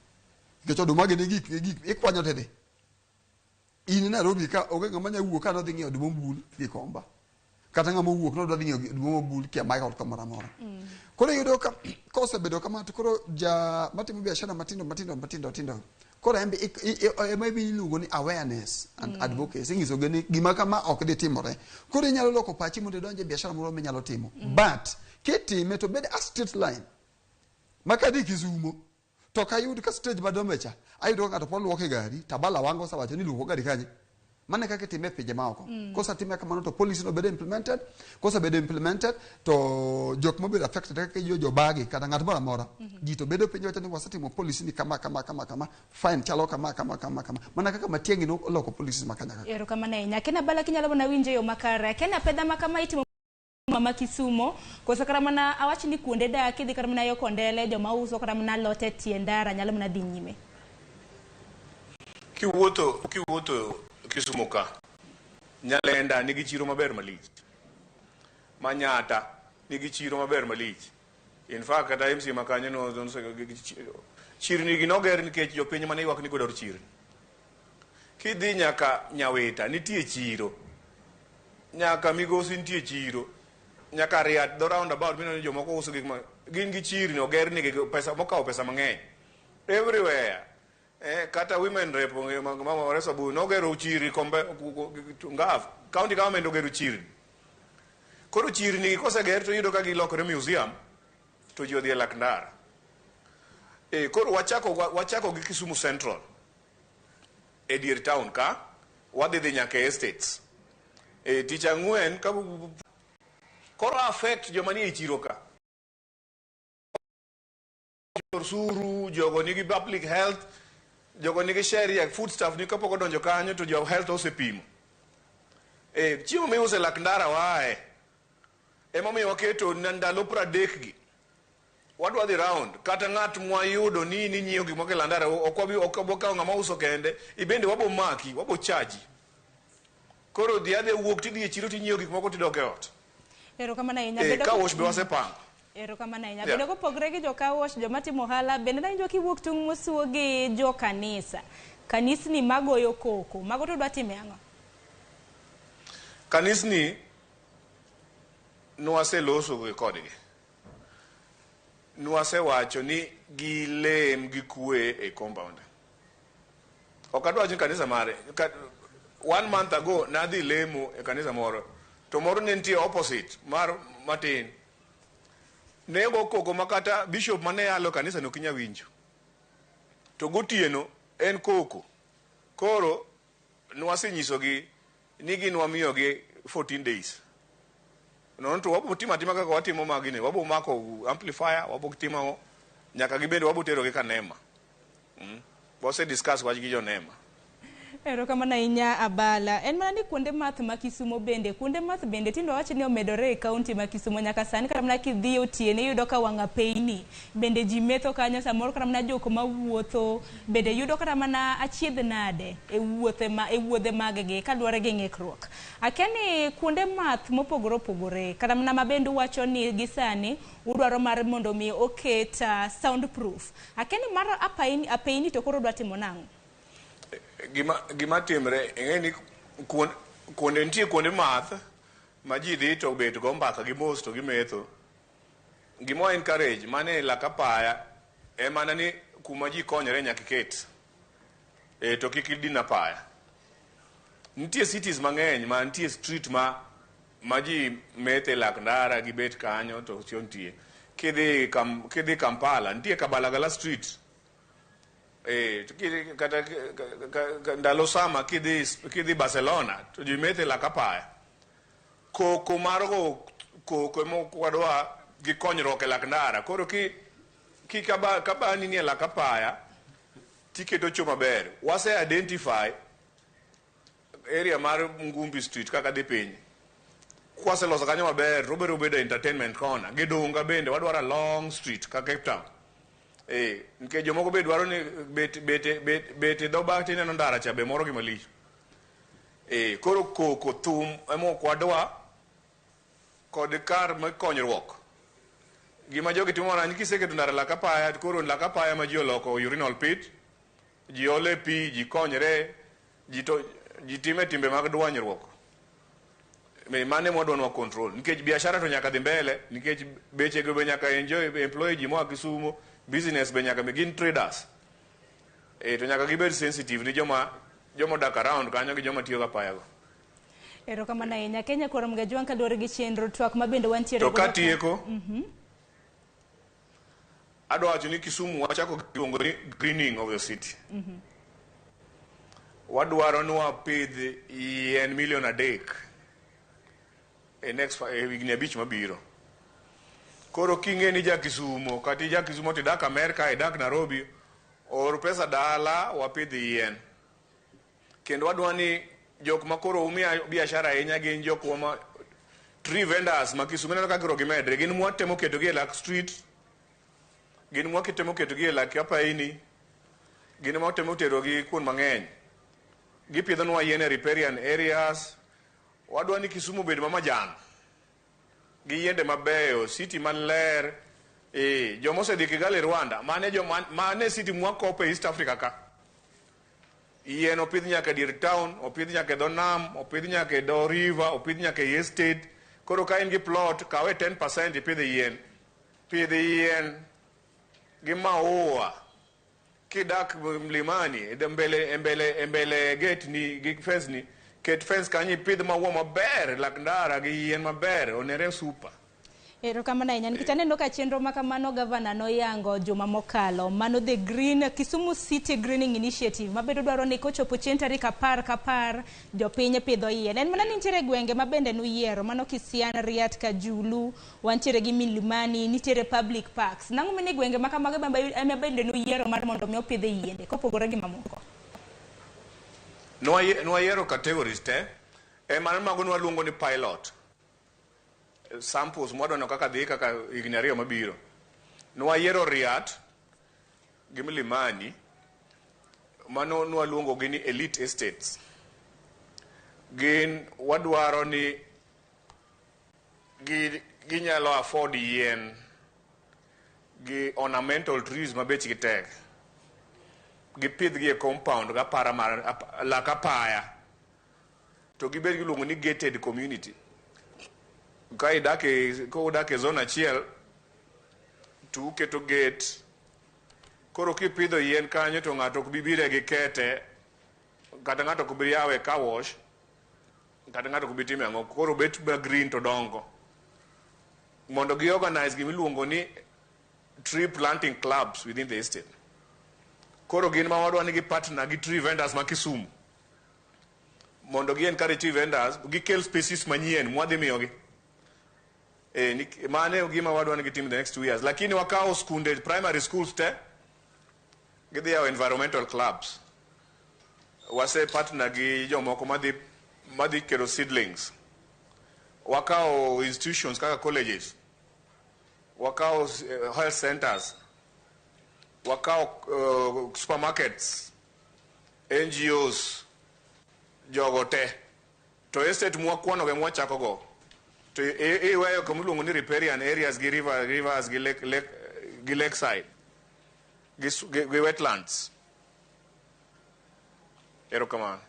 Nikech duma gi gik ikwanyo tede. In Nairobi ka oge ng'ama nyawuok ka no dhi ng'iewo duma mbul gi komba. Kata ng'ama wuok no dwa dhi ng'iewo duma mabul kia mai ot kamoro amora. Koro yudo ka kosebedo kama to koro ja matimo biashara matindo. Koro embe maybe iluongo ni awareness and advocacy ngiso gani gima kama ok dhi timore. Koro inyalo loko pachi mondo donje biashara moro minyalo timo. But kitime to bed a straight line. Maka di Kisumu to kayud ka stage madomecha ayudo ka to poluoke gari tabala wango sawacho ni luoko gari kanye. Mane kake time pije maoko. Kosa time kamano to policy no bedo implemented. Kosa bedo implemented to jok mo bedo affected kake jo bagi kata ng'at moro amora. Ji to bedo pinyo tani wasatimo policy ni kama fine chalo kama. Mana kaka matiengi no loko policy makanya kaka. Ero kama na kena bala kinyalo bona winje yo makara. Kena peda makama itimo mama Kisumu kosa karamana awachi ni kuonde da kidhi karamana yo kondele jo mauso karamana lote tiendara nyalo mna dhi nyime. Kiwuotho Kisumu ka Nyalenda nigi chiro maber malich. Manyata nigi chiro maber malich. In fact kata MC makanye no chirni gi noger nikech jopiny mane ywak ni godor chirni. Kidhi nyaka Nyaweta nitie chiro. Nyaka Migosi nitie chiro. Nyaka Riat do roundabout mineno jomoko uso gik ma gin gi chirni oger nigi pesa mokawo pesa mang'eny. Everywhere. Kata women rep mama resabu no gero chiri kombe ngaf county government ogero chiri koro chiri ni kose ger to yudo ka gilokore museum to jodhi e Lakndara koro wachako gi Kisumu Central e dier town ka wadhi nyaka estates tich ang'wen ka koro affect joma ni e chiro ka suru jogo nigi public health jogo nigi sheria food staff ni kapoko donjo kanyo to jo health osepimo chiemo miuse Lakndara wae emomiyo waketo ndalo 30 gi wadwa dhi round kata ng'at mwayudo ni nyiewo gik moko e Lakndara okwabokawo ng'ama uso kende ibende wabo maki wabo chaji koro dhi adhi wuok tidhi e chiro tinyiewo gik moko tidok e ot ero kama na bedo ka wosh be wasepango Erokamano ahinya. Yeah. Bende kopogre gi joka wash joma timo ohala bende na jo kiwuok tung mosuo gi jo kanisa. Kanisni magoyo koko. Mago to dwa time ang'o? Kanisni nwaseloso gi kodgi. Nwasewacho ni gilem gi kwe e compound. Ok adwa wacho kanisa mare. 1 month ago nadhi lemo e kanisa moro. To moro ne nitie opposite mar matin. Nego koko makata bishop mane yalo kanisa no kinya winjo. To gotieno en koko. Koro nwasenyisogi ni ginwamiyogi 14 days. Non to wabo tima kaka watimo magine. Wabo mako amplifier, wabo timo nyaka gibende wabo tero gi kanema. Wase discuss wach gi jo nema. Erokamano ahinya Abala. En mana ni kuonde math ma Kisumo bende, kuonde math bende tindo wacho ni omedore e kaunti ma Kisumo nyaka sani kata mana kidhi otiene yudo ka wanga peini bende ji metho kanyo samoro kata mana jok mawuotho bende yudo kata mana achiedh nade e wuodhe maggi kaluwore gi ng'ikruok. Akiani kuonde math mopogore opogore kata mana mabende wacho ni gisani udwaro mar mondo mi oket soundproof. Akiani mar apeini to koro dwa timo nang'o? Gima timre ng'eni kuonde nitie kuonde math ma ji dhi to bet go mbaka gi mos to gimetho. Gimo encourage mane lakapaya e mana ni kuma ji konyore nyaka ket to kik idina paya. Nitie cities mang'eny ma nitie street ma ji methe lak ndara gi bet kanyo to chontie. Kidhi Kampala nitie Kabalagala street. Kata ndalo sama kidhi Barcelona to ji methe lakapaya. Koko margo koko mo kwadwa gi konyruok e lak ndara. Koro ki kabani ni e lakapaya tiketo cho maber. Wase identify area mar Ngumbi street kaka dhi piny. Kwase loso kanyo maber robe bedo entertainment corner. Gedonga bende wadwara long street kaka Cape Town. Nke jomoko be dwaro ni bete do ba tineno ndara cha be moro gi malich. Koro koko thum emo kwadwa kod kar makonyruok. Gima jogi timo na kiseketo ndara lakapaya koro lakapaya ma ji oloko urinal pit. Ji ole pi, ji konyre, ji time timbe mag dwanyruok. Mane mwadwa control. Nikech biashara to nyaka dhi mbele, nikech beche go be nyaka employ ji moa Kisumo. Business be nyaka begin traders. To nyaka gibed sensitive ni joma dak around kanyo gi joma tiyo ga payago. Erokamano ahinya. Kenya koro mgajwan kaluwore gi chenro twak mabende wantiere to katieko. Adwa wacho ni Kisumu wachako giluongo ni greening of the city. Wadwaro ni wapidh yien 3 million e higni 5 mabiro. Koro king'e ni ja Kisumo, kati ja Kisumo tidak Amerika, idak Nairobi, or pesa dala wapidh yien. Kendo wadwa ni jok makoro umia biashara ahinya gin jok ma tree vendors ma Kisumo neno kaka gimedre, gin mwatemo keto gi e lak street, gin mwatemo keto gi e lak apaini, gin mwatemo tero gi kuon mang'eny. Gipidhonwa yien e riparian areas. Wadwa ni Kisumo bed mamajan. Gi yiende mabeyo, city maler, joma osedhi Kigali Rwanda, mane city mwakope East Africa ka. Yien opidh nyaka dier town, opidh nyaka dho nam, opidh nyaka do river, opidh nyaka estate. Koro ka in gi plot, kawe 10% ipidh yien. Pidh yien gi maua. Kidak Mlimani, mbele gate ni gi fence ni, ket fence kanyi ipidh maua maber, lak ndara gi yien maber, onere super. Erokamano ahinya. Nikech aneno ka chenro makamano gavana noyango juma mokalo mano the green Kisumu City Greening Initiative mabedo dwaro ni kochopo chieng' tarik 10 jopiny pidho yien. En mana ni nitiere gwenge mabende nuyiero mano Kisian, Riat, Kajulu, wantiere gi Milimani, nitiere public parks. Nang'o mene gwenge makamago bende nuyiero mar mondo mi opidh yiende kopogore gi mamoko? Nwayiero categories te. Mana mago nwaluongo ni pilot. Samples mwadwano kaka dhi kaka higni 2 mabiro. Nwayiero Riat gi Milimani, mano nwaluongo gi ni elite estates. Gin wadwaro ni ginyalo afford yien gi ornamental trees mabech gi tek. Gipidh gi e compound ga para mar laka paya. To gibed giluongo ni gated community. Ka udake zone achiel, to uketo gate. Koro kipidho yien kanyo to ng'ato ok bibire gi kete, kata ng'ato ok bi yawe car wash, kata ng'ato ok bi time ang'o. Koro bet ma green to dongo. Mondo gi organize gimiluongo ni tree planting clubs within the estate. Koro gin ma wadwa ni gi partner gi tree vendors ma Kisumu. Mondo gi encourage tree vendors, gikel species manyien mwadhi miyogi. Mane gima wadwa ni gi team the next 2 years. Lakini wakao skunde primary schools te, gidhi yawo environmental clubs. Wase partner gi jomoko madhi kelo seedlings. Wakao institutions kaka colleges. Wakao health centers. Wakao supermarkets. NGOs. Jogo te. To estate mwakwano ge mwachako go. To iweyo kamiluongo ni riparian areas gi rivers gi lakeside. Gi wetlands. Erokamano.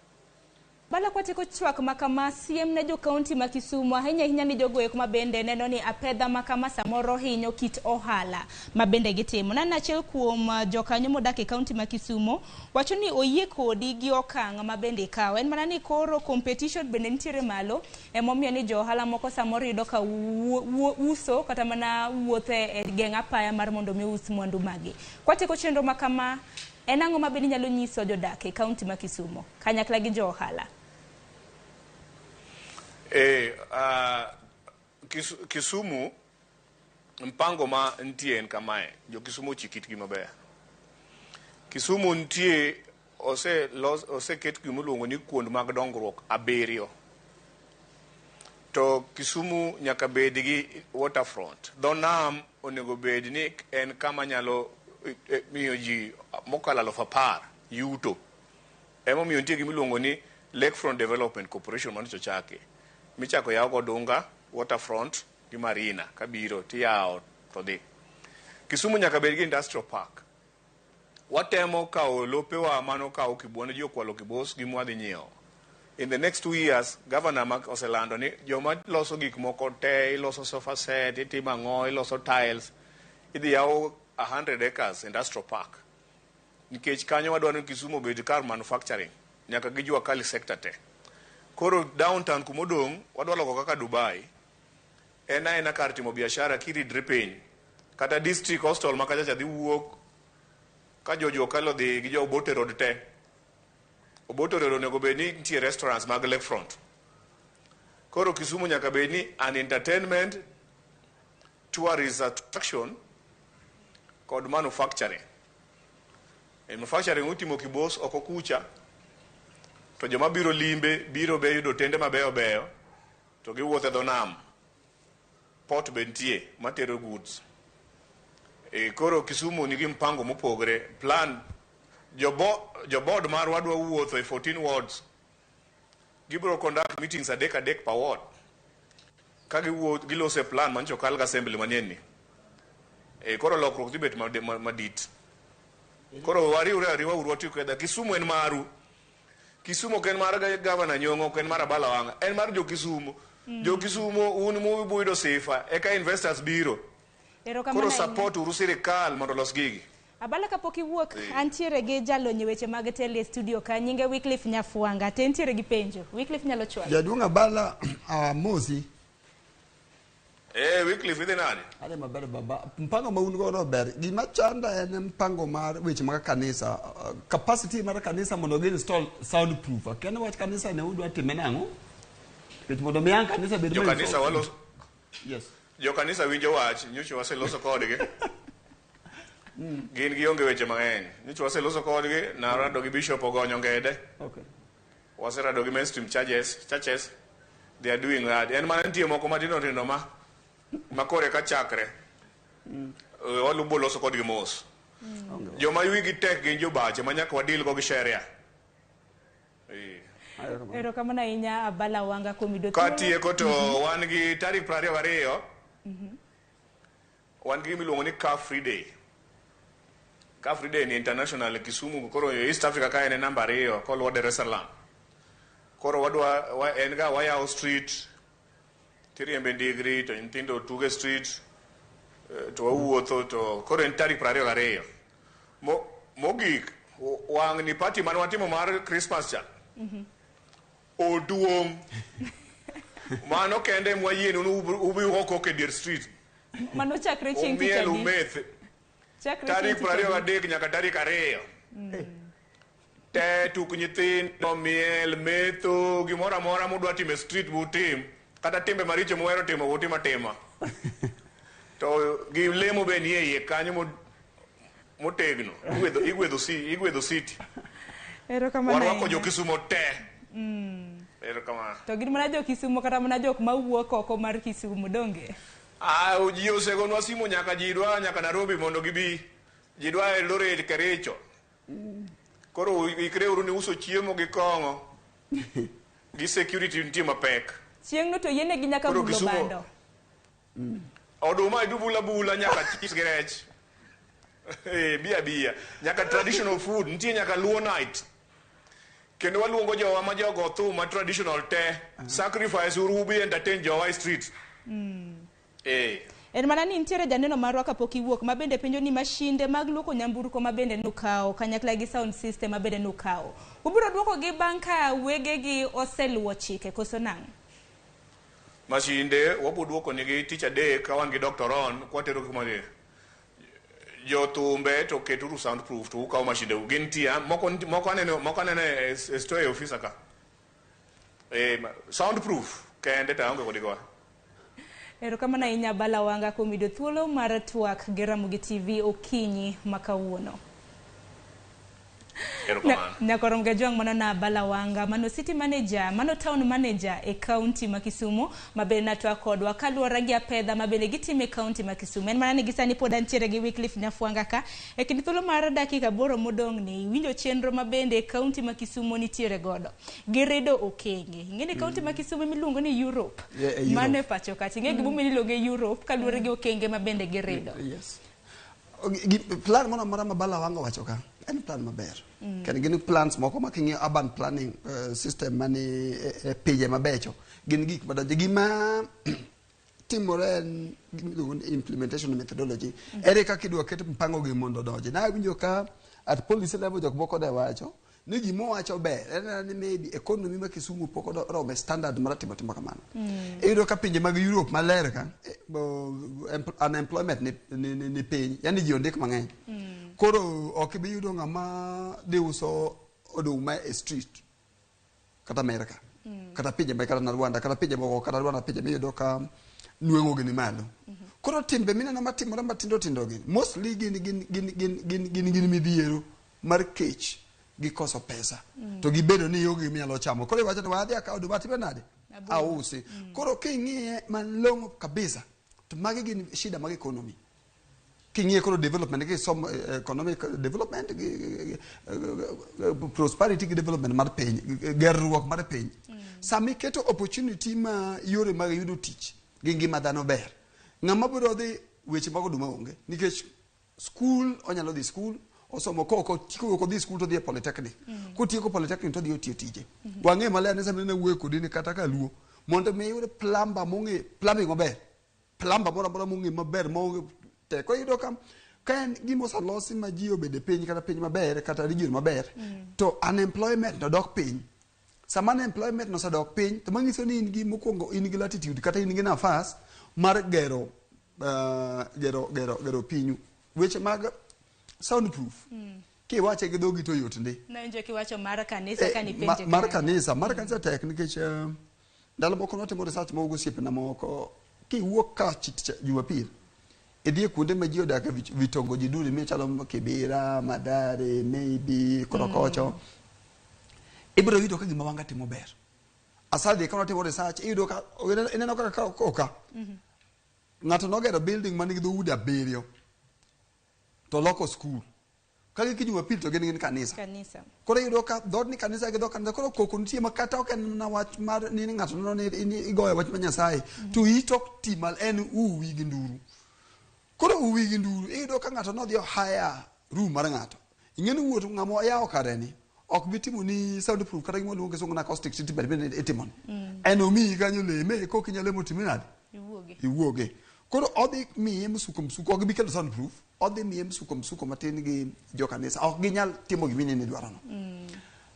Bala kwa tiko chwak makama siem ne jo kaunti ma Kisumu ahinya ni jogo eko mabende neno ni apedha makama samoro hinyo kit ohala mabende gitimo. Nana achiel kuom jokanyo modak e kaunti ma Kisumu wacho ni oyie kodi gi okang' mabende kawo. En mana ni koro competition bende nitiere malo emomiyo ni jo ohala moko samoro yudo ka uso kata mana wuothe e geng' apaya mar mondo mi us mwandu magi. Kwa tiko chenro makama en ang'o mabende nyalo nyiso jodak e kaunti ma Kisumu kanyakla gi jo ohala? Kisumu mpango ma ntie en kamae, jo Kisumu chikitgi maber. Kisumu ntie ose ket gimiluongo ni kuond mag dongruok 7. To Kisumu nyaka bed gi waterfront. Dho nam onego bed ni en kama nyalo miyo ji mokalo 10,000 yuto. Emomiyo ntie gimiluongo ni Lakefront Development Corporation manicho chake. Michako yawo go Dunga, waterfront gi marina kabiro tiyawo to dhi. Kisumu nyaka bed gi industrial park. Watemo kawo lopewa mano kawo Kibuone ji okwalo Kibos gi mwadhi nyiewo. In the next 2 years, Governor Mark oselando ni joma loso gik moko te, iloso sofa set, itimo ang'o, iloso tiles, idhi yawo 100 acres industrial park. Nikech kanyo wadwa ni Kisumu bed kar manufacturing, nyaka gi jua kali sector te. Koro downtown kumodong wadwa loko kaka Dubai. Ena kar timo biashara kiridre piny. Kata district hostel makachacha dhi wuok ka jojo kalo dhi gi jo Obote Road te. Obote Road onego bed ni nitie restaurants mag lakefront. Koro Kisumu nyaka bed ni an entertainment, tourist attraction kod manufacturing. Manufacturing utimo Kibos oko kucha. To joma biro limbe biro be yudo tende mabeyo beyo to giwuothe dho nam. Port bentie matero goods. Koro Kisumu nigi mpango mopogre. Plan jo board mar wadwa wuotho e 14 wards. Gibiro conduct meetings adek per ward. Ka gilose plan mancho kalga assembly manien ni. Koro lokruok dhi bet madit. Koro wariure ariwa urwati kweda. Kisumu en maru. Kisumu ken mar Governor Nyong'o, ken mar Abala Wanga, en mar jo Kisumu. Jo Kisumu un mubuyudo sifa eka investors biro. Koro support uru sirikal mondo los gigi. Abala kapok iwuok antiere gi jalonye weche mag tele studio ka nyinge Wycliffe Nyafuanga te ntiere gi penjo. Wycliffe nyalo chwal. Jaduong' Abala Mosi. Wycliffe idhi nade? Ale maber baba. Mpango ma un godo ber. Gima chanda en mpango mar weche mag kanisa. Capacity mar kanisa mondo gi install soundproof. Kendo wach kanisa ne udwa time nango? Kech mondo mi an kanisa bed jo kanisa walos. Yes. Jo kanisa winjo wach, nyocho waseloso kodgi. Gin gionge weche mang'eny. Nyocho waseloso kodgi, narado gi bishop ogonyo ngede. Okay. Waserado gi mainstream churches. They are doing that. En mana nitie moko matindo ma kore ka chakre. Walubo loso kodgi mos. Joma wigi tek gin jo bache manyaka wadil go gi sheria. Erokamano ahinya Abala Wanga kuom yudo thuolo. Katieko to wan gi tarik 22. wan gi miluongo ni Car Free Day. Car Free Day ni international Kisumu, koro East Africa ka en namba 2 koluwo Dar es Salaam. Koro wadwa en ga Wayaw Street, tiriembe ndigri to nyithindo tuge street, to wawuotho to koro en tarik 22. Mogik wang ni party man watimo mar Christmas cha. Oduong. Mano kende mwayenu ubi woko ke dir street. Mano chakre chieng' tich adi? Umethe. Tarik 23 nyaka tarik 2. Te tuk nyithindo miel metho gimoro amora mudwa timo street butim kata timbe maricho muhero timo utima tema. To gi lemo be nie iye kanyo motegno igwedho city. Erokamano. Warwako jo Kisumo te. Erokamano. To gin mana jo Kisumo kata mana jok mawuok oko mar Kisumo donge? Ji osegonwa simu nyaka Nairobi mondo gibi. Ji dwa Eldoret Kericho. Koro ikre uru ni uso chiemo gi kong'o. Gi security nitie mapek. Chieng' no to yiene gi nyaka bulo bando. Oduma idubula nyaka chis gi rech. Bia. Nyaka traditional food, nitie nyaka Luo night. Kendo waluongo jowa ma jogo thuma traditional te. Sacrifice urubi entertain jowa street. En mana ni nitiere janeno marwa kapok iwuok mabende penjo ni mashinde mag luoko nyamburko mabende nukawo kanyakla gi sound system mabende nukawo. Ubiro duoko gi banka wegegi oseluwo chike koso nang'? Mashinde wabuduoko nigi tich adek ka wan gi Dr. Ron kwatero kumane. Jothumbe to keturu soundproof to ukawo mashinde gin tia moko anene store officer ka. Soundproof kende taonge kodigo. Erokamano ahinya Bala Wanga kuom yudo thuolo mar twak gi Ramogi TV okinyi makawuono. Nyakorom gajwang' mano na Bala Wanga, mano city manager, mano town manager e county ma Kisumu, mabende natwa kodwa kaluwore gi apedha mabende gitimo e county ma Kisumu. En mana ni gisani pod antiere gi Wycliffe Nyafuanga ka e kind thuolo mar dakika 8 modong' ni winjo chenro mabende e county ma Kisumu nitiere godo. Giredo okenge. Ing'eni county ma Kisumu miluongo ni Europe. Mane pacho kati ng'e gimo miluongo e Europe kaluwore gi okenge mabende giredo. Yes. Plan mona mara Bala Wanga wacho ka. En plan maber. Kan gin plans moko makingi urban planning system mani pije mabecho. Gin gik madonje gima timore implementation methodology. Ere ka kidwa ket mpango gi mondo donje. Na winjo ka at policy level jok moko de wacho ni gimo wacho ber. En ni maybe economy ma Kisumu poko rome standard mar timo kamano. Ero ka pinje mag Europe maler ka unemployment ni piny. Yani ji ondik mang'eny. Koro ok bi yudo ng'ama de uso oduma e street kata America kata pinje ma kata Rwanda kata pinje moko kata Rwanda pinje mi yudo ka nueng'o gi ni malo. Koro timbe mineno matimore matindo gi mostly gin midhiero mar kech gi koso pesa to gibedo ni yogi minyalo chamo. Koro iwacho ni wadhi akawo oduma tibe nade ausi. Koro king'iye malong'o kabisa to magi gin shida mag economy. King'iye koro development gi some economic development prosperity development mar piny gerruok mar piny. Sami keto opportunity ma yore mag yudo tich gi ngima dhano ber. Ng'ama biro dhi weche mag oduma onge nikech school onyalo dhi school osomo ko dhi school to dhi polytechnic. Kotieko polytechnic to dhi otiyo tije. Wang'e maler ni sami ne wuoyo kodi ni kata ka luo mondo me yude plumber mong'e plumbing maber. Plumber moro mong'e maber mong'e te ko yudo kam kan gimo salosi ma ji obede piny kata piny maber kata region maber to unemployment no dok piny. Sama unemployment no sadok piny to manyiso ni in gi mokwongo in gi latitude kata in gi nafas mar gero pinyu. Weche mag soundproof kiwache gi dhogi to yot ndi. Na nje kiwacho mar kanisa kani penje mar kanisa tek nikech ndalo moko notimo research mo gosiepe na moko kiwuok ka Jumapil edie kuonde ma ji odak vitongo ji duri michalo Kibera, Madare, maybe Korokocho. Ibiro yudo ka gima wanga timo ber. Asadi ka notimo research iyudo ka ineno ka koka. Ng'ato nogero building manigi dhoudi 7 to loko school. Kagi ki Jumapil to gin kanisa. Koro iyudo ka dhod ni kanisa gi dhod kanisa koro koko nitie makata ok en na wach mar ni ng'ato no igoyo wach ma Nyasaye to itok timal en uwi gi nduru. Koro uwigi nduru iyudo ka ng'ato nodhi haya room mar ng'ato. Ing'eni wuoto ng'amo yawo kareni ok bitimo ni soundproof kata gimo luonge songo na acoustic treatment bende itimon. En omiyi kanyo leme kok inyalo lemo timinade. Iwuoge. Koro odhi miye msuko ok bikelo soundproof. Odhi miye msuko matin gi jokanisa. Ok ginyal timo gimini ni dwarono.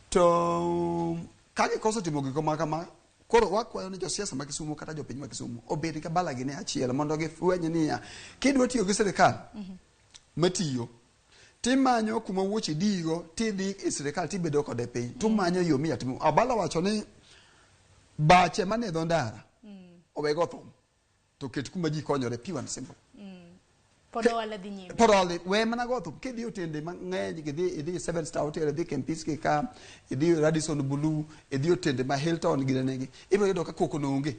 To kage koso timo gik kama koro wakwayo ni josiasa ma Kisumu kata jopiny ma Kisumu obed ka bala gine achiel mondo gifwenye niya kidwa tiyo gi sirikal matiyo timanyo kuma wuoche digo tidhi e sirikal tibedo kode piny tumanyo yo miya timo abala wacho ni bache mane dho ndara owego thum to ket kuma ji konyore pure and simple. Podole dhi nyime. Podole we mana go thum kidhi otende mang'eny idhi 7 star hotel idhi Kempinski ka idhi Radisson Blue idhi otende ma Hilton ginenegi ibiro yudo ka koko noonge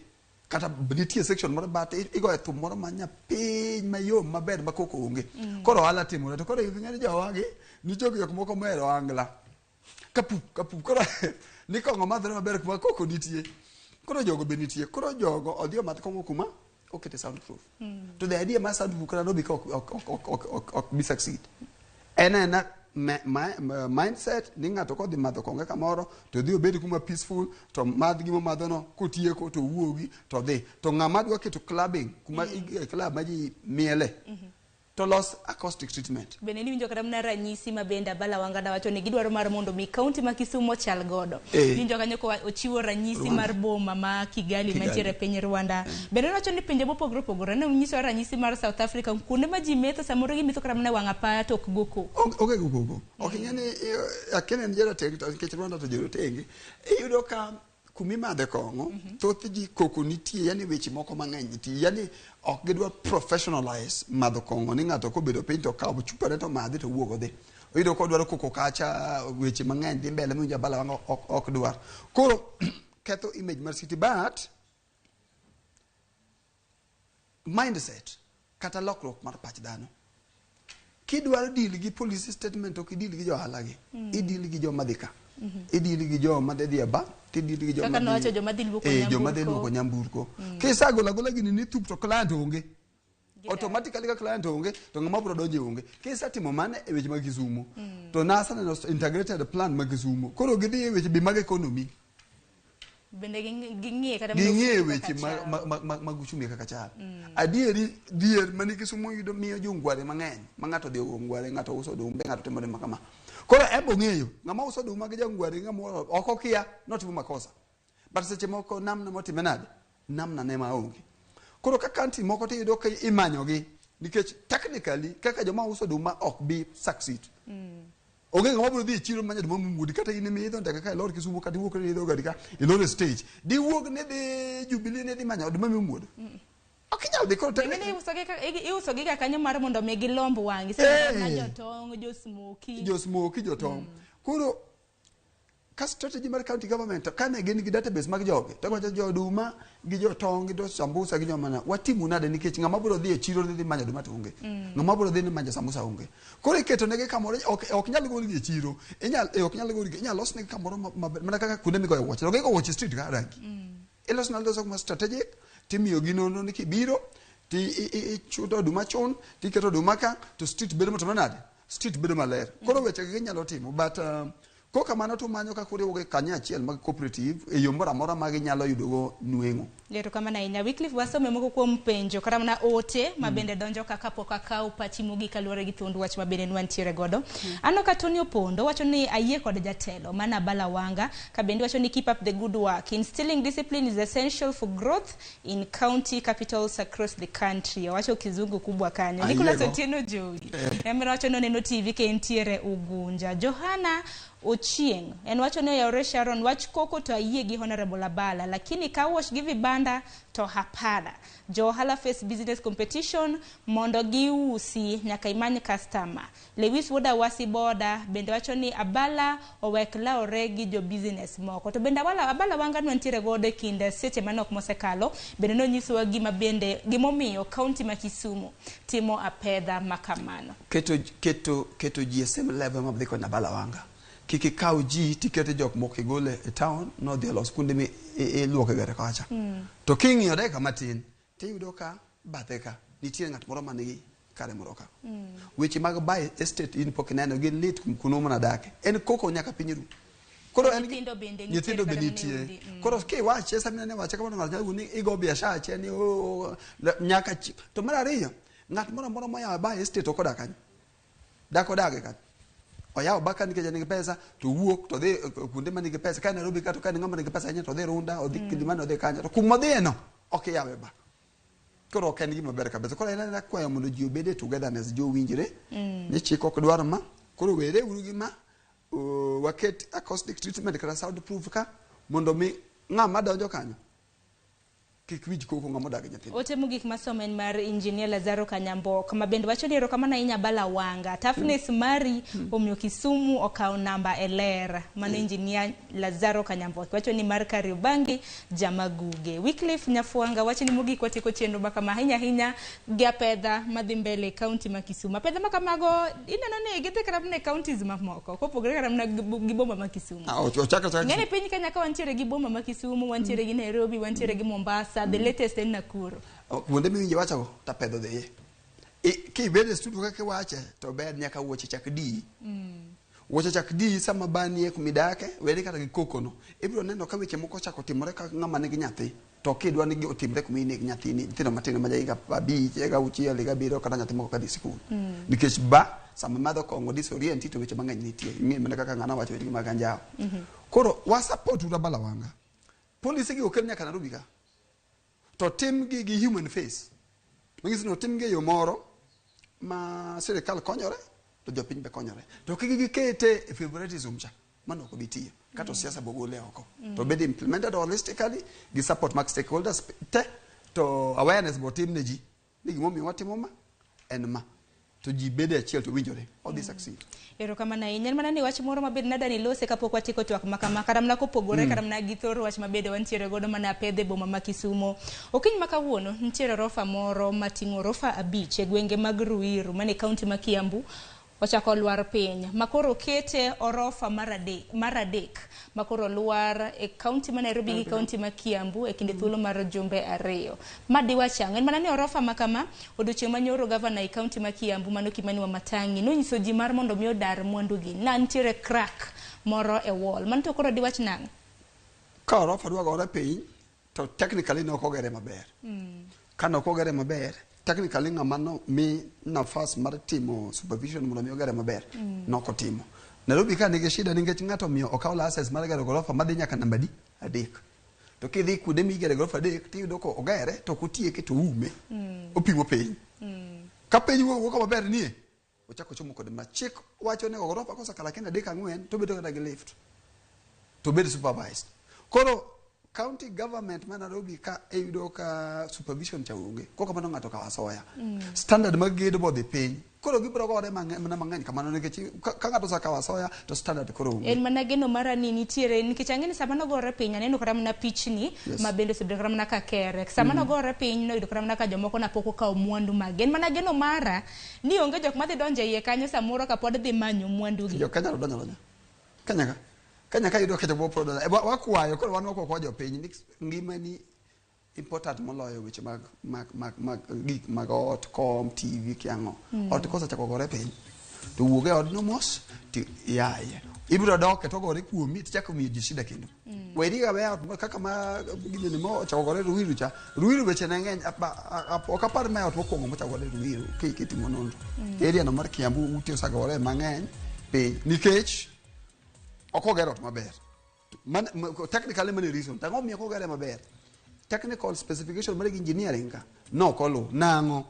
kata nitie section moro bate igo thum moro manya piny mayom maber ma koko onge. Koro ala timore to koro ng'eni jowagi ni jogi yok moko mero angla kapu koro ni kongo madhre maber kuma koko nitie. Koro jogo be nitie koro jogo odhi math kongo kuma okete soundproof. To the idea ma soundproof kana no ok be succeed. Ena mindset ni ng'ato kodhi madho konge kamoro to dhi obed kuma peaceful to madh gimo madhono kotieko to wuogi to dhi to ng'ama dwa keto clubbing kuma club ma ji miele to los acoustic treatment. Bende ni winjo kata mna ranyisi mabende abala wangada wacho ni gidwaro mar mondo mi kaunti ma Kisumu chal godo. Winjo kanyo ko ochiwo ranyisi mar boma ma Kigali mantiere piny Rwanda. Bende wacho ni pinje mopogore opogore ne nyiso ranyisi mar South Africa kuonde ma ji metho samoro gi metho kata mna wanga pa to ok goko. Okay goko. Ok ng'eni akene njera teng to nikech Rwanda to jero tenge. Iyudo ka kumi madhe kongo thoth ji koko nitie yani weche moko mang'eny nitie yani ok gidwa professionalize madho kongo ni ng'ato kobedo piny to kawo chupane to madhi to wuogo dhi oyudo ko dwaro koko kacha weche mang'eny dhi mbele mwinjo bala wango ok dwar koro ketho image mar city but mindset kata lokruok mar pach dhano kidwaro deal gi police statement ok deal gi johala gi idil gi joma dhika idil gi joma dhi aba tidil gi joma kaka nowacho joma dhi luoko nyamburko kisagola gola gini ni thup to client onge automatically ka client onge to ng'ama bro donje onge kisatimo mane e weche mag Kisumu to NASA no integrated plan mag Kisumu koro gidhi e weche bi mag economy bende ging'ie kata ging'ie weche mag uchumi kaka chal adieri dhier mani Kisumu yudo miyo jongware mang'eny ma ng'ato dhi ngware ng'ato uso dumbe ng'ato timo dem kama koro ebo ng'eyo ng'ama uso duma gi jangware ng'ama ok okia notimo makosa but seche moko namna motime nade namna ne maonge koro ka kanti moko tiyudo ka imanyogi nikech technically kaka joma uso duma ok bi succeed onge ng'ama biro dhi e chiro manya duma mumudi kata in midho ndeka ka lor Kisumu kata wuok ne idho gari ka ilore stage di wuok ne dhi Jubilee ne dhi manyo duma mumudi okinyal dhi koro iuso gi kanyo mar mondo mi gilomb wangi sema jotong josmoki jotong koro ka strategy mar county government kane gin gi database mag joge to wacho joduma gi jotong gi sambusa gi jomana watimu nade nikech ng'ama biro dhi e chiro dhi manyo duma onge ng'ama biro dhi manyo sambusa onge koro iketo negi kamoro ok nyal gol gi e chiro ok nyal gol gi inyalo los negi kamoro mana kaka kuonde migoyo wuoche to go wuoche street ka rangi ilos naldo sok ma strategic timiyo gi nono ni kibiro ti ichudo duma chon tiketo duma ka to street bedo motimo nade street bedo maler koro weche gi nyalo timo but koka mano to manyo ka kuri uge kanya achiel mag cooperative e yo moro amora mag nyalo yudogo nuengo lero kama na inya Wycliffe wasome moko kuom penjo kata mana ote mabende donjo kaka pok akaw pachi mugi kaluore gi thundu wach mabende nwantiere godo ano ka Tony Opondo wacho ni ayie kod jatelo mana bala wanga ka bende wacho ni keep up the good work instilling discipline is essential for growth in county capitals across the country wacho kizungu kubwa kanyo Nicholas Otieno Jogi emira wacho no neno TV ke entiere Ugunja Johana Ochieng en wacho ne yore Sharon wach koko to ayie gi honorable Abala lakini ka wash give banda to hapana Johala face business competition mondo giusi nyaka imany customer Lewis Woda wasi boda bende wacho ni Abala owek laore gi jo business moko to bende Abala wanga nwantiere gode kinde seche manok mosekalo bende no nyiso gima bende gimomiyo county ma Kisumu timo apedha makamano keto GSM level mabdhi ko Abala wanga kiki kaw ji tikete jok moko igole e town no dhi los kunde mi luoke gare kacha to king'iyo deka matin tiyudo ka bathe ka nitie ng'at moro manigi kare moroka weche mag buy estate in pok neno gin lit kuno mana dake en koko nyaka pinyiru koro en nyithindo bende nitie koro ke wache samina ne wache kamano ng'at ni igo biashara che ni nyaka to mar ariyo ng'at moro moro moyawo buy estate okoda kanyo dako dage kanyo oyawo baka nikech nigi pesa to wuok to dhi kuonde ma nigi pesa ka Nairobi ka to ka ng'ama nigi pesa ahinya to dhi Runda odhi Kilimani odhi kanyo to kuma dhieno ok yawe ba koro ok en gima ber kabisa koro en kwayo mondo ji obede togetherness jo winjre ni chik ok dwar ma koro were uru gi ma waket acoustic treatment kata soundproof ka mondo mi ng'ama donjo kanyo kik wich koko ng'ama odak nyithindo. Ote mogik masomo en mar Engineer Lazaro Kanyambo kama bende wacho ni erokamano ahinya bala wanga toughness mari omiyo Kisumu okawo namba e ler mano Engineer Lazaro Kanyambo wacho ni mar Kariobangi Jamaguge. Wycliffe Nyafuanga wacho ni mogik watiko chenro makama ahinya gi apedha madhi mbele county ma Kisumu. Apedha makamago ineno ni gidhi karamne counties mamoko kopogore karamna gi boma ma Kisumu. Ng'ene piny Kenya ka wantiere gi boma ma Kisumu, wantiere gi Nairobi, wantiere gi Mombasa, the latest in Nakuru. Kuonde miwinje wachago tapedho dhiye. Ki bede studio kake wache to ber nyaka wuoche chak di. Wuoche chak di sama banie kumidake were kata gi kokono. Ibiro neno ka weche moko chako timore ka ng'ama nigi nyathi. To kidwa ni otimre kuma inegi nyathini nyithindo matindo ma jahiga 5 ga 6 ga 7 kata nyathi moko kadhi sikul. Nikech ba sama madho kongo disorient to weche mang'eny nitie. Ing'e mana kaka ng'ana wacho weche mag anjawo. Koro wa support ura bala wanga. Polisi gi okel nyaka Nairobi ka. To tim gi human face. Mangisi no tim gi yo moro ma sirikal konyore to jopiny be konyore. To kigi kete favoritism cha mano ko bitie. Kato siasa bogole oko. To be implemented holistically gi support mark stakeholders te to awareness bo tim ne ji. Ni gimomi watimo ma en ma. To ji bede achiel to winjore. All this succeed. Erokamano ahinya mana ni wach moro mabed nadani lose kapok watiko twak makama karamna kopogore karamna gi thoro wach mabede wantiere godo mana apedhe boma ma Kisumu. Okiny makawuono nitiere rofa moro mating'o rofa 5 e gwenge mag Ruiru mane county ma Kiambu ochako lwar piny makoro kete orofa maradek makoro lwar e county ma Nairobi gi county ma Kiambu e kinde thuolo mar jumbe 2 madi wachang en mana ni orofa makama odiochieng' manyoro governor e county ma Kiambu mano Kimani Wamatangi no nyiso ji mar mondo mi odar mwandu gi na nitiere crack moro e wall man to koro di wach nang ka orofa dwa gore piny to technically no kogere maber kana kogere maber technically ng'amano mi nafas mar timo supervision mondo mi ogere maber noko timo Nairobi ka nigi shida nikech ng'ato miyo okaw license mar gero gorofa madhi nyaka namba 3 to kidhi kude mi gero gorofa 3 tiyudo ko ogere to kotieke to ume opimo piny ka piny wuok maber nie ochako chomo kod machik wacho ne gorofa kosa kala kenda 3-4 to bedo gi lift to bedo supervised koro county government ma Nairobi ka eyudo ka supervision cha onge koko mano ng'ato ka asoya standard mag gedo bo dhi piny koro gibro gore mang'eny kamano nikech ka ng'ato sa ka asoya to standard koro onge en mana geno mara ni nitiere nikech ang'eni sama no gore piny aneno kata mana pichni ma bende sebedo kata mana ka kere sama no gore piny no yudo kata mana ka jomoko na poko ka mwandu mag en mana geno mara ni onge jok ma dhi donje iye kanyo samoro ka pod dhi manyo mwandu gi jo Kenya donjo Kenya ka yudo keto bopo dola wakwayo koro wan oko jo piny ngima ni important moloyo weche mag ot kom TV kiango ot kosa chako gore piny to wuoge od no mos ti yaye ibiro dok to gore kuomi chako mi ji shida kendo weri ga be ot kaka ma gine mo chako gore Ruiru weche ne ng'eny ok apar me ot mokwongo mo chako gore Ruiru kitimo nonro area no mar Kiambu ute osagore mang'eny piny nikech okogero maber technically many reason tango mi okogero maber technical specification mar engineering ka no kolo nango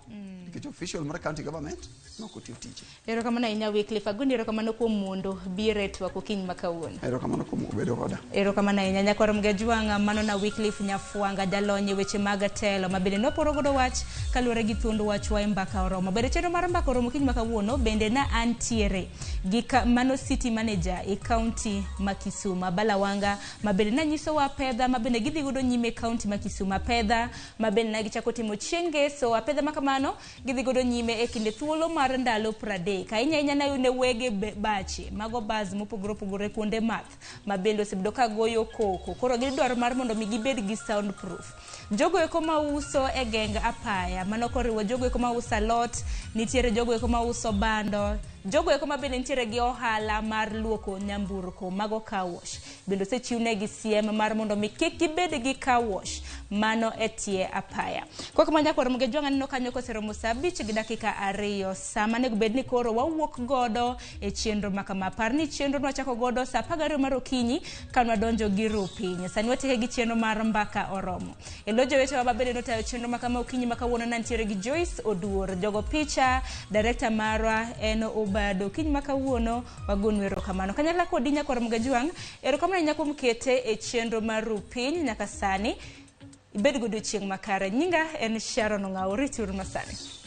nikech official mar county government no kotiyo tije erokamano ahinya Wycliffe Agundi erokamano kuom mondo bire twak okiny makawuono erokamano kuom bedo koda erokamano ahinya nyakwarom gajwanga mano na Wycliffe Nyafuanga jalonye weche mag telo mabende noporo godo wach kaluwore gi thuond wachwa e mbaka oromo bende chenro mar mbaka oromo okiny makawuono bende na antiere gi mano city manager e county ma Kisumu bala wanga mabende na nyiso wa pedha mabende gidhi godo nyime county ma Kisumu pedha mabende na gichako timo chiengeso apedha makamano gidhi godo nyime e kinde thuolo mar ndalo 30 ka inya na ne wege bache mago baz mopogore kuonde math mabendo sebedo ka goyo koko koro gidwaro mar mondo mi gibed gi soundproof. Jogo eko mauso e geng apaya mano koriwo jogo eko mauso lot, nitiere jogo eko mauso bando, jogo eko mabende nitiere gi ohala mar luoko nyamburko mago car wash bendo sechiwne gi siem mar mondo mi kik gibed gi car wash mano etie apaya. Kwa kama nyako Ramogi Jwanga nino kanyo koseromo saa 5 gi dakika 2 sama nego bedni koro wawuok godo e chenro makama par ni chenro nwachako godo saa 12 mar okinyi kanwa donjo gi rupiny sani watike gi chenro mar mbaka oromo elojo weche wababede notayo chenro makama okinyi makawuono nantiere gi Joyce Oduor jogo picha director marwa en Obado okinyi makawuono wagonwero kamano kanyala kodi nyako Ramogi Jwanga erokamano nyako mkete e chenro mar rupiny nyaka sani ibed godo chieng' makare nyinga en Sharon Ng'auri tur masani.